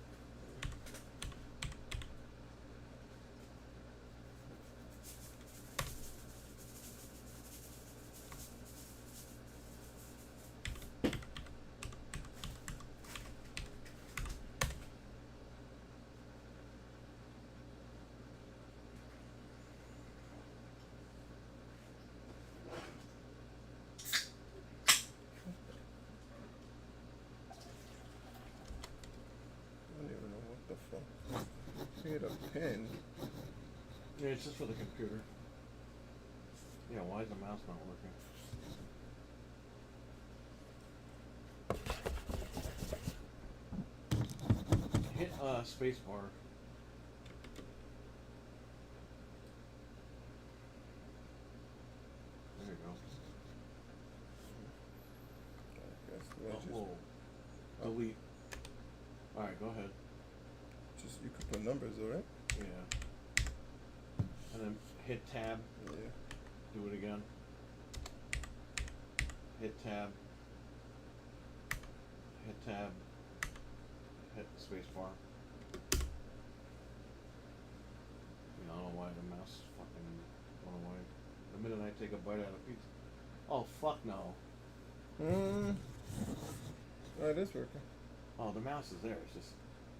Speaker 2: I don't even know what the fuck. Get a pen.
Speaker 1: Yeah, it's just for the computer. Yeah, why is the mouse not working? Hit spacebar. There you go.
Speaker 2: I guess do I just,
Speaker 1: Whoa. Delete. Alright, go ahead.
Speaker 2: just you could put numbers, alright?
Speaker 1: Yeah. And then hit tab.
Speaker 2: Yeah.
Speaker 1: Do it again. Hit tab. Hit tab. Hit spacebar. I don't know why the mouse is fucking going away. The minute I take a bite out of pizza. Oh fuck no.
Speaker 2: Oh, it is working.
Speaker 1: Oh, the mouse is there. It's just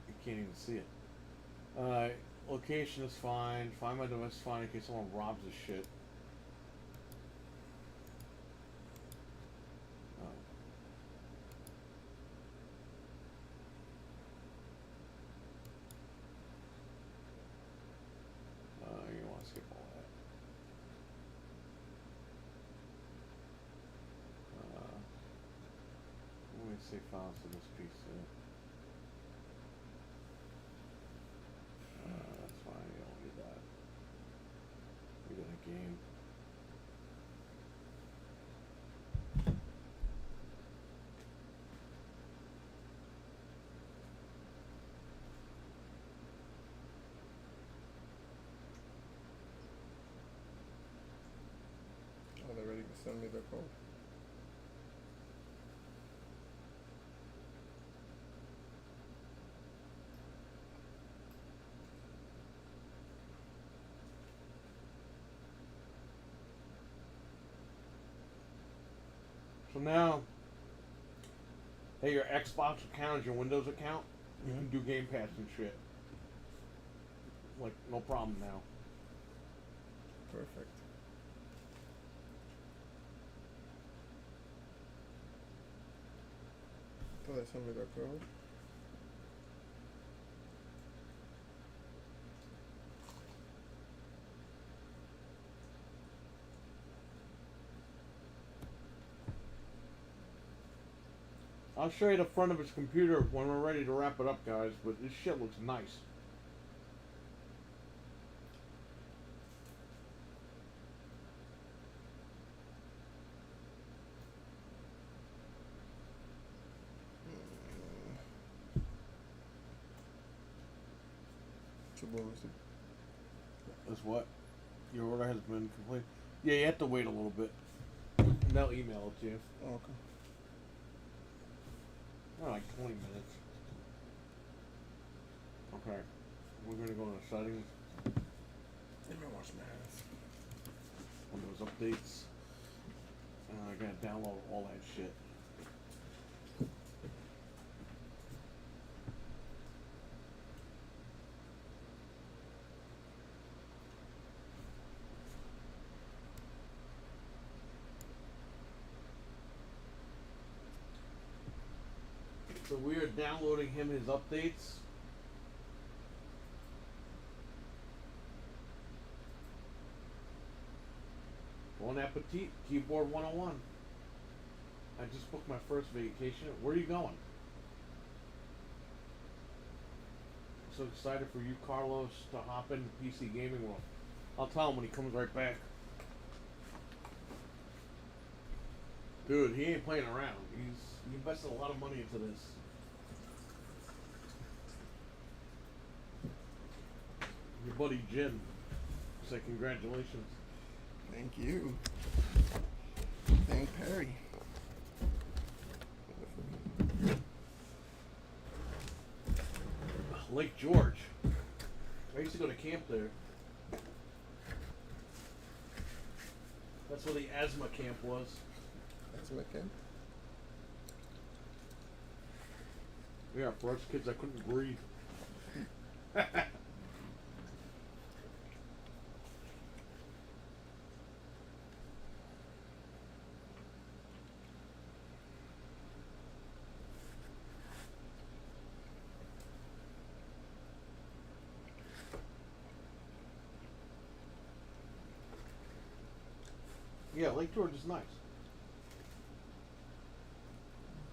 Speaker 1: You can't even see it. Location is fine. Find my device is fine in case someone robs this shit. Oh. You want to skip all that. Let me save files to this piece here. That's fine, you don't need that. We got a game.
Speaker 2: Oh, they're ready to send me their code.
Speaker 1: So now, hey, your Xbox account is your Windows account. You can do Game Pass and shit. Like, no problem now.
Speaker 2: Perfect. Oh, they sent me their code.
Speaker 1: I'll show you the front of his computer when we're ready to wrap it up, guys, but this shit looks nice. Is what? Your order has been complete. Yeah, you have to wait a little bit. And they'll email it to you.
Speaker 2: Oh, okay.
Speaker 1: Oh, like 20 minutes. Okay. We're gonna go into settings.
Speaker 2: Let me wash my hands.
Speaker 1: Windows updates. I gotta download all that shit. So we are downloading him his updates. Bon appetit, keyboard 101. I just booked my first vacation. Where are you going? So excited for you, Carlos, to hop in the PC gaming world. I'll tell him when he comes right back. Dude, he ain't playing around. He invested a lot of money into this. Your buddy Jim say congratulations.
Speaker 2: Thank you. Thank Perry.
Speaker 1: Lake George. I used to go to camp there. That's where the asthma camp was.
Speaker 2: That's my kid.
Speaker 1: Yeah, for us kids, I couldn't breathe. Yeah, Lake George is nice.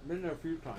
Speaker 1: Been there a few times.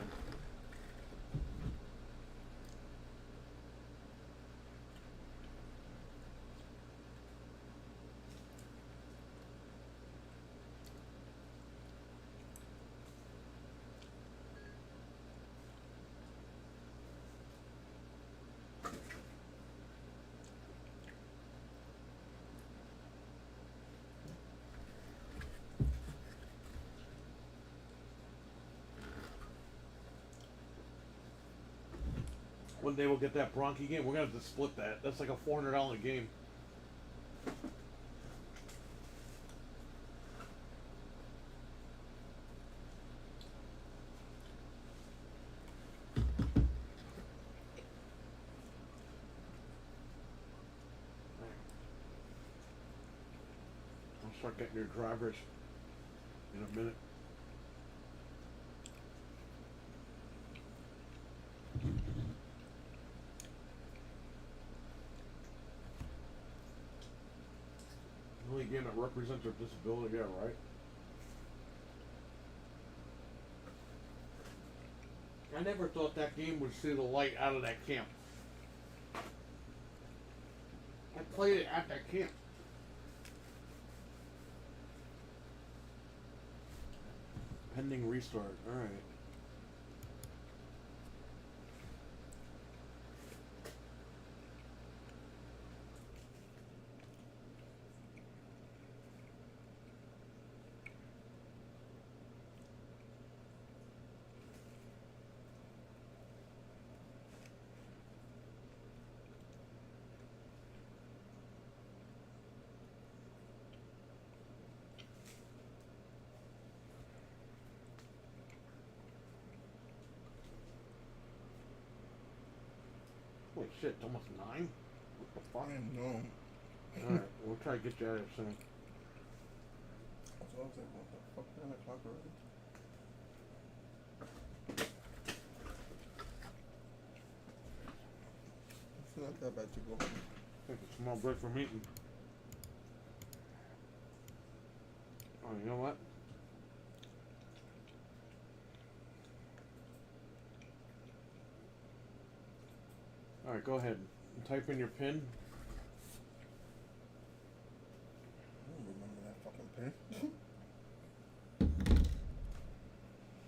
Speaker 1: One day we'll get that Bronchi game. We're gonna have to split that. That's like a $400 game. start getting your drivers in a minute. The only game that represents their disability, yeah, right? I never thought that game would see the light out of that camp. I played it at that camp. Pending restart. Alright. Holy shit, it's almost 9? What the fuck?
Speaker 2: I know.
Speaker 1: Alright, we'll try to get you out of here soon.
Speaker 2: So I was like, what the fuck, 9 o'clock already? It's not that bad to go home.
Speaker 1: Take a small break from eating. Oh, you know what? Alright, go ahead. Type in your PIN.
Speaker 2: I don't remember that fucking pin.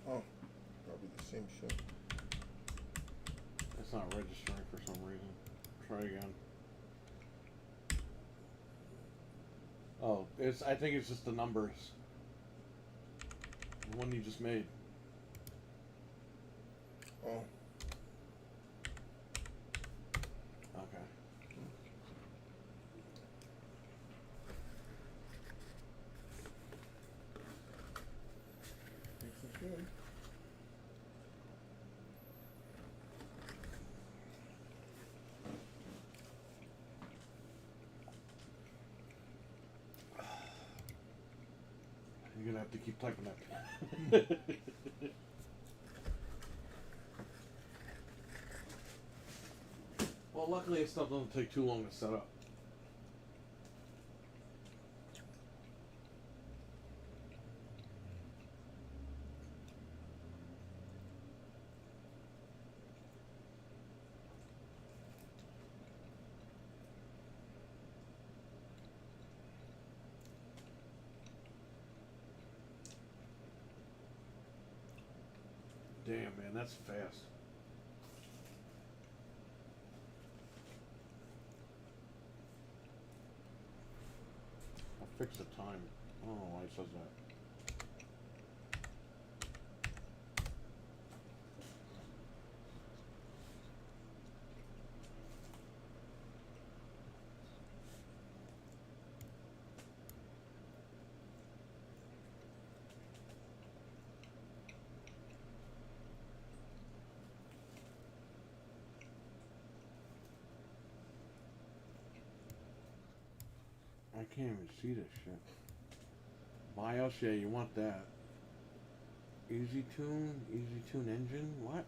Speaker 2: Oh, probably the same shit.
Speaker 1: It's not registering for some reason. Try again. Oh, I think it's just the numbers. The one you just made.
Speaker 2: Oh.
Speaker 1: Okay.
Speaker 2: Makes it good.
Speaker 1: You're gonna have to keep typing that. Well, luckily this stuff doesn't take too long to set up. Damn, man, that's fast. I'll fix the time. I don't know why it says that. I can't even see this shit. BIOS, yeah, you want that. Easy Tune Engine, what?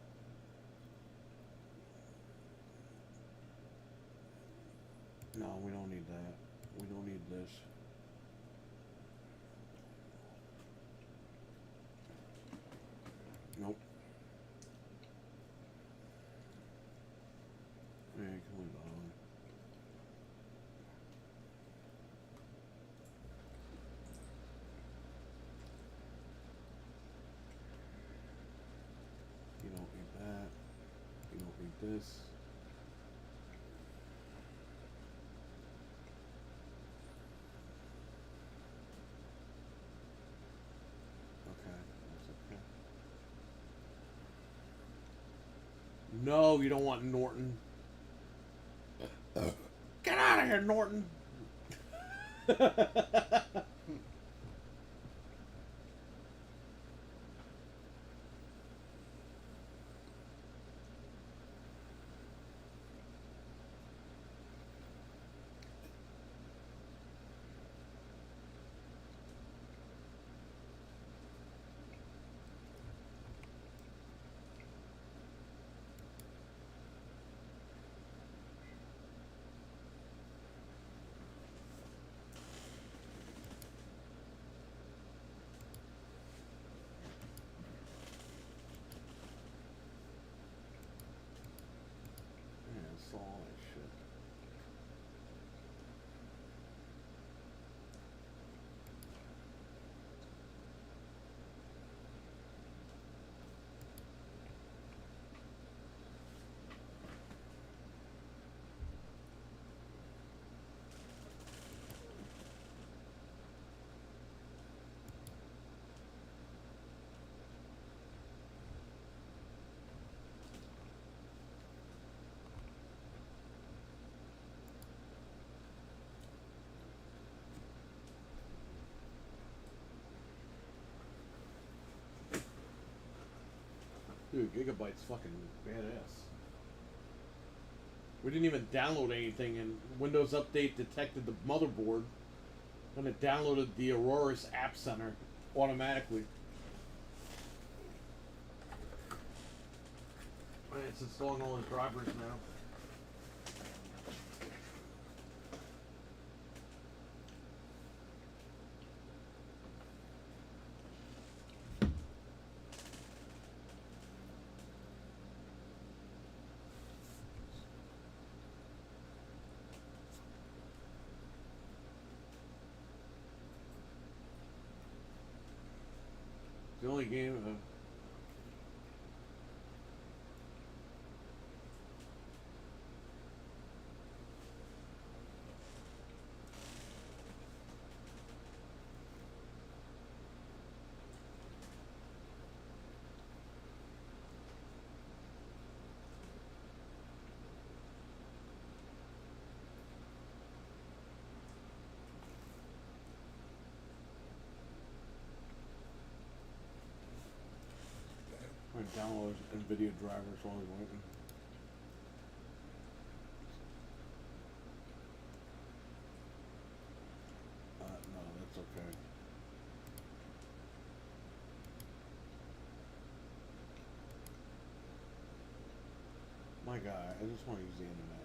Speaker 1: No, we don't need that. We don't need this. Nope. Yeah, can we go on? You don't need that. You don't need this. Okay, that's okay. No, you don't want Norton. Get out of here, Norton! Dude, Gigabyte's fucking badass. We didn't even download anything, and Windows Update detected the motherboard, and it downloaded the Aurora's App Center automatically. And it's installing all the drivers now. The only game. I'm gonna download NVIDIA drivers while we're waiting. No, that's okay. My God, I just want to use the internet.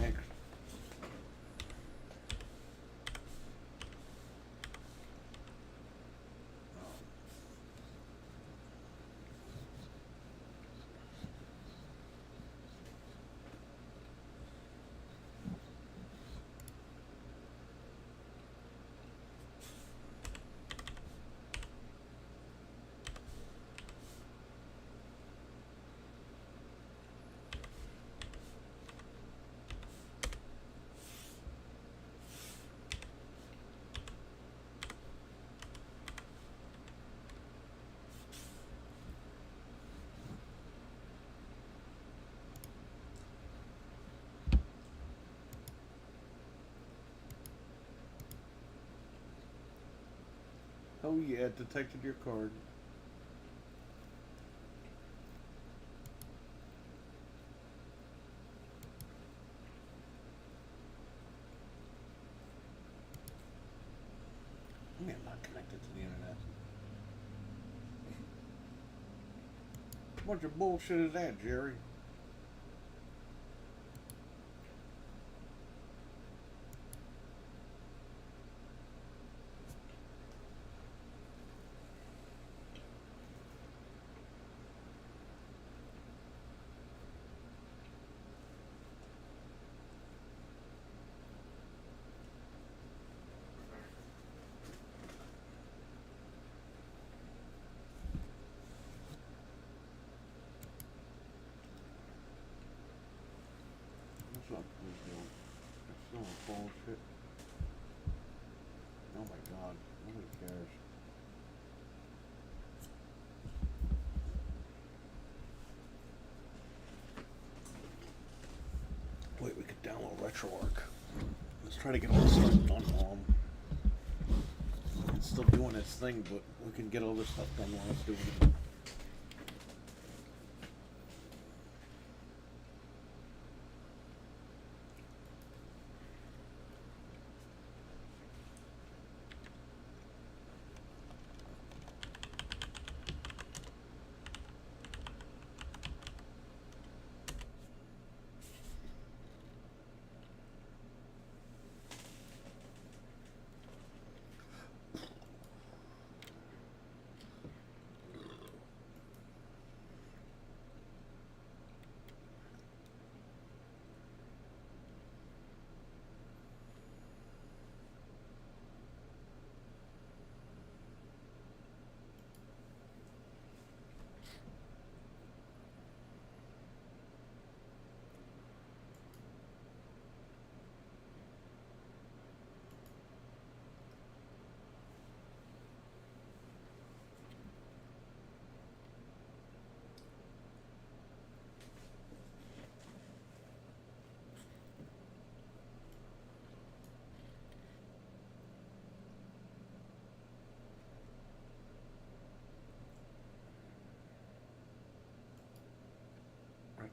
Speaker 1: Next. Oh yeah, it detected your card. I mean, I'm not connected to the internet. What bunch bullshit is that, Jerry? What's up, Bluefield? It's still bullshit. Oh my God, nobody cares. Wait, we could download RetroArch. Let's try to get all this stuff done while it's still doing its thing, but we can get all this stuff done while it's doing it.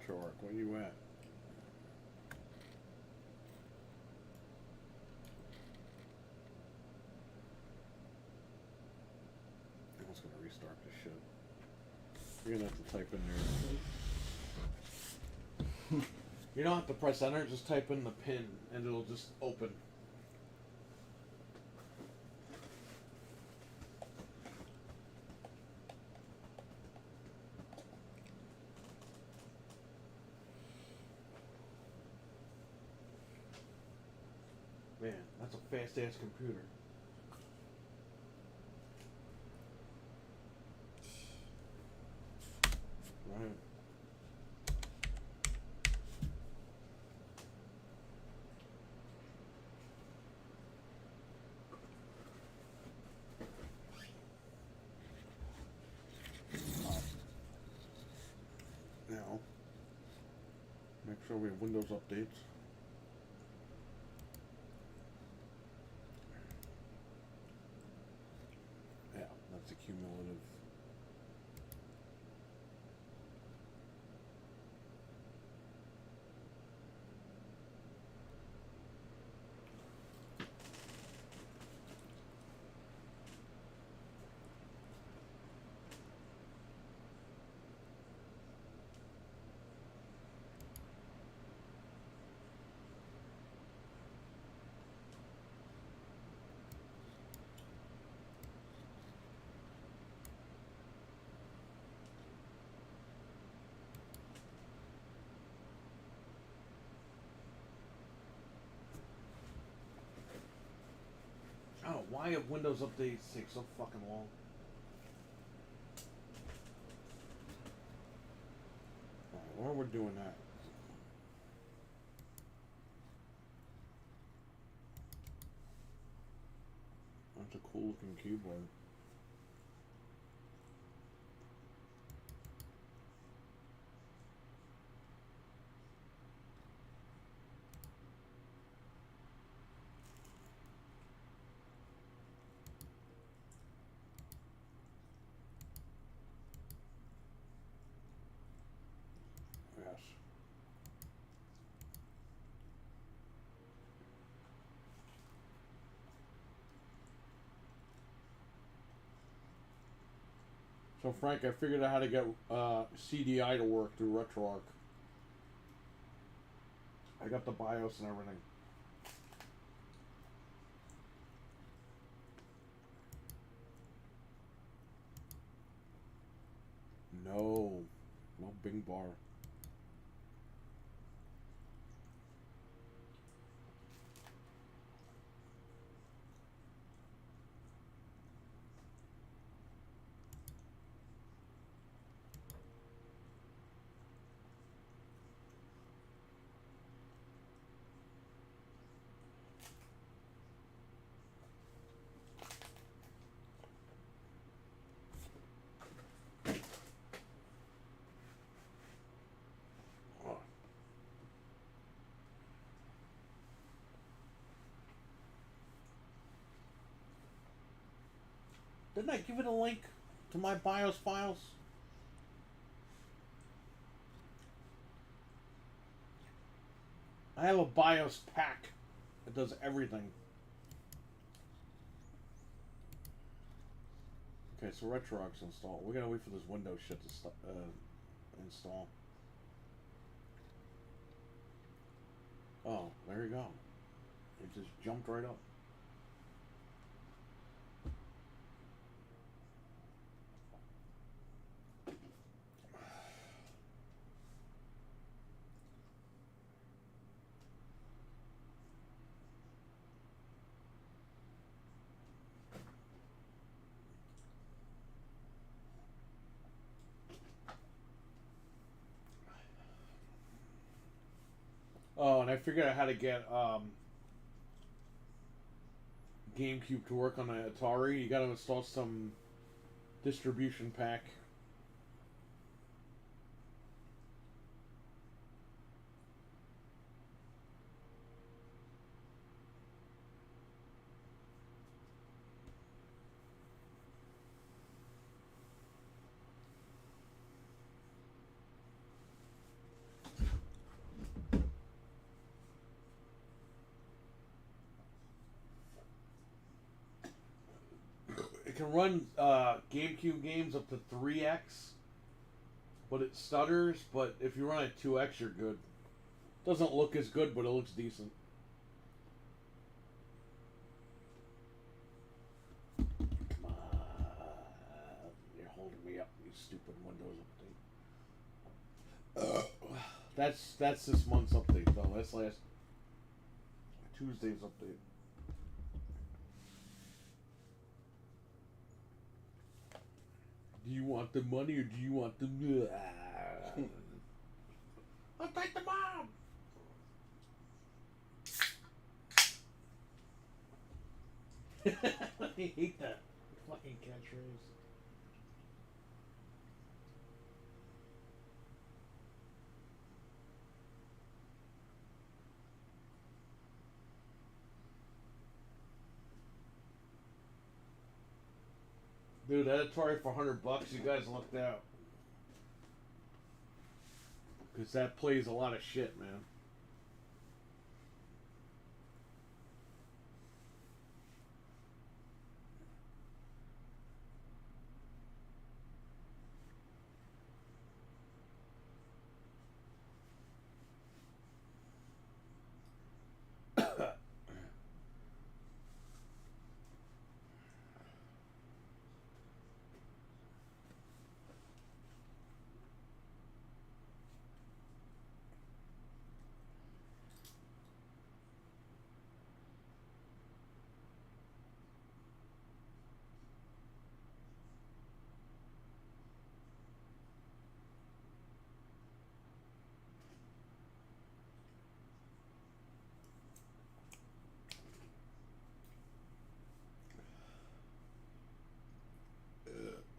Speaker 4: RetroArch. Where you at? I was gonna restart this shit. You're gonna have to type in your.
Speaker 1: You don't have to press enter, just type in the pin and it'll just open. Man, that's a fast ass computer. Right.
Speaker 4: Now, make sure we have Windows updates. Yeah, that's a cumulative.
Speaker 1: Oh, why have Windows updates take so fucking long?
Speaker 4: Alright, while we're doing that, that's a cool looking keyboard. Yes. So Frank, I figured out how to get CDI to work through RetroArch. I got the BIOS and everything. No, no Bing bar. Oh.
Speaker 1: Didn't I give it a link to my BIOS files? I have a BIOS pack that does everything. Okay, so RetroArch's installed. We're gonna wait for this Windows shit to install. Oh, there you go. It just jumped right up. Oh, and I figured out how to get GameCube to work on an Atari. You gotta install some distribution pack.
Speaker 4: can run GameCube games up to 3x, but it stutters. But if you run at 2x, you're good. Doesn't look as good, but it looks decent. Come on. You're holding me up, you stupid Windows update. That's this month's update, though. That's last Tuesday's update. Do you want the money or do you want the... I'll take the mom! I hate that fucking catchphrase. Dude, that Atari for $100, you guys lucked out. Because that plays a lot of shit, man.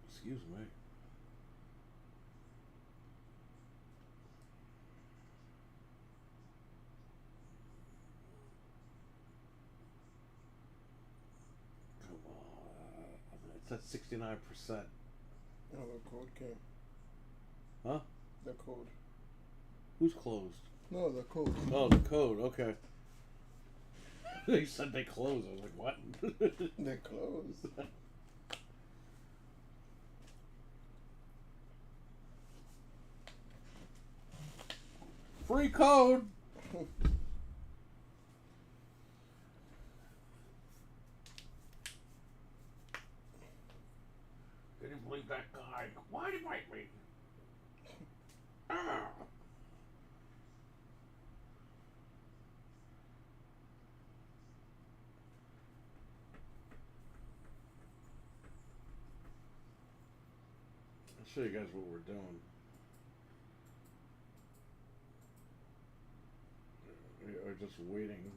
Speaker 4: Excuse me. Come on. It's at 69%.
Speaker 2: Oh, the code came.
Speaker 4: Huh?
Speaker 2: The code.
Speaker 4: Who's closed?
Speaker 2: No, the code.
Speaker 4: Oh, the code. Okay. They said they closed. I was like, what?
Speaker 2: They're closed.
Speaker 4: Free code. Can you believe that guy? Why'd he bite me? Ah. I'll show you guys what we're doing. We are just waiting.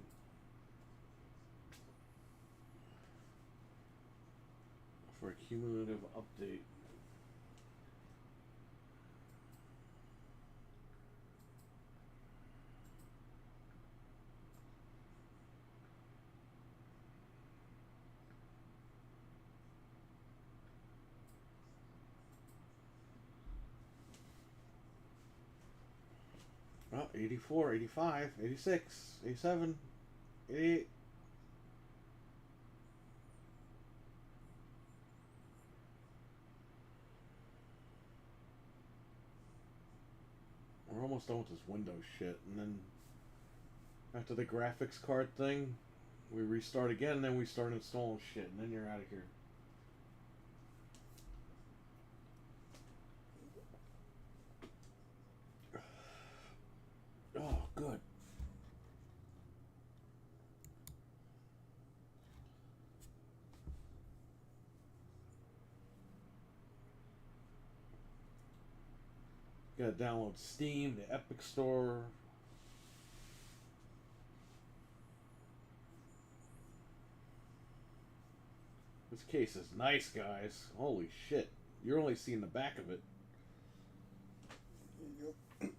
Speaker 4: For a cumulative update. Oh, 84, 85, 86, 87, 88. We're almost done with this Windows shit, and then after the graphics card thing, we restart again, and then we start installing shit, and then you're out of here. Oh, good. Gotta download Steam, the Epic Store. This case is nice, guys. Holy shit. You're only seeing the back of it.
Speaker 2: Yep.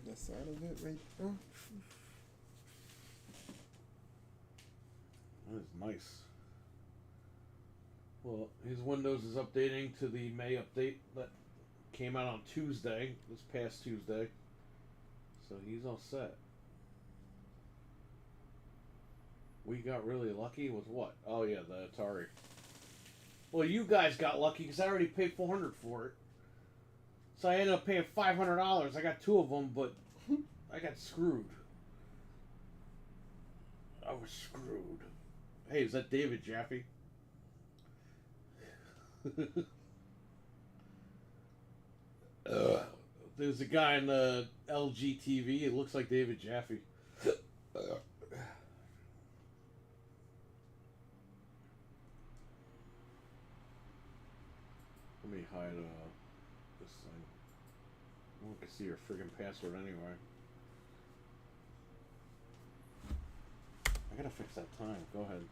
Speaker 2: The side of it right there.
Speaker 4: That is nice. Well, his Windows is updating to the May update that came out on Tuesday, this past Tuesday. So he's all set. We got really lucky with what? Oh yeah, the Atari. Well, you guys got lucky because I already paid $400 for it. So I ended up paying $500. I got 2 of them, but I got screwed. I was screwed. Hey, is that David Jaffe? There's a guy in the LG TV. It looks like David Jaffe. Let me hide this thing. I want to see your friggin' password anyway. I gotta fix that time. Go ahead.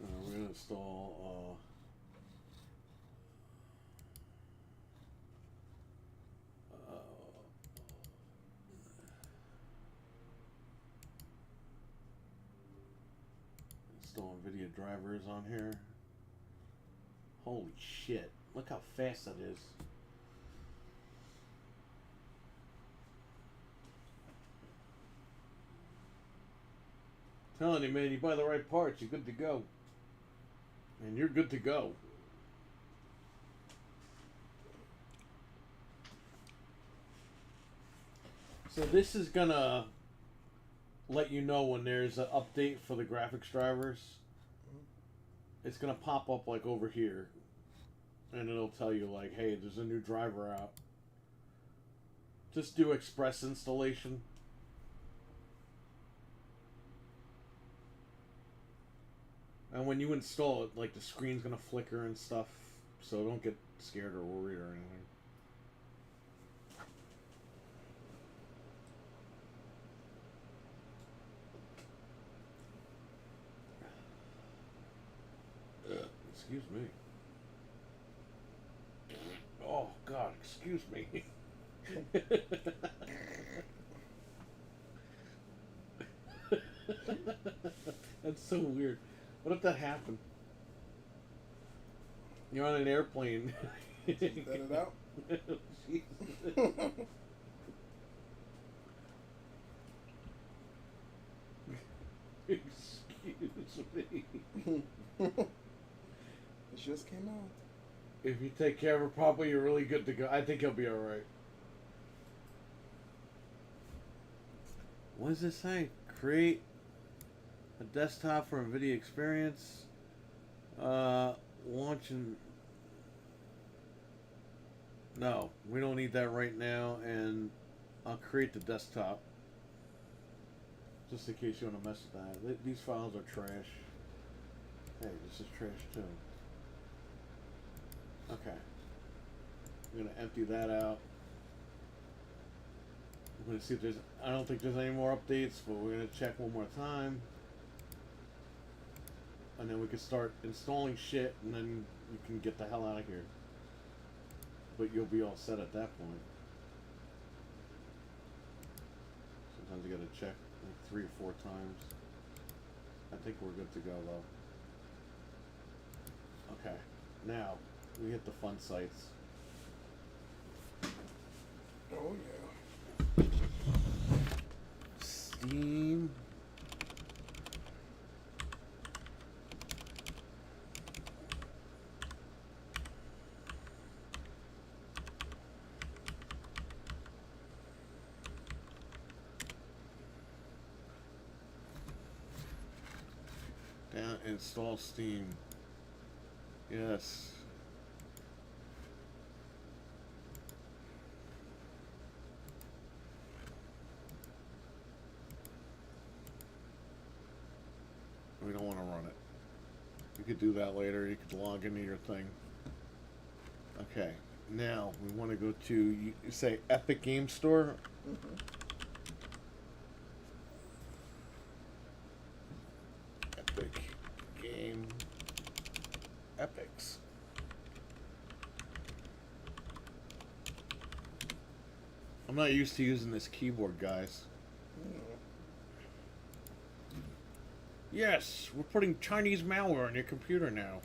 Speaker 4: We're gonna install. Install NVIDIA drivers on here. Holy shit! Look how fast that is. Telling you, man, you buy the right parts, you're good to go. And you're good to go. So this is gonna let you know when there's an update for the graphics drivers. It's gonna pop up like over here. And it'll tell you like, hey, there's a new driver out. Just do express installation. And when you install it, like the screen's gonna flicker and stuff, so don't get scared or worried or anything. Excuse me. Oh God, excuse me. That's so weird. What if that happened? You're on an airplane.
Speaker 2: Let it out.
Speaker 4: Excuse me.
Speaker 2: It just came out.
Speaker 4: If you take care of it properly, you're really good to go. I think he'll be alright. What does this say? Create a desktop for NVIDIA experience. Launching. No, we don't need that right now, and I'll create the desktop. Just in case you want to mess with that. These files are trash. Hey, this is trash too. Okay. I'm gonna empty that out. I'm gonna see if there's. I don't think there's any more updates, but we're gonna check one more time. And then we can start installing shit, and then you can get the hell out of here. But you'll be all set at that point. Sometimes you gotta check like 3 or 4 times. I think we're good to go though. Okay, now we hit the fun sites.
Speaker 2: Oh yeah.
Speaker 4: Steam. Down, install Steam. Yes. We don't want to run it. You could do that later. You could log into your thing. Okay. Now we want to go to, you say Epic Game Store.
Speaker 2: Mm-hmm.
Speaker 4: Epic Game. Epics. I'm not used to using this keyboard, guys. Yes, we're putting Chinese malware on your computer now.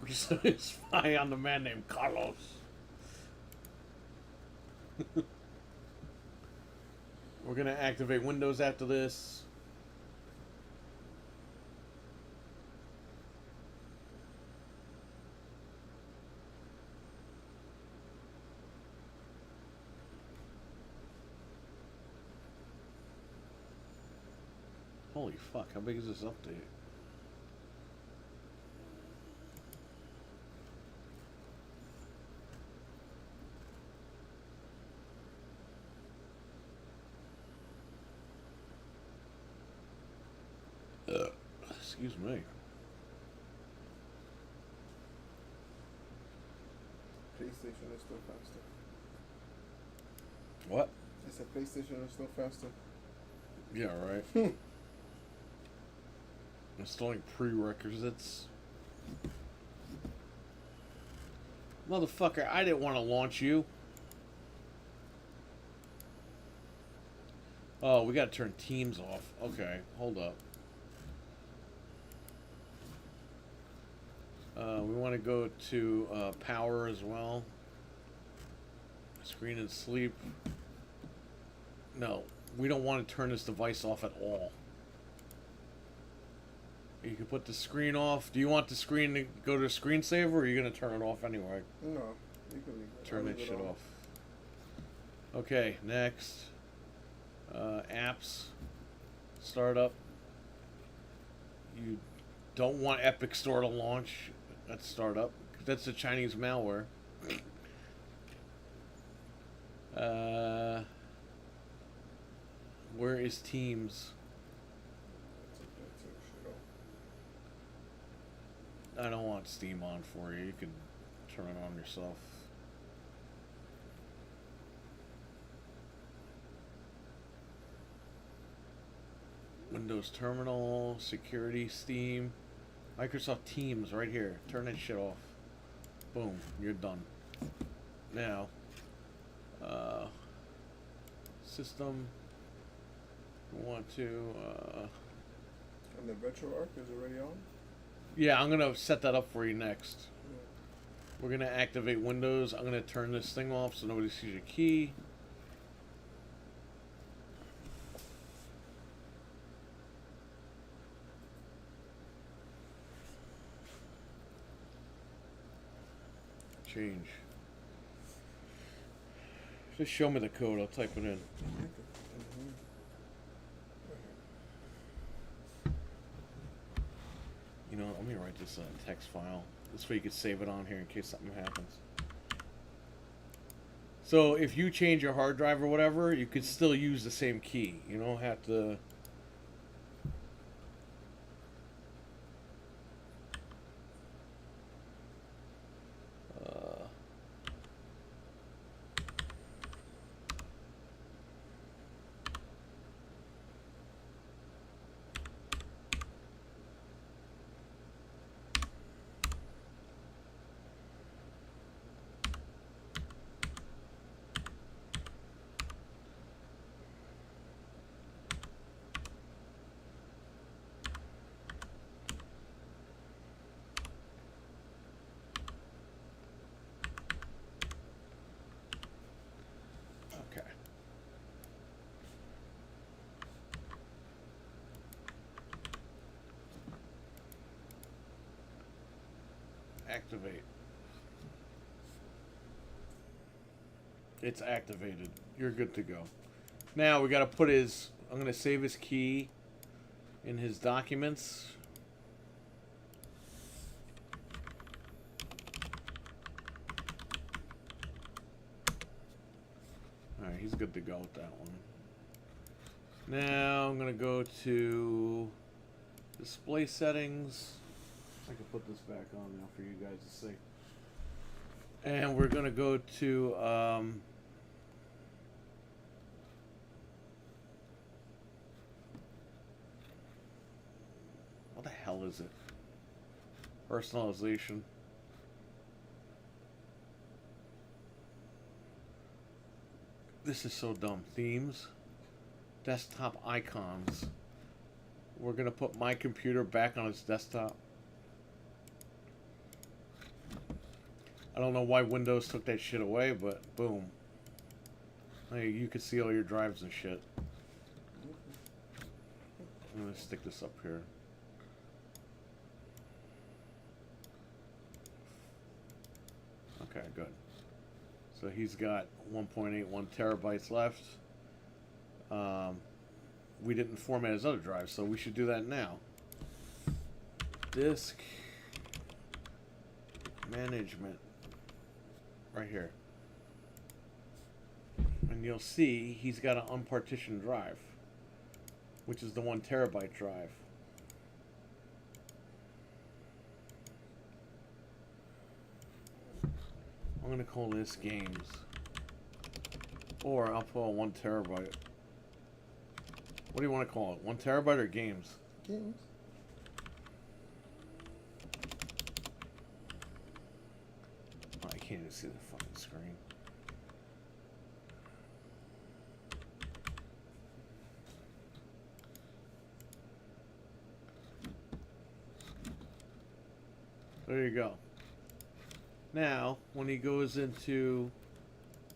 Speaker 4: Spy on the man named Carlos. We're gonna activate Windows after this. Holy fuck, how big is this update? Excuse me.
Speaker 2: PlayStation is still faster.
Speaker 4: What?
Speaker 2: I said PlayStation is still faster.
Speaker 4: Yeah, right. Installing prerequisites. Motherfucker, I didn't want to launch you. Oh, we gotta turn Teams off. Okay, hold up. We want to go to power as well. Screen and sleep. No, we don't want to turn this device off at all. You can put the screen off. Do you want the screen to go to screensaver, or are you going to turn it off anyway?
Speaker 2: No, you can leave it.
Speaker 4: Turn that shit off. Okay, next. Apps. Startup. You don't want Epic Store to launch. That's startup. That's the Chinese malware. Where is Teams? I don't want Steam on for you. You can turn it on yourself. Windows Terminal, Security, Steam, Microsoft Teams right here. Turn that shit off. Boom, you're done. Now, system, we want to,
Speaker 2: And the RetroArch is already on?
Speaker 4: yeah, I'm going to set that up for you next.
Speaker 2: Yeah.
Speaker 4: We're going to activate Windows. I'm going to turn this thing off so nobody sees your key. Change. Just show me the code. I'll type it in. You know, let me write this text file. This way you could save it on here in case something happens. So if you change your hard drive or whatever, you could still use the same key. You don't have to... Okay. Activate. It's activated. You're good to go. Now we gotta put his... I'm gonna save his key in his documents. Alright, he's good to go with that one. Now I'm gonna go to display settings. I can put this back on now for you guys to see. And we're gonna go to what the hell is it? Personalization. This is so dumb. Themes. Desktop icons. We're gonna put my computer back on its desktop. I don't know why Windows took that shit away, but boom. Hey, you can see all your drives and shit. I'm gonna stick this up here. Okay, good. So he's got 1.81 terabytes left. We didn't format his other drive, so we should do that now. Disk management. Right here. And you'll see he's got an unpartitioned drive, which is the 1 terabyte drive. I'm gonna call this games. Or I'll put 1 terabyte. What do you want to call it? 1 terabyte or games?
Speaker 2: Games.
Speaker 4: Oh, I can't even see the fucking screen. There you go. Now, when he goes into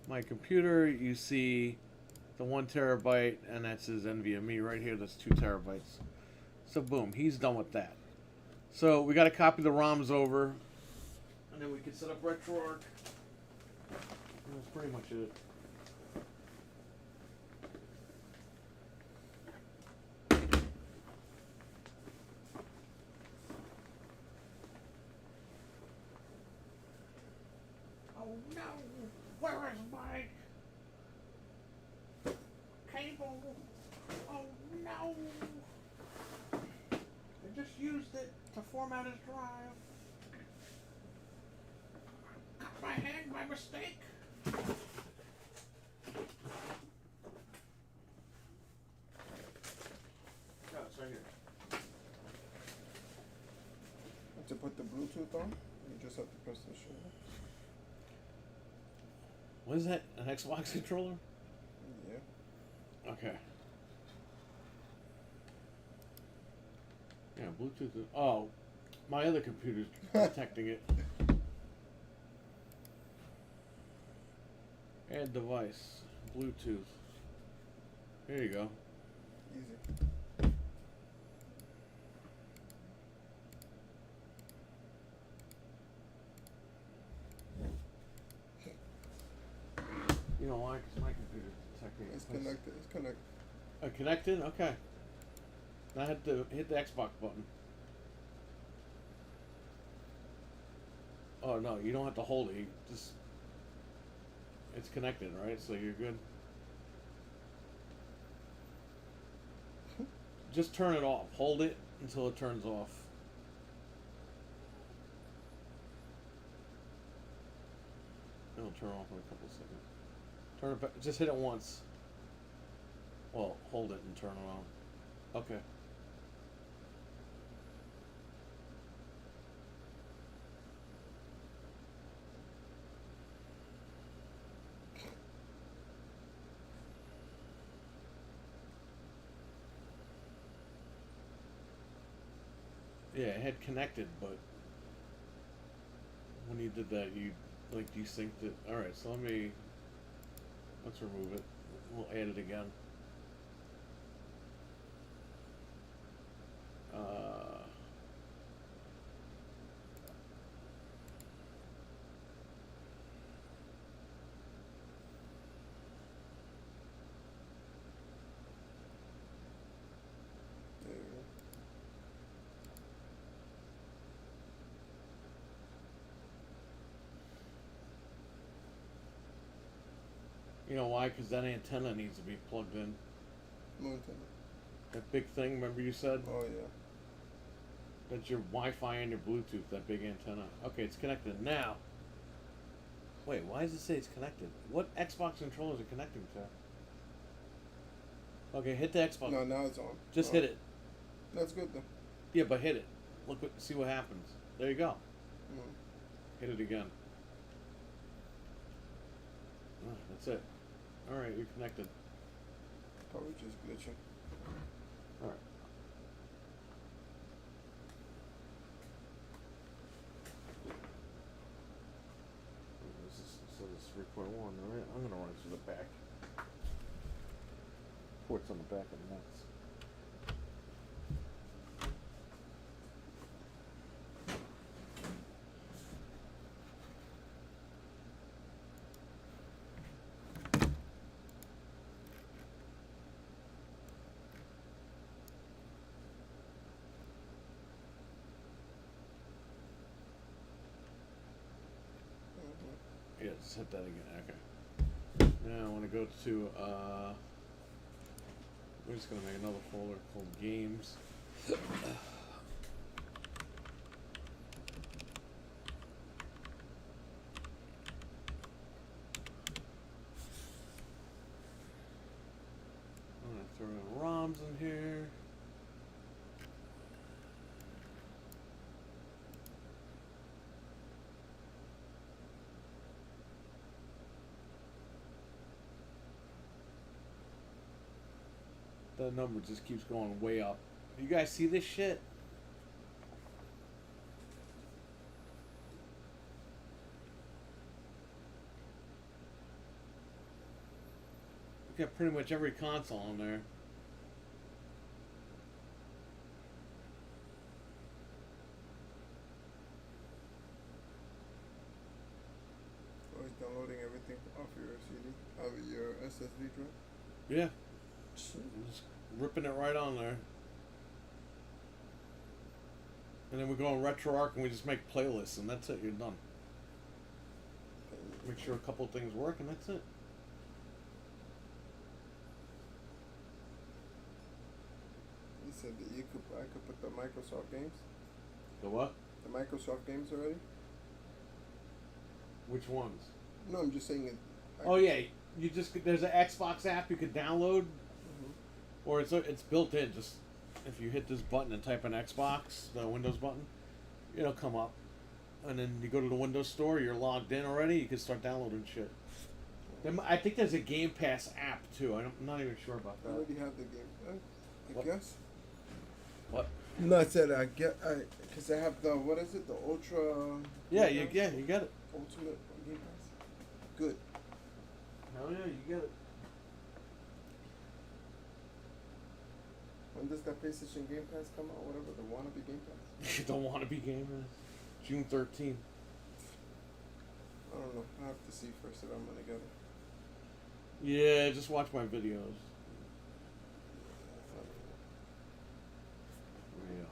Speaker 4: my computer, you see the 1 terabyte, and that's his NVMe right here. That's 2 terabytes. So boom, he's done with that. So we got to copy the ROMs over, and then we can set up RetroArch. That's pretty much it. Oh no! Where is my cable? Oh no! I just used it to format his drive. Cut my hand by mistake. No, it's right here.
Speaker 2: To put the Bluetooth on, you just have to press the shoulder.
Speaker 4: What is that? An Xbox controller?
Speaker 2: Yeah.
Speaker 4: Okay. Yeah, Bluetooth is... Oh, my other computer's detecting it. Add device. Bluetooth. There you go.
Speaker 2: Easy.
Speaker 4: You know why? Because my computer's detecting it.
Speaker 2: It's connected. It's connected.
Speaker 4: Connected? Okay. Now I had to hit the Xbox button. Oh no, you don't have to hold it. You just... It's connected, right? So you're good. Just turn it off. Hold it until it turns off. It'll turn off in a couple seconds. Turn it back. Just hit it once. Well, hold it and turn it on. Okay. Yeah, it had connected, but when you did that, you like desynced it. All right, so let's remove it. We'll add it again.
Speaker 2: There you go.
Speaker 4: You know why? Because that antenna needs to be plugged in.
Speaker 2: Moon.
Speaker 4: That big thing, remember you said?
Speaker 2: Oh yeah.
Speaker 4: That's your Wi-Fi and your Bluetooth, that big antenna. Okay, it's connected now. Wait, why does it say it's connected? What Xbox controller is it connecting to? Okay, hit the Xbox.
Speaker 2: No, now it's on.
Speaker 4: Just
Speaker 2: Oh.
Speaker 4: hit it.
Speaker 2: That's good though.
Speaker 4: Yeah, but hit it. See what happens. There you go.
Speaker 2: Mm.
Speaker 4: Hit it again. Oh, that's it. Alright, you're connected.
Speaker 2: Probably just glitching.
Speaker 4: Alright. one, alright? I'm gonna run it through the back. Port's on the back of the nuts. Yeah, just hit that again. Okay. Now I want to go to, we're just going to make another folder called Games. I'm going to throw in ROMs in here. That number just keeps going way up. You guys see this shit? You got pretty much every console on there.
Speaker 2: Always downloading everything off your CD, off your SSD drive.
Speaker 4: Yeah. Just ripping it right on there. And then we go on RetroArch and we just make playlists and that's it, you're done. Make sure a couple of things work and that's it.
Speaker 2: You said that I could put the Microsoft games,
Speaker 4: The what?
Speaker 2: the Microsoft games already.
Speaker 4: Which ones?
Speaker 2: No, I'm just saying it.
Speaker 4: Oh yeah, you just there's an Xbox app you could download, or it's built in. Just if you hit this button and type in Xbox, the Windows button, it'll come up, and then you go to the Windows Store. You're logged in already. You can start downloading shit. I think there's a Game Pass app too. I'm not even sure about
Speaker 2: I
Speaker 4: that.
Speaker 2: already have the game. I
Speaker 4: What?
Speaker 2: guess.
Speaker 4: What?
Speaker 2: No, I said because I have the what is it? The Ultra.
Speaker 4: Yeah,
Speaker 2: Game
Speaker 4: you
Speaker 2: Pass?
Speaker 4: you get it.
Speaker 2: Ultimate Game Pass. Good.
Speaker 4: Hell yeah, you get it.
Speaker 2: When does that PlayStation Game Pass come out? Whatever the wannabe Game Pass.
Speaker 4: You don't want to be gaming. June 13th.
Speaker 2: I don't know. I have to see first if I'm gonna get it.
Speaker 4: Yeah, just watch my videos. Yeah.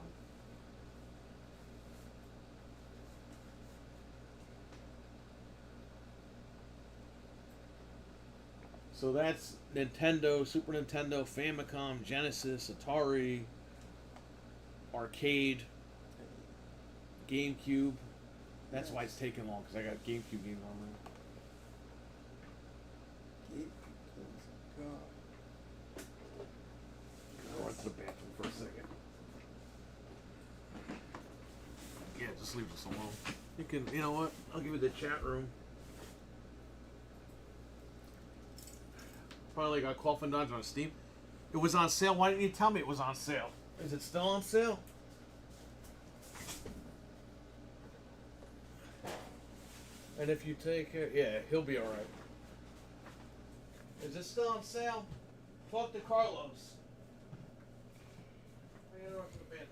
Speaker 4: So that's Nintendo, Super Nintendo, Famicom, Genesis, Atari, Arcade, GameCube. That's why it's taking long because I got GameCube games on there. I went to the bathroom for a second. Yeah, just leave us alone. You can, you know what? I'll give you the chat room. Finally got Coffin Dodge on Steam. It was on sale. Why didn't you tell me it was on sale? Is it still on sale? And if you take it, yeah, he'll be alright. Is it still on sale? Talk to Carlos. I gotta run to the bed.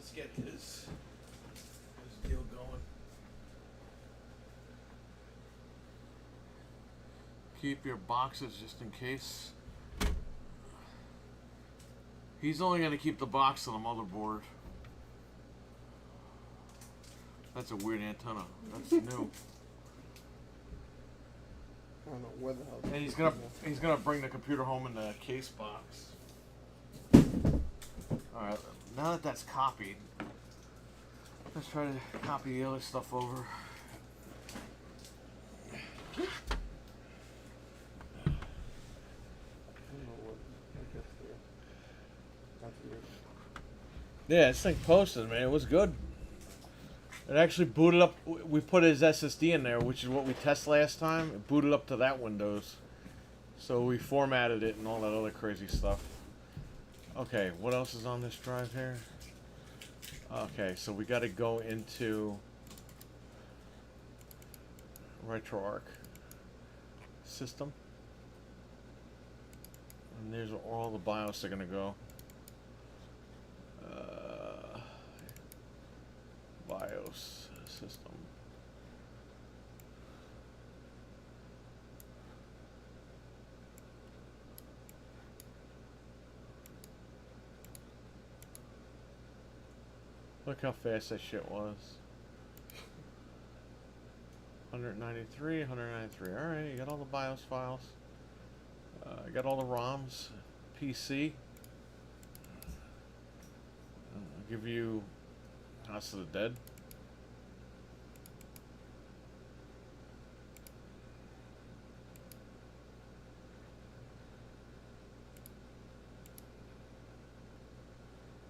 Speaker 1: let's get his deal going. Keep your boxes just in case. He's only going to keep the box on the motherboard. That's a weird antenna. That's new.
Speaker 2: I don't know where the hell.
Speaker 1: And he's gonna bring the computer home in the case box. All right. Now that that's copied, let's try to copy the other stuff over. Yeah, this thing posted, man. It was good. It actually booted up. We put his SSD in there, which is what we tested last time. It booted up to that Windows. So we formatted it and all that other crazy stuff. Okay, what else is on this drive here? Okay, so we got to go into RetroArch system. And there's where all the BIOS are going to go. BIOS system. Look how fast that shit was. 193, 193. Alright, you got all the BIOS files. You got all the ROMs. PC. I'll give you House of the Dead.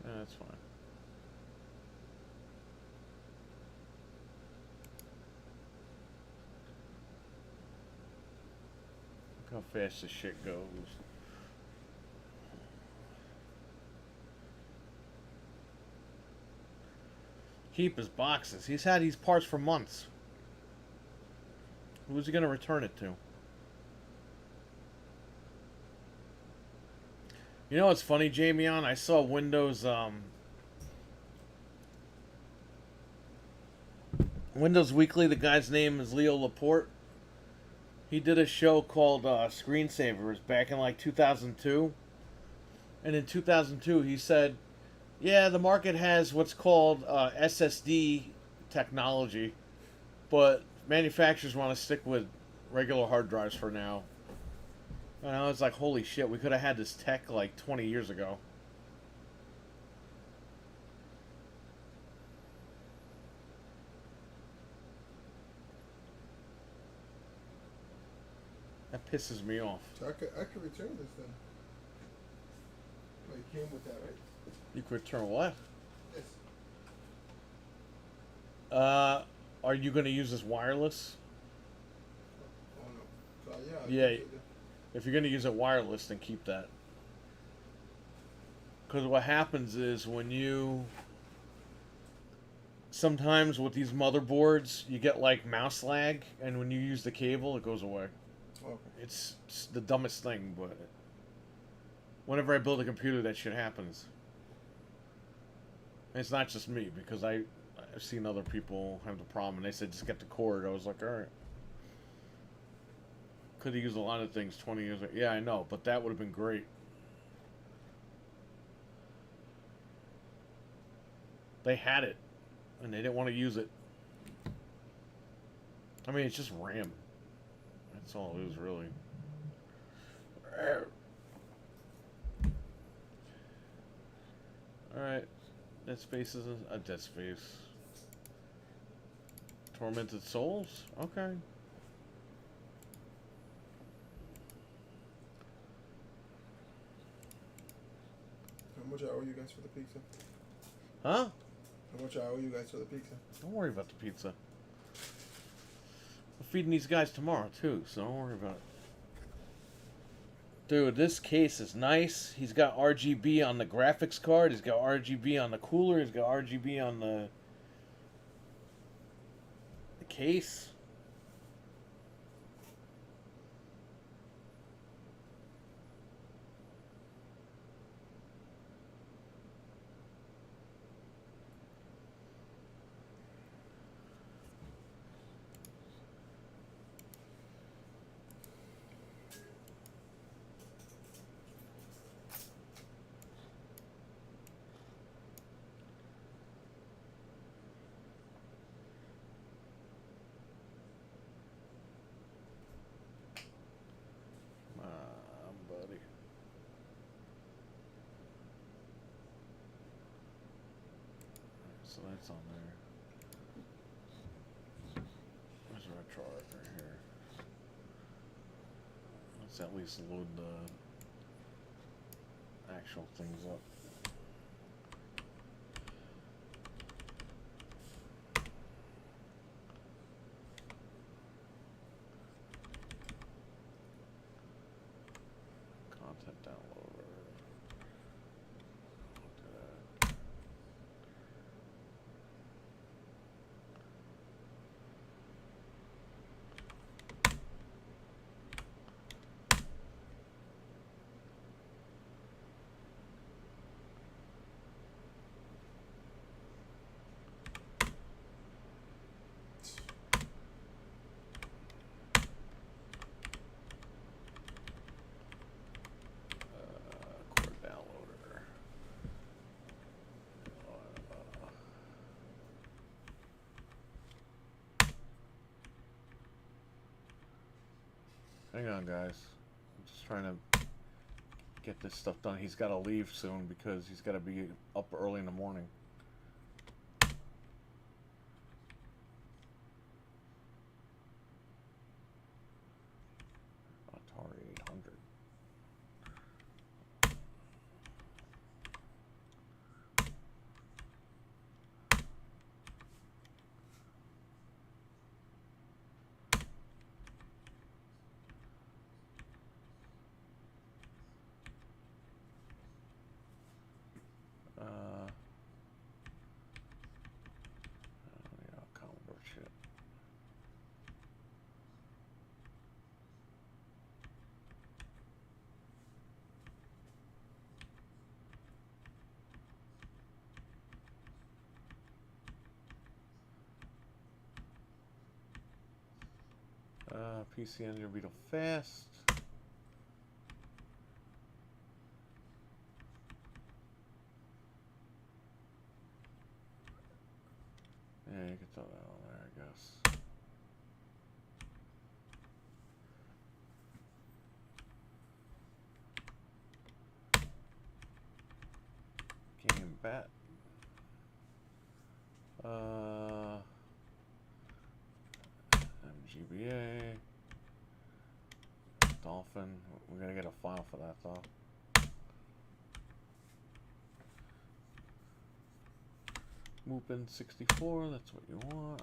Speaker 1: Yeah, that's fine. Look how fast this shit goes. Keep his boxes. He's had these parts for months. Who's he gonna return it to? You know what's funny, Jamion? I saw Windows Windows Weekly. The guy's name is Leo Laporte. He did a show called Screensavers back in like 2002. And in 2002 he said, yeah, the market has what's called SSD technology, but manufacturers want to stick with regular hard drives for now. And I was like, holy shit, we could have had this tech like 20 years ago. That pisses me off.
Speaker 2: So I could return this then. Well, it came with that, right?
Speaker 1: You could return what?
Speaker 2: Yes.
Speaker 1: Are you going to use this wireless?
Speaker 2: Oh no. So
Speaker 1: Yeah.
Speaker 2: yeah.
Speaker 1: If you're going to use it wireless, then keep that. Because what happens is when you... Sometimes with these motherboards, you get like mouse lag, and when you use the cable, it goes away.
Speaker 2: Okay.
Speaker 1: It's the dumbest thing, but... Whenever I build a computer, that shit happens. And it's not just me, because I've seen other people have the problem, and they said just get the cord. I was like, alright. Could have used a lot of things 20 years ago. Yeah, I know, but that would have been great. They had it, and they didn't want to use it. I mean, it's just RAM. That's all it is, really. Alright. Dead Space is a Dead Space. Tormented Souls? Okay.
Speaker 2: How much I owe you guys for the pizza?
Speaker 1: Huh?
Speaker 2: How much I owe you guys for the pizza?
Speaker 1: Don't worry about the pizza. We're feeding these guys tomorrow, too, so don't worry about it. Dude, this case is nice. He's got RGB on the graphics card. He's got RGB on the cooler. He's got RGB on the case.
Speaker 4: so that's on there. There's a RetroArch right here. Let's at least load the actual things up. Content downloader. I'll do that. Core downloader. Hang on, guys. I'm just trying to get this stuff done. He's got to leave soon because he's got to be up early in the morning. Atari 800. Yeah, Commodore shit. PC Engine Beetle Fast. Yeah, you can throw that on there, I guess. Game Bat. MGBA. Dolphin. We're gonna get a file for that though. Moopin 64, that's what you want.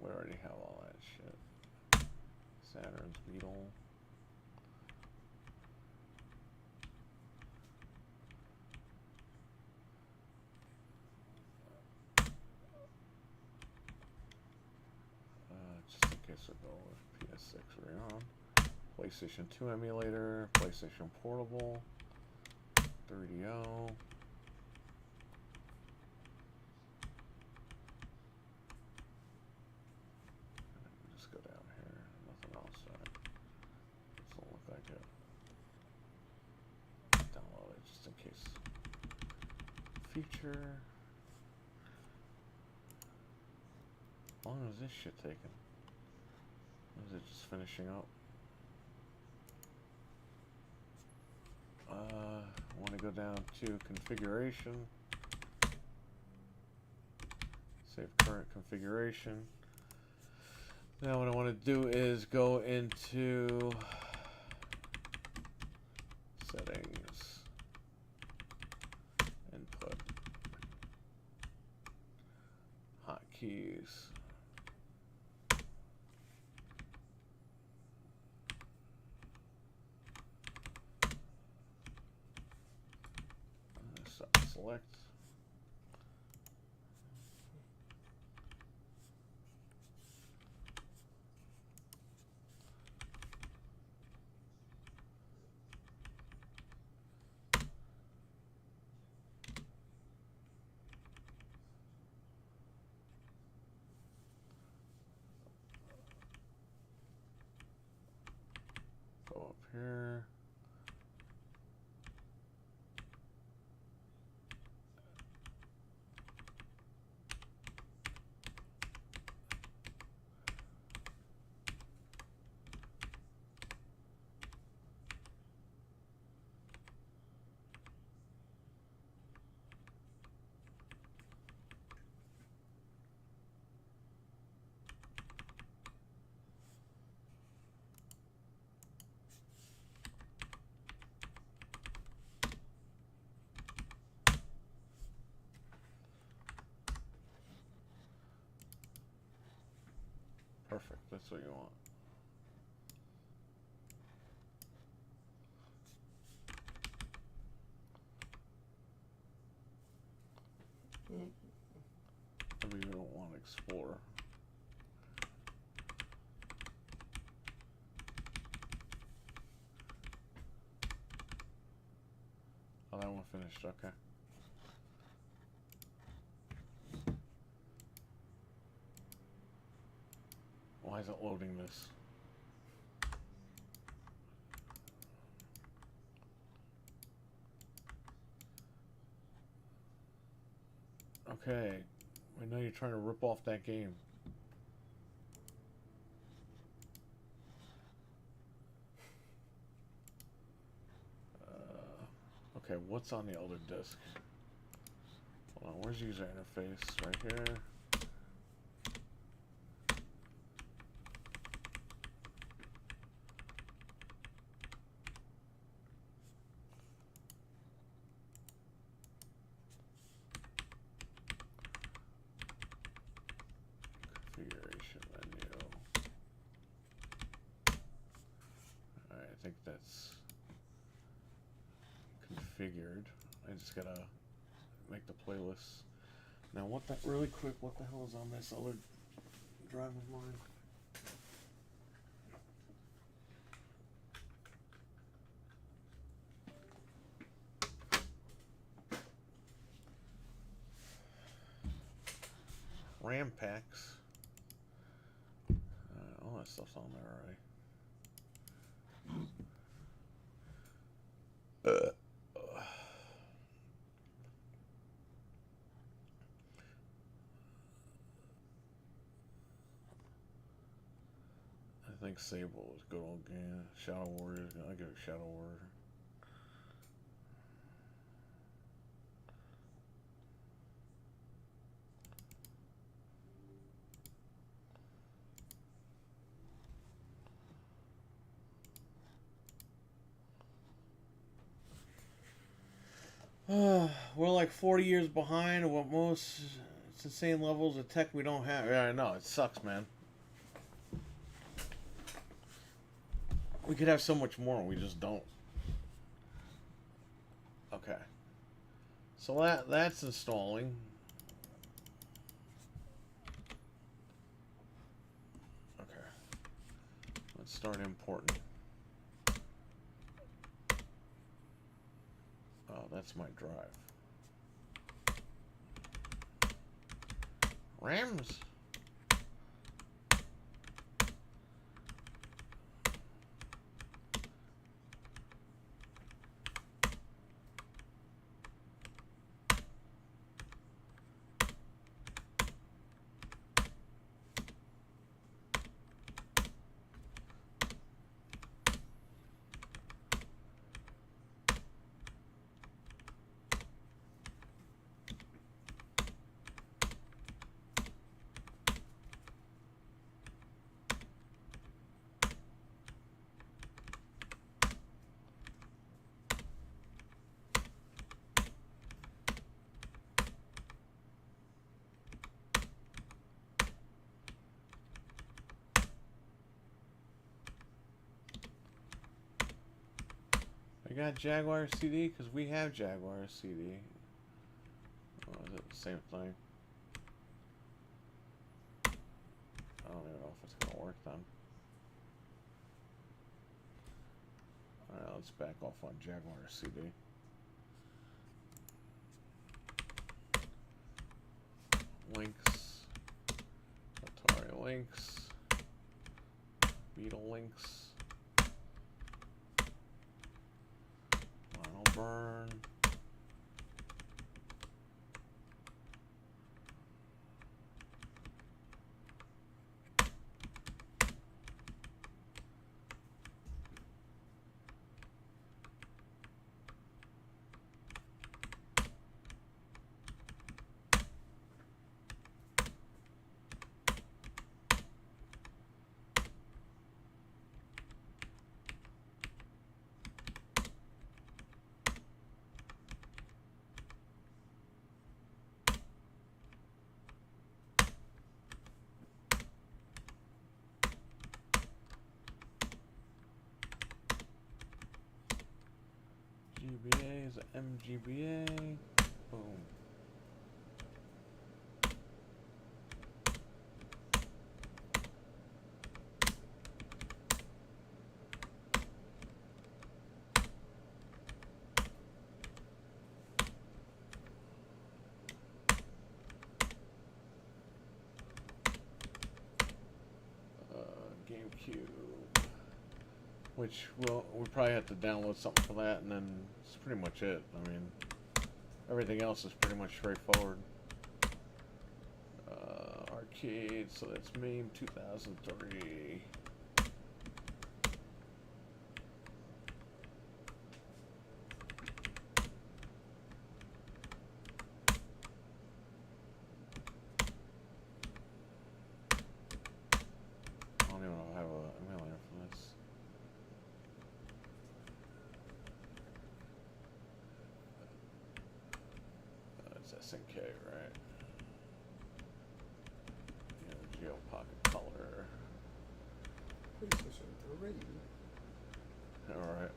Speaker 4: We already have all that shit. Saturn's Beetle. Just in case I go with PS6 Rayon. PlayStation 2 emulator, PlayStation Portable, 3DO. Just go down here, nothing else, right? Doesn't look like it. Download it just in case. Feature. How long is this shit taking? Or is it just finishing up? I want to go down to configuration. Save current configuration. Now what I want to do is go into settings, input, hotkeys. Select. here. Perfect, that's what you want. Maybe you don't want to explore. Oh, that one finished, okay. Why is it loading this? Okay, I know you're trying to rip off that game. Okay, what's on the other disk? Hold on, where's user interface? Right here. Configuration menu. Alright, I think that's configured. I just gotta make the playlist. Now what the really quick, what the hell is on this other drive of mine? RAM packs. All that stuff's on there already. I think Sable is good old game. Shadow Warrior. I'll give it Shadow Warrior. We're like 40 years behind what most. It's insane levels of tech we don't have. Yeah, I know. It sucks, man. We could have so much more, and we just don't. Okay. So that's installing. Okay. Let's start importing. Oh, that's my drive. RAMs. I got Jaguar CD because we have Jaguar CD. Oh, is it the same thing? I don't even know if it's gonna work then. Alright, let's back off on Jaguar CD. Links. Atari links. Beetle links. burn. GBA is an MGBA. Boom. GameCube. Which we'll probably have to download something for that, and then it's pretty much it. I mean, everything else is pretty much straightforward. Arcade, so that's MAME 2003. I don't even know if I have an emulator for this. It's SNK, right? Yeah, Geo Pocket Color.
Speaker 2: PlayStation 3.
Speaker 4: Alright.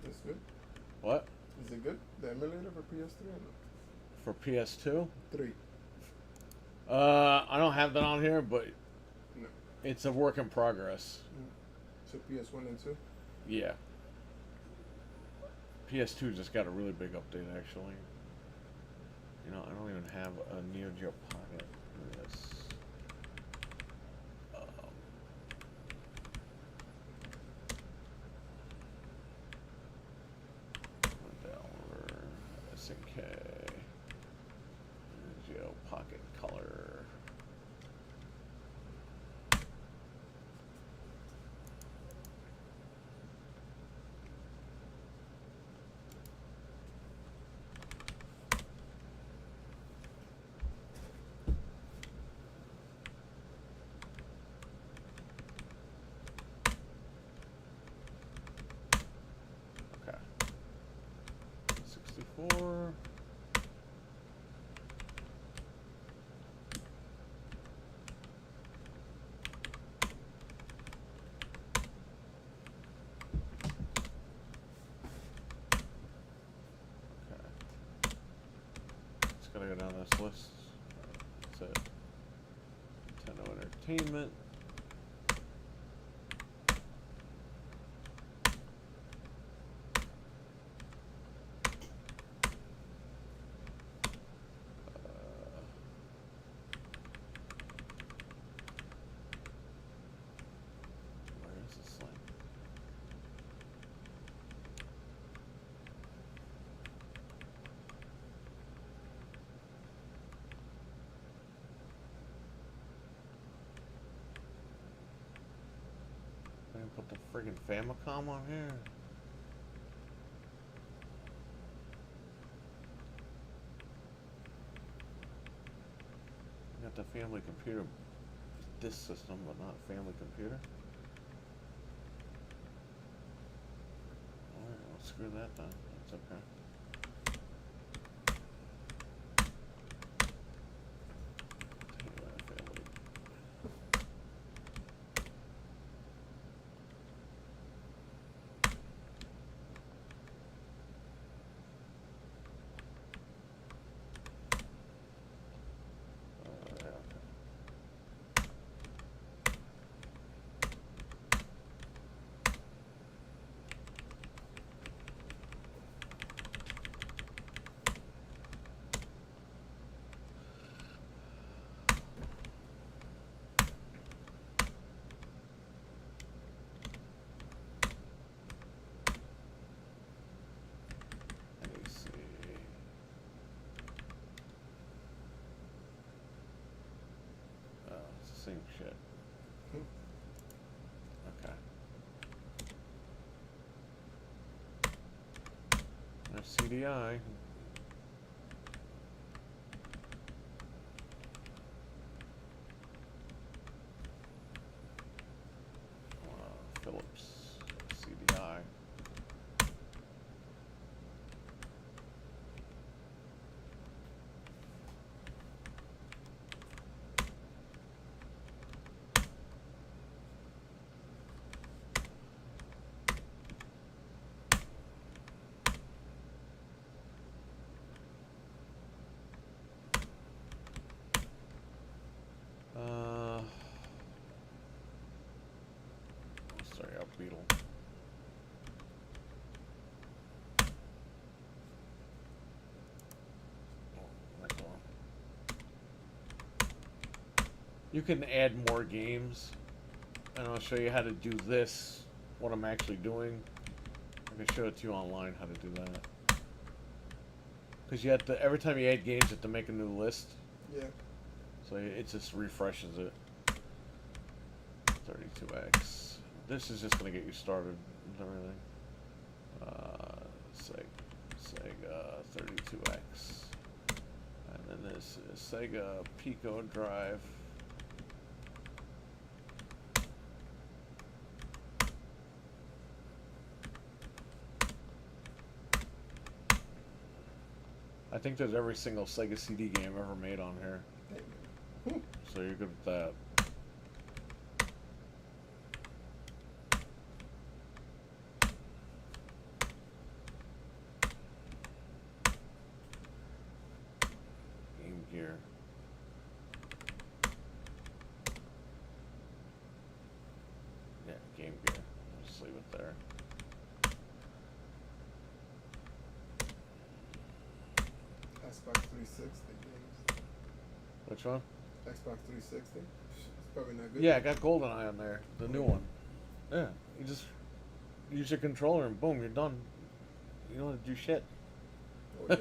Speaker 2: That's good.
Speaker 4: What?
Speaker 2: Is it good? The emulator for PS3 or no?
Speaker 4: For PS2?
Speaker 2: 3.
Speaker 4: I don't have that on here, but
Speaker 2: No.
Speaker 4: it's a work in progress.
Speaker 2: So PS1 and 2?
Speaker 4: Yeah. PS2 just got a really big update, actually. You know, I don't even have a Neo Geo Pocket. Look at this. Downloader, SNK, Neo Geo Pocket Color. Okay. 64. Okay. Just gotta go down this list. That's it. Nintendo Entertainment. Where is this link? I didn't put the friggin' Famicom on here. Got the family computer disk system, but not family computer. Alright, well, screw that then. That's okay. Family. Yeah, okay. same shit. Okay. There's CDI. Phillips. CDI. Sorry, out Beetle. You can add more games, and I'll show you how to do this, what I'm actually doing. I can show it to you online how to do that. Because you have to, every time you add games, you have to make a new list.
Speaker 2: Yeah.
Speaker 4: So it just refreshes it. 32X. This is just going to get you started and everything. Sega 32X. And then this is Sega Pico Drive. I think there's every single Sega CD game ever made on here. So you're good with that. Game Gear. Yeah, Game Gear. I'll just leave it there.
Speaker 2: Xbox 360 games.
Speaker 4: Which one?
Speaker 2: Xbox 360. It's probably not good.
Speaker 4: Yeah, I got GoldenEye on there. The new one. Yeah. You just use your controller and boom, you're done. You don't have to do shit.
Speaker 2: Oh, yeah.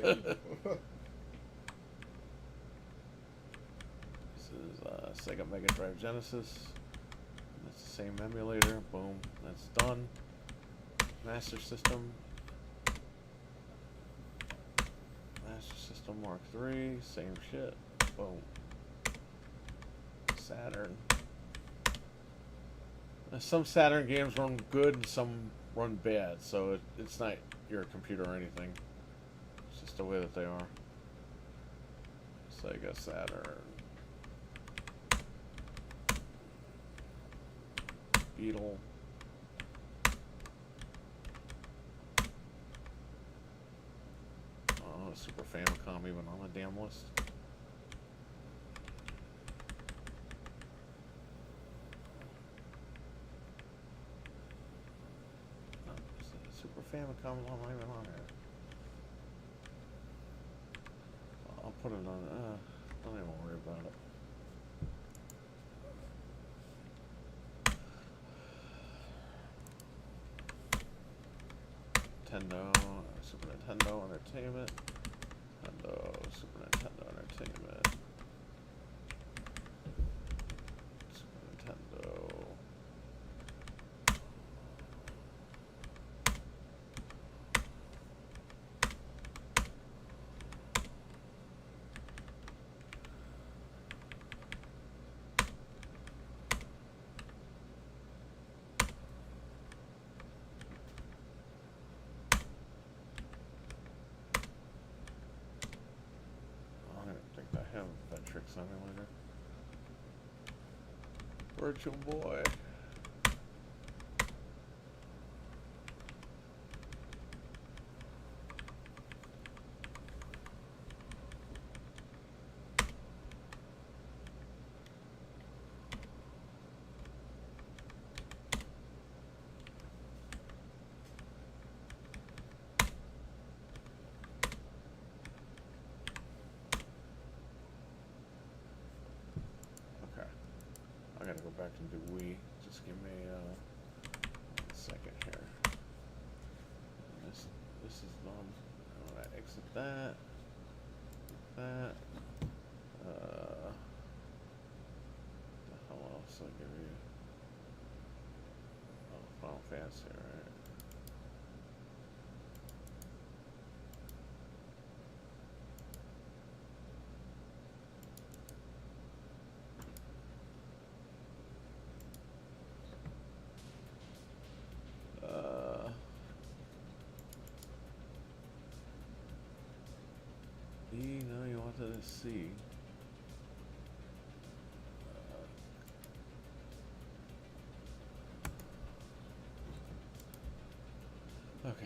Speaker 4: This is Sega Mega Drive Genesis. That's the same emulator. Boom. That's done. Master System. Master System Mark III. Same shit. Boom. Saturn. Now, some Saturn games run good and some run bad, so it's not your computer or anything. It's just the way that they are. Sega Saturn. Beetle. Oh, Super Famicom even on the damn list. No, Super Famicom is not even on here. I'll put it on. Don't even worry about it. Nintendo, Super Nintendo Entertainment, Nintendo, Super Nintendo Entertainment, Super Nintendo. I have Vectrix emulator. Virtual Boy. I gotta go back and do Wii. Just give me a second here. This is done. I'm gonna exit that. That. The hell fast here, right? E, no, you wanted to C. Okay,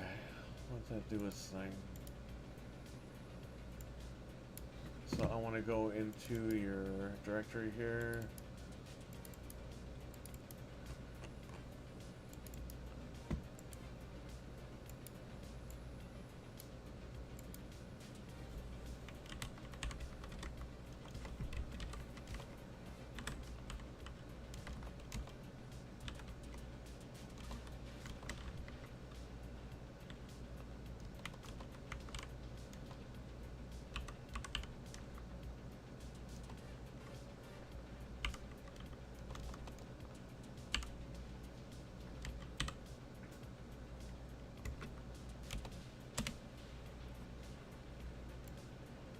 Speaker 4: let that do its thing. So I want to go into your directory here.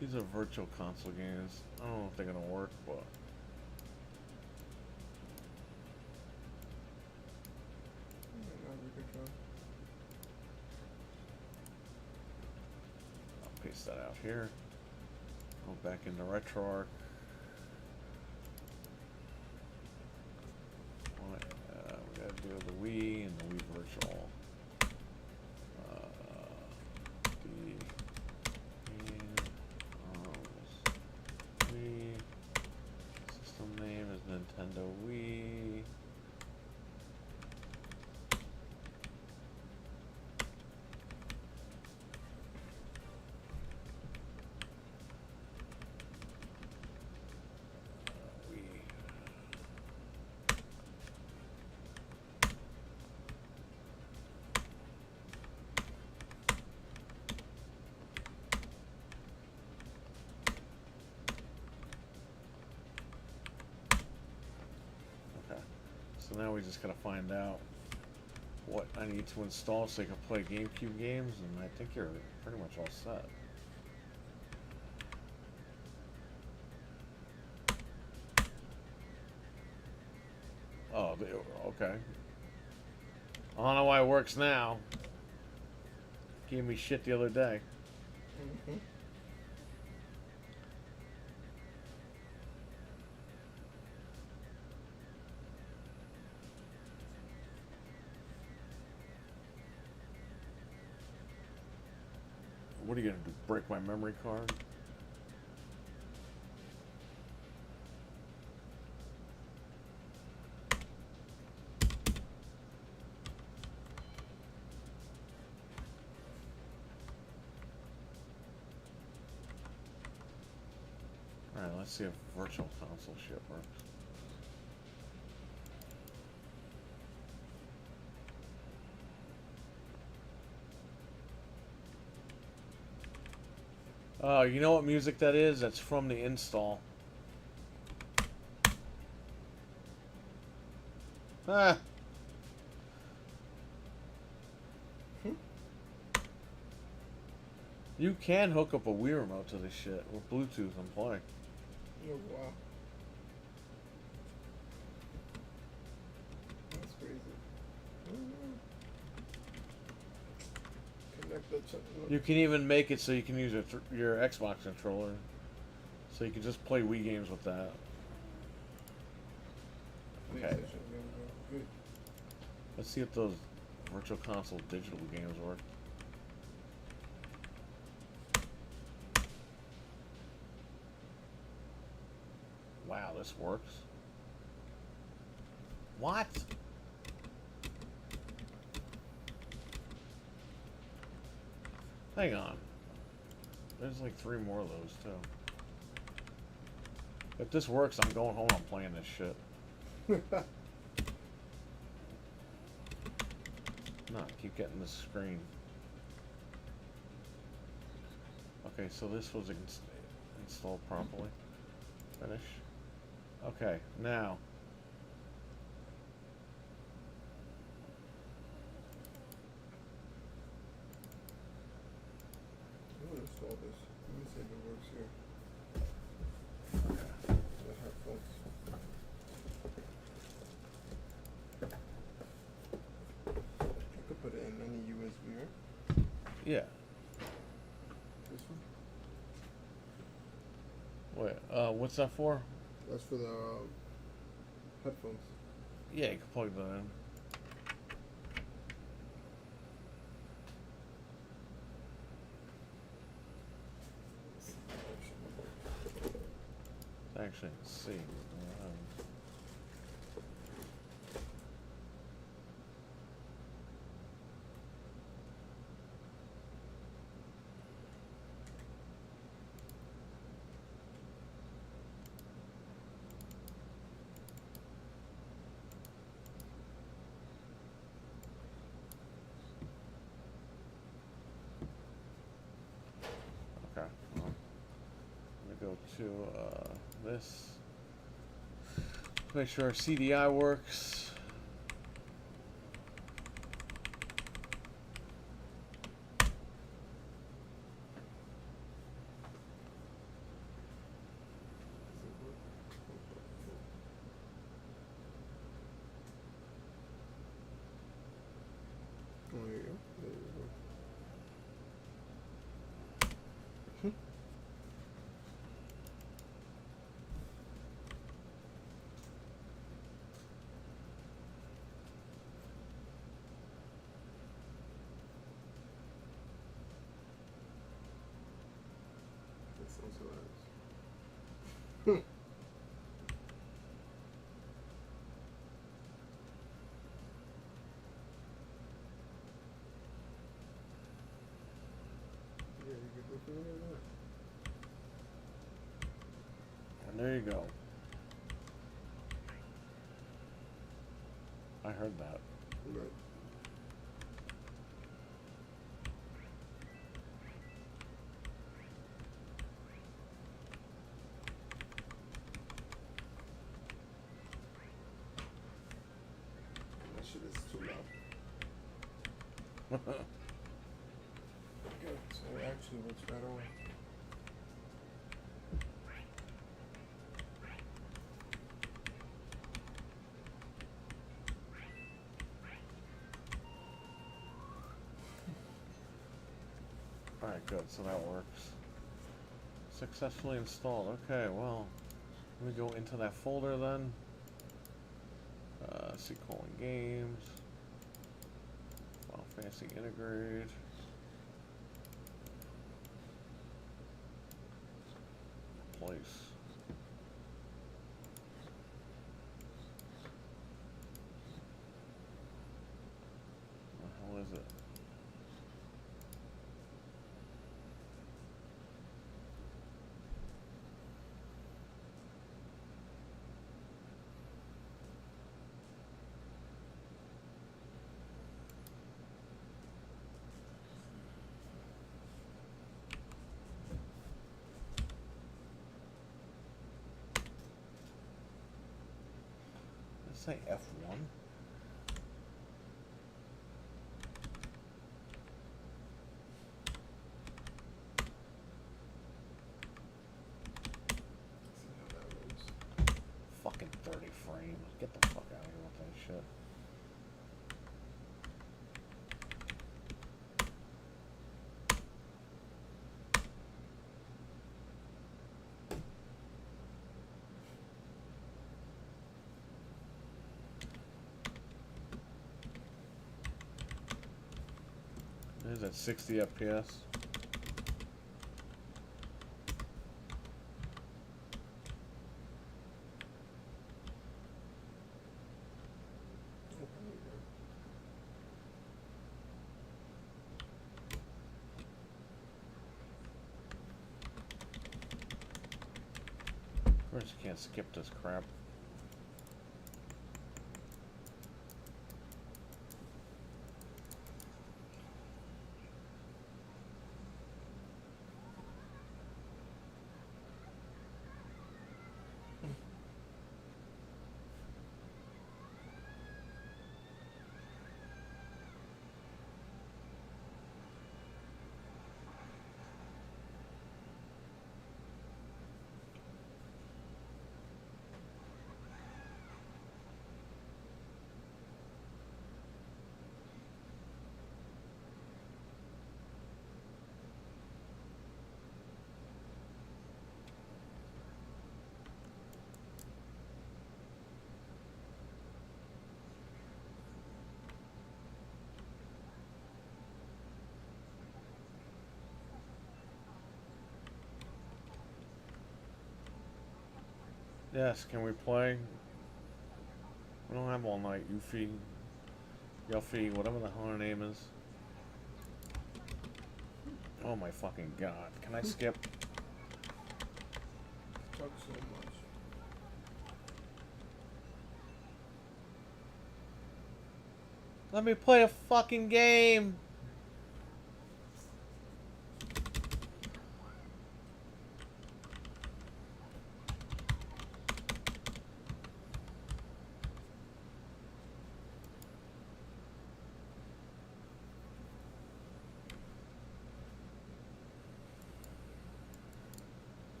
Speaker 4: These are virtual console games. I don't know if they're gonna work, but I'll paste that out here. Go back into RetroArch. We gotta do the Wii and the Wii Virtual. System name is Nintendo Wii. So now we just gotta find out what I need to install so I can play GameCube games, and I think you're pretty much all set. Oh, okay. I don't know why it works now. Gave me shit the other day.
Speaker 2: Mm-hmm.
Speaker 4: What are you gonna do? Break my memory card? Alright, let's see if virtual console shit works. You know what music that is? That's from the install. Ah. You can hook up a Wii remote to this shit with Bluetooth and play.
Speaker 2: Oh, wow. That's crazy. Connect the
Speaker 4: You can even make it so you can use your Xbox controller. So you can just play Wii games with that. Okay.
Speaker 2: Good.
Speaker 4: Let's see if those virtual console digital games work. Wow, this works. What? Hang on. There's like 3 more of those too. If this works, I'm going home. I'm playing this shit. No, I keep getting this screen. Okay, so this was installed properly. Finish. Okay, now.
Speaker 2: all this. Let me see if it works here.
Speaker 1: Okay.
Speaker 2: The headphones. I could put it in any USB, right?
Speaker 1: Yeah.
Speaker 2: This one?
Speaker 1: Wait. What's that for?
Speaker 2: That's for the headphones.
Speaker 1: Yeah, you can plug that in. Actually, let's see. Okay. Well, I'm gonna go to this. Make sure our CDI works.
Speaker 2: Oh, there you go. There you go. That sounds hilarious. Yeah, you get the feeling of that.
Speaker 1: And there you go. I heard that.
Speaker 2: Right. That shit is too loud. Good. So it actually works right away.
Speaker 1: Alright, good. So that works. Successfully installed. Okay, well, let me go into that folder then. C: games. Final Fantasy Integrate. Place. What the hell is it? Let's say F1.
Speaker 2: See how that moves.
Speaker 1: Fucking 30 frames. Get the fuck out of here with that shit. There's at 60 FPS. Of course, you can't skip this crap.
Speaker 4: Yes, can we play? We don't have all night. Yuffie, whatever the hell her name is. Oh my fucking god. Can I skip?
Speaker 2: Talk so much.
Speaker 4: Let me play a fucking game!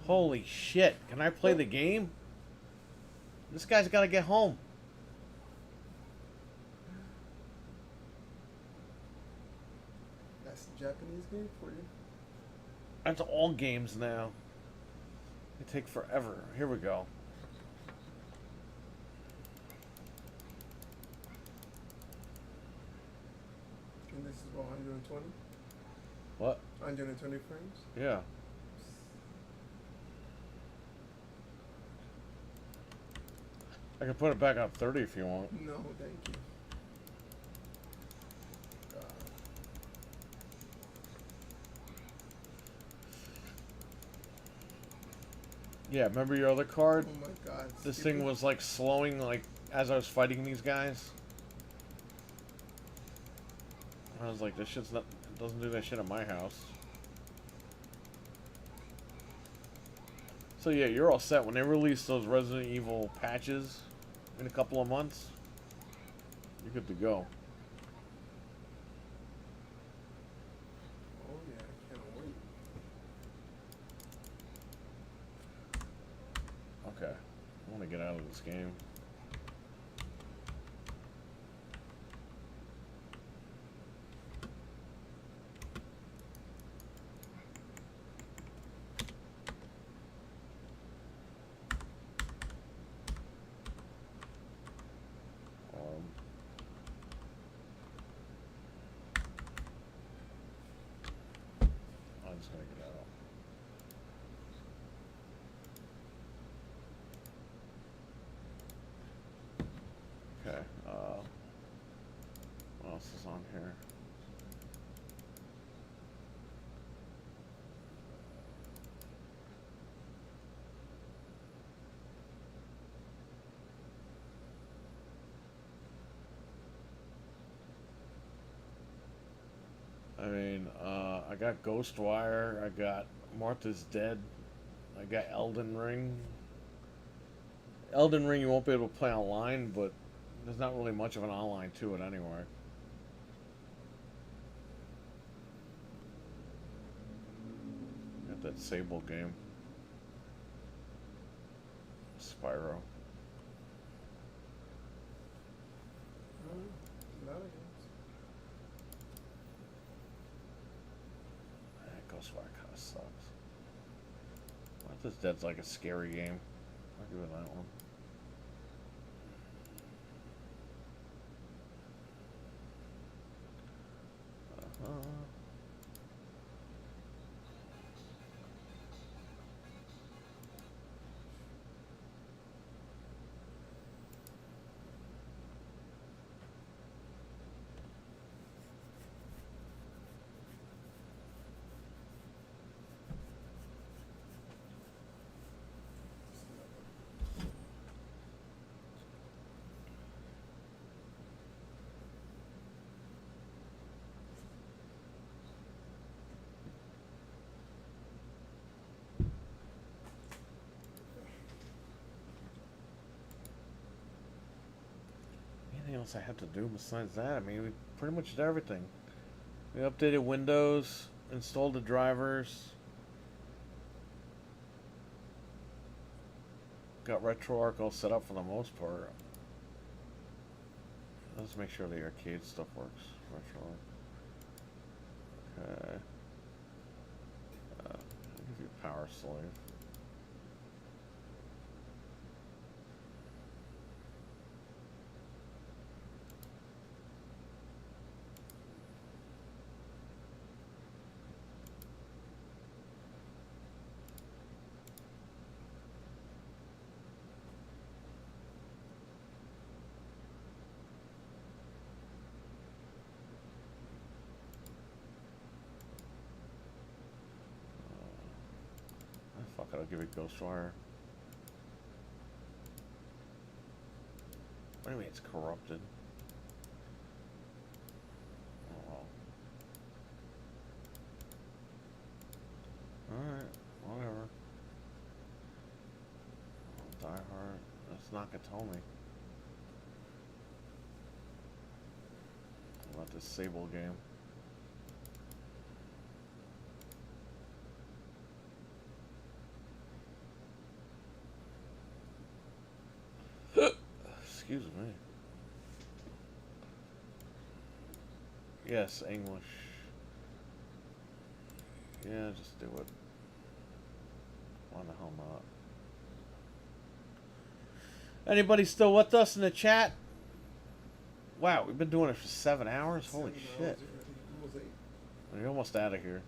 Speaker 4: Holy shit. Can I play the game? This guy's gotta get home.
Speaker 2: That's the Japanese game for you.
Speaker 4: That's all games now. They take forever. Here we go.
Speaker 2: And this is what, 120?
Speaker 4: What?
Speaker 2: 120 frames?
Speaker 4: Yeah. I can put it back on 30 if you want.
Speaker 2: No, thank you. God.
Speaker 4: Yeah, remember your other card?
Speaker 2: Oh my god.
Speaker 4: This
Speaker 2: Skippy.
Speaker 4: thing was like slowing like as I was fighting these guys. I was like, this shit's not, it doesn't do that shit at my house. So yeah, you're all set. When they release those Resident Evil patches in a couple of months, you're good to go.
Speaker 2: Oh yeah, I can't wait.
Speaker 4: Okay. I want to get out of this game. I'm just gonna get out. Okay, what else is on here? I mean, I got Ghostwire, I got Martha's Dead, I got Elden Ring. Elden Ring you won't be able to play online, but there's not really much of an online to it anyway. Got that Sable game. Spyro.
Speaker 2: A lot of games.
Speaker 4: Ghostwire kind of sucks. Martha's Dead's like a scary game. I'll give it that one. Anything else I have to do besides that? I mean, we pretty much did everything. We updated Windows, installed the drivers, got RetroArch all set up for the most part. Let's make sure the arcade stuff works. RetroArch. Okay. I'll give you Power Slave. Fuck it, I'll give it Ghostwire. What do you mean it's corrupted? Oh well. Alright, whatever. Die Hard. That's Nakatomi. What about this Sable game? Excuse me. Yes, English. Yeah, just do it. Why the hell not? Anybody still with us in the chat? Wow, we've been doing it for 7 hours? Holy
Speaker 2: 7
Speaker 4: shit.
Speaker 2: hours already. Almost 8.
Speaker 4: We're almost out of here.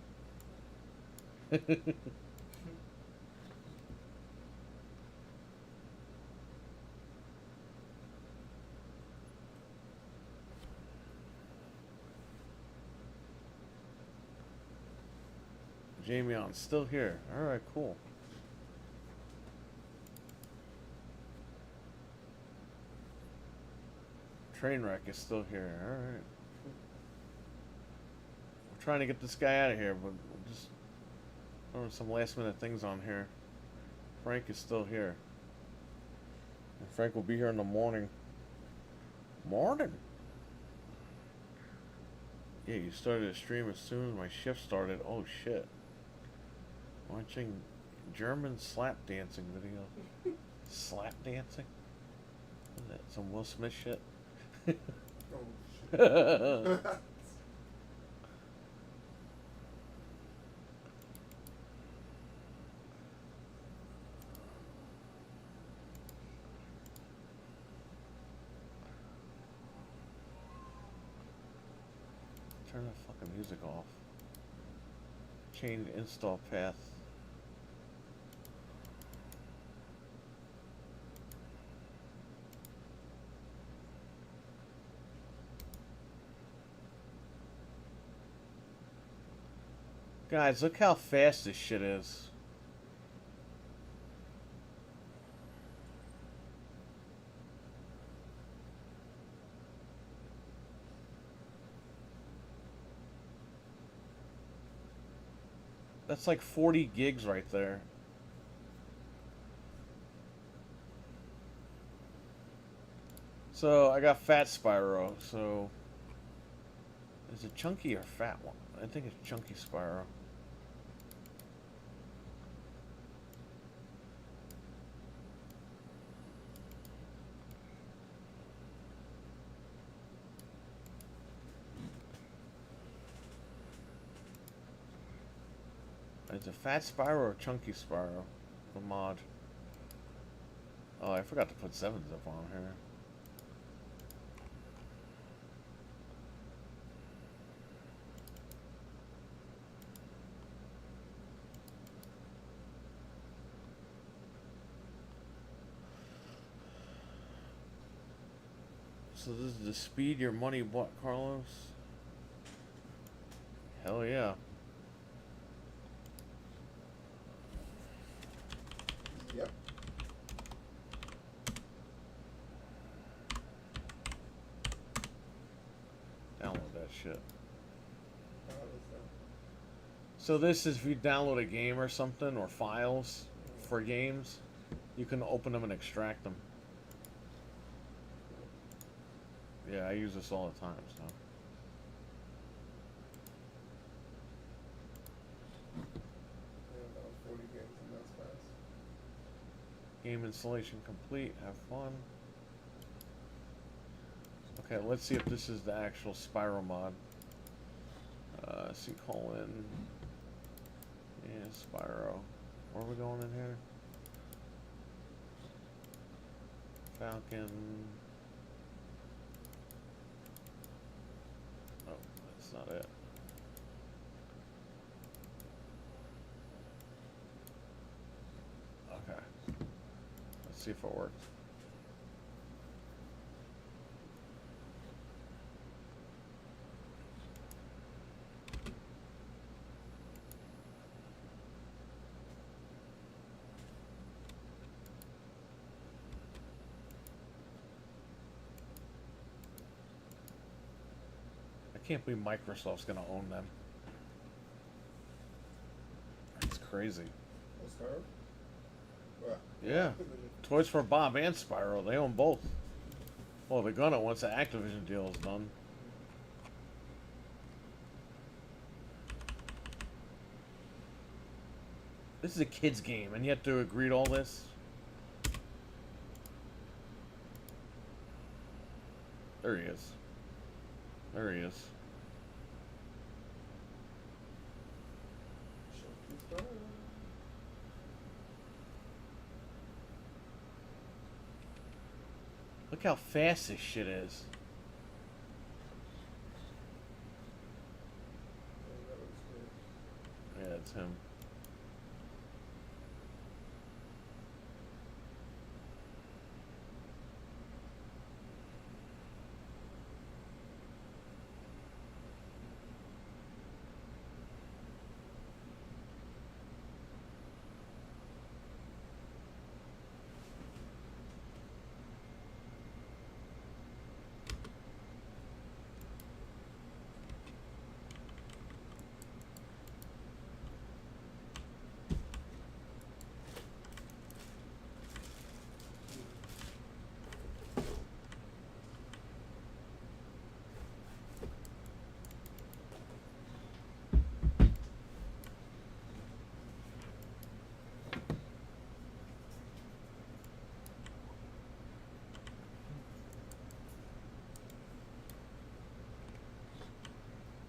Speaker 4: Jamie on still here. Alright, cool. Trainwreck is still here. Alright. We're trying to get this guy out of here, but we're just throwing some last minute things on here. Frank is still here. And Frank will be here in the morning. Morning? Yeah, you started a stream as soon as my shift started. Oh shit. Watching German slap dancing video. Slap dancing? What is that? Some Will Smith shit?
Speaker 2: Oh, shit.
Speaker 4: Turn that fucking music off. Change install path. Guys, look how fast this shit is. That's like 40 gigs right there. So I got Fat Spyro. So is it Chunky or Fat one? I think it's Chunky Spyro. Is it Fat Spyro or Chunky Spyro? The mod. Oh, I forgot to put 7s up on here. So this is the speed your money bought, Carlos? Hell yeah.
Speaker 2: Yep.
Speaker 4: Download that shit.
Speaker 2: How is that?
Speaker 4: So this is if you download a game or something, or files for games, you can open them and extract them. Yeah, I use this all the time, so.
Speaker 2: Yeah, that was 40 games and that's fast.
Speaker 4: Game installation complete, have fun. Okay, let's see if this is the actual Spyro mod. C colon. Yeah, Spyro. Where are we going in here? Falcon. Oh, that's not it. Okay. Let's see if it works. can't believe Microsoft's gonna own them. It's crazy.
Speaker 2: That's her? Well,
Speaker 4: Yeah. Toys for Bob and Spyro, they own both. Well, they're gonna once the Activision deal is done. This is a kid's game, and you have to agree to all this? There he is. There he is. Look how fast this shit is. Yeah, it's him.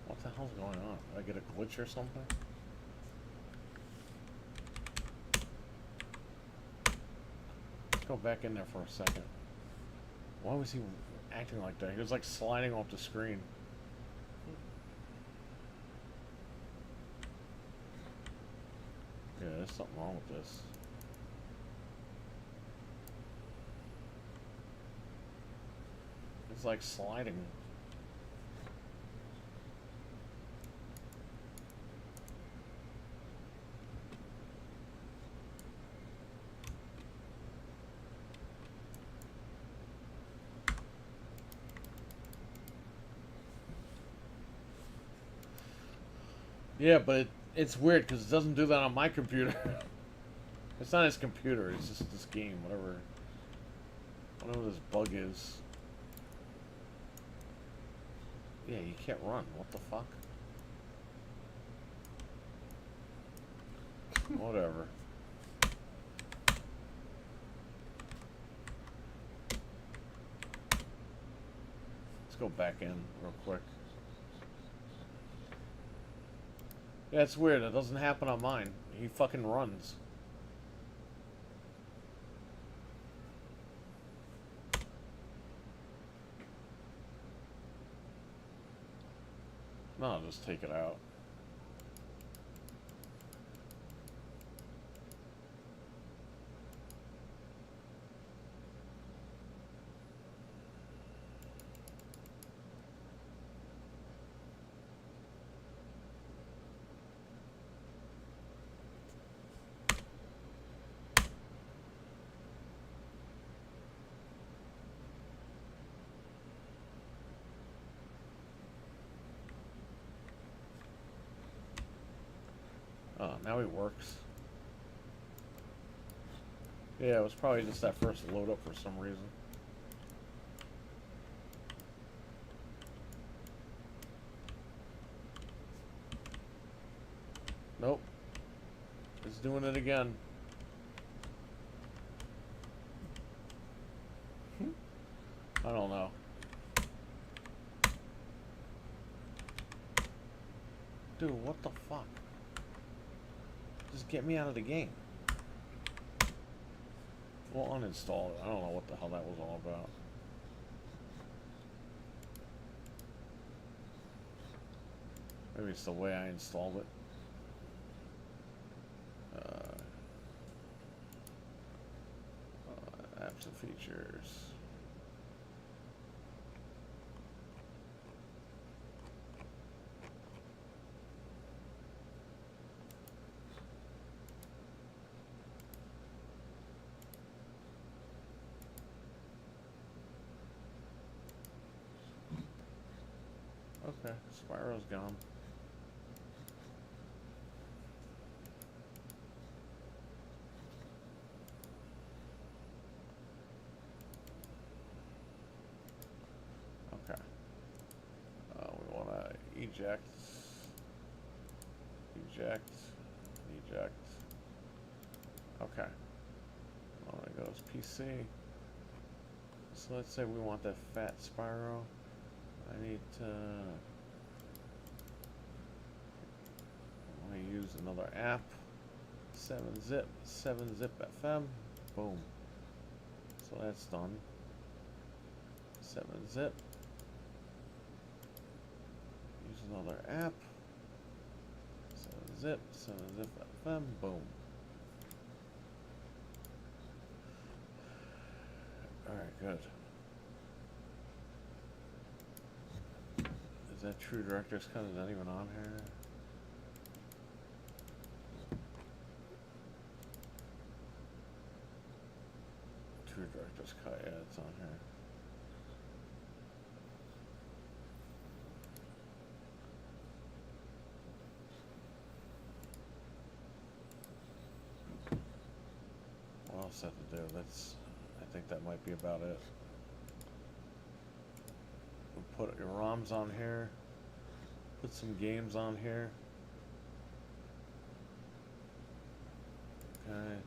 Speaker 4: What the hell's going on? Did I get a glitch or something? Let's go back in there for a second. Why was he acting like that? He was like sliding off the screen. Yeah, there's something wrong with this. It's like sliding. Yeah, but it's weird because it doesn't do that on my computer. It's not his computer, it's just this game, whatever this bug is. Yeah, you can't run. What the fuck? Whatever. Let's go back in real quick. Yeah, it's weird. It doesn't happen on mine. He fucking runs. No, I'll just take it out. Oh, now he works. Yeah, it was probably just that first load up for some reason. Nope. It's doing it again. I don't know. Dude, what the fuck? Just get me out of the game. We'll uninstall it. I don't know what the hell that was all about. Maybe it's the way I installed it. Apps and features. Okay. Okay, Spyro's gone. Okay. We want to eject. Eject. Eject. Okay. Well, there goes PC. So let's say we want that fat Spyro. I need to. I use another app. 7-zip. 7-zip FM. Boom. So that's done. 7-zip. Use another app. 7-zip. 7-zip FM. Boom. Alright, good. Is that True Director's Cut? Is that even on here? True Director's Cut, yeah, it's on here. What else I have to do? I think that might be about it. We'll put your ROMs on here. Put some games on here. Okay.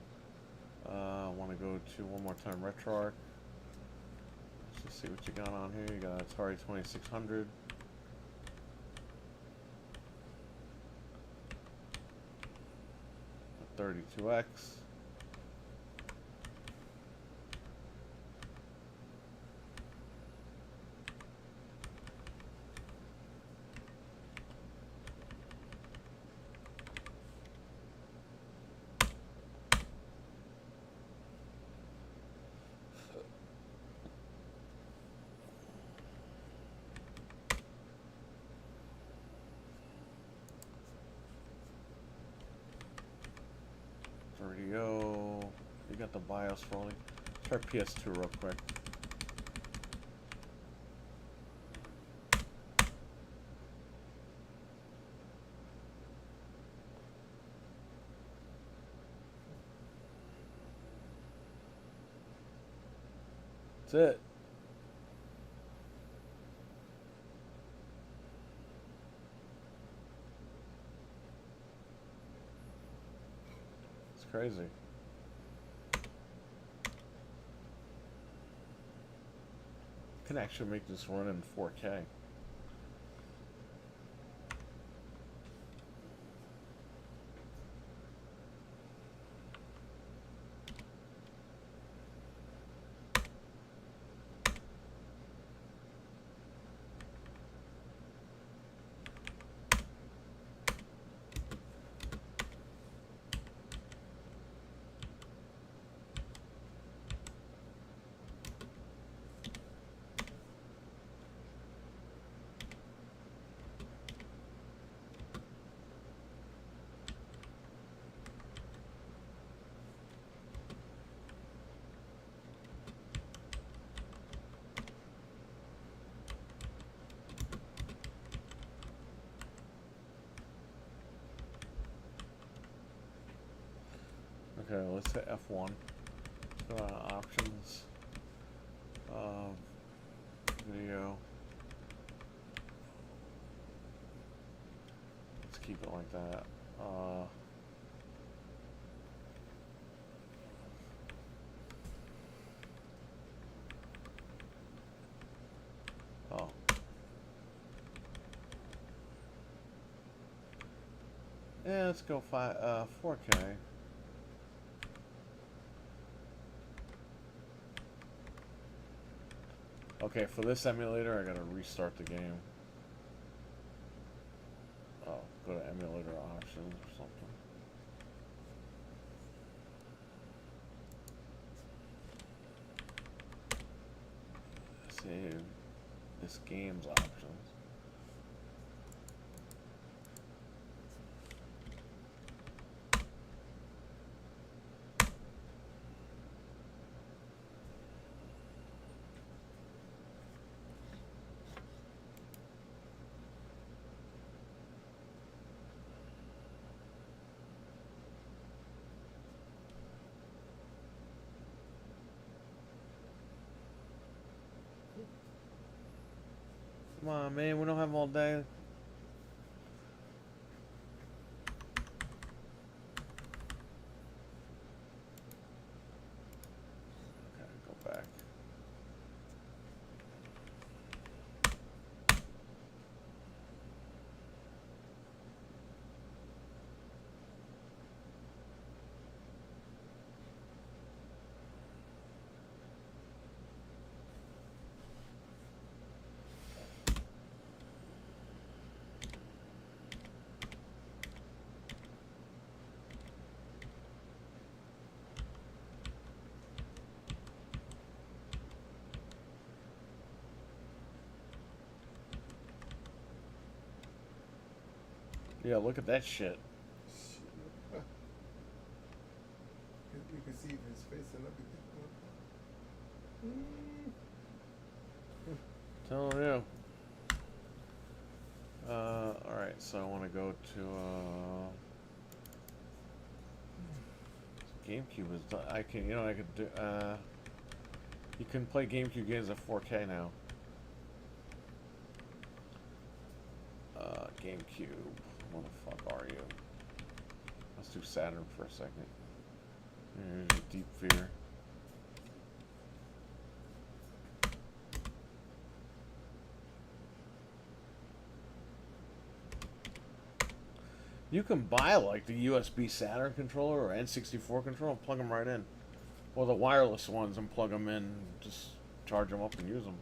Speaker 4: I want to go to one more time RetroArch. Let's just see what you got on here. You got Atari 2600. A 32X. Radio. You got the BIOS rolling. Try PS2 real quick. That's it. It's crazy. Can actually make this run in 4K. Okay, let's hit F1. Go to options. Video. Let's keep it like that. Oh. Yeah, let's go 4K. Okay, for this emulator, I gotta restart the game. Oh, go to emulator options or something. Save this game's options. Come on, man. We don't have all day. Okay, go back. Yeah, look at that shit.
Speaker 2: You can see his face and everything.
Speaker 4: Telling you. Alright, so I want to go to, GameCube is done. I can, I could do, you can play GameCube games at 4K now. GameCube. What the fuck are you? Let's do Saturn for a second. Here's Deep Fear. You can buy like the USB Saturn controller or N64 controller and plug them right in. Or the wireless ones and plug them in. Just charge them up and use them.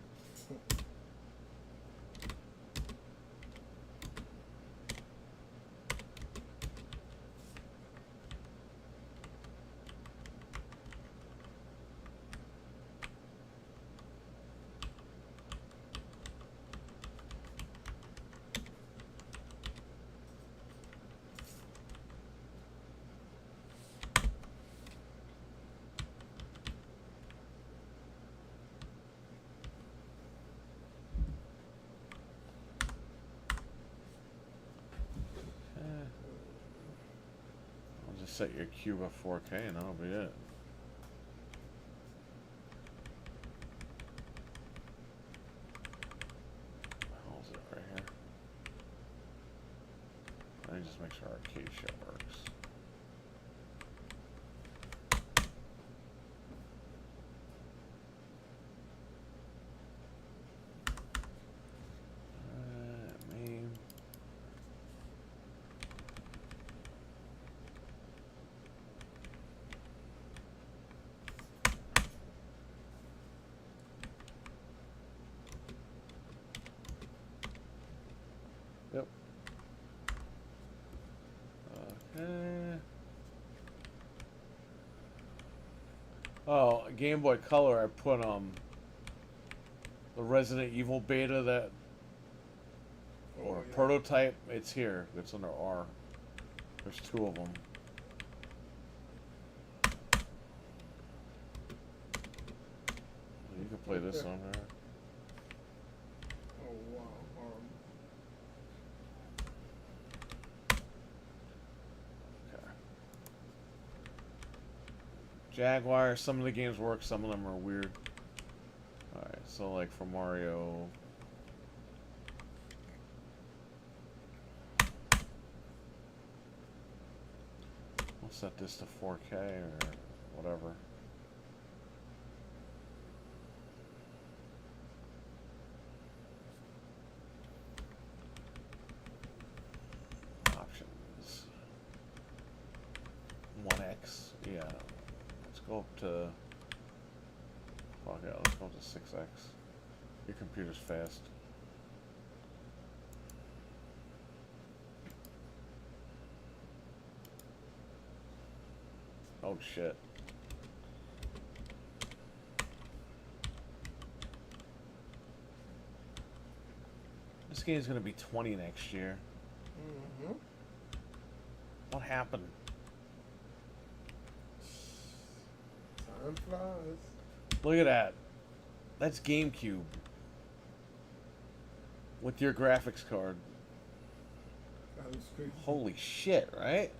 Speaker 4: Set your cube at 4K and that'll be it. How is it right here? Let me just make sure arcade shit works. Main. Yep. Okay. Oh, Game Boy Color, I put the Resident Evil beta that or prototype, it's here. It's under R. There's 2 of them. You can play this on there.
Speaker 2: Oh wow.
Speaker 4: Jaguar, some of the games work, some of them are weird. Alright, so like for Mario. We'll set this to 4K or whatever. Options. 1X, yeah. Go up to, fuck yeah, let's go up to 6X. Your computer's fast. Oh shit. This game's gonna be 20 next year.
Speaker 2: Mm-hmm.
Speaker 4: What happened?
Speaker 2: Time flies.
Speaker 4: Look at that. That's GameCube. With your graphics card.
Speaker 2: That was crazy.
Speaker 4: Holy shit, right?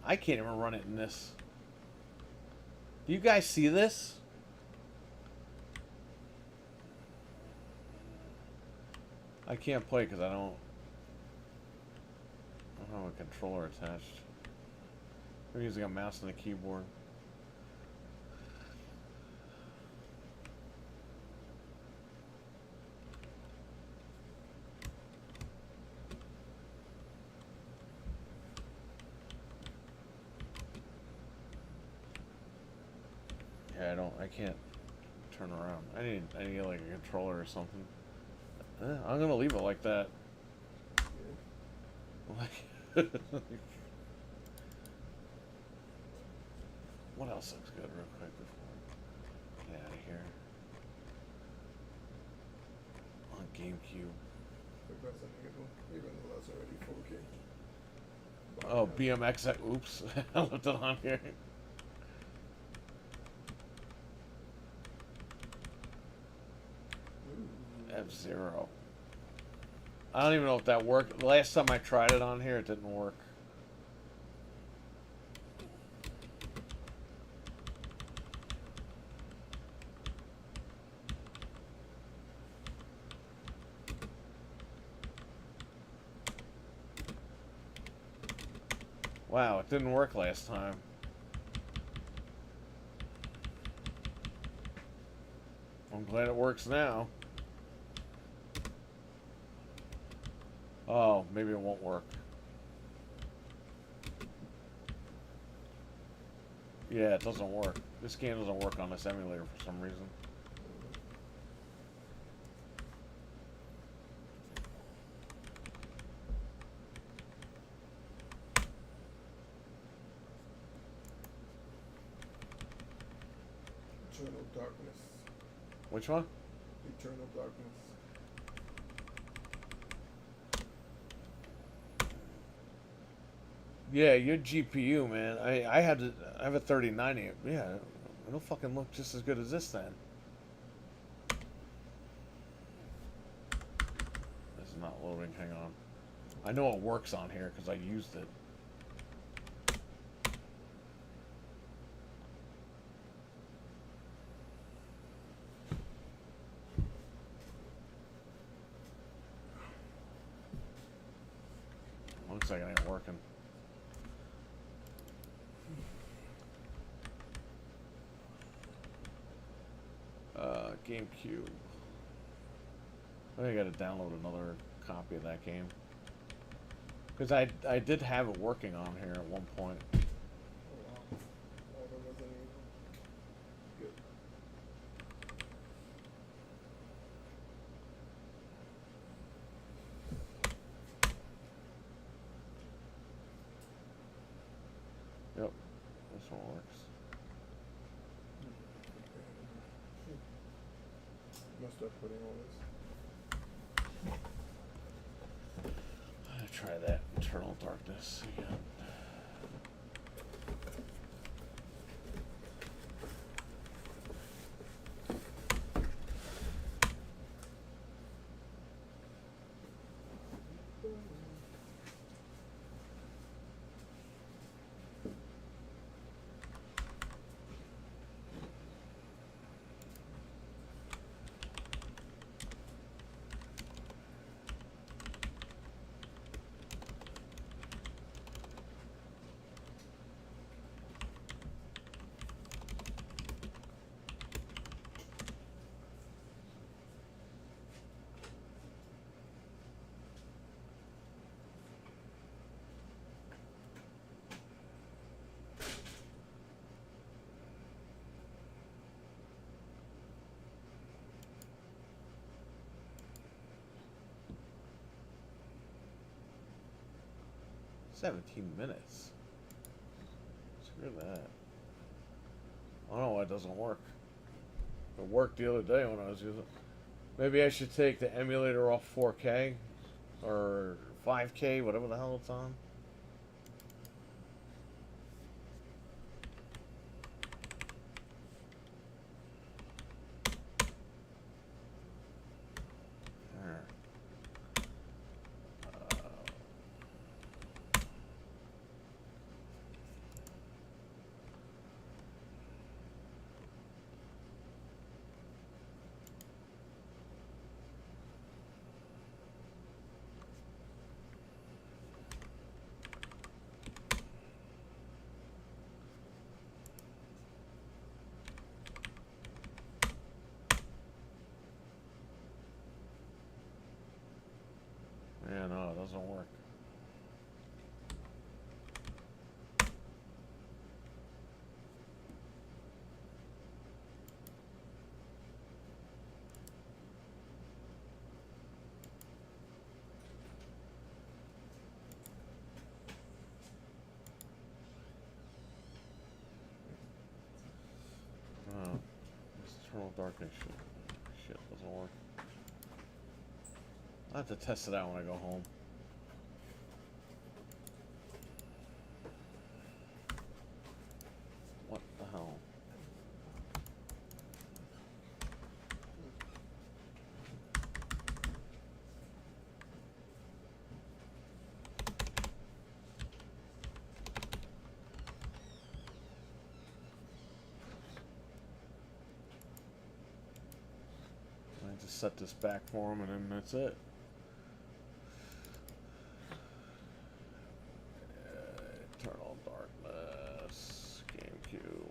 Speaker 4: I can't even run it in this. Do you guys see this? I can't play because I don't have a controller attached. I'm using a mouse and a keyboard. Yeah, I can't turn around. I need like a controller or something. I'm gonna leave it like that. Like, what else looks good real quick before I get out of here? On GameCube.
Speaker 2: Resident Evil, even though that's already 4K.
Speaker 4: Oh, BMX. Oops, I left it on here. F-Zero. I don't even know if that worked. The last time I tried it on here, it didn't work. Wow, it didn't work last time. I'm glad it works now. Oh, maybe it won't work. Yeah, it doesn't work. This game doesn't work on this emulator for some reason.
Speaker 2: Eternal Darkness.
Speaker 4: Which one?
Speaker 2: Eternal Darkness.
Speaker 4: Yeah, your GPU, man. I have a 3090. Yeah, it'll fucking look just as good as this then. This is not loading. Hang on. I know it works on here because I used it. Looks like it ain't working. GameCube. I think I gotta download another copy of that game. Because I did have it working on here at one point.
Speaker 2: Oh wow. All the Resident Evil. Good.
Speaker 4: Yep, this one works.
Speaker 2: Must start putting all this.
Speaker 4: I'm gonna try that Eternal Darkness again. $17. Screw that. I don't know why it doesn't work. It worked the other day when I was using it. Maybe I should take the emulator off 4K or 5K, whatever the hell it's on. There. This eternal darkness shit doesn't work. I'll have to test it out when I go home. What the hell? I just set this back for him and then that's it. Eternal Darkness, GameCube.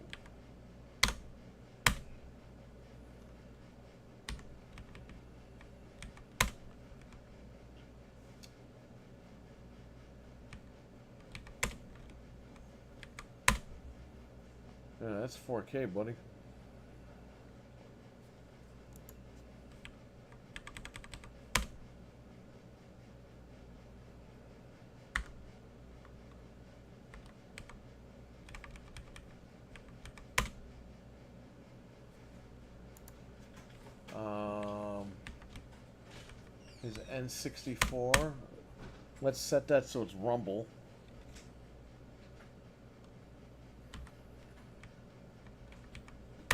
Speaker 4: Yeah, that's 4K, buddy. His N64. Let's set that so it's rumble.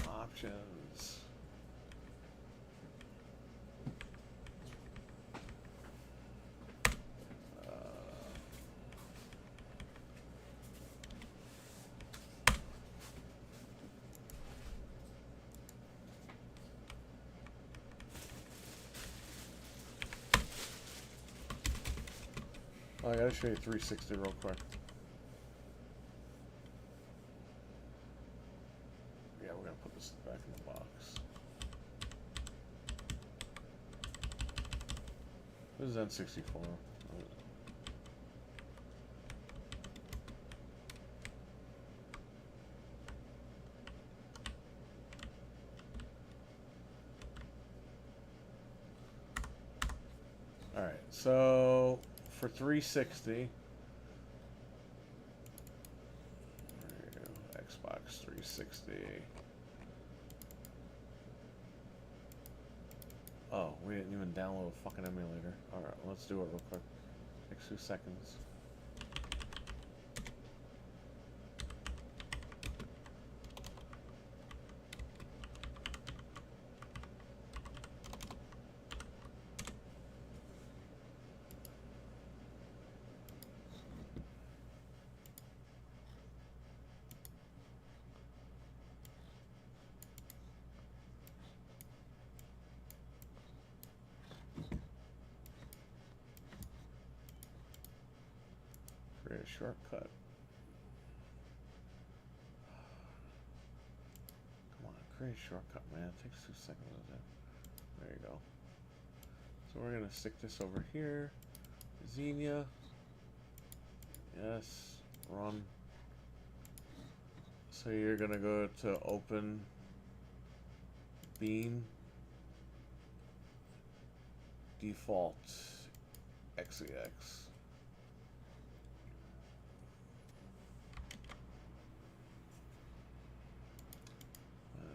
Speaker 4: Options. I gotta show you 360 real quick. Yeah, we're gonna put this back in the box. This is N64. Alright, so for 360, Xbox 360. Oh, we didn't even download a fucking emulator. Alright, let's do it real quick. Takes 2 seconds. Create a shortcut. Come on, create a shortcut, man. It takes 2 seconds. There you go. So we're gonna stick this over here. Xenia. Yes. Run. So you're gonna go to open bean default XEX.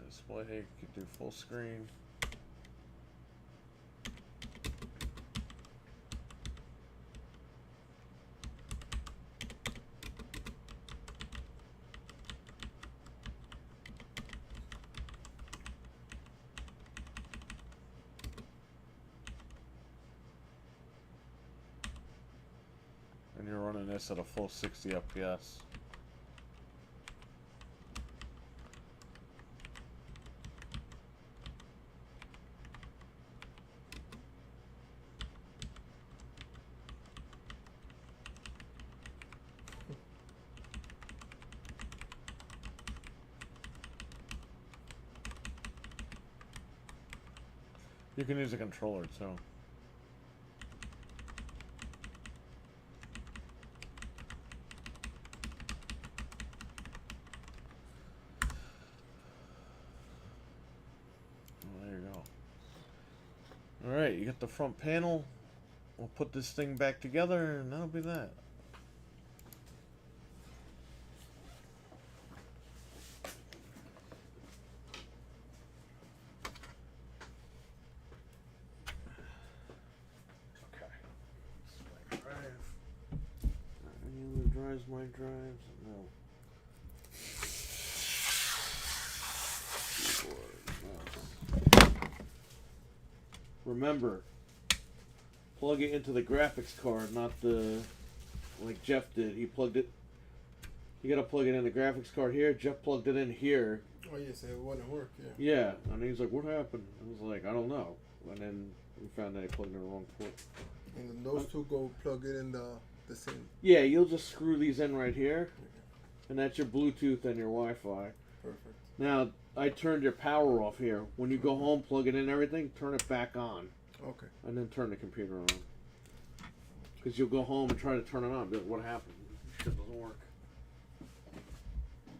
Speaker 4: Display, you could do full screen. And you're running this at a full 60 FPS. You can use a controller too. There you go. Alright, you got the front panel. We'll put this thing back together and that'll be that. Where's my drives? No. Keyboard, mouse. Remember, plug it into the graphics card, not the like Jeff did. He plugged it. You gotta plug it in the graphics card here. Jeff plugged it in here.
Speaker 2: Oh yeah, so it wouldn't work. Yeah.
Speaker 4: Yeah, and he's like, "What happened?" I was like, "I don't know." And then we found that he plugged in the wrong port.
Speaker 2: And then those two go plug it in the same.
Speaker 4: Yeah, you'll just screw these in right here, and that's your Bluetooth and your Wi-Fi.
Speaker 2: Perfect.
Speaker 4: Now, I turned your power off here. When you go home, plug it in and everything, turn it back on.
Speaker 2: Okay.
Speaker 4: And then turn the computer on. Because you'll go home and try to turn it on. Be like, what happened? Shit doesn't work.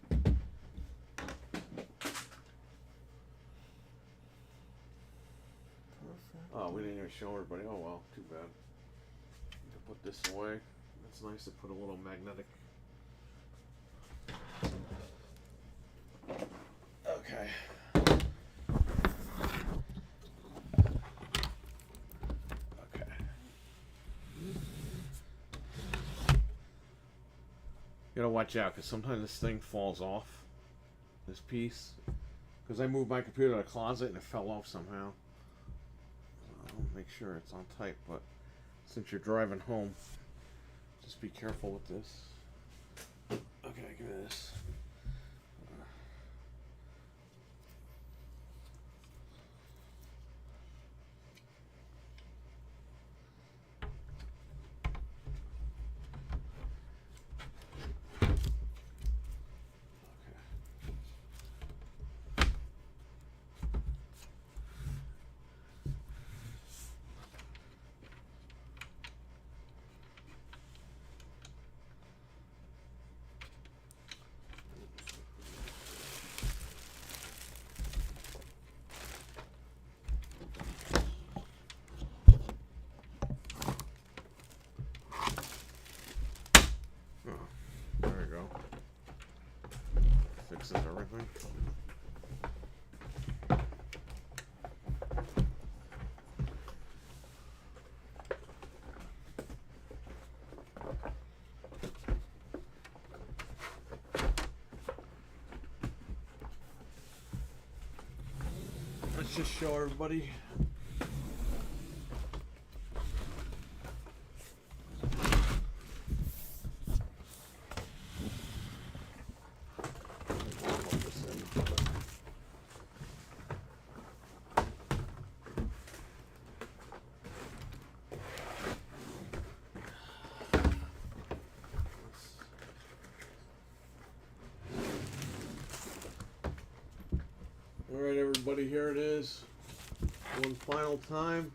Speaker 2: Perfect.
Speaker 4: Oh, we didn't even show everybody. Oh, well, too bad. Need to put this away. It's nice to put a little magnetic. Okay. Okay. You gotta watch out because sometimes this thing falls off. This piece. Because I moved my computer to the closet and it fell off somehow. I'll make sure it's on tight, but since you're driving home, just be careful with this. Okay, give me this. Fixes everything. Let's just show everybody. Alright everybody, here it is. One final time.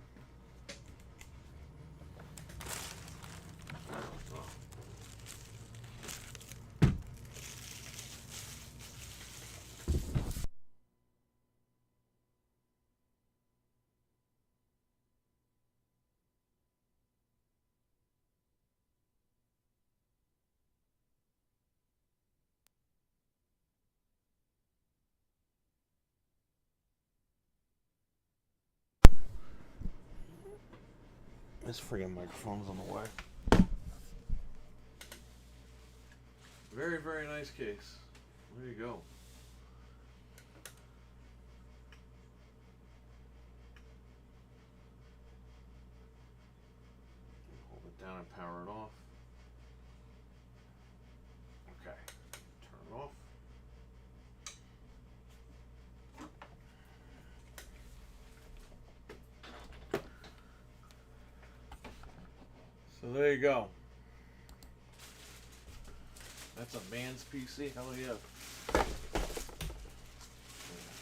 Speaker 4: This friggin' microphone's on the way. Very, very nice case. There you go. Hold it down and power it off. Okay. Turn it off. So there you go. That's a man's PC. Hell yeah.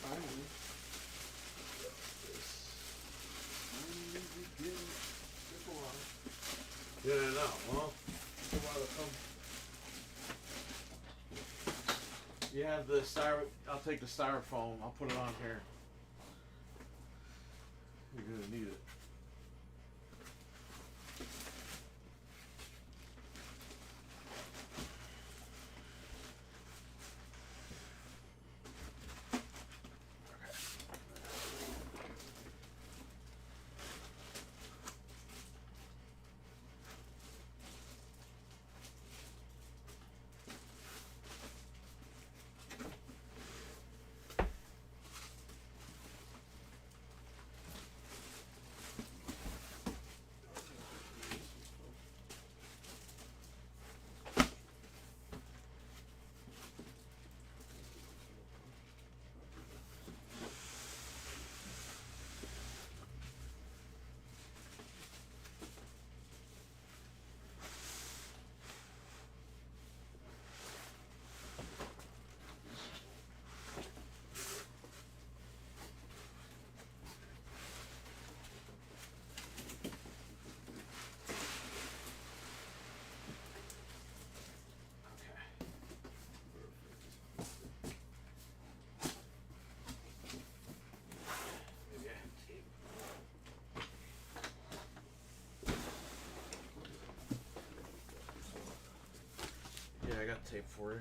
Speaker 2: Finally.
Speaker 4: Yeah, I know. Well, you have the I'll take the styrofoam. I'll put it on here. You're gonna need it.
Speaker 1: tape for you.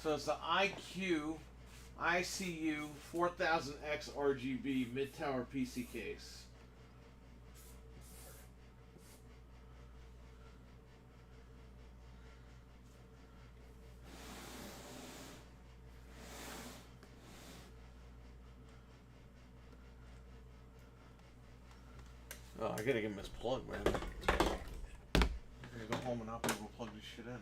Speaker 1: So it's the ICU 4000X RGB mid-tower PC case. Oh, I gotta get him this plug, man. I'm gonna go home and I'll be able to plug this shit in.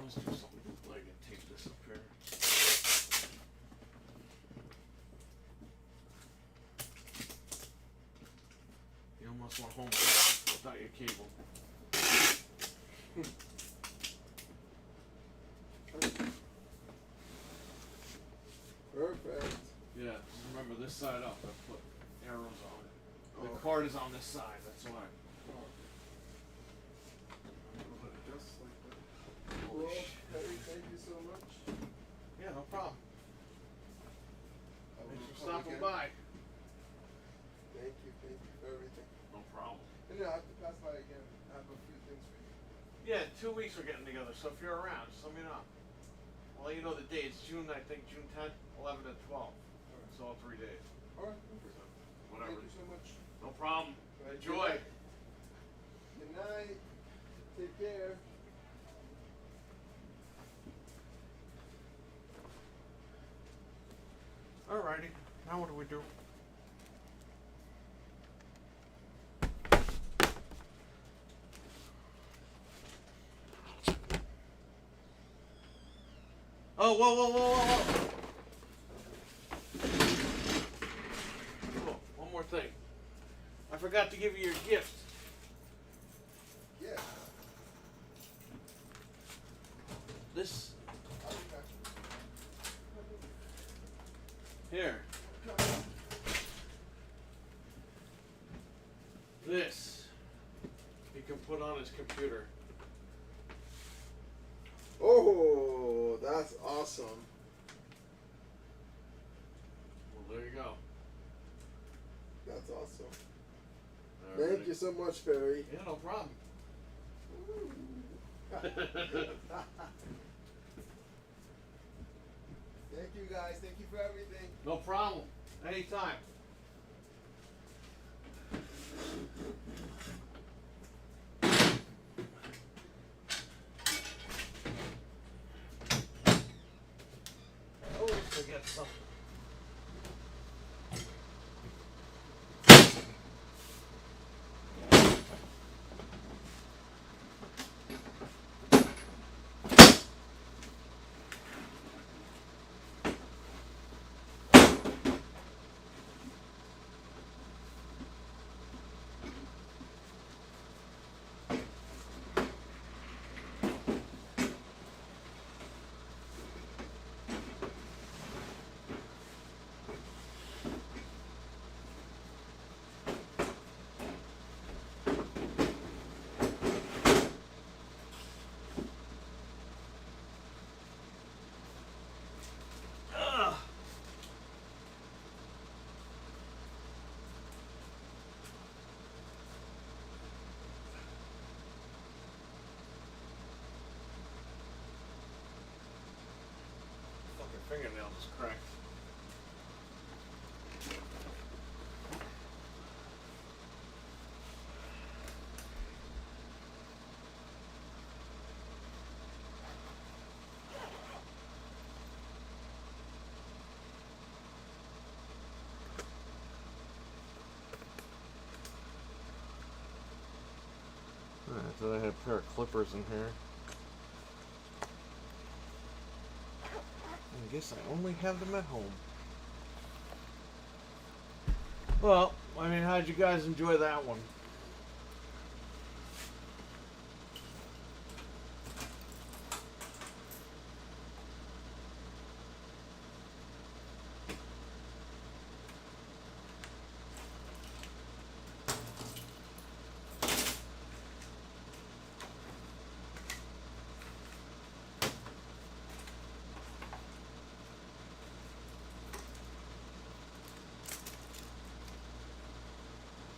Speaker 1: Let's do something bootleg and tape this up here. You almost want home without your cable.
Speaker 2: Perfect.
Speaker 1: Yeah, remember this side up. I put arrows on it. The
Speaker 2: Oh.
Speaker 1: card is on this side, that's why.
Speaker 2: Just like that.
Speaker 1: Holy
Speaker 2: Well,
Speaker 1: shit.
Speaker 2: Harry, thank you so much.
Speaker 1: Yeah, no problem.
Speaker 2: I will
Speaker 1: Thanks for
Speaker 2: come
Speaker 1: stopping
Speaker 2: again.
Speaker 1: by.
Speaker 2: Thank you for everything.
Speaker 1: No problem.
Speaker 2: And then I have to pass by again. I have a few things for you.
Speaker 1: Yeah, 2 weeks we're getting together, so if you're around, just let me know. I'll let you know the dates. June, I think, June 10th, 11th, and 12th. So all 3 days.
Speaker 2: Alright,
Speaker 1: So,
Speaker 2: perfect.
Speaker 1: whatever.
Speaker 2: Thank you so much.
Speaker 1: No problem.
Speaker 2: Right,
Speaker 1: Enjoy.
Speaker 2: Good night. Take care.
Speaker 1: Alrighty. Now what do we do? Oh, whoa, whoa, whoa, whoa, whoa. Oh, one more thing. I forgot to give you your gift.
Speaker 2: Yeah.
Speaker 1: This
Speaker 2: I'll be back.
Speaker 1: here. This he can put on his computer.
Speaker 2: Oh, that's awesome.
Speaker 1: Well, there you go.
Speaker 2: That's awesome.
Speaker 1: Alrighty.
Speaker 2: Thank you so much, Perry.
Speaker 1: Yeah, no problem.
Speaker 2: Thank you guys. Thank you for everything.
Speaker 1: No problem. Anytime. I always forget something. Ugh. Fucking fingernail just cracked. that I had a pair of clippers in here. I guess I only have them at home. Well, I mean, how'd you guys enjoy that one?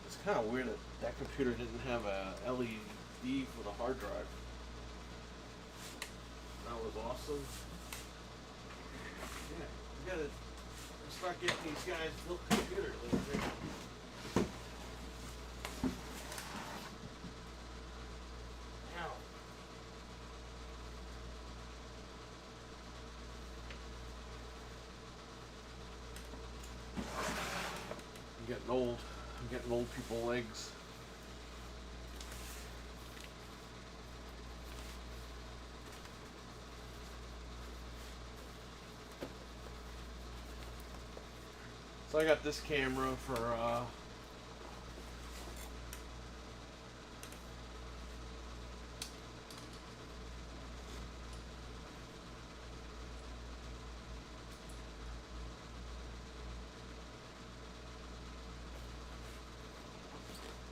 Speaker 1: It's kind of weird that that computer didn't have a LED for the hard drive. That was awesome. Yeah, we gotta start getting these guys built computers. Ow. I'm getting old. I'm getting old people legs. So I got this camera for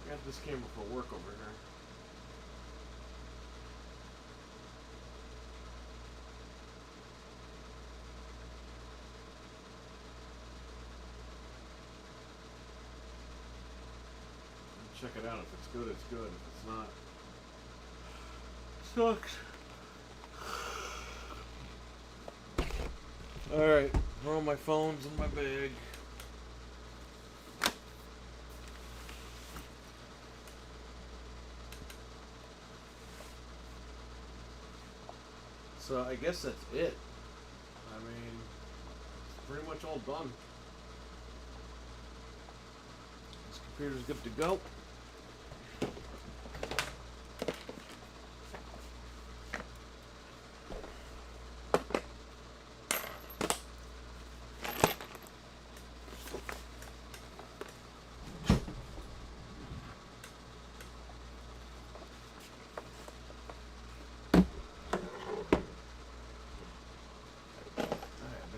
Speaker 1: I got this camera for work over here. Check it out. If it's good, it's good. If it's not, sucks. Alright, throw my phones in my bag. So I guess that's it. I mean, it's pretty much all done. This computer's good to go.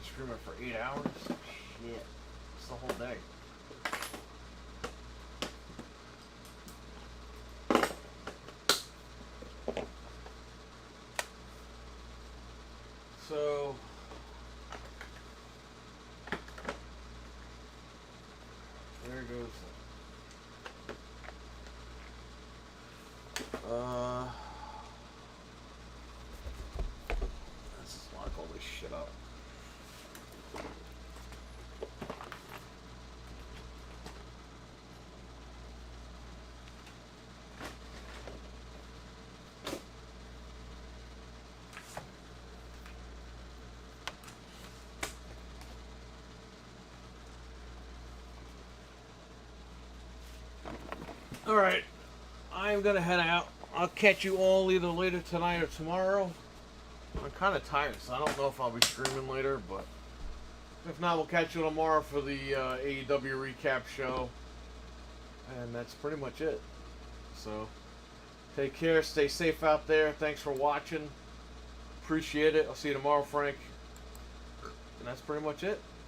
Speaker 1: Streaming for 8 hours? Shit. It's the whole day. So there goes let's just lock all this shit up. Alright, I'm gonna head out. I'll catch you all either later tonight or tomorrow. I'm kind of tired, so I don't know if I'll be streaming later, but if not, we'll catch you tomorrow for the AEW recap show. And that's pretty much it. So, take care, stay safe out there. Thanks for watching. Appreciate it. I'll see you tomorrow, Frank. And that's pretty much it.